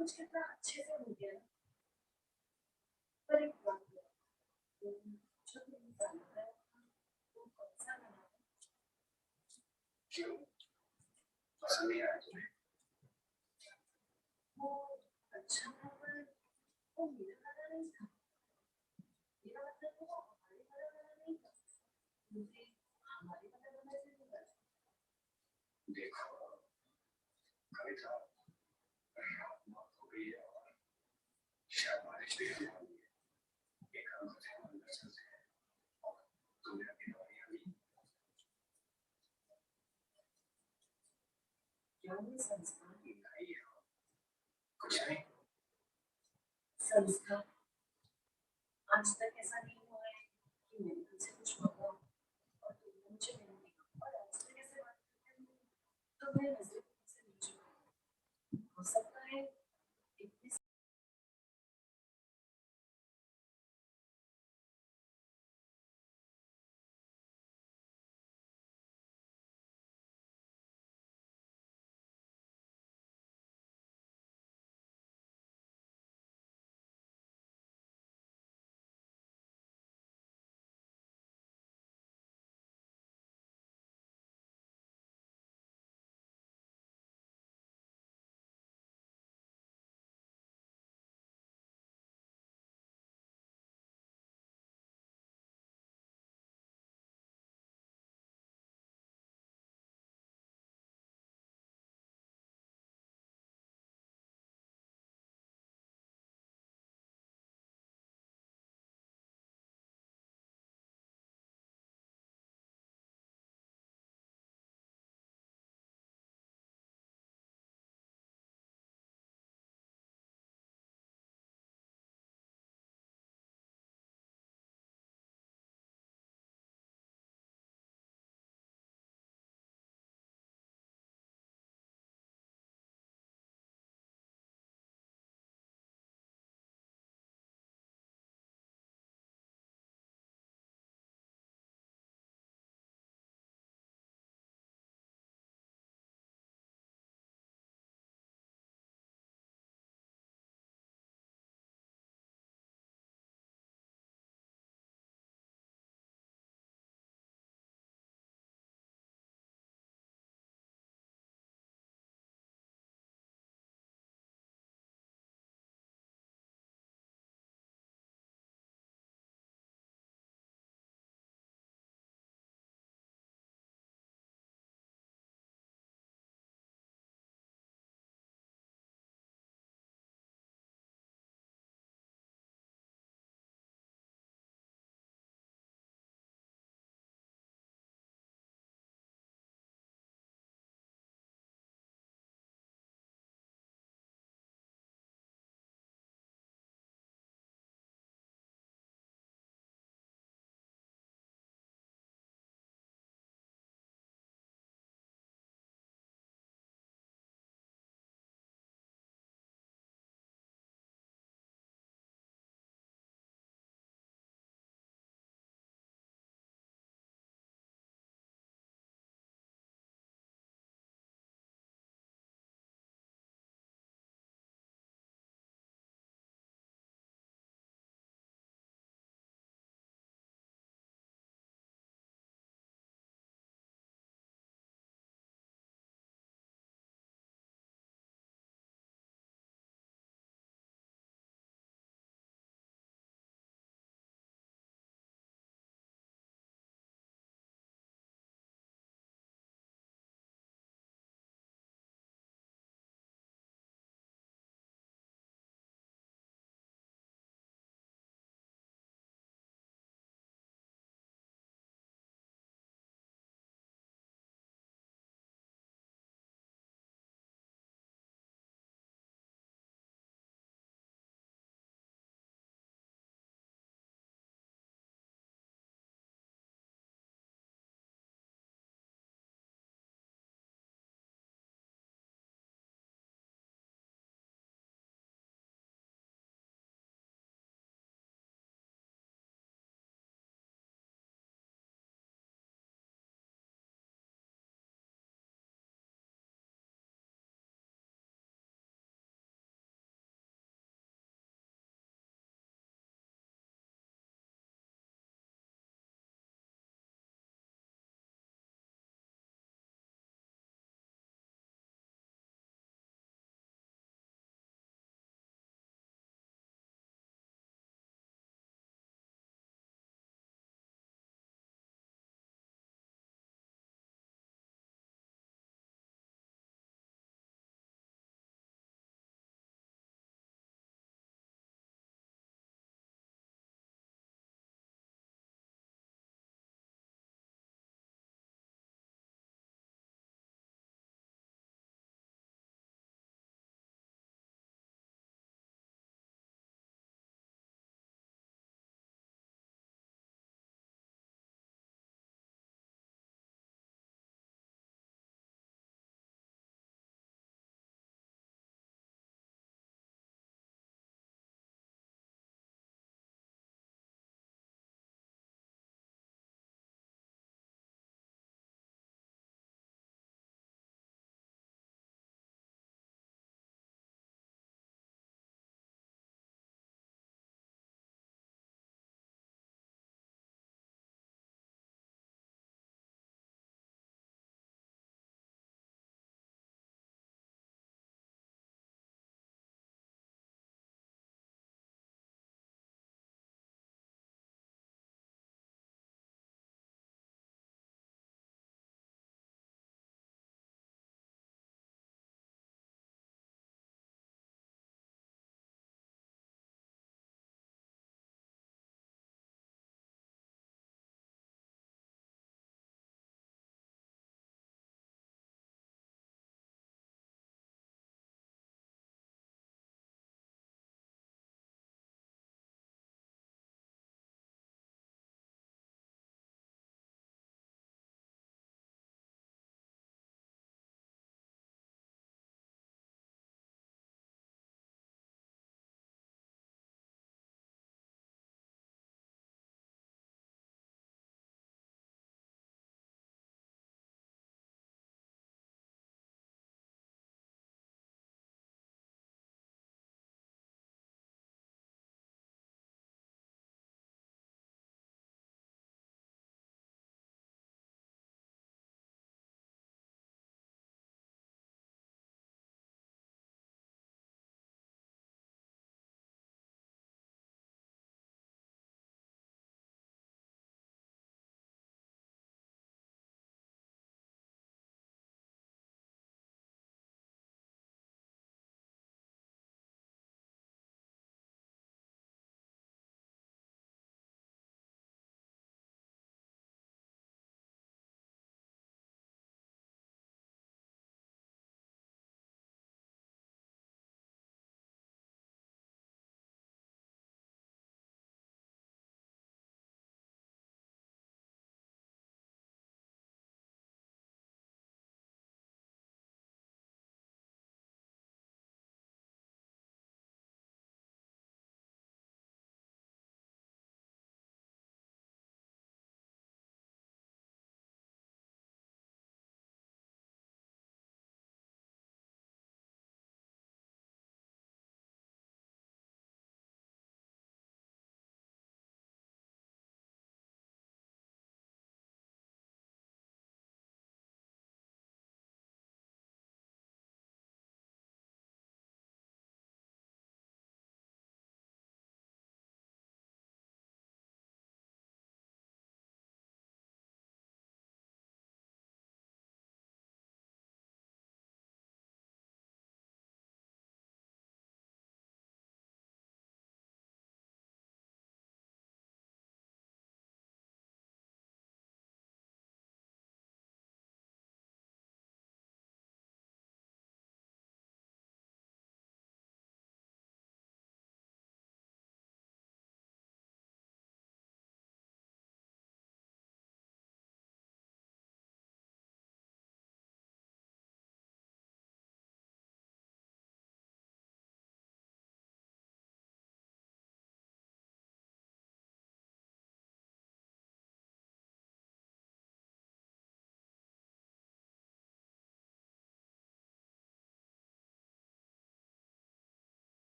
कुछ कितना अच्छे से हो गया ना, पर एक बात है, जो तुम जान रहे हो, वो कौन सा गाना है? क्यों? पसंद नहीं आया तुम्हें? वो अच्छा था, पर वो मेरा गाना नहीं था। मेरा मतलब वो हमारे वाला गाना नहीं था। मुझे हमारे वाला गाना से नहीं था। देखो, कविता रात मौत हो गई है और शायद बारिश भी होने वाली है। एक हम थे अंदर से और तुम्हें अभी दवाई आ गई। क्या ये संस्कार नहीं है? कुछ नहीं। संस्कार आज तक ऐसा नहीं हुआ है कि मैंने तुमसे कुछ मांगा और तुमने मुझे नहीं दिया, और आज तक ऐसे बात करते हो तो मैं नजर से नहीं चुका। हो सकता है इतनी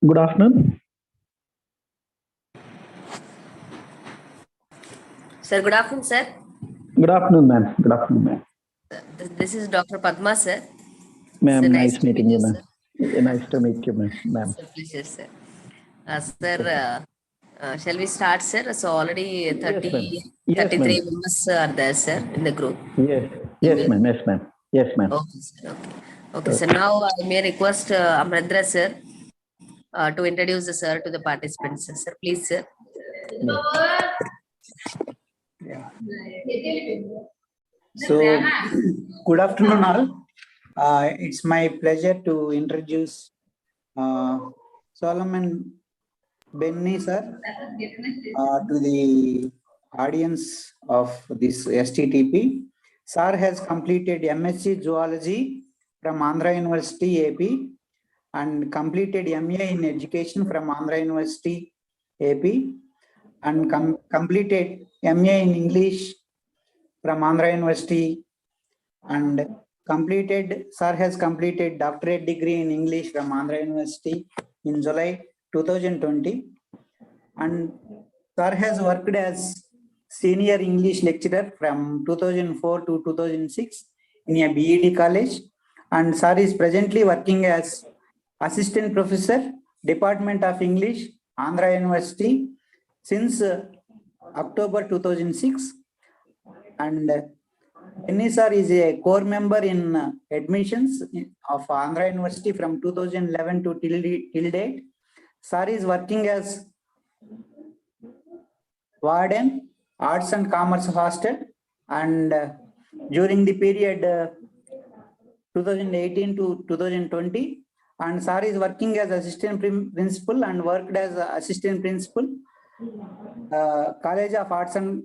Good afternoon. Sir, good afternoon, sir. Good afternoon, ma'am. Good afternoon, ma'am. This is Dr. Padma, sir. Ma'am, Nice nice to meet meeting you, you, ma'am. sir. Nice to meet you, ma'am. It's a pleasure, sir. Sir, shall we start, sir? So already Yes, ma'am. 33 members are there, sir, in the group. Yes, yes, ma'am. Yes, ma'am. Yes, ma'am. Okay, sir. Okay, sir. Now I may request Amrendra, sir, to introduce the sir to the participants. Sir, please, sir. So, good afternoon, all. It's my pleasure to introduce Solomon Benny, sir, to the audience of this STTP. Sir has completed MSc Zoology from Andhra University, AP, and completed MA in Education from Andhra University, AP, and completed MA in English from Andhra University, and Sir has completed doctorate degree in English from Andhra University in July 2020, and Sir has worked as senior English lecturer from 2004 to 2006 in a BED college, and Sir is presently working as assistant professor, Department of English, Andhra University since October 2006, and Benny sir is a core member in admissions of Andhra University from 2011 to till date. Sir is working as warden, Arts and Commerce Hostel, and during the period 2018 to 2020, and Sir is working as assistant principal and worked as assistant principal, College of Arts and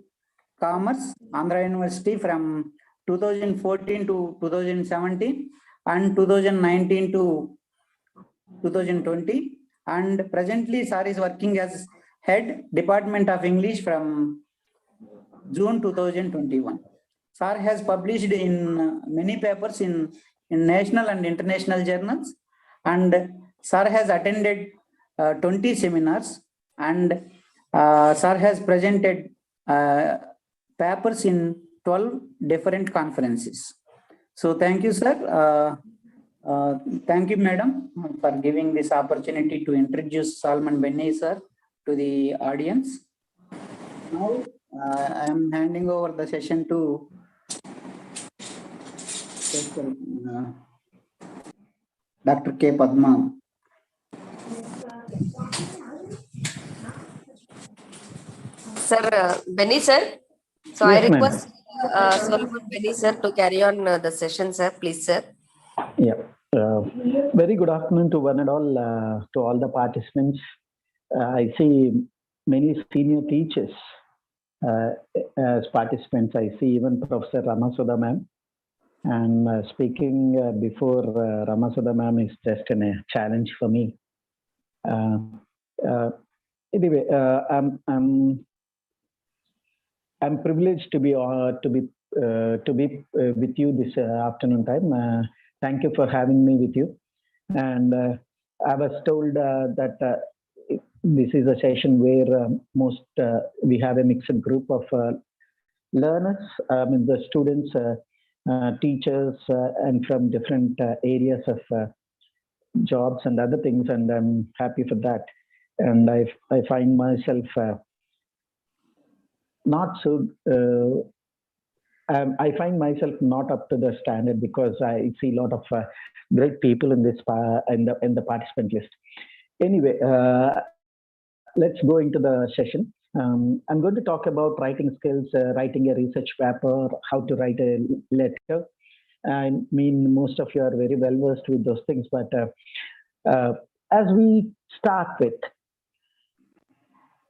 Commerce, Andhra University from 2014 to 2017 and 2019 to 2020. And presently, Sir is working as head Department of English from June 2021. Sir has published in many papers in national and international journals, and Sir has attended 20 seminars, and Sir has presented papers in 12 different conferences. So thank you, sir. Thank you, madam, for giving this opportunity to introduce Solomon Benny, sir, to the audience. Now, I am handing over the session to Dr. K. Padma. Sir, Benny sir. So I Yes, ma'am. request Solomon Benny sir to carry on the session, sir. Please, sir. Yeah. Very good afternoon to one and all, to all the participants. I see many senior teachers as participants. I see even Professor Ramasudha ma'am. And speaking before Ramasudha ma'am is just a challenge for me. Anyway, I'm privileged to be with you this afternoon time. Thank you for having me with you. And I was told that this is a session where we have a mixed group of learners, the students, teachers, and from different areas of jobs and other things, and I'm happy for that. And I find myself not so. I find myself not up to the standard because I see a lot of great people in this in the participant list. Anyway, let's go into the session. I'm going to talk about writing skills, writing a research paper, how to write a letter. I mean, most of you are very well versed with those things, but as we start with,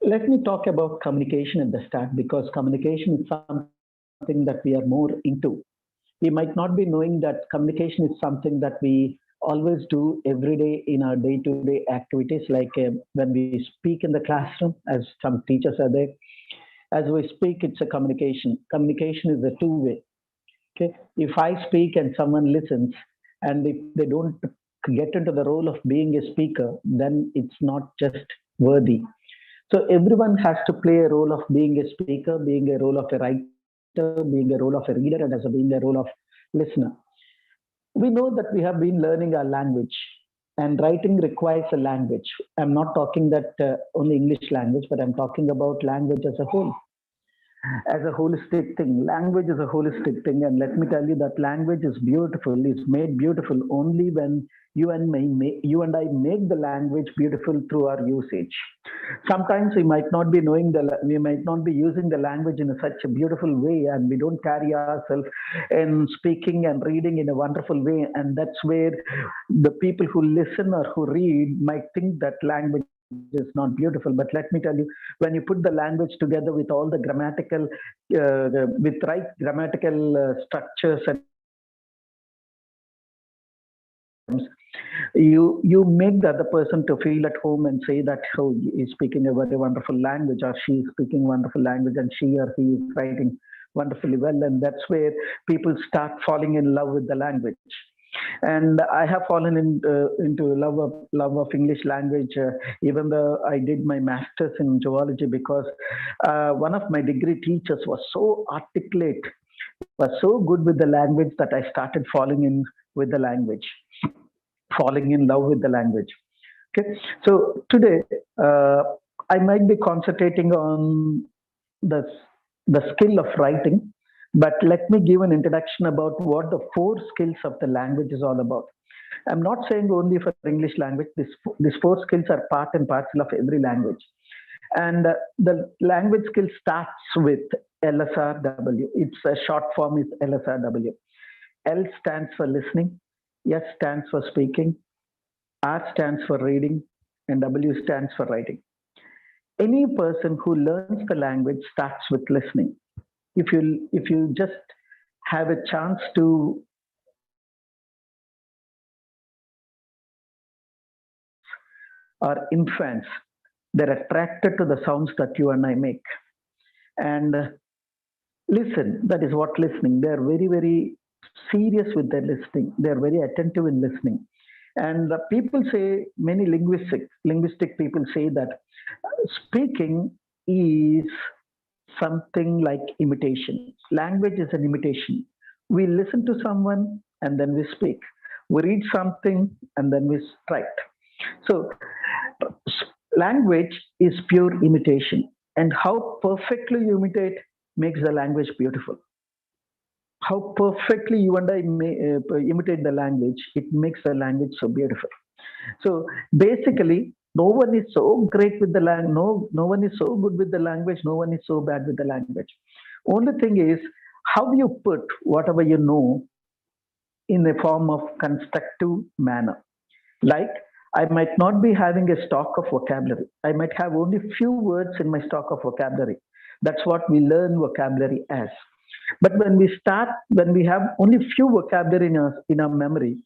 let me talk about communication at the start, because communication is something that we are more into. We might not be knowing that communication is something that we always do every day in our day-to-day activities, like when we speak in the classroom, as some teachers are there. As we speak, it's a communication. Communication is a two-way. Okay, if I speak and someone listens, and if they don't get into the role of being a speaker, then it's not just worthy. So everyone has to play a role of being a speaker, being a role of a writer, being a role of a reader, and also being a role of listener. We know that we have been learning our language, and writing requires a language. I'm not talking that only English language, but I'm talking about language as a whole. As a holistic thing. Language is a holistic thing, and let me tell you that language is beautiful. It's made beautiful only when you and I make the language beautiful through our usage. Sometimes we might not be using the language in such a beautiful way, and we don't carry ourselves in speaking and reading in a wonderful way, and that's where the people who listen or who read might think that language is not beautiful. But let me tell you, when you put the language together with all the grammatical, with right grammatical structures, and you make the other person to feel at home and say that, oh, he's speaking a very wonderful language, or she is speaking wonderful language, and she or he is writing wonderfully well. And that's where people start falling in love with the language. And I have fallen into love of English language, even though I did my master's in zoology, because one of my degree teachers was so articulate, was so good with the language, that I started falling in with the language, falling in love with the language. Okay, so today I might be concentrating on the skill of writing, but let me give an introduction about what the 4 skills of the language is all about. I'm not saying only for English language. These 4 skills are part and parcel of every language. And the language skill starts with LSRW. Its a short form is LSRW. L stands for listening, S stands for speaking, R stands for reading, and W stands for writing. Any person who learns the language starts with listening. If you just have a chance to or infants, they're attracted to the sounds that you and I make. And listen, that is what listening. They're very, very serious with their listening. They're very attentive in listening. And people say, many linguistic people say that speaking is something like imitation. Language is an imitation. We listen to someone and then we speak. We read something and then we write. So language is pure imitation. And how perfectly you imitate makes the language beautiful. how perfectly you and I imitate the language. It makes the language so beautiful. So basically, no one is so great with the language. No one is so good with the language. No one is so bad with the language. Only thing is how you put whatever you know in a form of constructive manner. Like I might not be having a stock of vocabulary. I might have only few words in my stock of vocabulary. That's what we learn vocabulary as. But when we have only few vocabulary in our memory,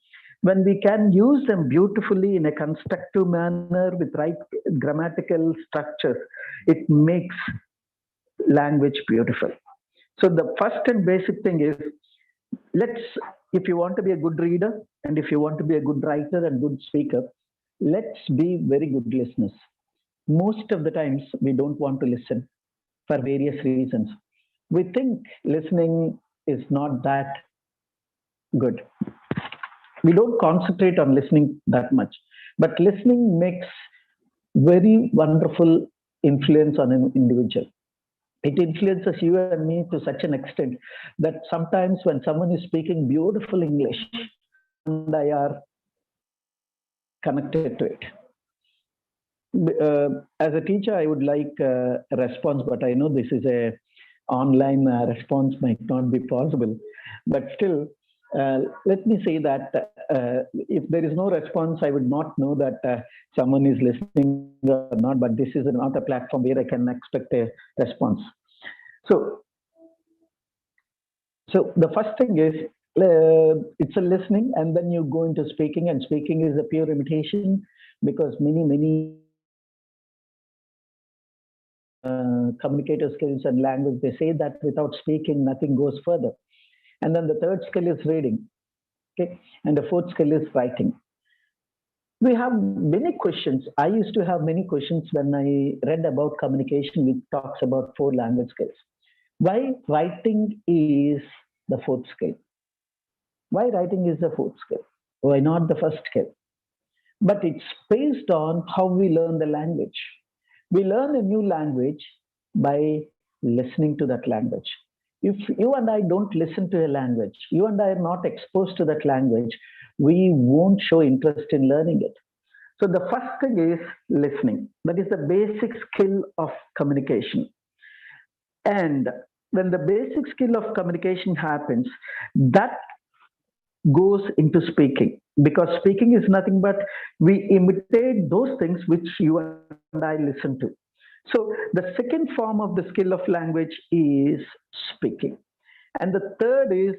when we can use them beautifully in a constructive manner with right grammatical structure, it makes language beautiful. So the first and basic thing is, let's, if you want to be a good reader and if you want to be a good writer and good speaker, let's be very good listeners. Most of the times we don't want to listen for various reasons. We think listening is not that good. We don't concentrate on listening that much, but listening makes very wonderful influence on an individual. It influences you and me to such an extent that sometimes when someone is speaking beautiful English and I are connected to it. As a teacher, I would like a response, but I know this is a online response might not be possible. But still, let me say that if there is no response, I would not know that someone is listening or not, but this is not a platform where I can expect a response. So the first thing is, it's a listening, and then you go into speaking, and speaking is a pure imitation because many communicator skills and language, they say that without speaking, nothing goes further. And then the third skill is reading. Okay. And the fourth skill is writing. We have many questions. I used to have many questions when I read about communication, which talks about 4 language skills. Why writing is the fourth skill? Why writing is the fourth skill? Why not the first skill? But it's based on how we learn the language. We learn a new language by listening to that language. If you and I don't listen to a language, you and I are not exposed to that language, we won't show interest in learning it. So the first thing is listening. That is the basic skill of communication. And when the basic skill of communication happens, that goes into speaking, because speaking is nothing but we imitate those things which you and I listen to. So the second form of the skill of language is speaking. And the third is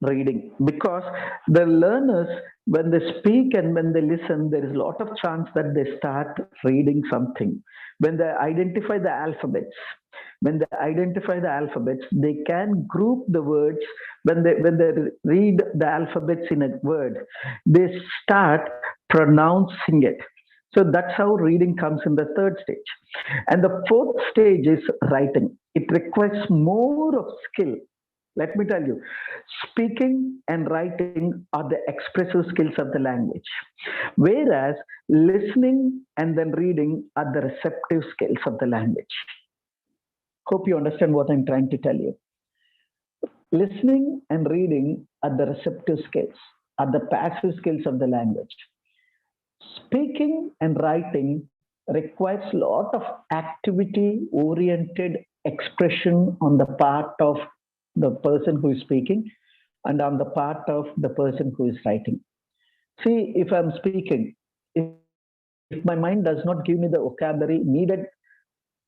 reading, because the learners, when they speak and when they listen, there is a lot of chance that they start reading something. When they identify the alphabets, they can group the words. When they read the alphabets in a word, they start pronouncing it. So that's how reading comes in the third stage. And the fourth stage is writing. It requires more of skill. Let me tell you, speaking and writing are the expressive skills of the language, whereas listening and then reading are the receptive skills of the language. Hope you understand what I'm trying to tell you. Listening and reading are the receptive skills, are the passive skills of the language. Speaking and writing requires a lot of activity-oriented expression on the part of the person who is speaking and on the part of the person who is writing. See, if I'm speaking, if my mind does not give me the vocabulary needed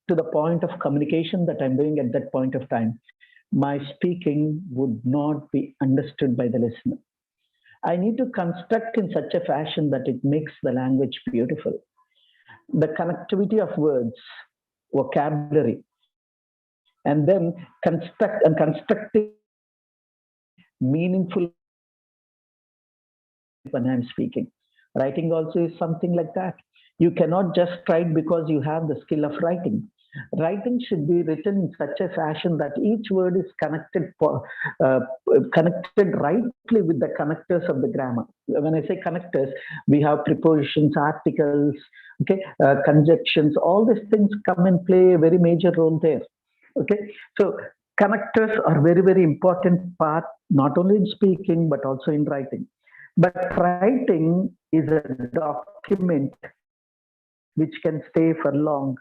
to the point of communication that I'm doing at that point of time, my speaking would not be understood by the listener. I need to construct in such a fashion that it makes the language beautiful. The connectivity of words, vocabulary, and then constructing meaningful when I'm speaking. Writing also is something like that. You cannot just write because you have the skill of writing. Writing should be written in such a fashion that each word is connected rightly with the connectors of the grammar. When I say connectors, we have prepositions, articles, okay, conjunctions. All these things come and play a very major role there. Okay, so connectors are very, very important part, not only in speaking, but also in writing. But writing is a document which can stay for long.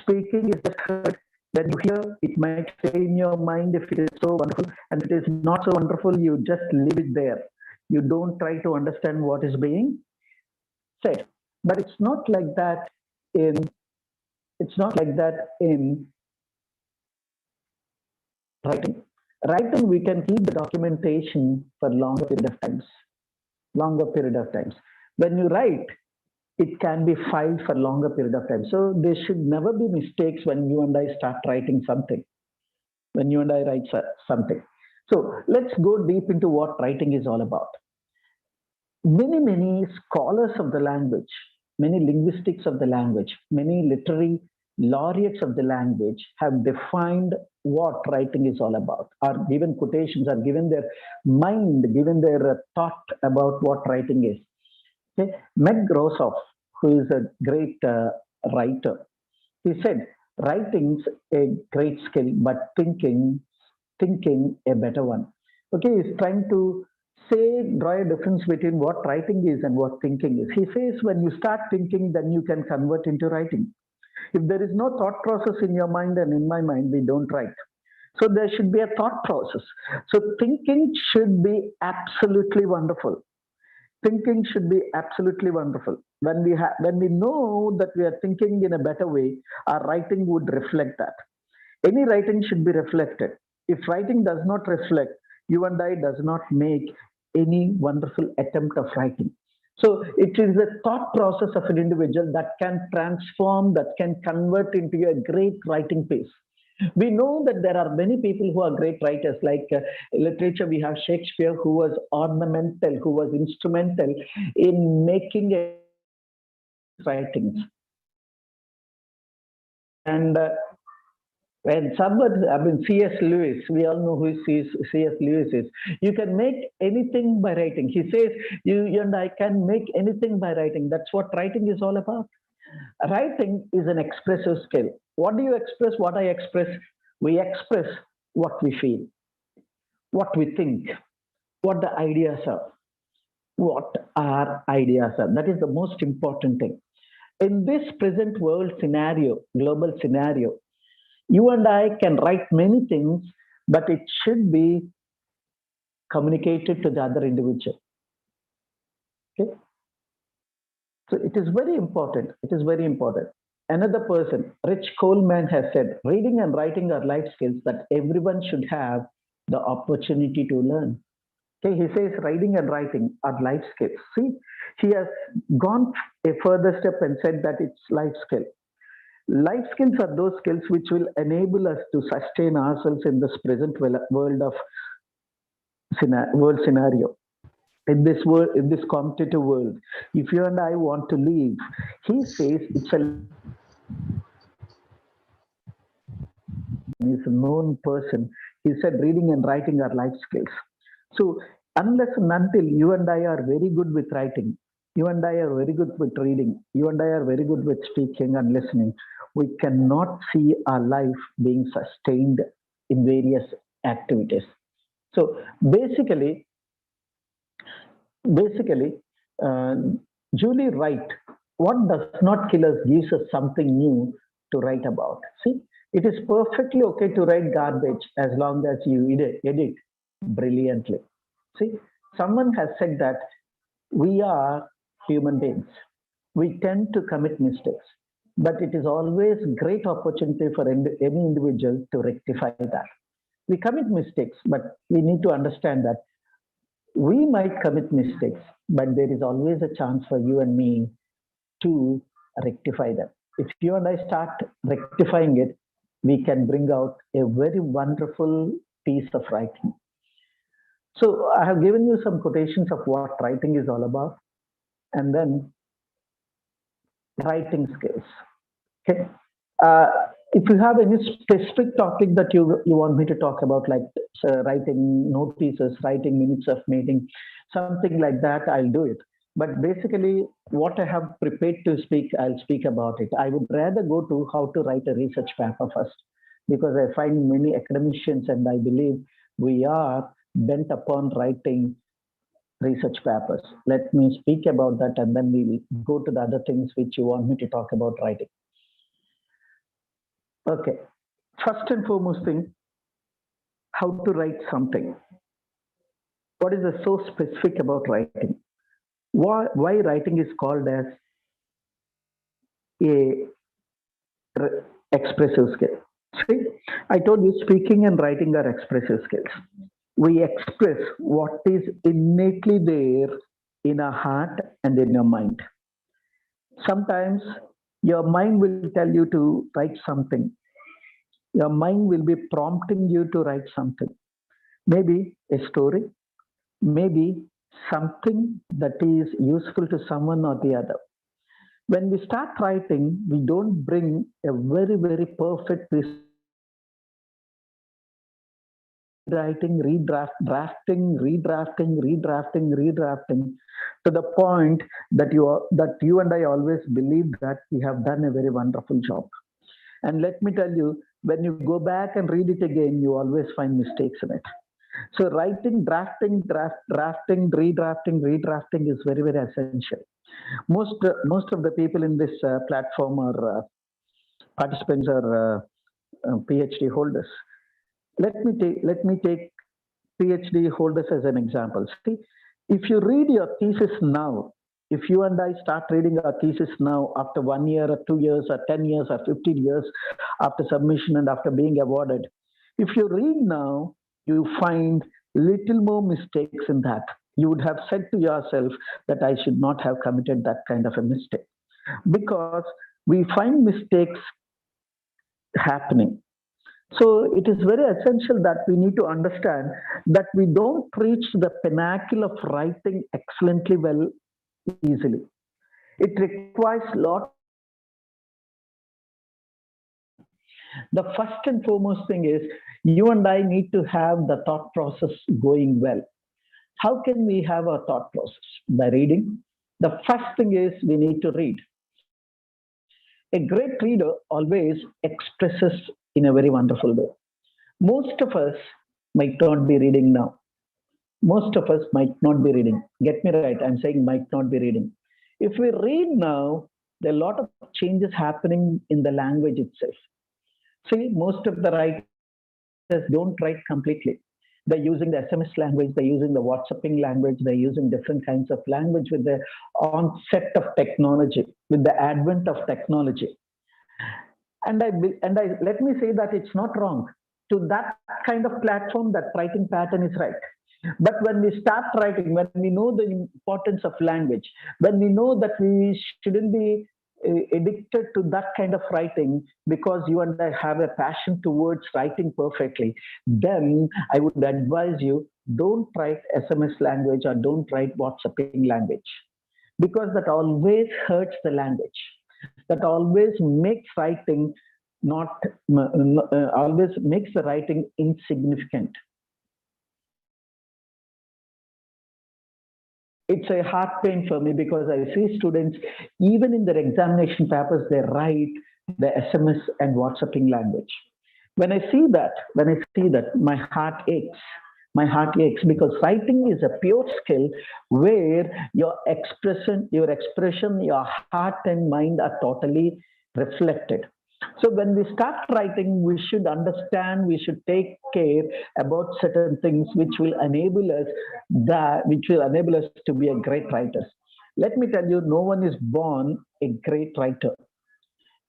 Speaking is just heard. When you hear, it might stay in your mind if it is so wonderful, and if it is not so wonderful, you just leave it there. You don't try to understand what is being said. But it's not like that in writing. Writing, we can keep the documentation for longer period of times. Longer period of times. When you write, it can be filed for longer period of time. So there should never be mistakes when you and I start writing something. When you and I write something. So let's go deep into what writing is all about. Many scholars of the language, many linguistics of the language, many literary laureates of the language have defined what writing is all about, are given quotations, are given their mind, given their thought about what writing is. Okay. Meg Rosoff, who is a great writer, he said, writing's a great skill, but thinking a better one. Okay, he's trying to draw a difference between what writing is and what thinking is. He says when you start thinking, then you can convert into writing. If there is no thought process in your mind and in my mind, we don't write. So there should be a thought process. So thinking should be absolutely wonderful. Thinking should be absolutely wonderful. When we know that we are thinking in a better way, our writing would reflect that. Any writing should be reflected. If writing does not reflect, you and I does not make any wonderful attempt of writing. So it is a thought process of an individual that can transform, that can convert into a great writing piece. We know that there are many people who are great writers, like literature, we have Shakespeare, who was ornamental, who was instrumental in making a writings. And when someone, I mean, C.S. Lewis, we all know who C.S. Lewis is. You can make anything by writing. He says, you and I can make anything by writing. That's what writing is all about. Writing is an expressive skill. What do you express? What I express? We express what we feel, what we think, what the ideas are, what our ideas are. That is the most important thing. In this present world scenario, global scenario, you and I can write many things, but it should be communicated to the other individual. Okay? So it is very important. It is very important. Another person, Rich Coleman, has said, reading and writing are life skills that everyone should have the opportunity to learn. Okay, he says reading and writing are life skills. See, he has gone a further step and said that it's life skill. Life skills are those skills which will enable us to sustain ourselves in this present world scenario. In this world, in this competitive world, if you and I want to live, he says it's he's a known person. He said reading and writing are life skills. So unless and until you and I are very good with writing, you and I are very good with reading, you and I are very good with speaking and listening, we cannot see our life being sustained in various activities. So basically, Julie Wright, what does not kill us gives us something new to write about. See, it is perfectly okay to write garbage as long as you edit brilliantly. See, someone has said that we are human beings. We tend to commit mistakes, but it is always great opportunity for any individual to rectify that. We commit mistakes, but we need to understand that we might commit mistakes, but there is always a chance for you and me to rectify them. If you and I start rectifying it, we can bring out a very wonderful piece of writing. So I have given you some quotations of what writing is all about, and then writing skills. Okay. If you have any specific topic that you want me to talk about, like writing notices, writing minutes of meeting, something like that, I'll do it. But basically, what I have prepared to speak, I'll speak about it. I would rather go to how to write a research paper first. because I find many academicians and I believe we are bent upon writing research papers. Let me speak about that and then we'll go to the other things which you want me to talk about writing. Okay, first and foremost thing, how to write something. What is so specific about writing? Why writing is called as a expressive skill. See, I told you speaking and writing are expressive skills. We express what is innately there in our heart and in your mind. Sometimes your mind will tell you to write something. Your mind will be prompting you to write something. Maybe a story, maybe something that is useful to someone or the other. When we start writing, we don't bring a very, very perfect piece. Writing, redrafting to the point that you and I always believe that we have done a very wonderful job. And let me tell you, when you go back and read it again, you always find mistakes in it. So writing, drafting, redrafting is very, very essential. Most of the people in this platform are participants are PhD holders. Let me take PhD holders as an example. See, if you read your thesis now, if you and I start reading our thesis now after 1 year or 2 years or 10 years or 15 years after submission and after being awarded, if you read now, you find little more mistakes in that. You would have said to yourself that I should not have committed that kind of a mistake, because we find mistakes happening. So it is very essential that we need to understand that we don't reach the pinnacle of writing excellently well easily. It requires a lot. The first and foremost thing is you and I need to have the thought process going well. How can we have a thought process? By reading. The first thing is we need to read. A great reader always expresses in a very wonderful way. Most of us might not be reading now. Most of us might not be reading. Get me right, I'm saying might not be reading. If we read now, there are a lot of changes happening in the language itself. See, most of the writers don't write completely. They're using the SMS language, they're using the WhatsApping language, they're using different kinds of language with the onset of technology, with the advent of technology. And let me say that it's not wrong. To that kind of platform, that writing pattern is right. But when we start writing, when we know the importance of language, when we know that we shouldn't be addicted to that kind of writing because you and I have a passion towards writing perfectly, then I would advise you, don't write SMS language or don't write WhatsApping language, because that always hurts the language. That always makes writing always makes the writing insignificant. It's a heart pain for me because I see students, even in their examination papers, they write the SMS and WhatsApping language. When I see that, my heart aches. My heart aches because writing is a pure skill where your expression, your heart and mind are totally reflected. So when we start writing, we should understand, we should take care about certain things which will enable us to be a great writer. Let me tell you, no one is born a great writer.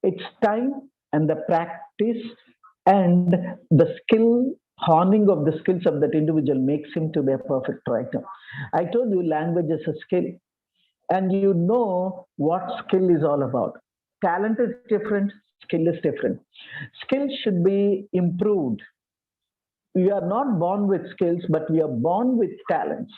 It's time and the practice and the skill, honing of the skills of that individual makes him to be a perfect writer. I told you language is a skill, and you know what skill is all about. Talent is different, skill is different. Skill should be improved. We are not born with skills, but we are born with talents.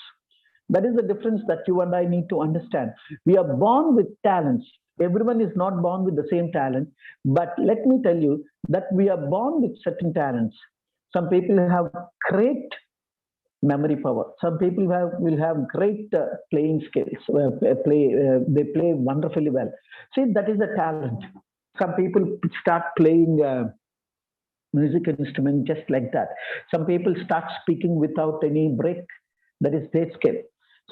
That is the difference that you and I need to understand. We are born with talents. Everyone is not born with the same talent, but let me tell you that we are born with certain talents. Some people have great memory power. Some people will have great playing skills. They play wonderfully well. See, that is a talent. Some people start playing music instrument just like that. Some people start speaking without any break. That is their skill.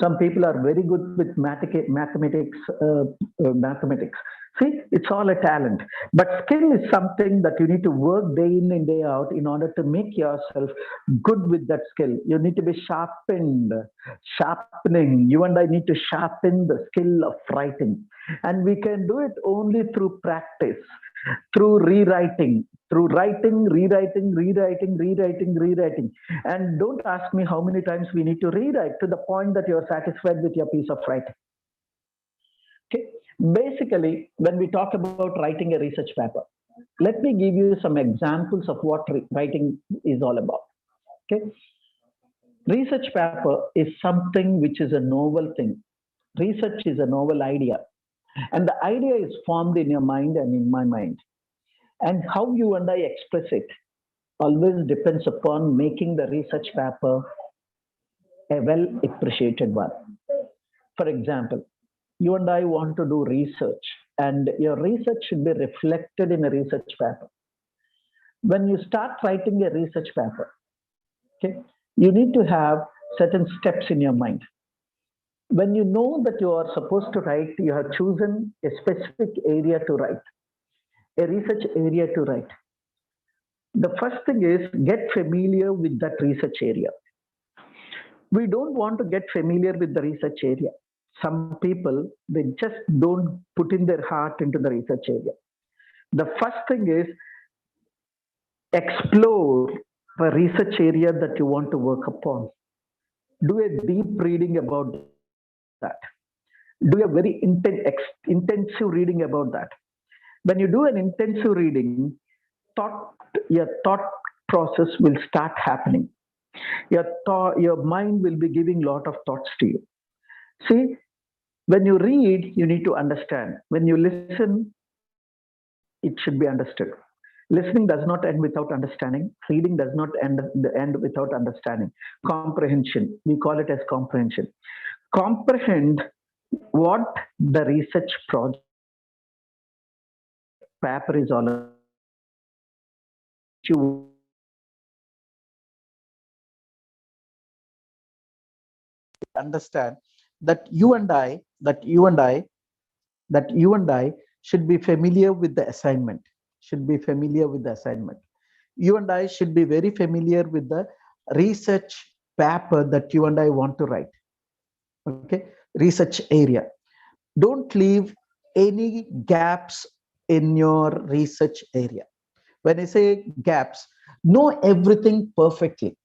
Some people are very good with mathematics. Mathematics. See, it's all a talent. But skill is something that you need to work day in and day out in order to make yourself good with that skill. You need to be sharpened, sharpening. You and I need to sharpen the skill of writing. And we can do it only through practice, through rewriting, through writing, rewriting. And don't ask me how many times we need to rewrite to the point that you're satisfied with your piece of writing. Okay. Basically, when we talk about writing a research paper, let me give you some examples of what writing is all about. Okay. Research paper is something which is a novel thing. Research is a novel idea. And the idea is formed in your mind and in my mind. And how you and I express it always depends upon making the research paper a well appreciated one. For example, you and I want to do research, and your research should be reflected in a research paper. When you start writing a research paper, okay, you need to have certain steps in your mind. When you know that you are supposed to write, you have chosen a specific area to write, a research area to write. The first thing is get familiar with that research area. We don't want to get familiar with the research area. Some people, they just don't put in their heart into the research area. The first thing is explore the research area that you want to work upon. Do a deep reading about that. Do a very intensive reading about that. When you do an intensive reading, your thought process will start happening. Your mind will be giving a lot of thoughts to you. See, when you read, you need to understand. When you listen, it should be understood. Listening does not end without understanding. Reading does not end without understanding. Comprehension, we call it as comprehension. Comprehend what the research project paper is all about. You understand that you and I should be familiar with the assignment. You and I should be very familiar with the research paper that you and I want to write. Okay, research area. Don't leave any gaps in your research area. When I say gaps, know everything perfectly.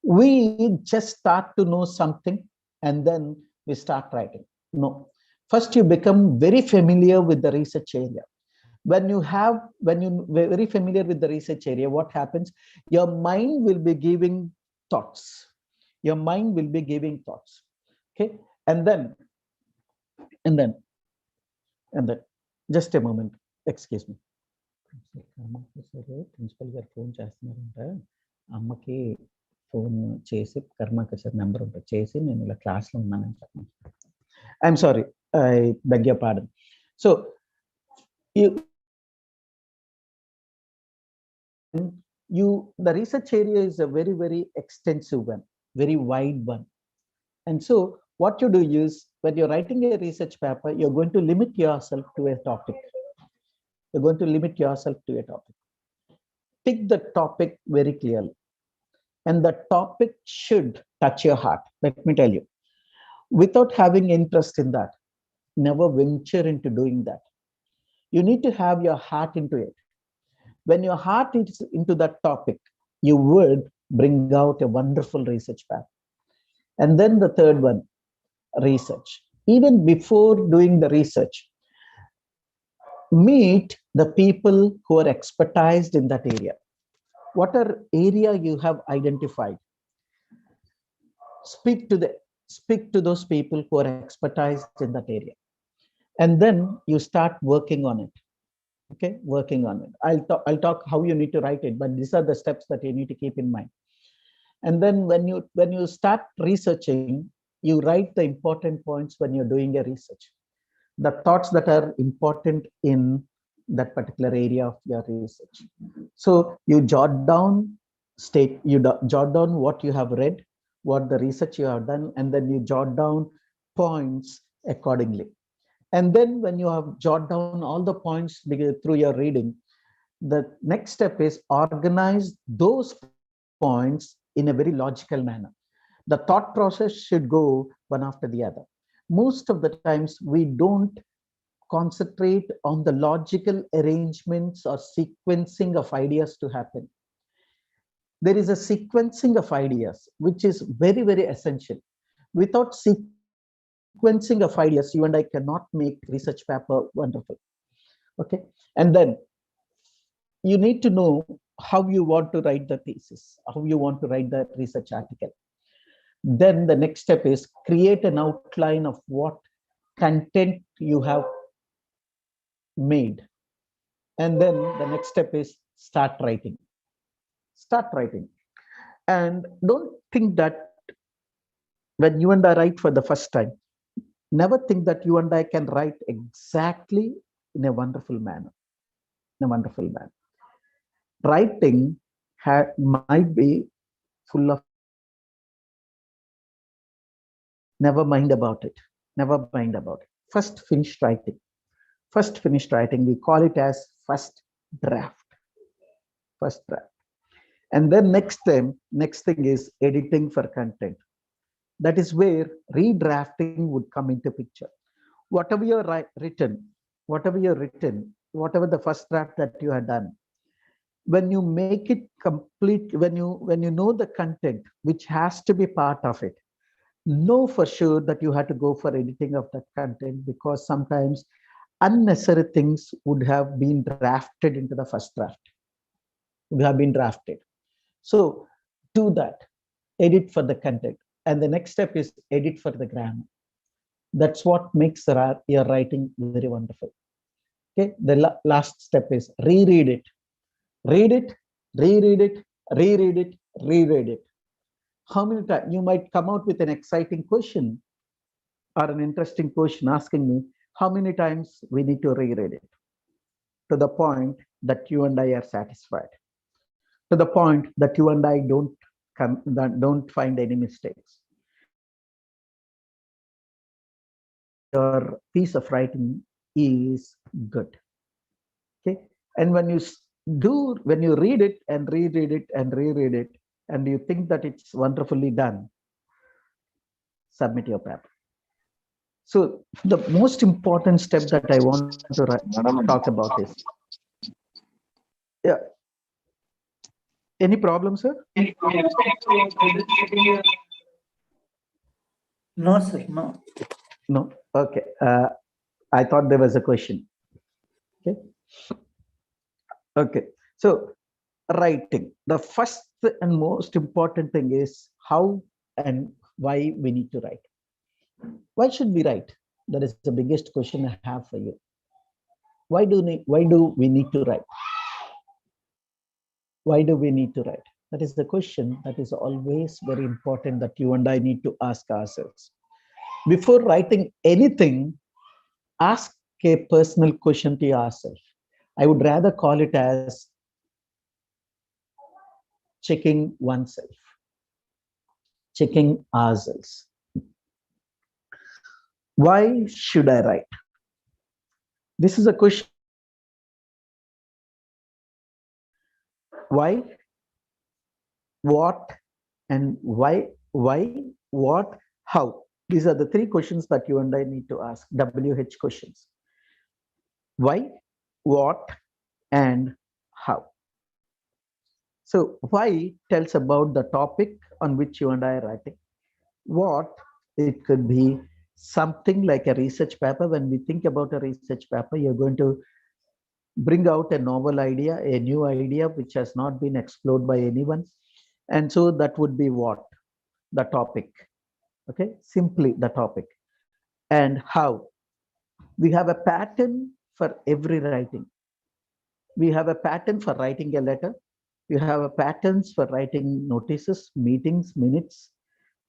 We just start to know something and then we start writing. No. First, you become very familiar with the research area. When you're very familiar with the research area, what happens? Your mind will be giving thoughts. Okay. And then, just a moment. Excuse me. Principal గారు phone చేస్తున్నారంట, అమ్మకి phone చేసి Karmakar sir number ఉంటుంది చేసి నేను ఇలా క్లాస్లో ఉన్నానని చెప్పాను. I'm sorry, I beg your pardon. So the research area is a very, very extensive one, very wide one. And so what you do is, when you're writing a research paper, you're going to limit yourself to a topic. Pick the topic very clearly. And the topic should touch your heart. Let me tell you, without having interest in that, never venture into doing that. You need to have your heart into it. When your heart is into that topic, you would bring out a wonderful research paper. And then the third one, research. Even before doing the research, meet the people who are expertised in that area. What area you have identified? Speak to those people who are expertised in that area. And then you start working on it. Okay, working on it. I'll talk how you need to write it, but these are the steps that you need to keep in mind. And then when you start researching, you write the important points when you're doing a research. The thoughts that are important in that particular area of your research. So you jot down jot down what you have read, what the research you have done, and then you jot down points accordingly. And then when you have jot down all the points through your reading, the next step is organize those points in a very logical manner. The thought process should go one after the other. Most of the times we don't concentrate on the logical arrangements or sequencing of ideas to happen. There is a sequencing of ideas, which is very, very essential. Without sequencing of ideas, you and I cannot make research paper wonderful. Okay. And then you need to know how you want to write the thesis, how you want to write the research article. Then the next step is create an outline of what content you have made. And then the next step is start writing. Start writing. And don't think that when you and I write for the first time, never think that you and I can write exactly in a wonderful manner. In a wonderful manner. Writing might be full of. Never mind about it. Never mind about it. First finished writing. First finished writing, we call it as first draft. First draft. And then next thing is editing for content. That is where redrafting would come into picture. Whatever you're written, whatever the first draft that you had done, when you make it complete, when you know the content which has to be part of it, know for sure that you have to go for editing of that content, because sometimes unnecessary things would have been drafted into the first draft. Would have been drafted. So do that. Edit for the content. And the next step is edit for the grammar. That's what makes your writing very wonderful. Okay. The last step is reread it. Read it, reread it, reread it, reread it. How many times you might come out with an exciting question or an interesting question asking me how many times we need to reread it to the point that you and I are satisfied, to the point that you and I don't find any mistakes. Your piece of writing is good. Okay. And when you read it and reread it and reread it, and you think that it's wonderfully done, submit your paper. So the most important step that I want to talk about is, yeah. Any problem, sir? No, sir, no. No. Okay. I thought there was a question. Okay. Okay. So writing, the first and most important thing is how and why we need to write. Why should we write? That is the biggest question I have for you. Why do we need to write? Why do we need to write? That is the question that is always very important that you and I need to ask ourselves. Before writing anything, ask a personal question to yourself. I would rather call it as checking oneself, checking ourselves. Why should I write? This is a question. Why, what, and why, what, how? These are the three questions that you and I need to ask, WH questions. Why, what, and how? So why tells about the topic on which you and I are writing. What, it could be something like a research paper. When we think about a research paper, you're going to bring out a novel idea, a new idea which has not been explored by anyone. And so that would be what? The topic. Okay, simply the topic. And how? We have a pattern for every writing. We have a pattern for writing a letter. We have a patterns for writing notices, meetings, minutes.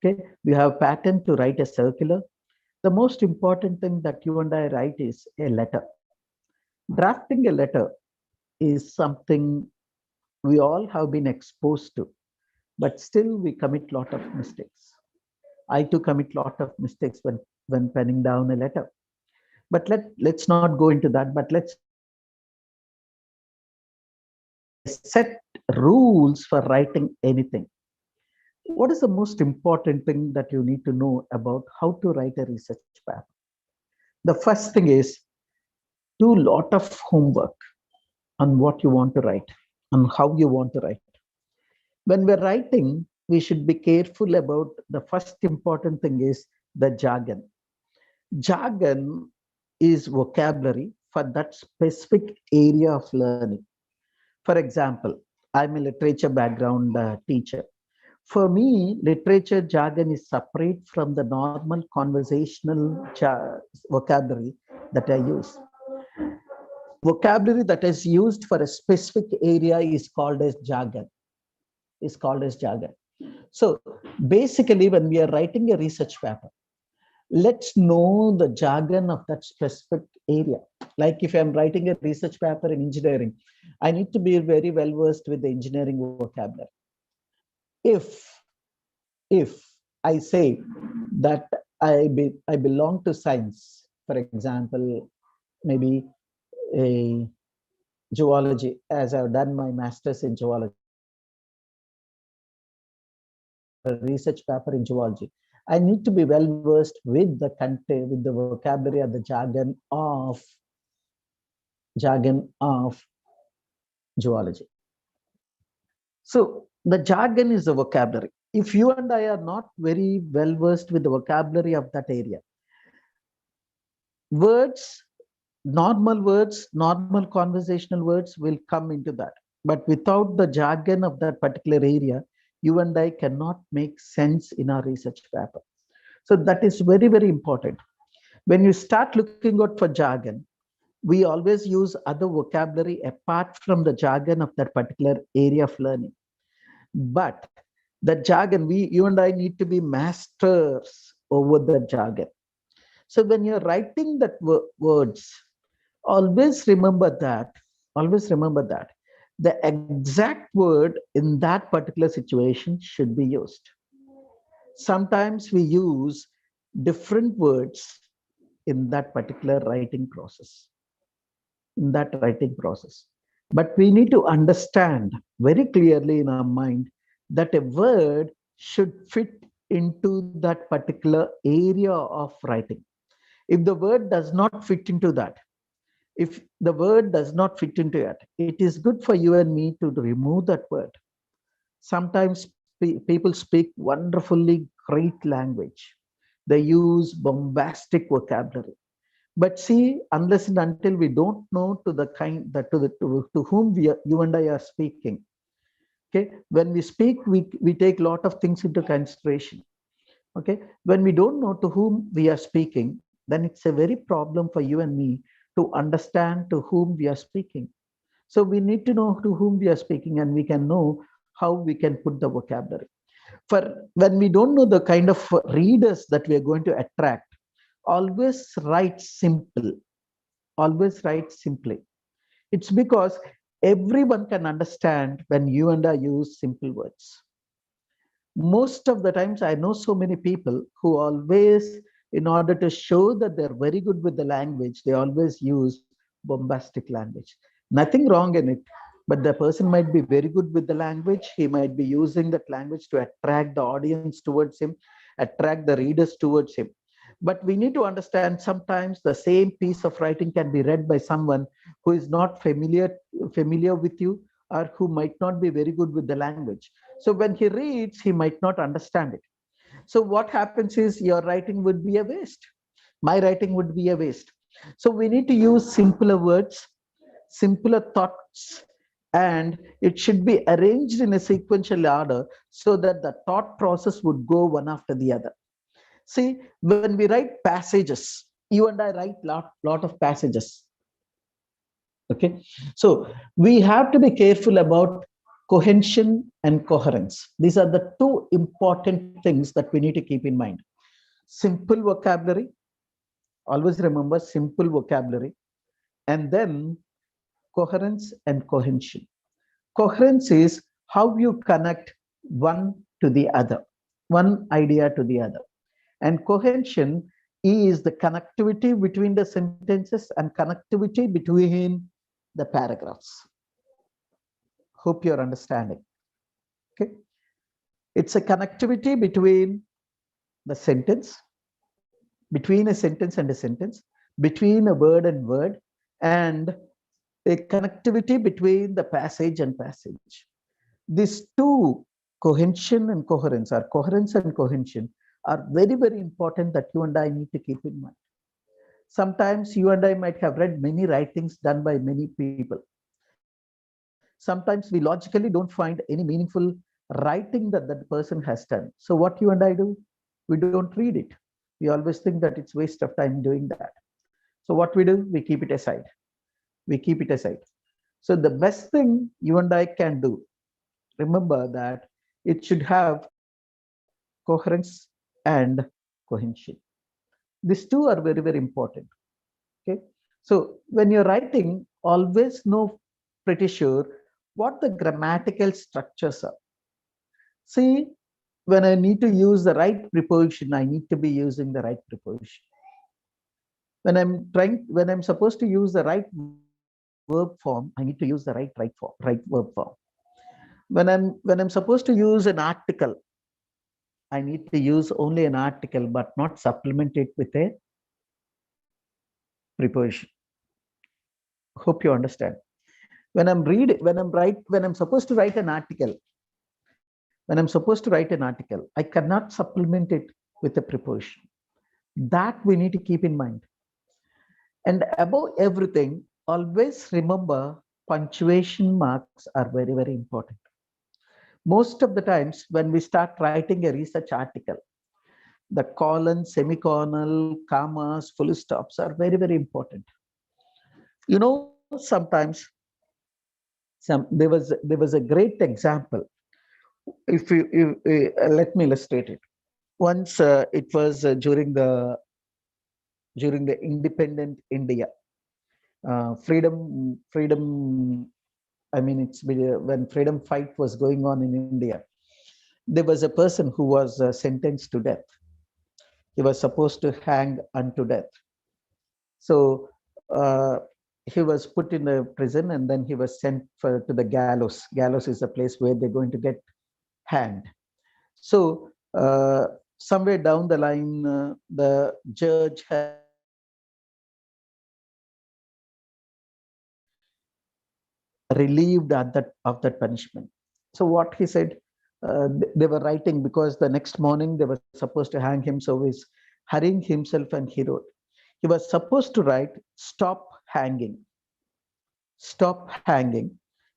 Okay, we have a pattern to write a circular. The most important thing that you and I write is a letter. Drafting a letter is something we all have been exposed to, but still we commit a lot of mistakes. I too commit a lot of mistakes when penning down a letter. But let's not go into that, but let's set rules for writing anything. What is the most important thing that you need to know about how to write a research paper? The first thing is do a lot of homework on what you want to write, on how you want to write. When we're writing, we should be careful about the first important thing is the jargon. Jargon is vocabulary for that specific area of learning. For example, I'm a literature background teacher. For me, literature jargon is separate from the normal conversational vocabulary that I use. Vocabulary that is used for a specific area is called as jargon. So basically, when we are writing a research paper, let's know the jargon of that specific area. Like if I'm writing a research paper in engineering, I need to be very well versed with the engineering vocabulary. If I say that I belong to science, for example, maybe a zoology, as I've done my master's in zoology, a research paper in zoology, I need to be well versed with the content, with the vocabulary or the jargon of zoology. So the jargon is the vocabulary. If you and I are not very well versed with the vocabulary of that area, normal conversational words will come into that. But without the jargon of that particular area, you and I cannot make sense in our research paper. So that is very, very important. When you start looking out for jargon, we always use other vocabulary apart from the jargon of that particular area of learning. But the jargon, you and I need to be masters over the jargon. So when you're writing that words, always remember that the exact word in that particular situation should be used. Sometimes we use different words in that particular writing process. But we need to understand very clearly in our mind that a word should fit into that particular area of writing. If the word does not fit into that, it is good for you and me to remove that word. Sometimes people speak wonderfully great language. They use bombastic vocabulary. But see, unless and until we don't know to whom you and I are speaking, okay, when we speak, we take a lot of things into consideration. Okay, when we don't know to whom we are speaking, then it's a very problem for you and me to understand to whom we are speaking. So we need to know to whom we are speaking, and we can know how we can put the vocabulary. For when we don't know the kind of readers that we are going to attract, always write simple. Always write simply. It's because everyone can understand when you and I use simple words. Most of the times, I know so many people who always, in order to show that they're very good with the language, they always use bombastic language. Nothing wrong in it, but the person might be very good with the language. He might be using that language to attract the audience towards him, attract the readers towards him. But we need to understand sometimes the same piece of writing can be read by someone who is not familiar with you, or who might not be very good with the language. So when he reads, he might not understand it. So what happens is your writing would be a waste. My writing would be a waste. So we need to use simpler words, simpler thoughts, and it should be arranged in a sequential order so that the thought process would go one after the other. See, when we write passages, you and I write lot of passages. Okay, so we have to be careful about cohesion and coherence. These are the two important things that we need to keep in mind. Simple vocabulary, always remember simple vocabulary, and then coherence and cohesion. Coherence is how you connect one to the other, one idea to the other. And cohesion is the connectivity between the sentences and connectivity between the paragraphs. Hope you're understanding. Okay. It's a connectivity between the sentence, between a sentence and a sentence, between a word and word, and a connectivity between the passage and passage. These two, cohesion and coherence, or coherence and cohesion, are very, very important that you and I need to keep in mind. Sometimes you and I might have read many writings done by many people. Sometimes we logically don't find any meaningful writing that that person has done. So what you and I do? We don't read it. We always think that it's waste of time doing that. So what we do? We keep it aside. We keep it aside. So the best thing you and I can do, remember that it should have coherence and cohesion. These two are very, very important. Okay. So when you're writing, always know pretty sure what the grammatical structures are. See, when I need to use the right preposition, I need to be using the right preposition. When I'm supposed to use the right verb form, I need to use the right verb form. When I'm supposed to use an article, I need to use only an article, but not supplement it with a preposition. Hope you understand. When I'm supposed to write an article, I cannot supplement it with a preposition. That we need to keep in mind. And above everything, always remember punctuation marks are very, very important. Most of the times when we start writing a research article, the colon, semicolon, commas, full stops are very, very important. You know, sometimes there was a great example. If let me illustrate it. Once it was during the independent India, freedom. I mean, it's when freedom fight was going on in India. There was a person who was sentenced to death. He was supposed to hang unto death. So he was put in a prison, and then he was sent to the gallows. Gallows is a place where they're going to get hanged. So somewhere down the line, the judge had relieved of that punishment. So what he said, they were writing, because the next morning they were supposed to hang him. So he's hurrying himself, and he wrote. He was supposed to write, "Stop hanging,"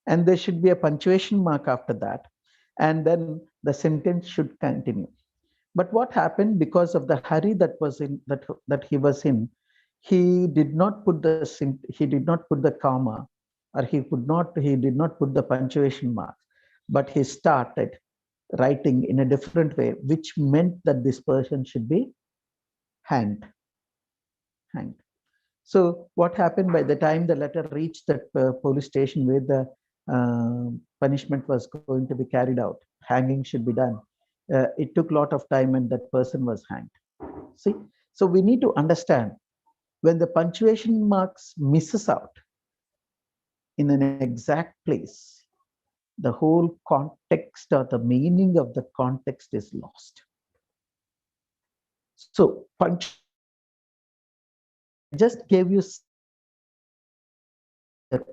and there should be a punctuation mark after that, and then the sentence should continue. But what happened, because of the hurry that he was in, he did not put the comma, or he did not put the punctuation mark, but he started writing in a different way, which meant that this person should be hanged. So what happened, by the time the letter reached that police station where the punishment was going to be carried out, hanging should be done, it took a lot of time, and that person was hanged. See, so we need to understand, when the punctuation marks misses out in an exact place, the whole context or the meaning of the context is lost. So I just gave you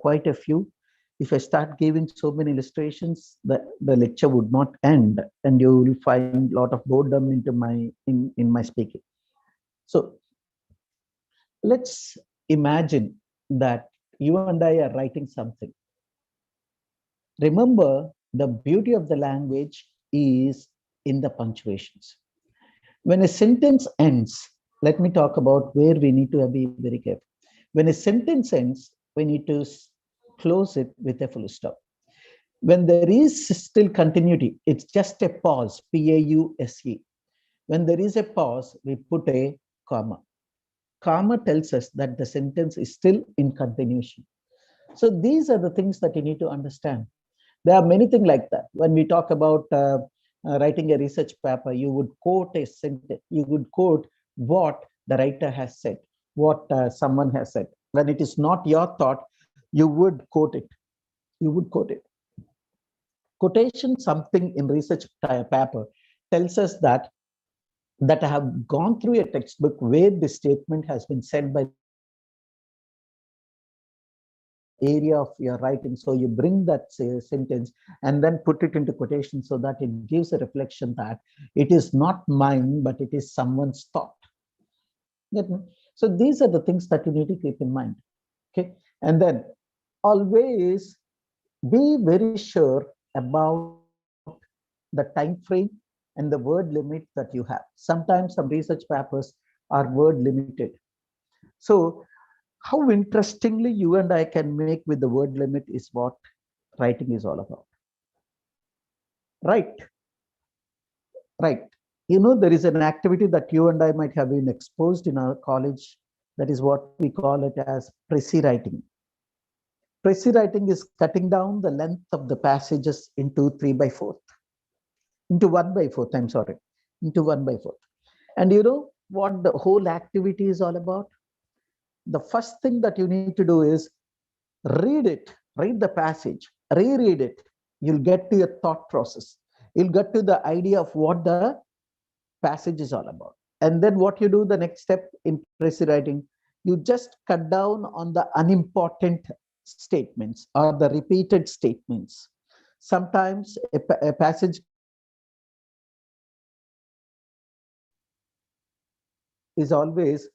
quite a few. If I start giving so many illustrations, the lecture would not end, and you will find a lot of boredom in my speaking. So let's imagine that you and I are writing something. Remember, the beauty of the language is in the punctuations. When a sentence ends, let me talk about where we need to be very careful. When a sentence ends, we need to close it with a full stop. When there is still continuity, it's just a pause, P-A-U-S-E. When there is a pause, we put a comma. comma tells us that the sentence is still in continuation. So these are the things that you need to understand. There are many things like that. When we talk about writing a research paper, you would quote a sentence, you would quote what the writer has said, what someone has said. When it is not your thought, you would quote it. You would quote it. Quotation, something in research paper, tells us that I have gone through a textbook where the statement has been said by area of your writing. So you bring that sentence and then put it into quotation so that it gives a reflection that it is not mine, but it is someone's thought. Get me? So these are the things that you need to keep in mind. Okay. And then always be very sure about the time frame and the word limit that you have. Sometimes some research papers are word limited. So how interestingly you and I can make with the word limit is what writing is all about. Right. Right. You know, there is an activity that you and I might have been exposed in our college. That is what we call it as précis writing. Précis writing is cutting down the length of the passages into 3/4. Into 1/4, I'm sorry, into 1/4. And you know what the whole activity is all about? The first thing that you need to do is read it, read the passage, reread it. You'll get to your thought process. You'll get to the idea of what the passage is all about. And then what you do, the next step in précis writing, you just cut down on the unimportant statements or the repeated statements. Sometimes a passage is always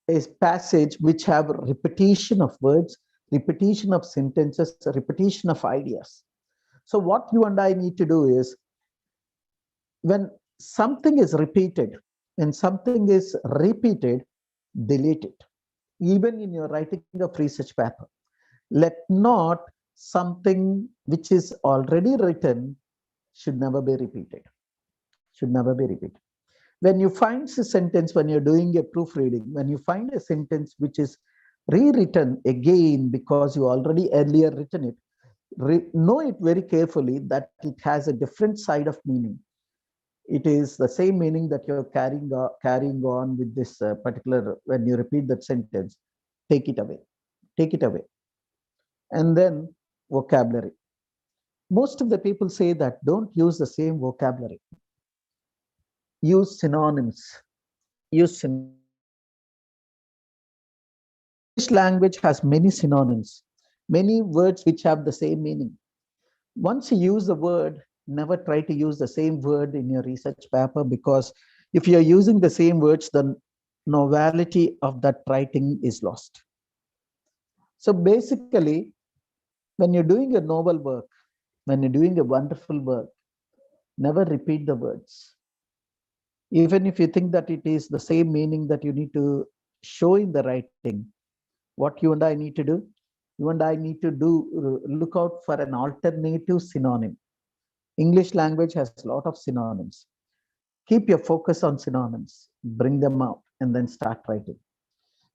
a passage which have repetition of words, repetition of sentences, repetition of ideas. So what you and I need to do is, when something is repeated, when something is repeated, delete it. Even in your writing of research paper, let not something which is already written should never be repeated. Should never be repeated. When you find a sentence, when you're doing a proofreading, when you find a sentence which is rewritten again because you already earlier written it, know it very carefully that it has a different side of meaning. It is the same meaning that you're carrying on with this particular, when you repeat that sentence, take it away. Take it away. And then vocabulary. Most of the people say that don't use the same vocabulary. Use synonyms. Use synonyms. English language has many synonyms, many words which have the same meaning. Once you use the word, never try to use the same word in your research paper, because if you're using the same words, the novelty of that writing is lost. So basically, when you're doing a novel work, when you're doing a wonderful work, never repeat the words. Even if you think that it is the same meaning that you need to show in the writing, what you and I need to do, you and I need to look out for an alternative synonym. English language has a lot of synonyms. Keep your focus on synonyms, bring them out, and then start writing.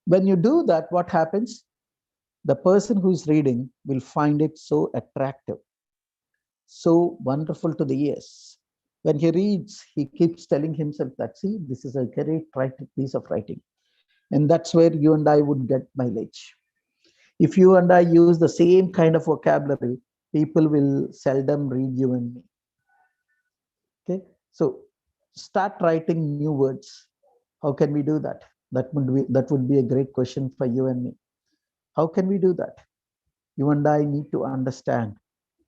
When you do that, what happens? The person who is reading will find it so attractive, so wonderful to the ears. When he reads, he keeps telling himself that, see, this is a great piece of writing. And that's where you and I would get mileage. If you and I use the same kind of vocabulary, people will seldom read you and me. Okay, so start writing new words. How can we do that? That would be a great question for you and me. How can we do that? You and I need to understand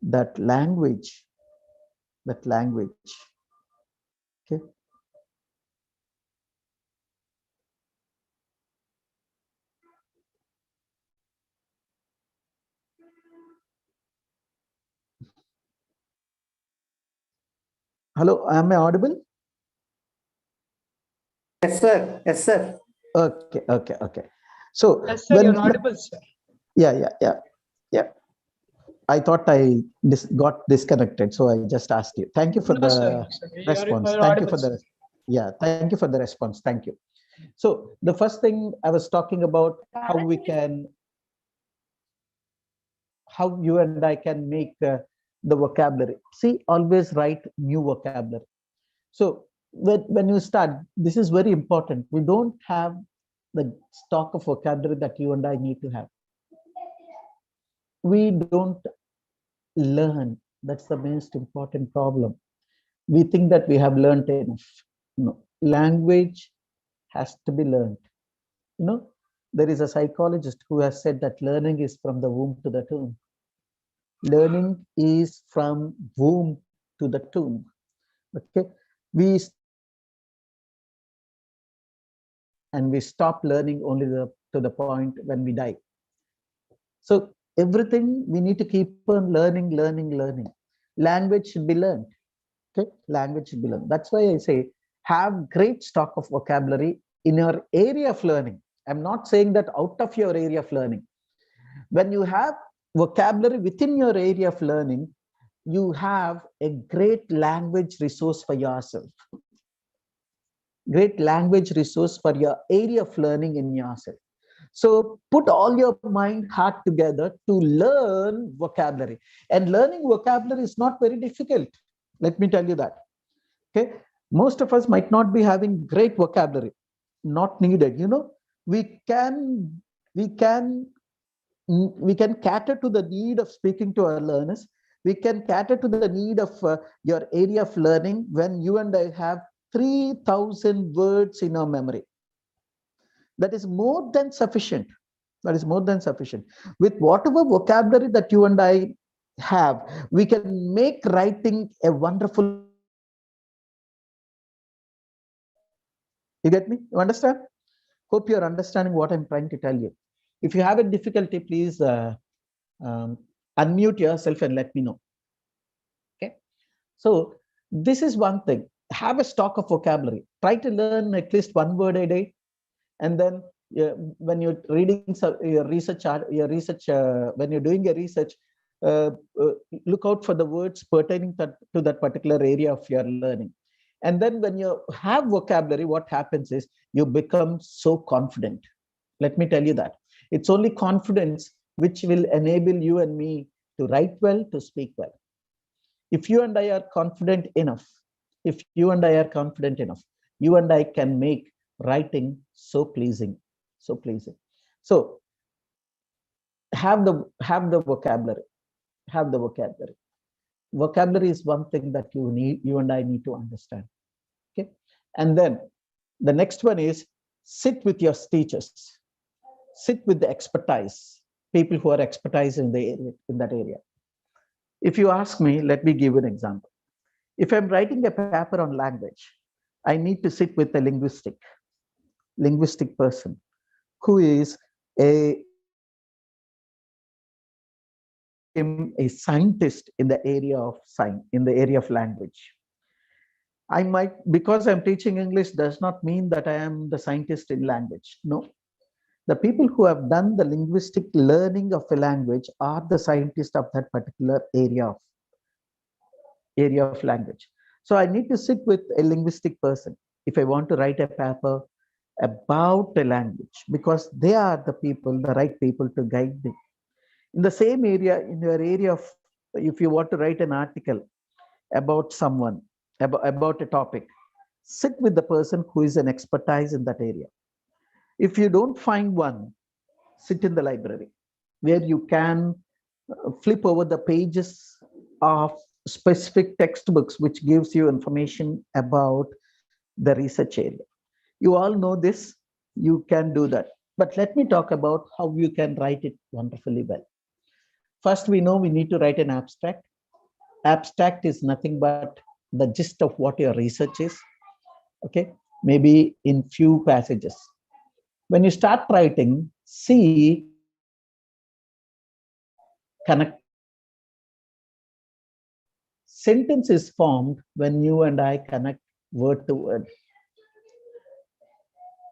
that language. Okay. Hello, am I audible? Yes, sir. Yes, sir. Okay. So Yes, sir, you're audible, sir. Yeah. I thought I got disconnected, so I just asked you. Thank you for the response. Thank you for the response. Thank you. So the first thing I was talking about how you and I can make the vocabulary. See, always write new vocabulary. So when you start, this is very important. We don't have the stock of vocabulary that you and I need to have. We don't learn. That's the most important problem. We think that we have learned enough. No, language has to be learned. You know, there is a psychologist who has said that learning is from the womb to the tomb. Learning is from womb to the tomb. Okay, we and we stop learning only to the point when we die. So everything we need to keep on learning, learning, learning. Language should be learned. Okay, language should be learned. That's why I say have great stock of vocabulary in your area of learning. I'm not saying that out of your area of learning. When you have vocabulary within your area of learning, you have a great language resource for yourself. Great language resource for your area of learning in yourself. So put all your mind, heart together to learn vocabulary. And learning vocabulary is not very difficult. Let me tell you that. Okay, most of us might not be having great vocabulary. Not needed. You know, we can cater to the need of speaking to our learners. We can cater to the need of your area of learning when you and I have 3,000 words in our memory. That is more than sufficient. That is more than sufficient. With whatever vocabulary that you and I have, we can make writing a wonderful. You get me? You understand? Hope you're understanding what I'm trying to tell you. If you have a difficulty, please unmute yourself and let me know. Okay. So this is one thing. Have a stock of vocabulary. Try to learn at least one word a day. And then when you're reading your research, when you're doing a research, look out for the words pertaining to that particular area of your learning. And then when you have vocabulary, what happens is you become so confident. Let me tell you that. It's only confidence which will enable you and me to write well, to speak well. If you and I are confident enough, you and I can make writing so pleasing, so pleasing. So have the vocabulary, have the vocabulary. Vocabulary is one thing that you and I need to understand. Okay, and then the next one is sit with your teachers, sit with the expertise, people who are expertise in that area. If you ask me, let me give an example. If I'm writing a paper on language, I need to sit with a linguistic person who is a scientist in the area of language. I might, because I'm teaching English, does not mean that I am the scientist in language. No. The people who have done the linguistic learning of a language are the scientists of that particular area of language. So I need to sit with a linguistic person if I want to write a paper about a language, because they are the right people to guide me. In the same area, in your area of, if you want to write an article about someone, about a topic, sit with the person who is an expertise in that area. If you don't find one, sit in the library where you can flip over the pages of specific textbooks which gives you information about the research area. You all know this, you can do that. But let me talk about how you can write it wonderfully well. First, we know we need to write an abstract. Abstract is nothing but the gist of what your research is. Okay, maybe in few passages. When you start writing, see, connect. Sentence is formed when you and I connect word to word.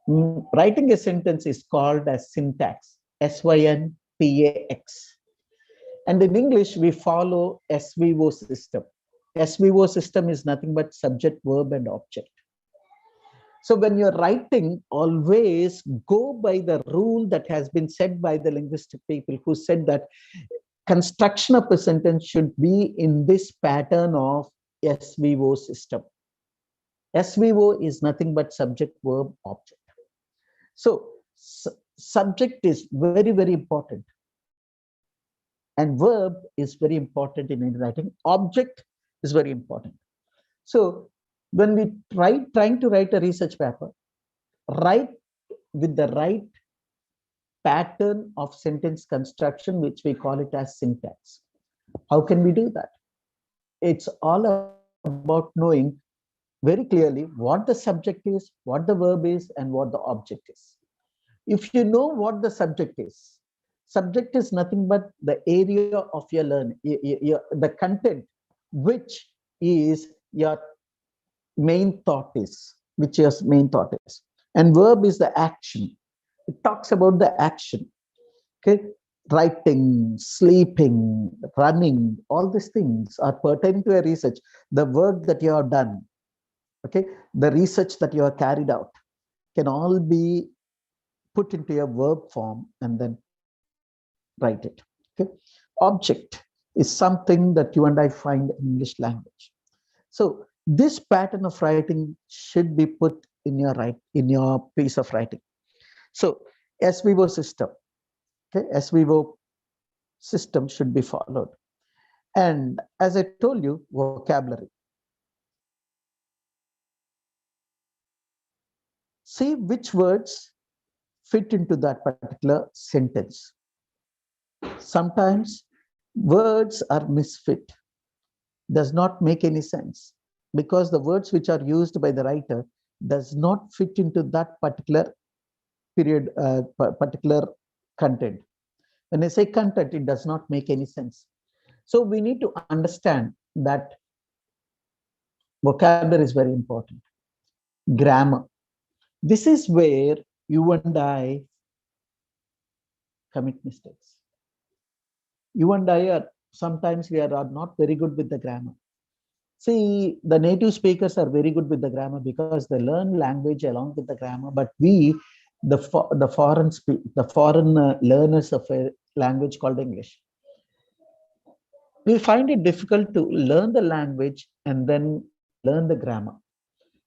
Writing a sentence is called as syntax, SYNTAX. And in English, we follow SVO system. SVO system is nothing but subject, verb, and object. So when you're writing, always go by the rule that has been said by the linguistic people, who said that construction of a sentence should be in this pattern of SVO system. SVO is nothing but subject, verb, object. So subject is very, very important. And verb is very important in writing. Object is very important. So when we trying to write a research paper, write with the right pattern of sentence construction, which we call it as syntax. How can we do that? It's all about knowing very clearly what the subject is, what the verb is, and what the object is. If you know what the subject is nothing but the area of your learning, the content, which is your main thought is, and verb is the action. It talks about the action. Okay, writing, sleeping, running, all these things are pertaining to a research. The work that you have done, okay, the research that you have carried out can all be put into a verb form and then write it. Okay, object is something that you and I find in English language. So this pattern of writing should be put in your piece of writing. So SVO system, okay, SVO system should be followed. And as I told you, vocabulary. See which words fit into that particular sentence. Sometimes words are misfit, does not make any sense, because the words which are used by the writer does not fit into that particular period, particular content. When I say content, it does not make any sense. So we need to understand that vocabulary is very important. Grammar. This is where you and I commit mistakes. You and I are sometimes we are not very good with the grammar. See, the native speakers are very good with the grammar because they learn language along with the grammar. But we, the foreign learners of a language called English, we find it difficult to learn the language and then learn the grammar.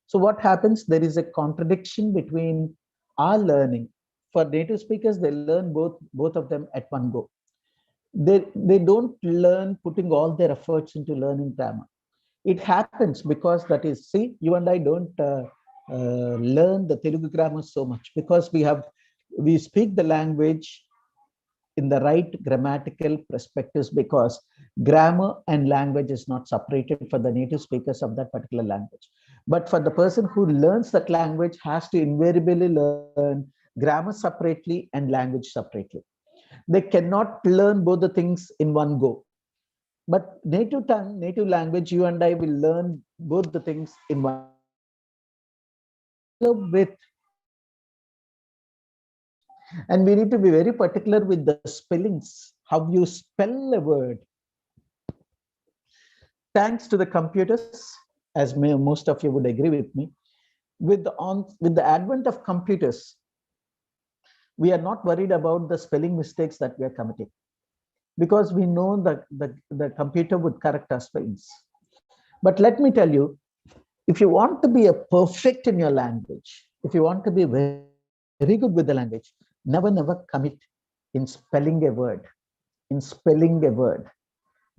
So what happens? There is a contradiction between our learning. For native speakers, they learn both of them at one go. They don't learn putting all their efforts into learning grammar. It happens because that is, see, you and I don't learn the Telugu grammar so much because we speak the language in the right grammatical perspectives, because grammar and language is not separated for the native speakers of that particular language. But for the person who learns that language has to invariably learn grammar separately and language separately. They cannot learn both the things in one go. But native tongue, native language, you and I will learn both the things in one with. And we need to be very particular with the spellings, how you spell a word. Thanks to the computers, as most of you would agree with me, with the advent of computers, we are not worried about the spelling mistakes that we are committing, because we know that the computer would correct our spellings. But let me tell you, if you want to be a perfect in your language, if you want to be very, very good with the language, never commit in spelling a word,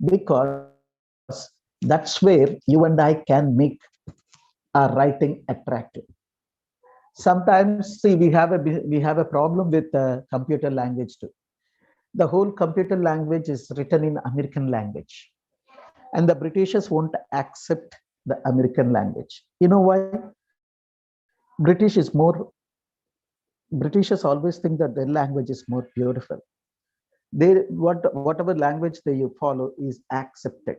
because that's where you and I can make our writing attractive. Sometimes, see, we have a problem with computer language too. The whole computer language is written in American language, and the Britishers won't accept the American language. You know why? Britishers always think that their language is more beautiful. Whatever language they follow is accepted.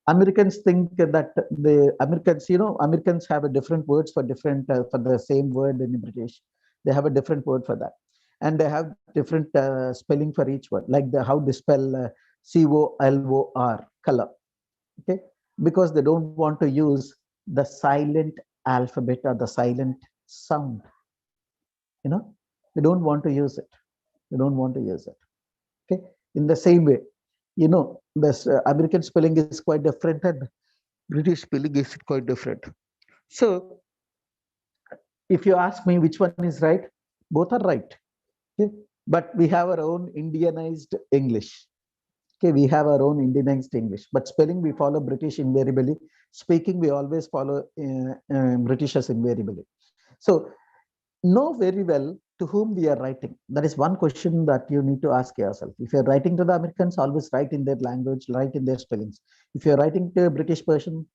Americans think that Americans have a different words for the same word in British. They have a different word for that, and they have different spelling for each word, like how they spell COLOR, color. Okay, because they don't want to use the silent alphabet or the silent sound. You know, they don't want to use it. They don't want to use it. Okay. In the same way, you know, this American spelling is quite different and British spelling is quite different. So if you ask me which one is right, both are right. Okay? But we have our own Indianized English. Okay, we have our own Indianized English, but spelling we follow British invariably. Speaking we always follow British as invariably. So know very well to whom we are writing. That is one question that you need to ask yourself. If you're writing to the Americans, always write in their language, write in their spellings. If you're writing to a British person,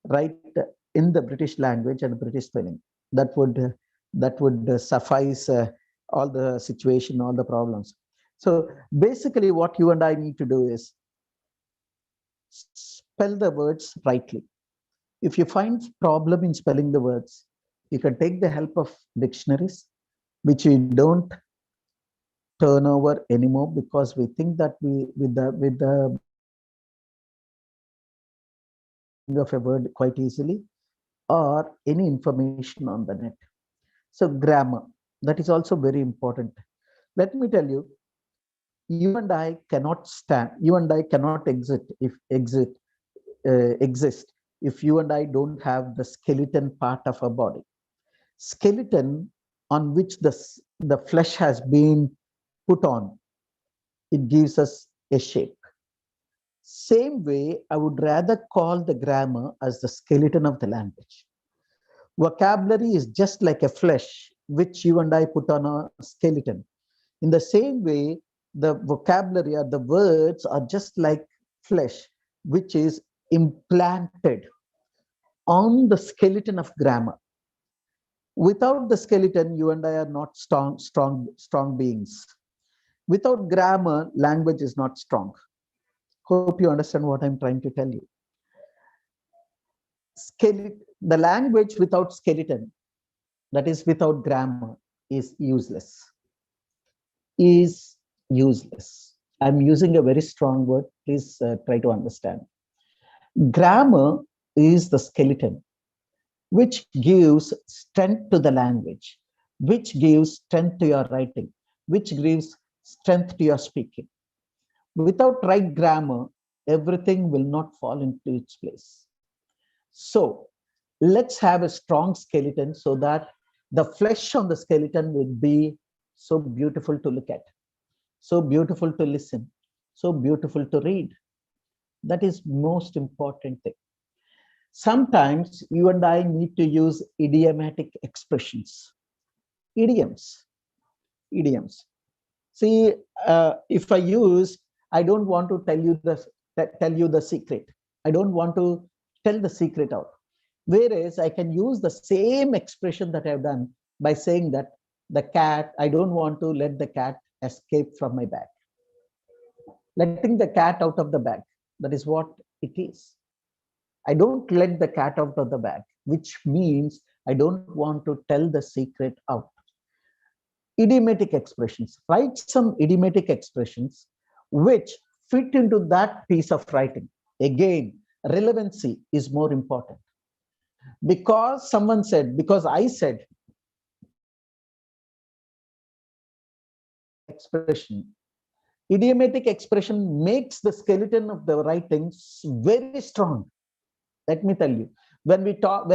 write in the British language and British spelling. That would suffice all the situation, all the problems. So basically what you and I need to do is spell the words rightly. If you find problem in spelling the words, you can take the help of dictionaries, which we don't turn over anymore because we think that with the of a word quite easily, or any information on the net. So grammar, that is also very important. Let me tell you, you and I cannot exist if you and I don't have the skeleton part of our body. Skeleton on which the flesh has been put on, it gives us a shape. Same way, I would rather call the grammar as the skeleton of the language. Vocabulary is just like a flesh which you and I put on a skeleton. In the same way, the vocabulary or the words are just like flesh which is implanted on the skeleton of grammar. Without the skeleton, you and I are not strong beings. Without grammar, language is not strong. Hope you understand what I'm trying to tell you. The language without skeleton, that is without grammar, is useless. Is useless. I'm using a very strong word. Please try to understand. Grammar is the skeleton which gives strength to the language, which gives strength to your writing, which gives strength to your speaking. Without right grammar, everything will not fall into its place. So let's have a strong skeleton so that the flesh on the skeleton will be so beautiful to look at, so beautiful to listen, so beautiful to read. That is most important thing. Sometimes you and I need to use idiomatic expressions, idioms. See, if I don't want to tell you the secret. I don't want to tell the secret out. Whereas I can use the same expression that I've done by saying that the cat, I don't want to let the cat escape from my bag. Letting the cat out of the bag, that is what it is. I don't let the cat out of the bag, which means I don't want to tell the secret out. Idiomatic expressions, write some idiomatic expressions which fit into that piece of writing. Again, relevancy is more important. Because someone said, because I said, expression, idiomatic expression makes the skeleton of the writing very strong. Let me tell you, when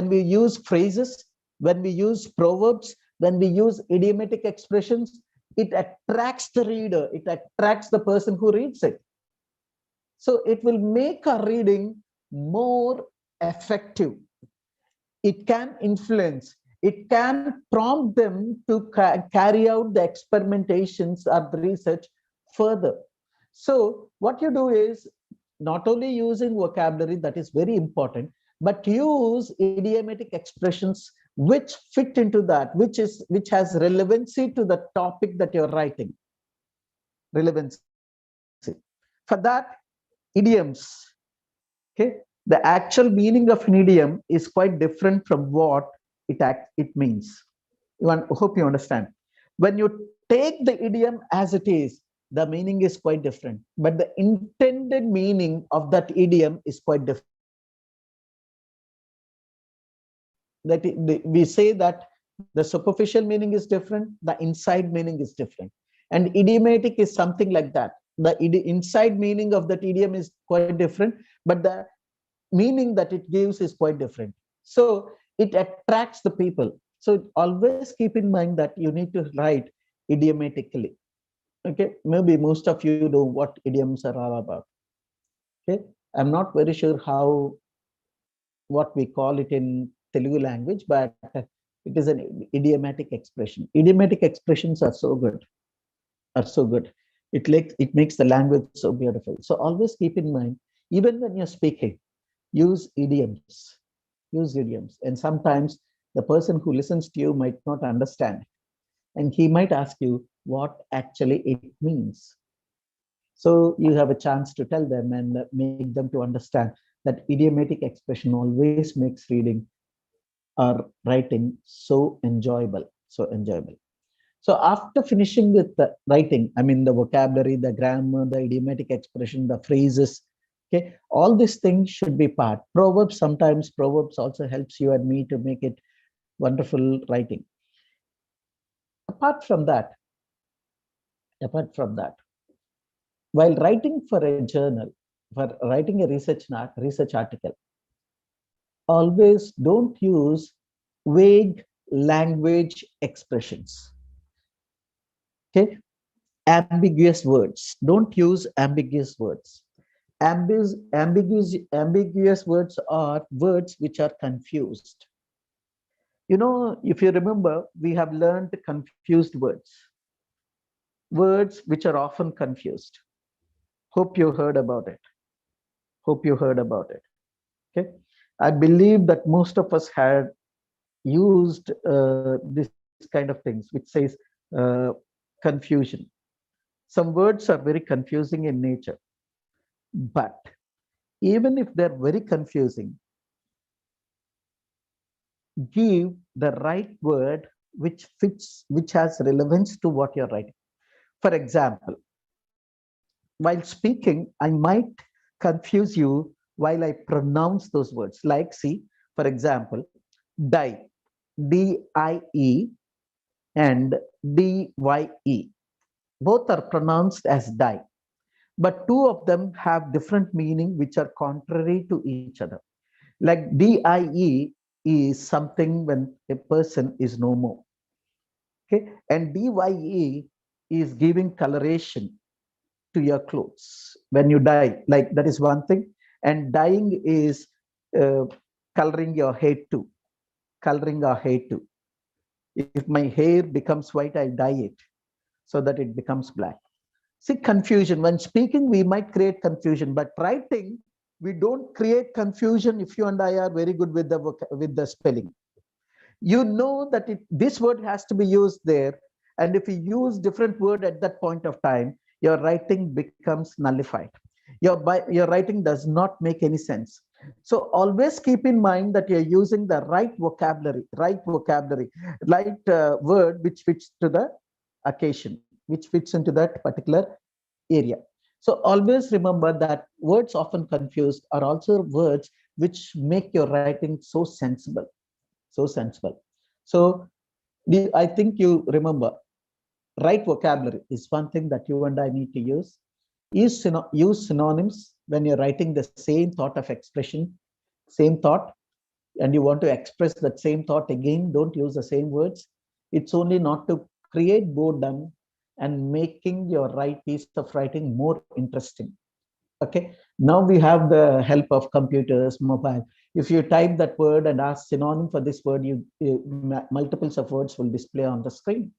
we use phrases, when we use proverbs, when we use idiomatic expressions, it attracts the reader, it attracts the person who reads it. So it will make our reading more effective. It can influence, it can prompt them to carry out the experimentations or the research further. So what you do is not only using vocabulary, that is very important, but use idiomatic expressions which fit into that, which has relevancy to the topic that you're writing. Relevancy. For that, idioms. Okay, the actual meaning of an idiom is quite different from what it means. I hope you understand. When you take the idiom as it is, the meaning is quite different, but the intended meaning of that idiom is quite different. That we say that The superficial meaning is different. The inside meaning is different. And idiomatic is something like that. The inside meaning of that idiom is quite different, but the meaning that it gives is quite different. So it attracts the people. So always keep in mind that you need to write idiomatically. Okay, maybe most of you know what idioms are all about. Okay, I'm not very sure how what we call it in Telugu language, but it is an idiomatic expression. Idiomatic expressions are so good, are so good. It makes the language so beautiful. So always keep in mind, even when you're speaking, use idioms. Use idioms. And sometimes the person who listens to you might not understand, and he might ask you what actually it means. So you have a chance to tell them and make them to understand that idiomatic expression always makes reading or writing so enjoyable, so enjoyable. So after finishing with the writing, I mean the vocabulary, the grammar, the idiomatic expression, the phrases, okay, all these things should be part. Proverbs, sometimes proverbs also helps you and me to make it wonderful writing. Apart from that, while writing for a journal, for writing a research article, always don't use vague language expressions. Okay, ambiguous words. Don't use ambiguous words. Ambiguous words are words which are confused. You know, if you remember, we have learned confused words. Words which are often confused. Hope you heard about it. Hope you heard about it. Okay, I believe that most of us had used this kind of things, which says confusion. Some words are very confusing in nature, but even if they're very confusing, give the right word which fits, which has relevance to what you're writing. For example, while speaking, I might confuse you while I pronounce those words. Like, see, for example, die, D-I-E and D-Y-E. Both are pronounced as die, but two of them have different meaning which are contrary to each other. Like D-I-E is something when a person is no more. Okay, and D-Y-E is giving coloration to your clothes when you die. Like that is one thing, and dyeing is coloring your hair too. Coloring our hair too. If my hair becomes white, I dye it so that it becomes black. See, confusion. When speaking, we might create confusion, but writing, we don't create confusion if you and I are very good with the spelling. You know that this word has to be used there, and if you use different word at that point of time, your writing becomes nullified. Your writing does not make any sense. So always keep in mind that you're using the right vocabulary, right word which fits to the occasion, which fits into that particular area. So always remember that words often confused are also words which make your writing so sensible, so sensible. So I think you remember, right vocabulary is one thing that you and I need to use. Use synonyms when you're writing the same thought of expression, same thought, and you want to express that same thought again. Don't use the same words. It's only not to create boredom and making your piece of writing more interesting. Okay, now we have the help of computers, mobile. If you type that word and ask synonym for this word, multiples of words will display on the screen.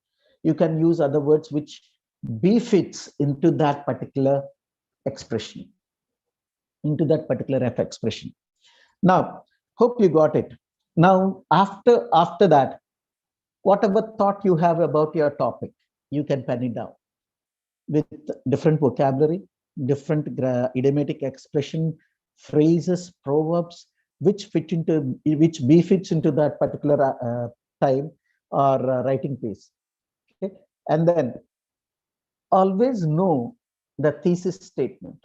You can use other words which befits into that particular expression, into that particular expression. Now, hope you got it. Now, after that, whatever thought you have about your topic, you can pen it down with different vocabulary, different idiomatic expression, phrases, proverbs, which befits into that particular time or writing piece. Okay, and then always know the thesis statement.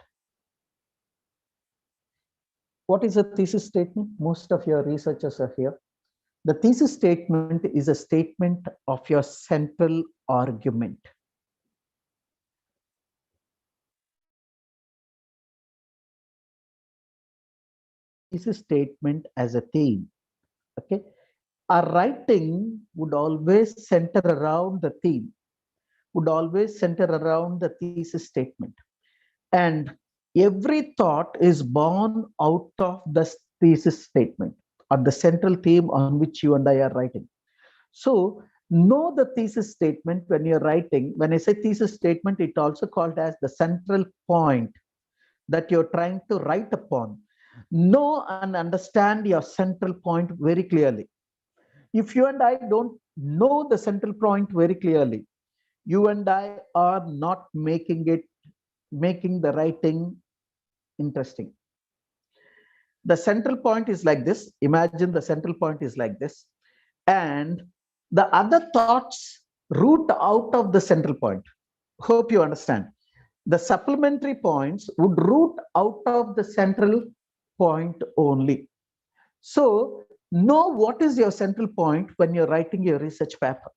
What is a thesis statement? Most of your researchers are here. The thesis statement is a statement of your central argument. Thesis statement as a theme. Okay. Our writing would always center around the theme, would always center around the thesis statement. And every thought is born out of the thesis statement or the central theme on which you and I are writing. So know the thesis statement when you're writing. When I say thesis statement, it also called as the central point that you're trying to write upon. Know and understand your central point very clearly. If you and I don't know the central point very clearly, you and I are not making the writing interesting. The central point is like this. Imagine the central point is like this. And the other thoughts root out of the central point. Hope you understand. The supplementary points would root out of the central point only. So know what is your central point when you're writing your research paper.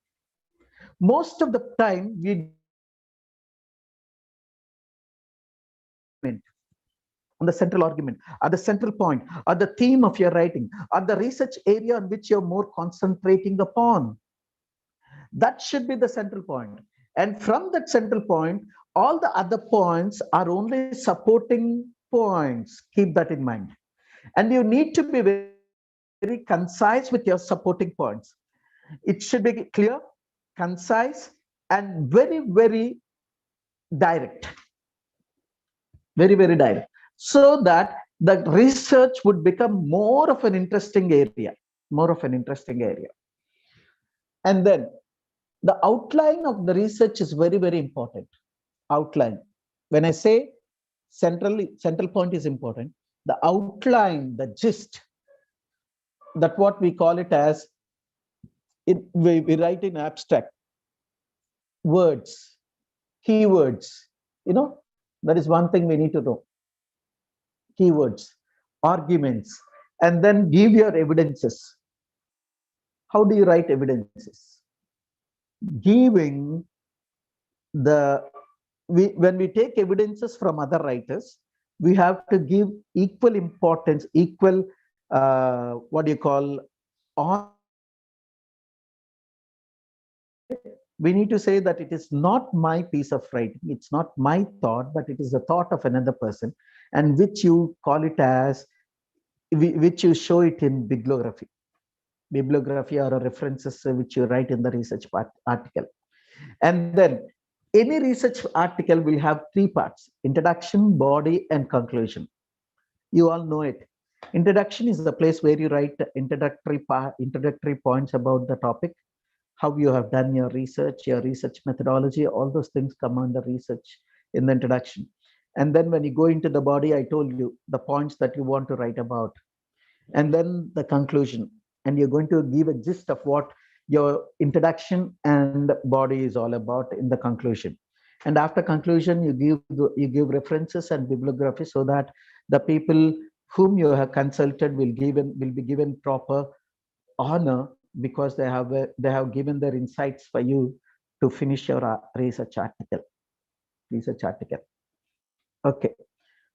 Most of the time, we on the central argument, or the central point, or the theme of your writing, or the research area on which you're more concentrating upon. That should be the central point. And from that central point, all the other points are only supporting points. Keep that in mind. And you need to be very concise with your supporting points. It should be clear, concise, and very, very direct. Very, very direct. So that the research would become more of an interesting area, more of an interesting area. And then the outline of the research is very, very important. Outline. When I say central point is important, the outline, the gist, that what we call it as, we write in abstract words, keywords, that is one thing we need to know. Keywords, arguments, and then give your evidences. How do you write evidences? Giving when we take evidences from other writers, we have to give equal importance, equal, we need to say that it is not my piece of writing, it's not my thought, but it is the thought of another person, and which you call it as, which you show it in bibliography or references which you write in the research article. And then any research article will have three parts: introduction, body, and conclusion. You all know it. Introduction is the place where you write introductory points about the topic, how you have done your research methodology, all those things come under research in the introduction. And then when you go into the body, I told you the points that you want to write about. And then the conclusion, and you're going to give a gist of what your introduction and body is all about in the conclusion. And after conclusion, you give references and bibliography so that the people whom you have consulted will be given proper honor, because they have given their insights for you to finish your research article. Okay.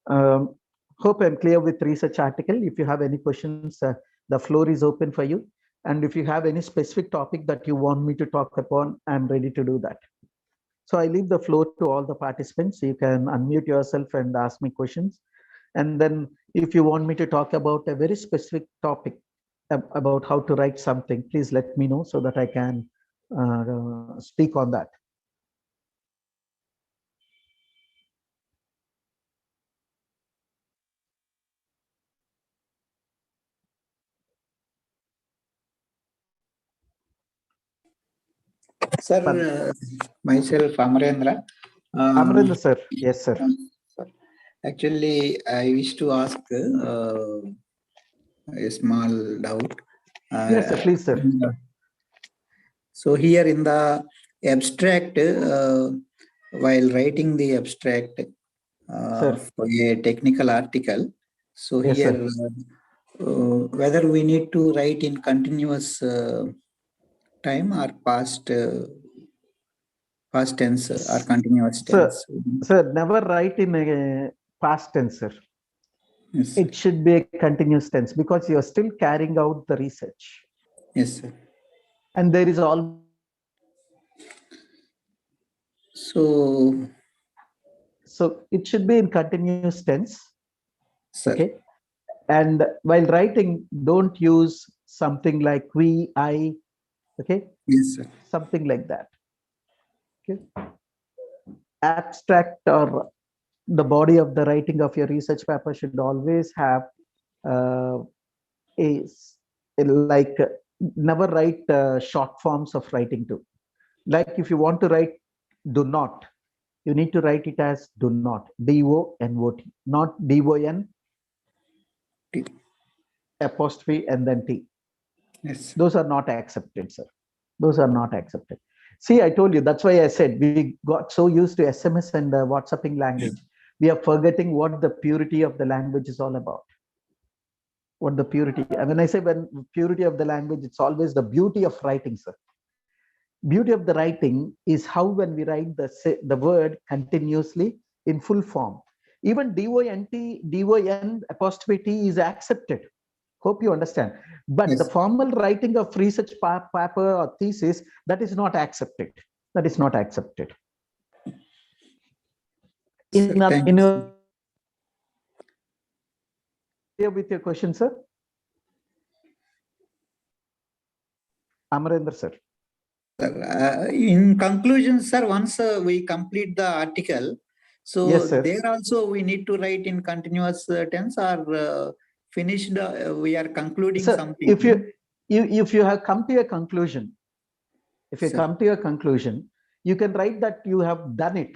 Hope I'm clear with research article. If you have any questions, the floor is open for you. And if you have any specific topic that you want me to talk upon, I'm ready to do that. So I leave the floor to all the participants. You can unmute yourself and ask me questions. And then if you want me to talk about a very specific topic about how to write something, please let me know so that I can speak on that. Sir, myself Amarendra. Amarendra sir, yes sir. Actually, I wish to ask a small doubt. Yes sir, please sir. So here in the abstract, while writing the abstract for a technical article, so Yes, here Whether we need to write in continuous time or past tense or continuous tense. Sir, never write in a past tense, sir. Yes, it should be a continuous tense because you're still carrying out the research. Yes, sir. And there is all. So it should be in continuous tense. Sir. Okay. And while writing, don't use something like we, I. Okay. Yes, sir. Something like that. Okay. Abstract or the body of the writing of your research paper should always have like never write short forms of writing too. Like if you want to write do not, you need to write it as do not, D-O-N-O-T, not D-O-N apostrophe and then T. Yes. Those are not accepted, sir. Those are not accepted. See, I told you, that's why I said we got so used to SMS and WhatsApping language. We are forgetting what the purity of the language is all about. What the purity, when I say when purity of the language, it's always the beauty of writing, sir. Beauty of the writing is how when we write the word continuously in full form. Even D-O-N-T, D-O-N apostrophe T is accepted. Hope you understand. But Yes. the formal writing of research paper or thesis, that is not accepted. That is not accepted. With your question, sir? Amarendra, sir. In conclusion, sir, once we complete the article, so Yes, sir. there also we need to write in continuous tense or finished, we are concluding Sir, something. if you have come to a conclusion, if you Sir. come to a conclusion, you can write that you have done it.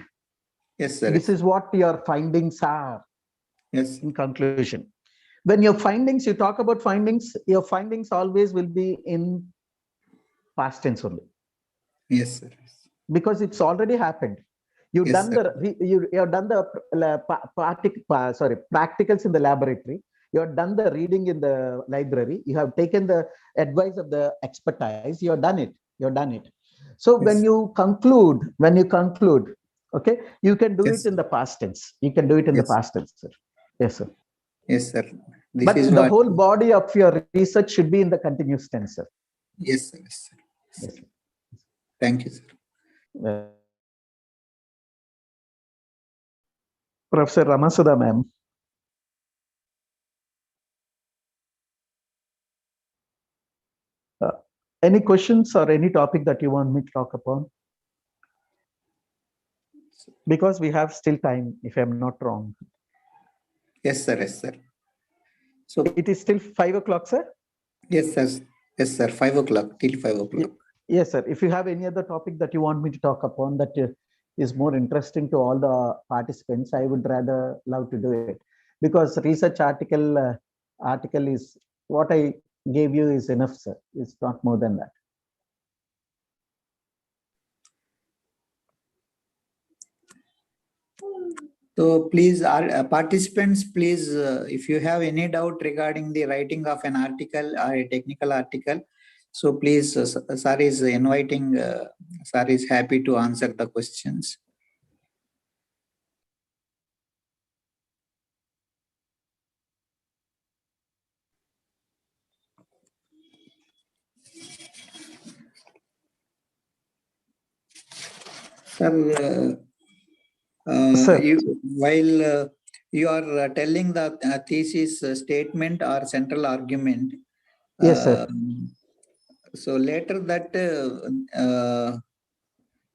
Yes, sir. This is what your findings are. Yes. In conclusion, when your findings, you talk about findings, your findings always will be in past tense only. Yes, sir. Because it's already happened. You've Yes, done sir. you have done the practicals in the laboratory. You have done the reading in the library. You have taken the advice of the expertise. You have done it. You have done it. So Yes. when you conclude, okay, you can do Yes. it in the past tense. You can do it in the Yes. past tense, sir. Yes, sir. Yes, sir. This But is the what. whole body of your research should be in the continuous tense, sir. Yes, sir. Yes, sir. Yes, sir. Thank you, sir. Professor Ramasudha, ma'am. Any questions or any topic that you want me to talk upon? Because we have still time, if I'm not wrong. Yes, sir. Yes, sir. So it is still 5 o'clock, sir? Yes, sir. Yes, sir. 5 o'clock till 5 o'clock. Yes, sir. If you have any other topic that you want me to talk upon that is more interesting to all the participants, I would rather love to do it, because research article is what I gave you is enough, sir. It's not more than that. So please, participants, please, if you have any doubt regarding the writing of an article or a technical article, so please, sir is inviting, sir is happy to answer the questions. Sir, while you are telling the thesis statement or central argument, yes, sir. So later that,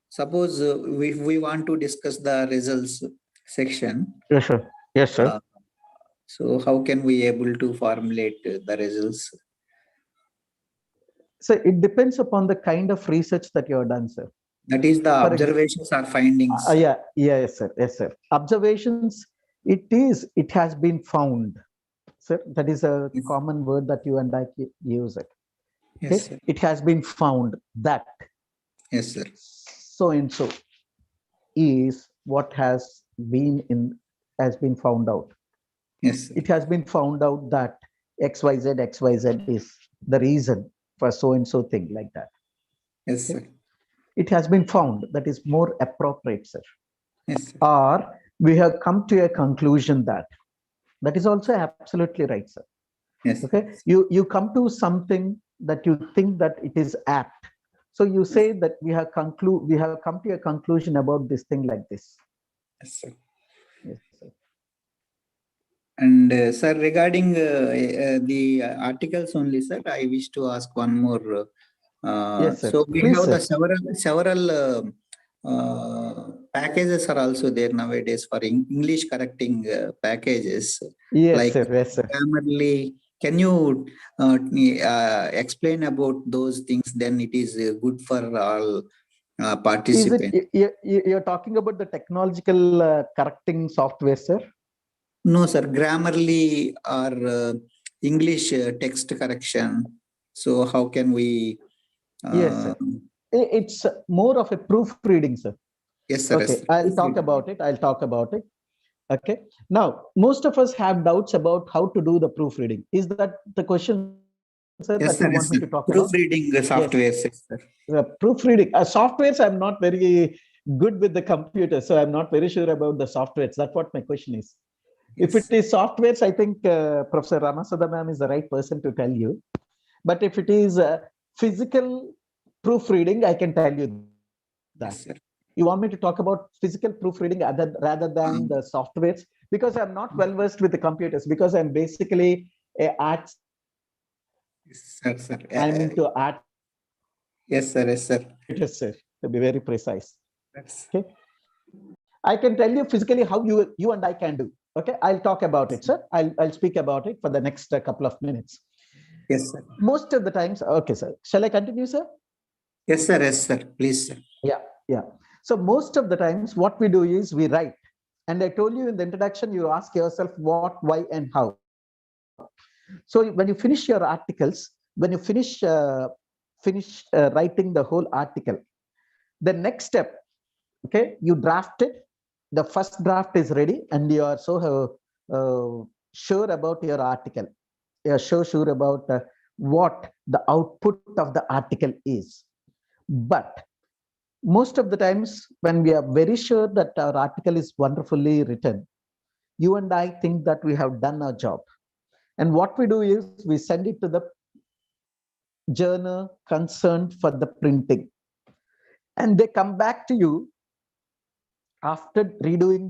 suppose we want to discuss the results section. Yes, sir. Yes, sir. So how can we able to formulate the results? So it depends upon the kind of research that you have done, sir. That is the observations or findings. Yes, sir. Yes, sir. Observations, it has been found, sir. That is a common word that you and I use it. Okay? Yes, sir. It has been found that. Yes, sir. So and so is what has been found out. Yes, sir. It has been found out that XYZ, XYZ is the reason for so and so thing like that. Yes, sir. It has been found that is more appropriate, sir. Yes, sir. Or we have come to a conclusion that is also absolutely right, sir. Yes. Okay. You come to something that you think that it is apt. So you say that we have come to a conclusion about this thing like this. Yes, sir. Yes, sir. And sir, regarding the articles only, sir, I wish to ask one more. Yes, sir. So we Please, have the sir. several packages are also there nowadays for English correcting packages. Yes, like sir. Yes, sir. Grammarly. Can you explain about those things? Then it is good for all participants. Is it you're talking about the technological correcting software, sir? No, sir. Grammarly or English text correction. So how can we? Yes, sir. It's more of a proofreading, sir. Yes, sir. Okay, Yes, sir. I'll talk about it. Okay. Now, most of us have doubts about how to do the proofreading. Is that the question, sir, Yes, that sir. you want Yes, me sir. to talk Proofreading about? software, Yes. sir. Proofreading. Softwares, I'm not very good with the computer, so I'm not very sure about the softwares. That's what my question is. If it is softwares, I think Professor Ramasada ma'am is the right person to tell you. But if it is physical proofreading, I can tell you that. Yes, sir. You want me to talk about physical proofreading rather than the softwares? Because I'm not well versed with the computers, because I'm basically a arts. Sir, sir. I'm into art. Yes, sir. Yes, sir. Yes, sir. To be very precise. Yes. Okay. I can tell you physically how you and I can do. Okay. I'll talk about it, sir. I'll speak about it for the next couple of minutes. Yes, sir. Most of the times, okay, sir. Shall I continue, sir? Yes, sir. Yes, sir. Please, sir. Yeah. So most of the times what we do is we write. And I told you in the introduction, you ask yourself what, why, and how. So when you finish your articles, when you finish writing the whole article, the next step, okay, you draft it. The first draft is ready, and you are so sure about your article. You are so sure about what the output of the article is. But most of the times when we are very sure that our article is wonderfully written, you and I think that we have done our job. And what we do is we send it to the journal concerned for the printing. And they come back to you after going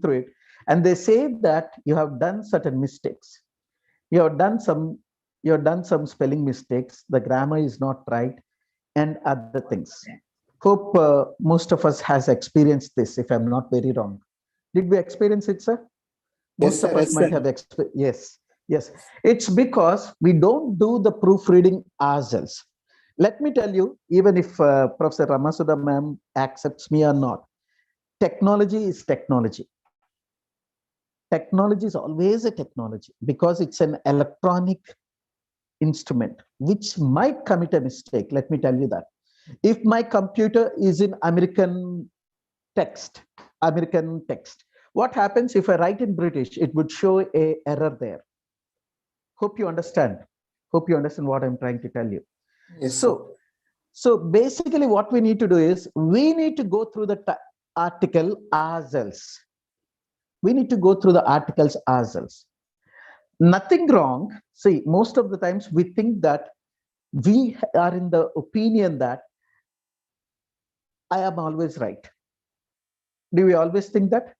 through it, and they say that you have done certain mistakes. You have done some spelling mistakes. The grammar is not right, and other things. Hope most of us has experienced this, if I'm not very wrong. Did we experience it, sir? Most of us might have experienced. Yes. It's because we don't do the proofreading ourselves. Let me tell you, even if Professor Ramasudha ma'am accepts me or not, technology is technology. Technology is always a technology because it's an electronic instrument which might commit a mistake. Let me tell you that. If my computer is in American text, what happens if I write in British? It would show a error there. Hope you understand. Hope you understand what I'm trying to tell you. Yes, so basically what we need to do is we need to go through the article ourselves. We need to go through the articles ourselves. Nothing wrong. See, most of the times we think that we are in the opinion that I am always right. Do we always think that?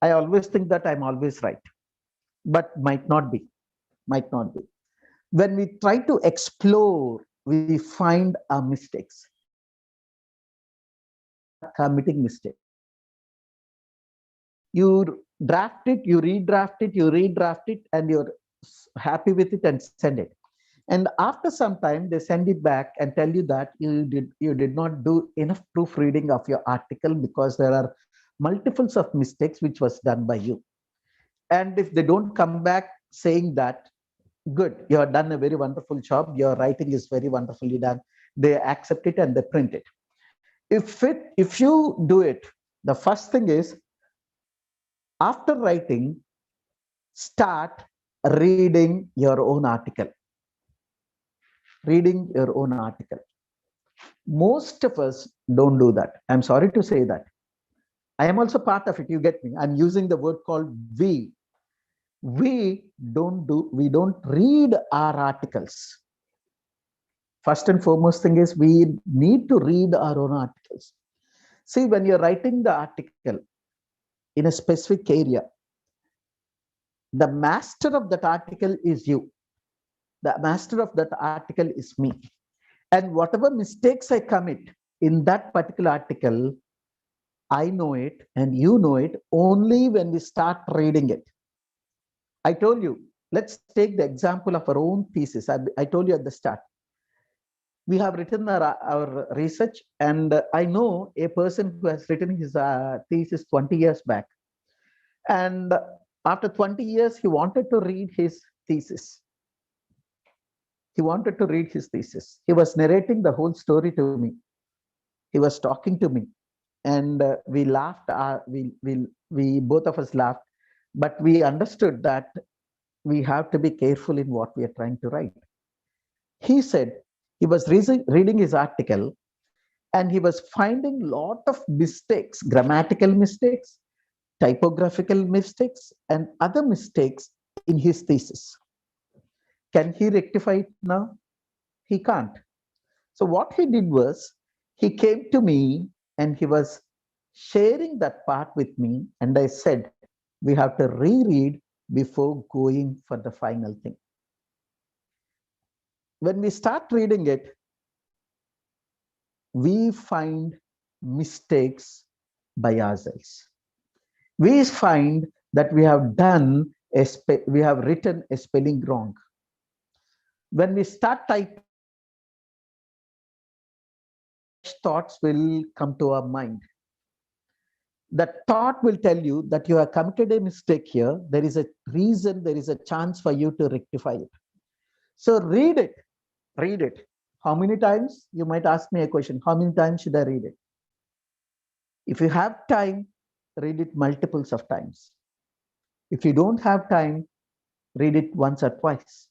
I always think that I'm always right, but might not be. When we try to explore, we find our mistakes. Committing mistakes. You draft it, you redraft it, and you're happy with it and send it. And after some time, they send it back and tell you that you did not do enough proofreading of your article because there are multiples of mistakes which was done by you. And if they don't come back saying that, good, you have done a very wonderful job, your writing is very wonderfully done, they accept it and they print it. If you do it, the first thing is, after writing, start reading your own article. Reading your own article. Most of us don't do that. I'm sorry to say that. I am also part of it. You get me? I'm using the word called we. We don't read our articles. First and foremost thing is we need to read our own articles. See, when you're writing the article in a specific area, the master of that article is you. The master of that article is me. And whatever mistakes I commit in that particular article, I know it and you know it only when we start reading it. I told you, let's take the example of our own thesis. I told you at the start. We have written our research, and I know a person who has written his thesis 20 years back. And after 20 years, he wanted to read his thesis. He wanted to read his thesis. He was narrating the whole story to me. He was talking to me, and we laughed. We both of us laughed, but we understood that we have to be careful in what we are trying to write. He said he was reading his article, and he was finding a lot of mistakes, grammatical mistakes, typographical mistakes, and other mistakes in his thesis. Can he rectify it now? He can't. So what he did was, he came to me and he was sharing that part with me, and I said, we have to reread before going for the final thing. When we start reading it, we find mistakes by ourselves. We find that we have written a spelling wrong. When we start typing, thoughts will come to our mind. That thought will tell you that you have committed a mistake here. There is a reason, there is a chance for you to rectify it. So read it, read it. How many times? You might ask me a question. How many times should I read it? If you have time, read it multiples of times. If you don't have time, read it once or twice.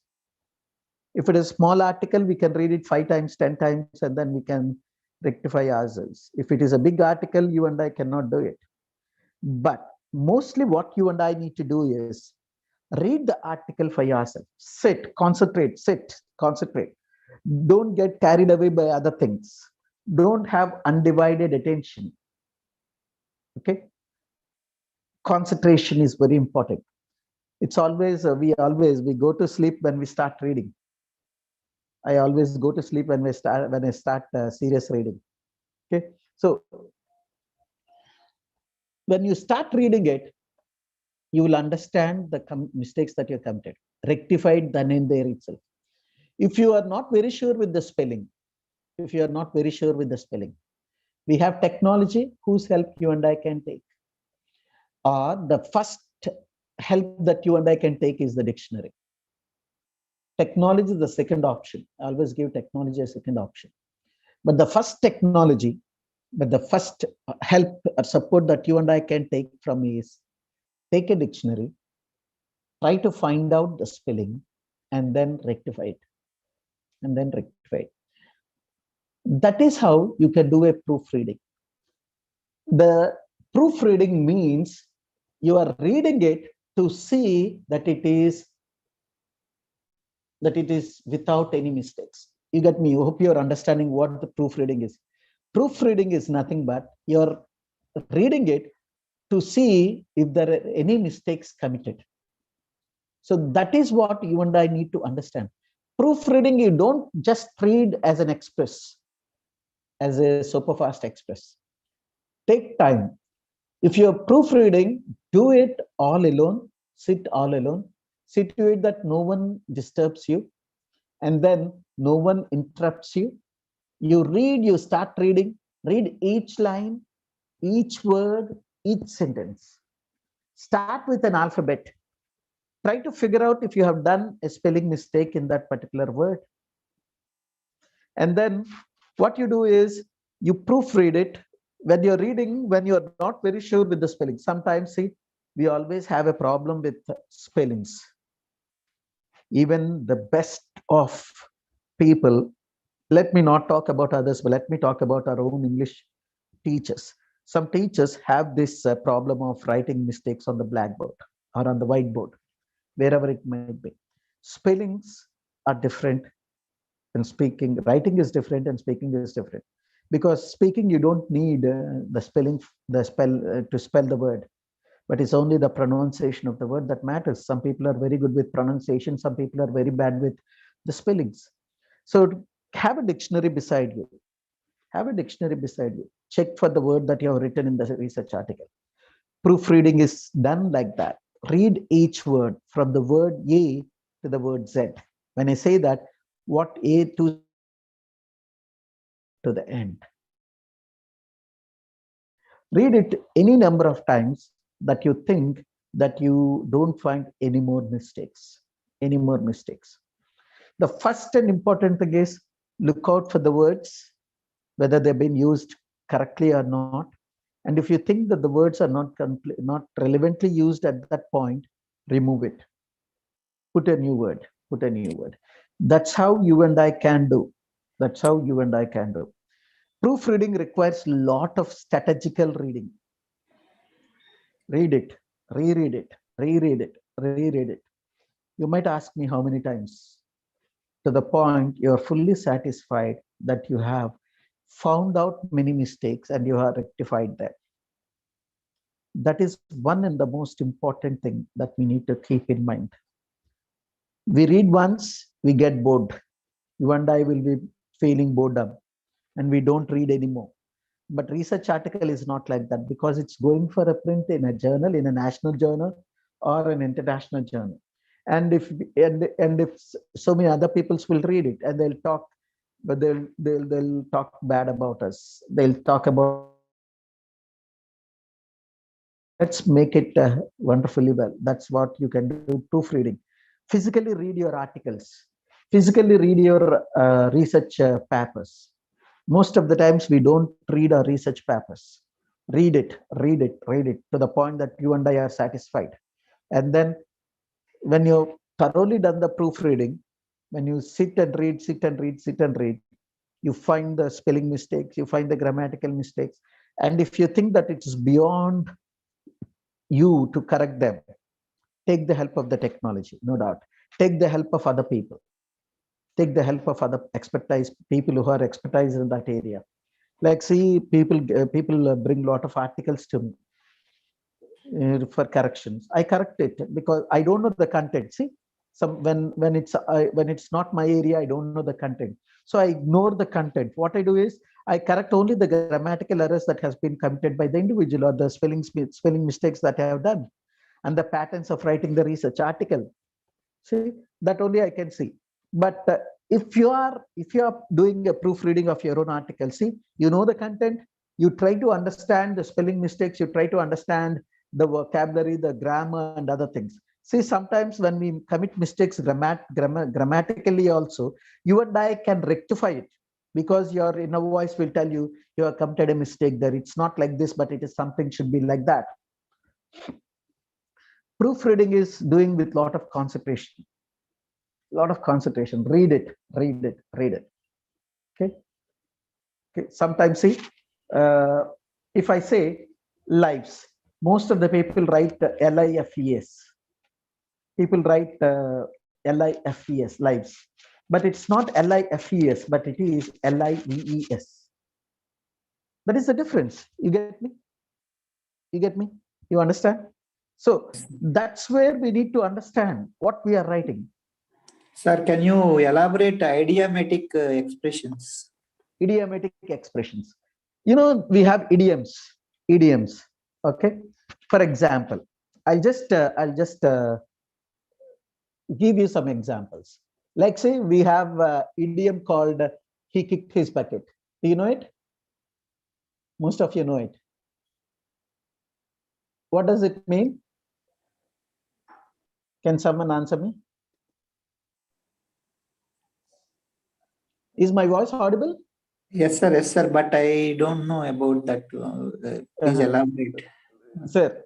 If it is a small article, we can read it 5 times, 10 times, and then we can rectify ourselves. If it is a big article, you and I cannot do it. But mostly what you and I need to do is read the article for yourself. Sit, concentrate, concentrate. Don't get carried away by other things. Don't have undivided attention. Okay? Concentration is very important. It's always, we go to sleep when we start reading. I always go to sleep when I start serious reading. Okay, so when you start reading it, you will understand the mistakes that you committed, rectified then and there itself. If you are not very sure with the spelling, we have technology whose help you and I can take. Or the first help that you and I can take is the dictionary. Technology is the second option. I always give technology a second option. But the first help or support that you and I can take from is take a dictionary, try to find out the spelling, and then rectify it. That is how you can do a proofreading. The proofreading means you are reading it to see that it is without any mistakes. You get me? I hope you're understanding what the proofreading is. Proofreading is nothing but you're reading it to see if there are any mistakes committed. So that is what you and I need to understand. Proofreading, you don't just read as an express, as a super fast express. Take time. If you're proofreading, do it all alone, sit all alone, see to it that no one disturbs you, and then no one interrupts you. You read, you start reading, read each line, each word, each sentence. Start with an alphabet. Try to figure out if you have done a spelling mistake in that particular word. And then what you do is you proofread it. When you're reading, when you're not very sure with the spelling, sometimes, see, we always have a problem with spellings. Even the best of people, let me not talk about others, but let me talk about our own English teachers. Some teachers have this problem of writing mistakes on the blackboard or on the whiteboard, wherever it might be. Spellings are different and speaking, writing is different and speaking is different. Because speaking, you don't need the spelling, to spell the word, but it's only the pronunciation of the word that matters. Some people are very good with pronunciation, some people are very bad with the spellings. So have a dictionary beside you. Have a dictionary beside you. Check for the word that you have written in the research article. Proofreading is done like that. Read each word from the word A to the word Z. When I say that, what A to the end. Read it any number of times that you think that you don't find any more mistakes. Any more mistakes. The first and important thing is look out for the words, whether they've been used correctly or not. And if you think that the words are not relevantly used at that point, remove it. Put a new word. Put a new word. That's how you and I can do. That's how you and I can do. Proofreading requires a lot of strategical reading. Read it, reread it, reread it, reread it. You might ask me how many times, to the point you're fully satisfied that you have found out many mistakes and you have rectified them. That is one and the most important thing that we need to keep in mind. We read once, we get bored. You and I will be feeling boredom and we don't read anymore. But research article is not like that, because it's going for a print in a journal, in a national journal or an international journal. And if so many other peoples will read it and they'll talk, but they'll talk bad about us. They'll talk about. Let's make it wonderfully well. That's what you can do. Proofreading. Physically read your articles. Physically read your research papers. Most of the times we don't read our research papers. Read it, read it, read it to the point that you and I are satisfied. And then when you've thoroughly done the proofreading, when you sit and read, you find the spelling mistakes, you find the grammatical mistakes. And if you think that it's beyond you to correct them, take the help of the technology, no doubt. Take the help of other people. Take the help of other people who are expertise in that area. Like, see, people bring a lot of articles to me for corrections. I correct it because I don't know the content. See, when it's not my area, I don't know the content, so I ignore the content. What I do is I correct only the grammatical errors that has been committed by the individual, or the spelling mistakes that I have done, and the patterns of writing the research article. See, that only I can see. But if you are doing a proofreading of your own article, see, you know the content, you try to understand the spelling mistakes, you try to understand the vocabulary, the grammar, and other things. See, sometimes when we commit mistakes grammatically also, you and I can rectify it, because your inner voice will tell you you have committed a mistake there. It's not like this, but it is something should be like that. Proofreading is doing with a lot of concentration. Read it, read it, read it. Okay. Sometimes, see, if I say lives, most of the people write LIFES. People write LIFES, lives, but it's not LIFES, but it is LIVES. That is the difference. You get me? You get me? You understand? So that's where we need to understand what we are writing. Sir, can you elaborate idiomatic expressions? Idiomatic expressions. You know, we have idioms. Okay. For example, I'll just give you some examples. Like, say, we have an idiom called "he kicked his bucket." Do you know it? Most of you know it. What does it mean? Can someone answer me? Is my voice audible? Yes, sir. But I don't know about that. Please elaborate. Sir,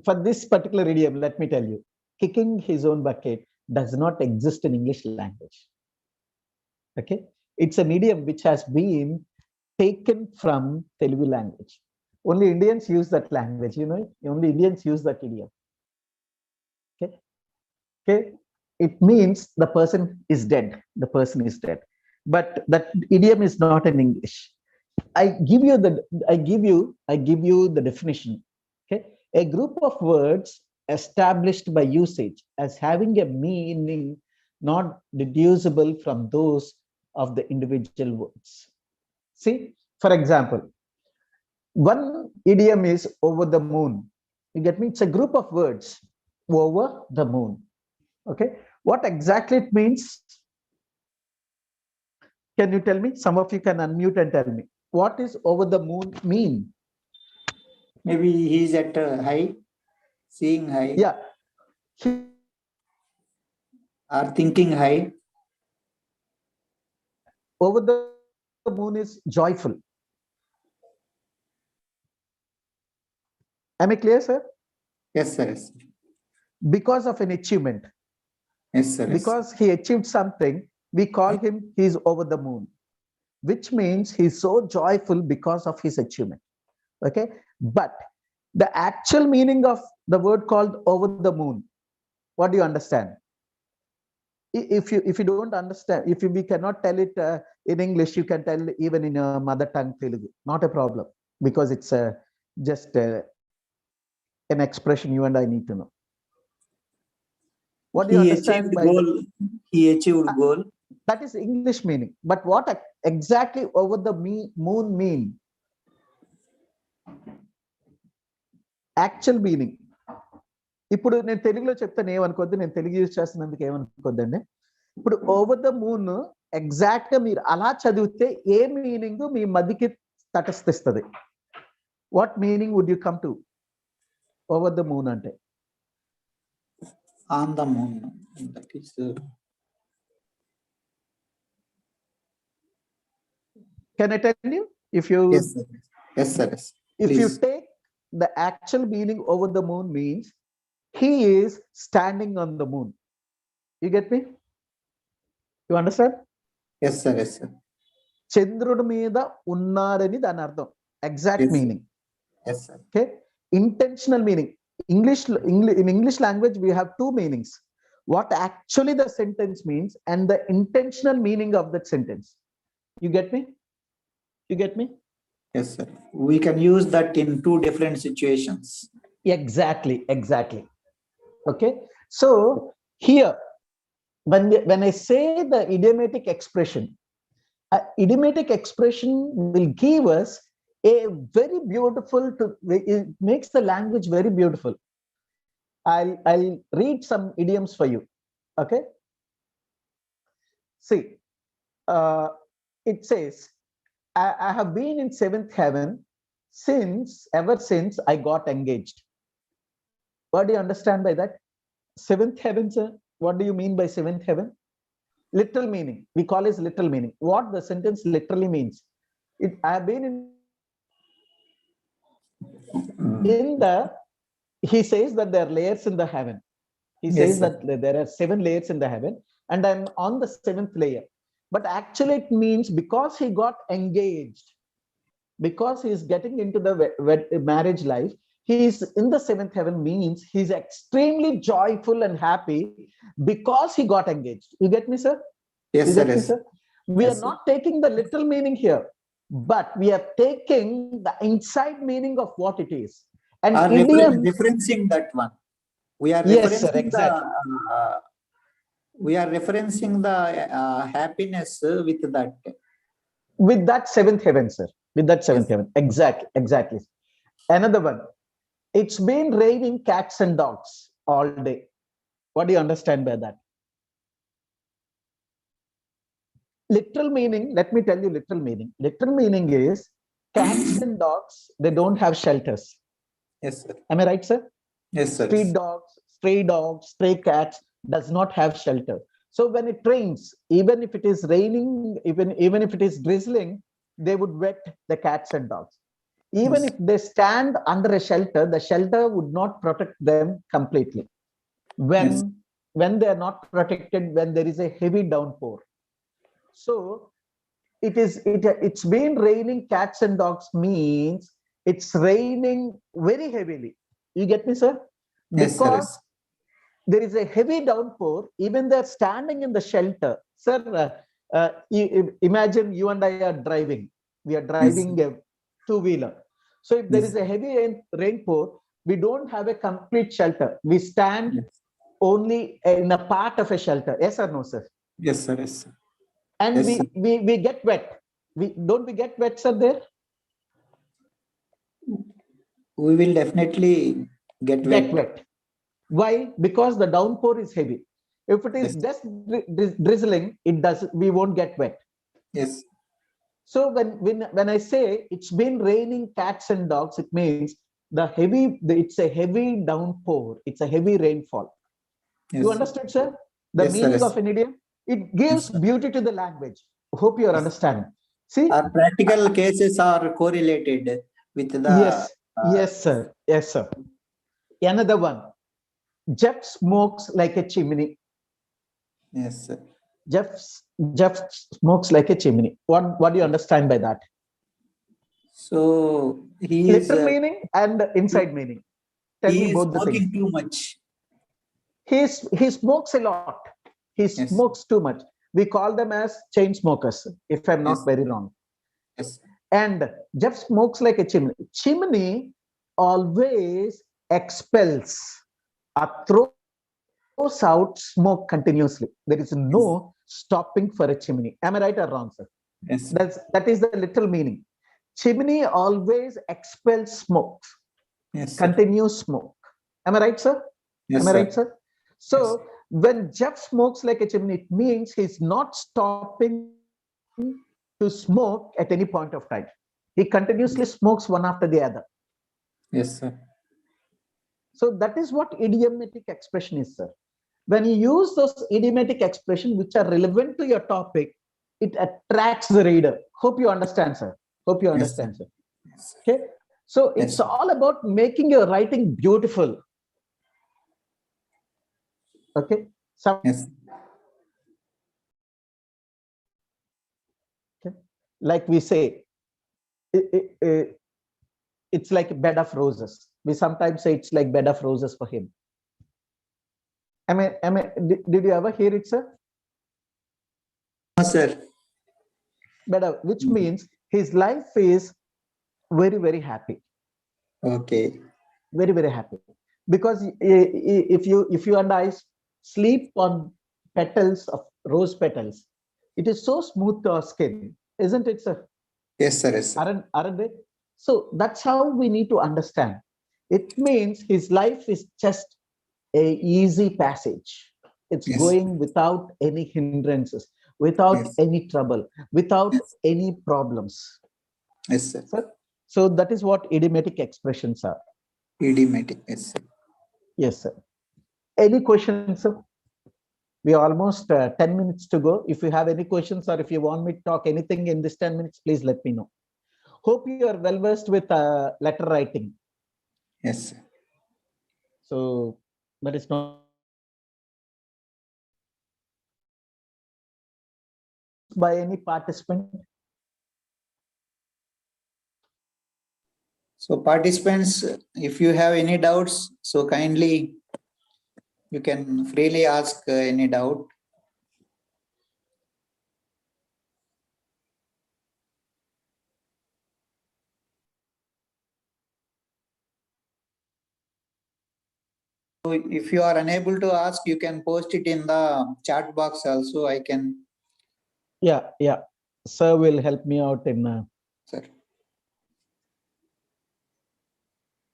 for this particular idiom, let me tell you, kicking his own bucket. does not exist in English language. Okay, it's an idiom which has been taken from Telugu language. Only Indians use that language, you know, only Indians use that idiom. Okay, okay, it means the person is dead, the person is dead. But that idiom is not in English. I give you the definition. Okay, a group of words established by usage as having a meaning not deducible from those of the individual words. See, for example, one idiom is over the moon. You get me? It's a group of words, over the moon. Okay, what exactly it means? Can you tell me? Some of you can unmute and tell me. What is over the moon mean? Maybe he's at high, seeing high. Yeah. Or thinking high. Over the moon is joyful. Am I clear, sir? Yes, sir. Yes. Because of an achievement. Yes, sir. Because he achieved something, we call him he's over the moon, which means he's so joyful because of his achievement. Okay, but the actual meaning of the word called over the moon, what do you understand? If you don't understand, if we cannot tell it in English, you can tell even in your mother tongue Telugu, not a problem, because it's just an expression you and I need to know. What do you understand by goal? He achieved goal. That is English meaning. But what exactly over the moon mean? Actual meaning. ఇప్పుడు నేను తెలుగులో చెప్తాను, ఏమనుకోద్దు, నేను Telugu use చేస్తున్నందుకు ఏమనుకోద్దండి. ఇప్పుడు over the moon exact గా మీరు అలా చదివితే ఏ మీనింగ్ మీ మదికి తటస్థిస్తుంది? What meaning would you come to over the moon అంటే? On the moon. That is, can I tell you? If you yes, sir. Yes, sir. Yes. If you take the actual meaning over the moon means he is standing on the moon. You get me? You understand? Yes, sir. Yes, sir. చంద్రుడి మీద ఉన్నారని దాని అర్థం. Exact yes, meaning. Yes, sir. Okay. Intentional meaning. In English language, we have two meanings. What actually the sentence means and the intentional meaning of that sentence. You get me? You get me? Yes, sir. We can use that in two different situations. Exactly. Okay. So here, when I say the idiomatic expression will give us a very beautiful, it makes the language very beautiful. I'll read some idioms for you. Okay. See, it says, I have been in seventh heaven ever since I got engaged. What do you understand by that? Seventh heaven, sir. What do you mean by seventh heaven? Literal meaning. We call it literal meaning. What the sentence literally means. I have been he says that there are layers in the heaven. He says that there are 7 layers in the heaven and I'm on the 7th layer. But actually it means because he got engaged, because he is getting into the marriage life, he is in the 7th heaven means he's extremely joyful and happy because he got engaged. You get me, sir? Yes, sir. Yes. Sir? We are not taking the literal meaning here, but we are taking the inside meaning of what it is. And referencing that one. We are referencing, yes, sir, exactly. We are referencing the happiness with that. With that 7th heaven, sir. With that 7th heaven. Exactly. Another one. It's been raining cats and dogs all day. What do you understand by that? Literal meaning, let me tell you literal meaning. Literal meaning is cats and dogs, they don't have shelters. Yes, sir. Am I right, sir? Yes, sir. Stray dogs, stray cats does not have shelter. So when it rains, even if it is raining, even if it is drizzling, they would wet the cats and dogs. Even if they stand under a shelter, the shelter would not protect them completely. When when they are not protected, when there is a heavy downpour. So it's been raining cats and dogs means it's raining very heavily. You get me, sir? Yes, sir. Because there is a heavy downpour, even they're standing in the shelter. Sir, imagine you and I are driving. We are driving a two-wheeler. So if there is a heavy rainpour, we don't have a complete shelter. We stand only in a part of a shelter. Yes or no, sir? Yes, sir. Yes, sir. And Yes, we get wet. We get wet, sir, there? we will definitely get wet. Why? Because the downpour is heavy. If it is just drizzling, we won't get wet. Yes. So when I say it's been raining cats and dogs, it means it's a heavy downpour. It's a heavy rainfall. Yes, you understood, sir? The Yes, sir, meaning yes. of an idiom? It gives beauty to the language. Hope you are understanding. See? Our practical cases are correlated with the. Yes. Yes, sir. Yes, sir. Another one. Jeff smokes like a chimney. Yes, sir. Jeff smokes like a chimney. What do you understand by that? So he is literal meaning and inside meaning. Tell me both the things. Too much. He smokes a lot. He smokes too much. We call them as chain smokers, if I'm not very wrong. Yes. And Jeff smokes like a chimney. Chimney always expels or throws out smoke continuously. There is no stopping for a chimney. Am I right or wrong, sir? Yes. That is the literal meaning. Chimney always expels smoke. Yes, continuous smoke. Am I right, sir? Yes, Am I sir. right, sir? So when Jeff smokes like a chimney, it means he's not stopping to smoke at any point of time. He continuously smokes one after the other. Yes, sir. So that is what idiomatic expression is, sir. When you use those idiomatic expressions which are relevant to your topic, it attracts the reader. Hope you understand, sir. Hope you understand, sir. Okay. So it's all about making your writing beautiful. Okay. Like we say, it's like a bed of roses. We sometimes say it's like bed of roses for him. Did you ever hear it, sir? No, sir. Which means his life is very, very happy. Okay. Very, very happy. Because if you and I sleep on petals of rose petals, it is so smooth to our skin, isn't it, sir? Yes, sir. Yes, sir. Aren't they? So that's how we need to understand. It means his life is just a easy passage. It's going without any hindrances, without any trouble, without any problems. Yes, sir. So that is what idiomatic expressions are. Idiomatic, yes, sir. Yes, sir. Any questions, sir? We are almost 10 minutes to go. If you have any questions or if you want me to talk anything in this 10 minutes, please let me know. Hope you are well versed with letter writing. Yes, sir. So that is not by any participant. So participants, if you have any doubts, so kindly you can freely ask any doubt. So if you are unable to ask, you can post it in the chat box also. I can. Yeah. Sir will help me out in. Sir.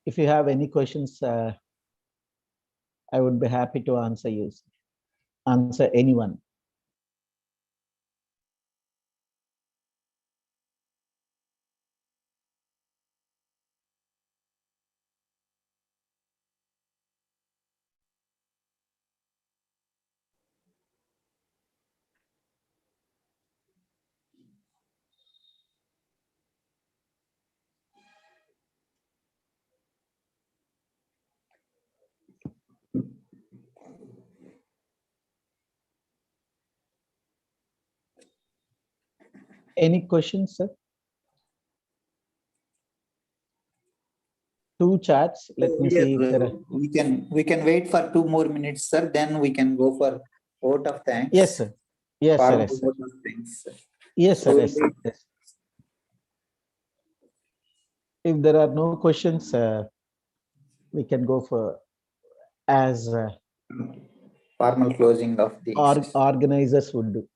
If you have any questions, I would be happy to answer you. Answer anyone. Any questions, sir? Two chats. Let me see if there are. We can wait for 2 more minutes, sir. Then we can go for vote of thanks. Yes, sir. Yes, sir. Yes, sir. Vote of thanks, sir. Yes, sir. So Yes, sir. Yes. If there are no questions, we can go for as formal closing of the organizers would do.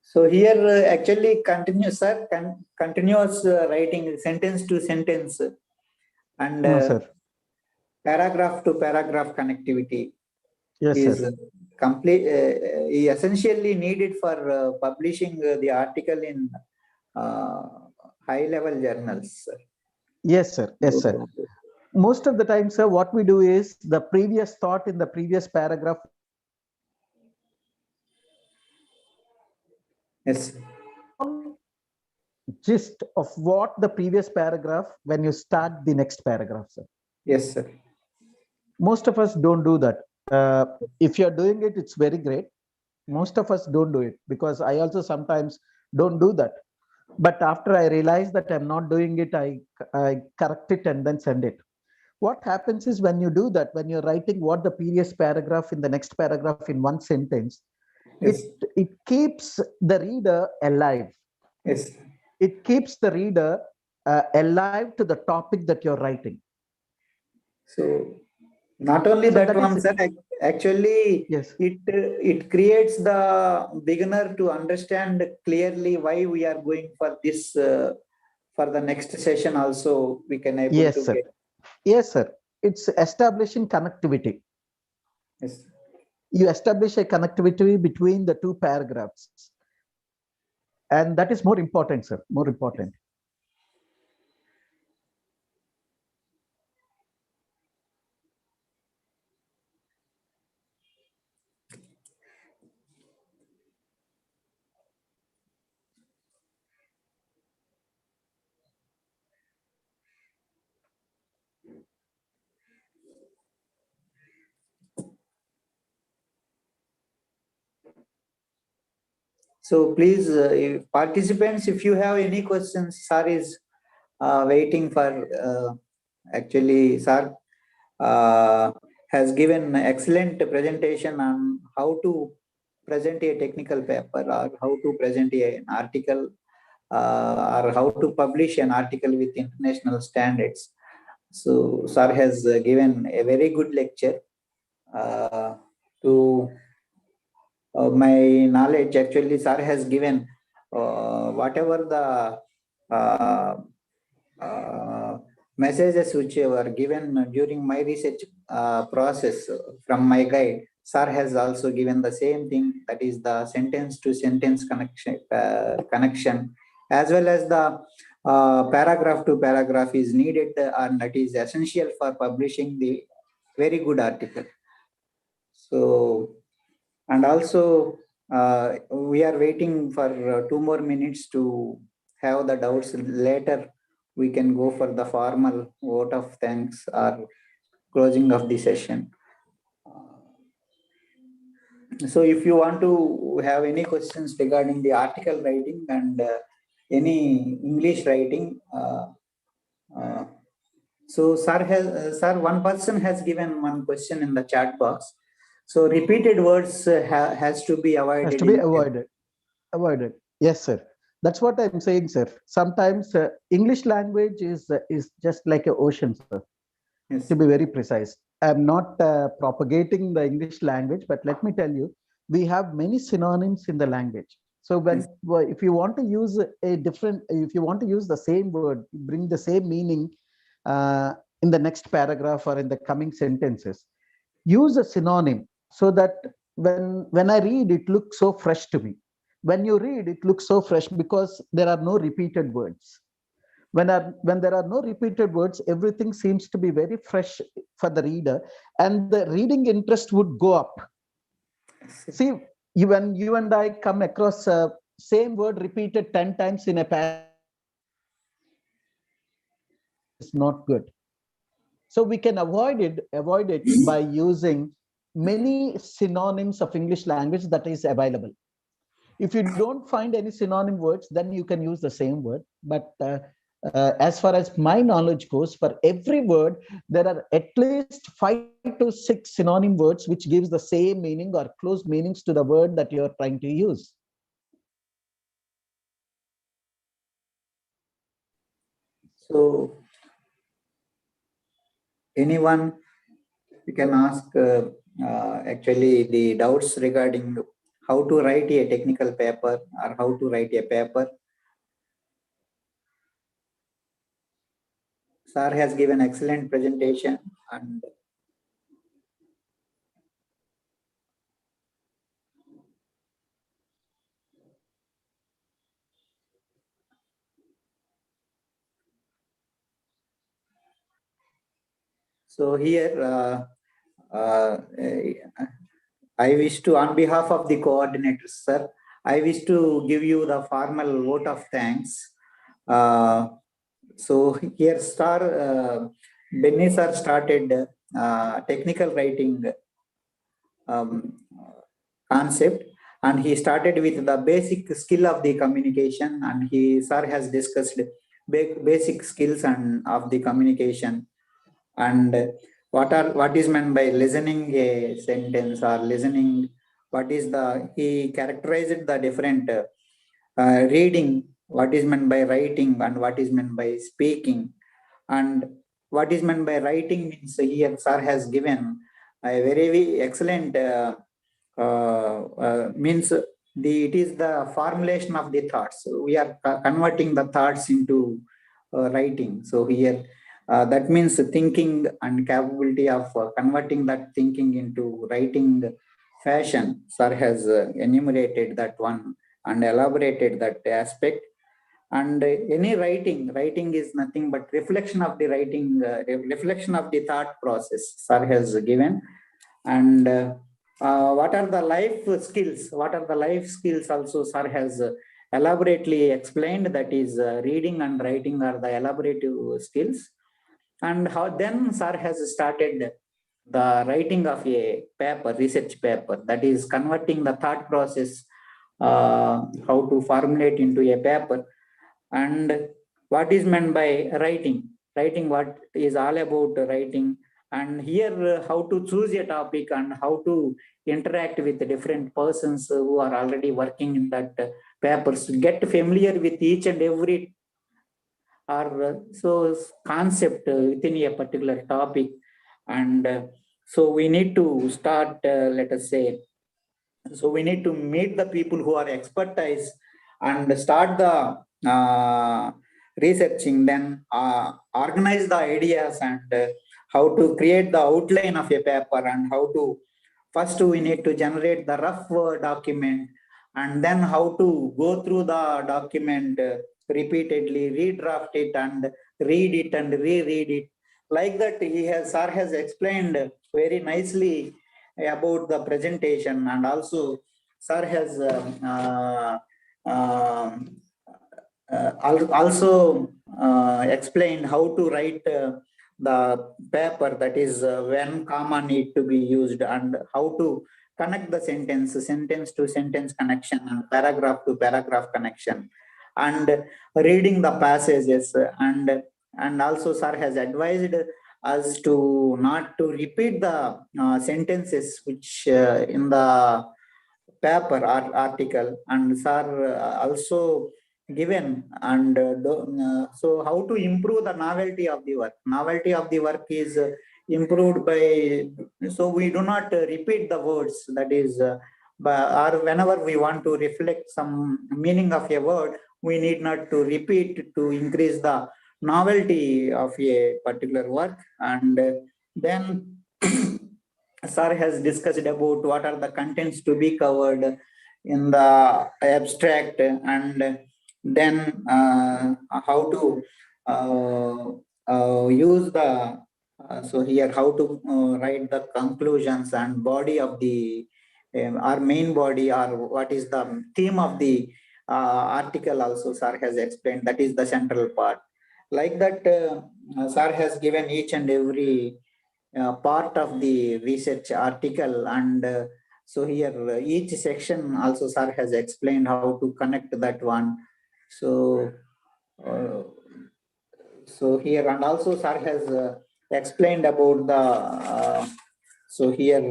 So here actually continuous, sir, continuous writing sentence to sentence and No, sir. paragraph to paragraph connectivity Yes, is sir. complete, essentially needed for publishing the article in high level journals, sir. Yes, sir. Yes, sir. Most of the time, sir, what we do is the previous thought in the previous paragraph. Yes. Gist of what the previous paragraph when you start the next paragraph, sir. Yes, sir. Most of us don't do that. If you're doing it, it's very great. Most of us don't do it because I also sometimes don't do that. But after I realize that I'm not doing it, I correct it and then send it. What happens is when you do that, when you're writing what the previous paragraph in the next paragraph in one sentence, yes. it keeps the reader alive. Yes. It keeps the reader alive to the topic that you're writing. So not only that one, sir, actually yes, it creates the beginner to understand clearly why we are going for this for the next session also we can able yes, to sir. get. Yes, sir. It's establishing connectivity. Yes. You establish a connectivity between the two paragraphs. And that is more important, sir, more important. So please, participants, if you have any questions, sir is waiting for, actually, sir has given excellent presentation on how to present a technical paper or how to present an article or how to publish an article with international standards. So sir has given a very good lecture to my knowledge. Actually, sir has given whatever the messages which were given during my research process from my guide. Sir has also given the same thing, that is the sentence to sentence connection, as well as the paragraph to paragraph is needed and that is essential for publishing the very good article. So, and also we are waiting for 2 more minutes to have the doubts. Later we can go for the formal vote of thanks or closing of the session. So if you want to have any questions regarding the article writing and any English writing, so sir, one person has given one question in the chat box. So repeated words has to be avoided. Has to be avoided. Avoided. Yes, sir. That's what I'm saying, sir. Sometimes English language is just like an ocean, sir. Yes. To be very precise, I'm not propagating the English language, but let me tell you, we have many synonyms in the language. So when if you want to use a different, if you want to use the same word, bring the same meaning in the next paragraph or in the coming sentences, use a synonym so that when I read, it looks so fresh to me. When you read, it looks so fresh because there are no repeated words. When there are no repeated words, everything seems to be very fresh for the reader, and the reading interest would go up. See, when you and I come across same word repeated 10 times in a passage, is not good. So we can avoid it by using many synonyms of English language that is available. If you don't find any synonym words, then you can use the same word. But as far as my knowledge goes, for every word, there are at least 5 to 6 synonym words which gives the same meaning or close meanings to the word that you're trying to use. So anyone, you can ask actually the doubts regarding how to write a technical paper or how to write a paper. Sir has given excellent presentation, and so here I wish to, on behalf of the coordinators, sir, I wish to give you the formal vote of thanks. So here Benny sir started technical writing concept, and he started with the basic skill of the communication, and sir has discussed basic skills and of the communication, and what is meant by listening a sentence or listening, he characterized the different reading, what is meant by writing and what is meant by speaking. And what is meant by writing means here sir has given a very excellent means it is the formulation of the thoughts. We are converting the thoughts into writing. So here that means thinking and capability of converting that thinking into writing fashion. Sir has enumerated that one and elaborated that aspect. And any writing is nothing but reflection of the writing, reflection of the thought process sir has given. And what are the life skills also sir has elaborately explained, that is reading and writing are the elaborative skills. And how then sir has started the writing of a paper, research paper, that is converting the thought process, how to formulate into a paper. And what is meant by writing, what is all about writing, and here how to choose a topic and how to interact with different persons who are already working in that papers, get familiar with each and every concept within a particular topic. And so we need to start, let us say, so we need to meet the people who are expertise and start the researching, then organize the ideas, and how to create the outline of a paper, and how to first we need to generate the rough document, and then how to go through the document repeatedly, redraft it and read it and reread it. Like that, sir has explained very nicely about the presentation, and also sir has also explained how to write the paper, that is when comma need to be used, and how to connect the sentence to sentence connection and paragraph to paragraph connection, and reading the passages. And also sir has advised us to not to repeat the sentences which in the paper or article. And sir also given, and so how to improve the novelty of the work is improved by, so we do not repeat the words, that is or whenever we want to reflect some meaning of a word, we need not to repeat to increase the novelty of a particular work. And then sir has discussed about what are the contents to be covered in the abstract, and then how to use so here how to write the conclusions and body of the our main body, or what is the theme of the article also sir has explained. That is the central part. Like that, sir has given each and every part of the research article, and so here each section also sir has explained how to connect that one. So so here, and also sir has explained about the so here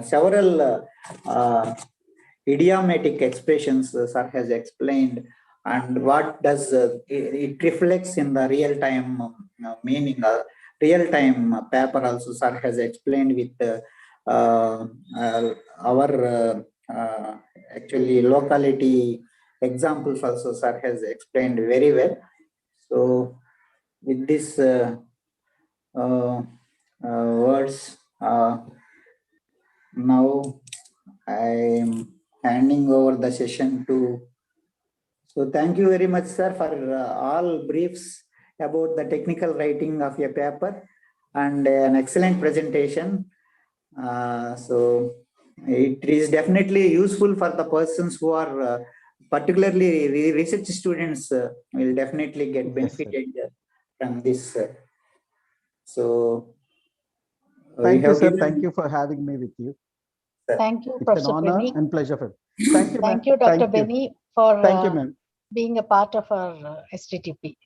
several idiomatic expressions sir has explained, and what does it reflects in the real time meaning. Real time paper also sir has explained with our actually locality examples also sir has explained very well. So with this words, now I am handing over the session to. So thank you very much, sir, for all briefs about the technical writing of your paper and an excellent presentation. So it is definitely useful for the persons who are particularly research students will definitely get benefited from this. So thank you, sir. Thank you for having me with you. Thank you, It's Professor an honor Benny. and pleasure. Thank you, Thank ma'am. you, Dr. Thank you. Benny, for Thank you, ma'am. being a part of our STTP.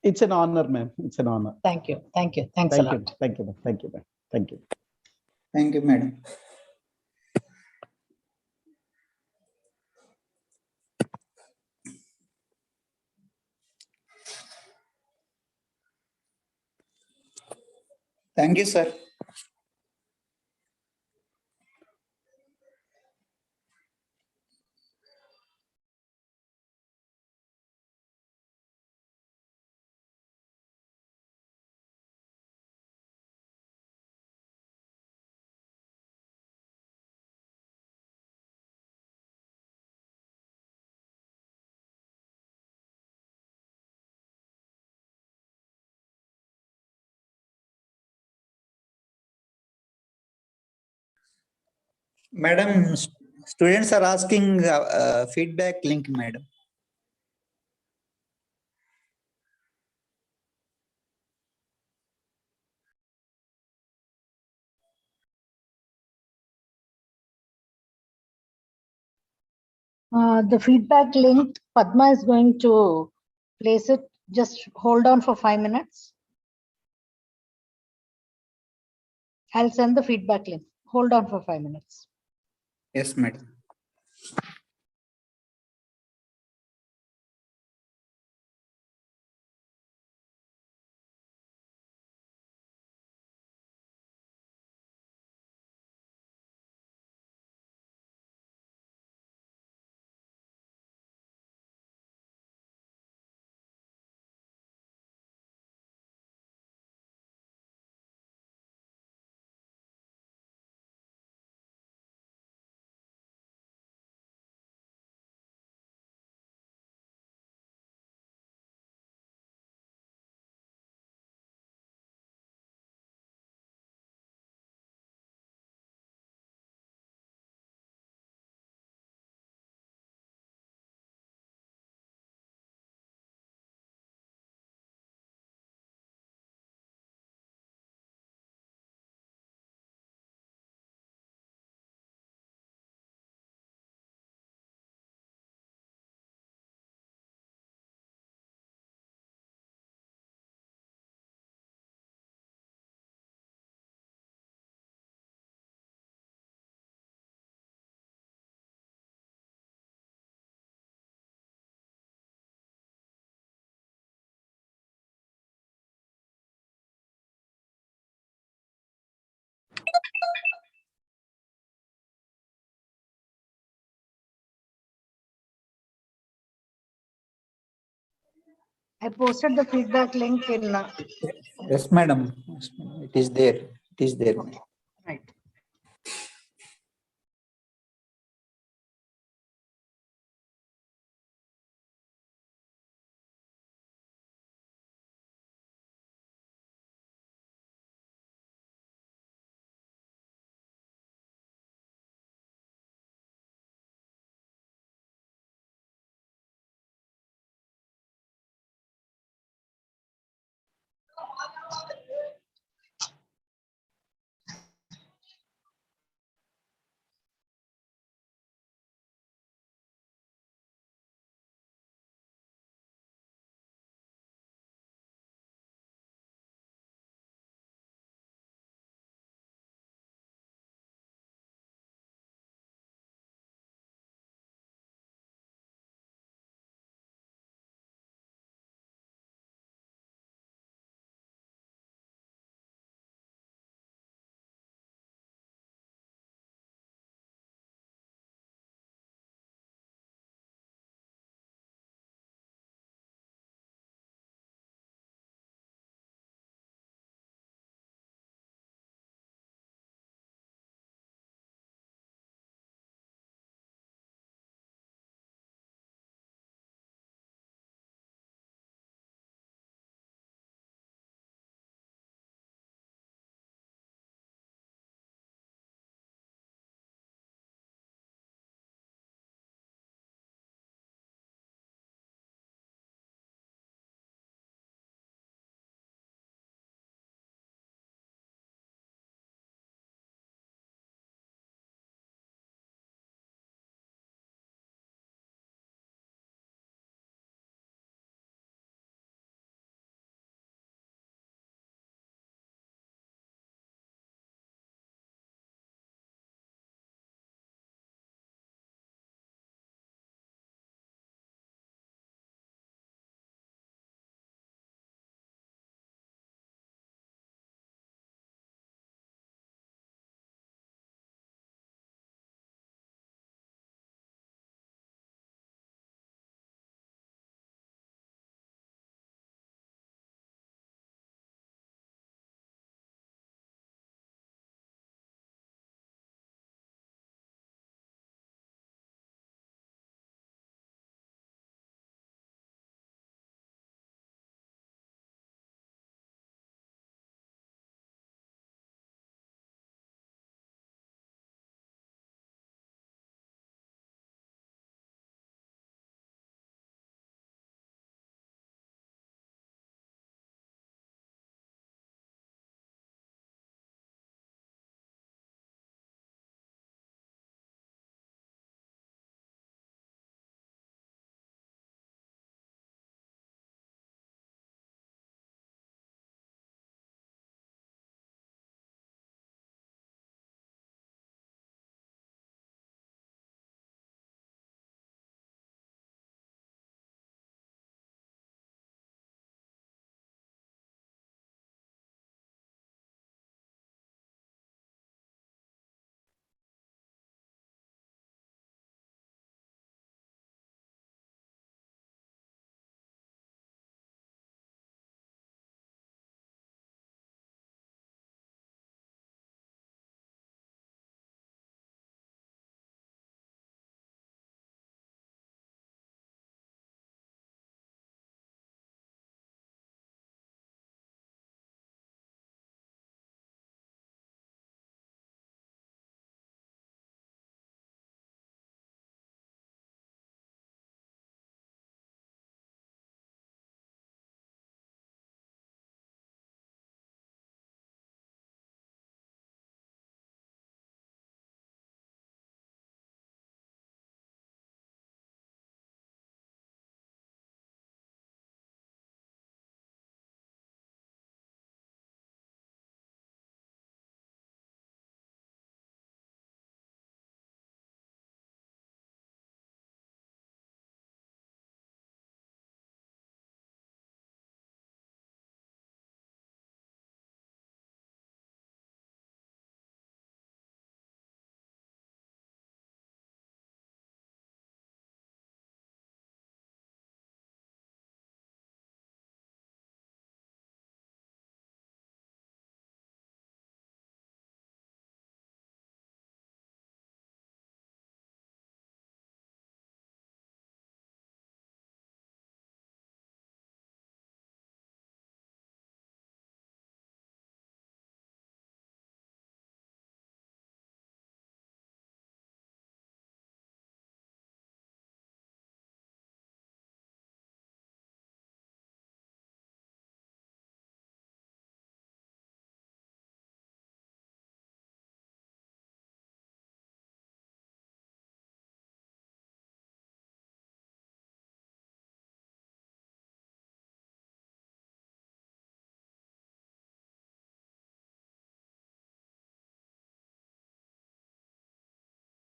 It's an honor, ma'am. It's an honor. Thank you. Thank you. Thanks Thank a you. lot. Thank you, ma'am. Thank you, ma'am. Thank you. Thank you, madam. Thank you, sir. Madam, students are asking feedback link, madam. The feedback link, Padma is going to place it. Just hold on for 5 minutes. I'll send the feedback link. Hold on for 5 minutes. Yes, madam. I posted the feedback link in. Yes, madam. It is there. It is there.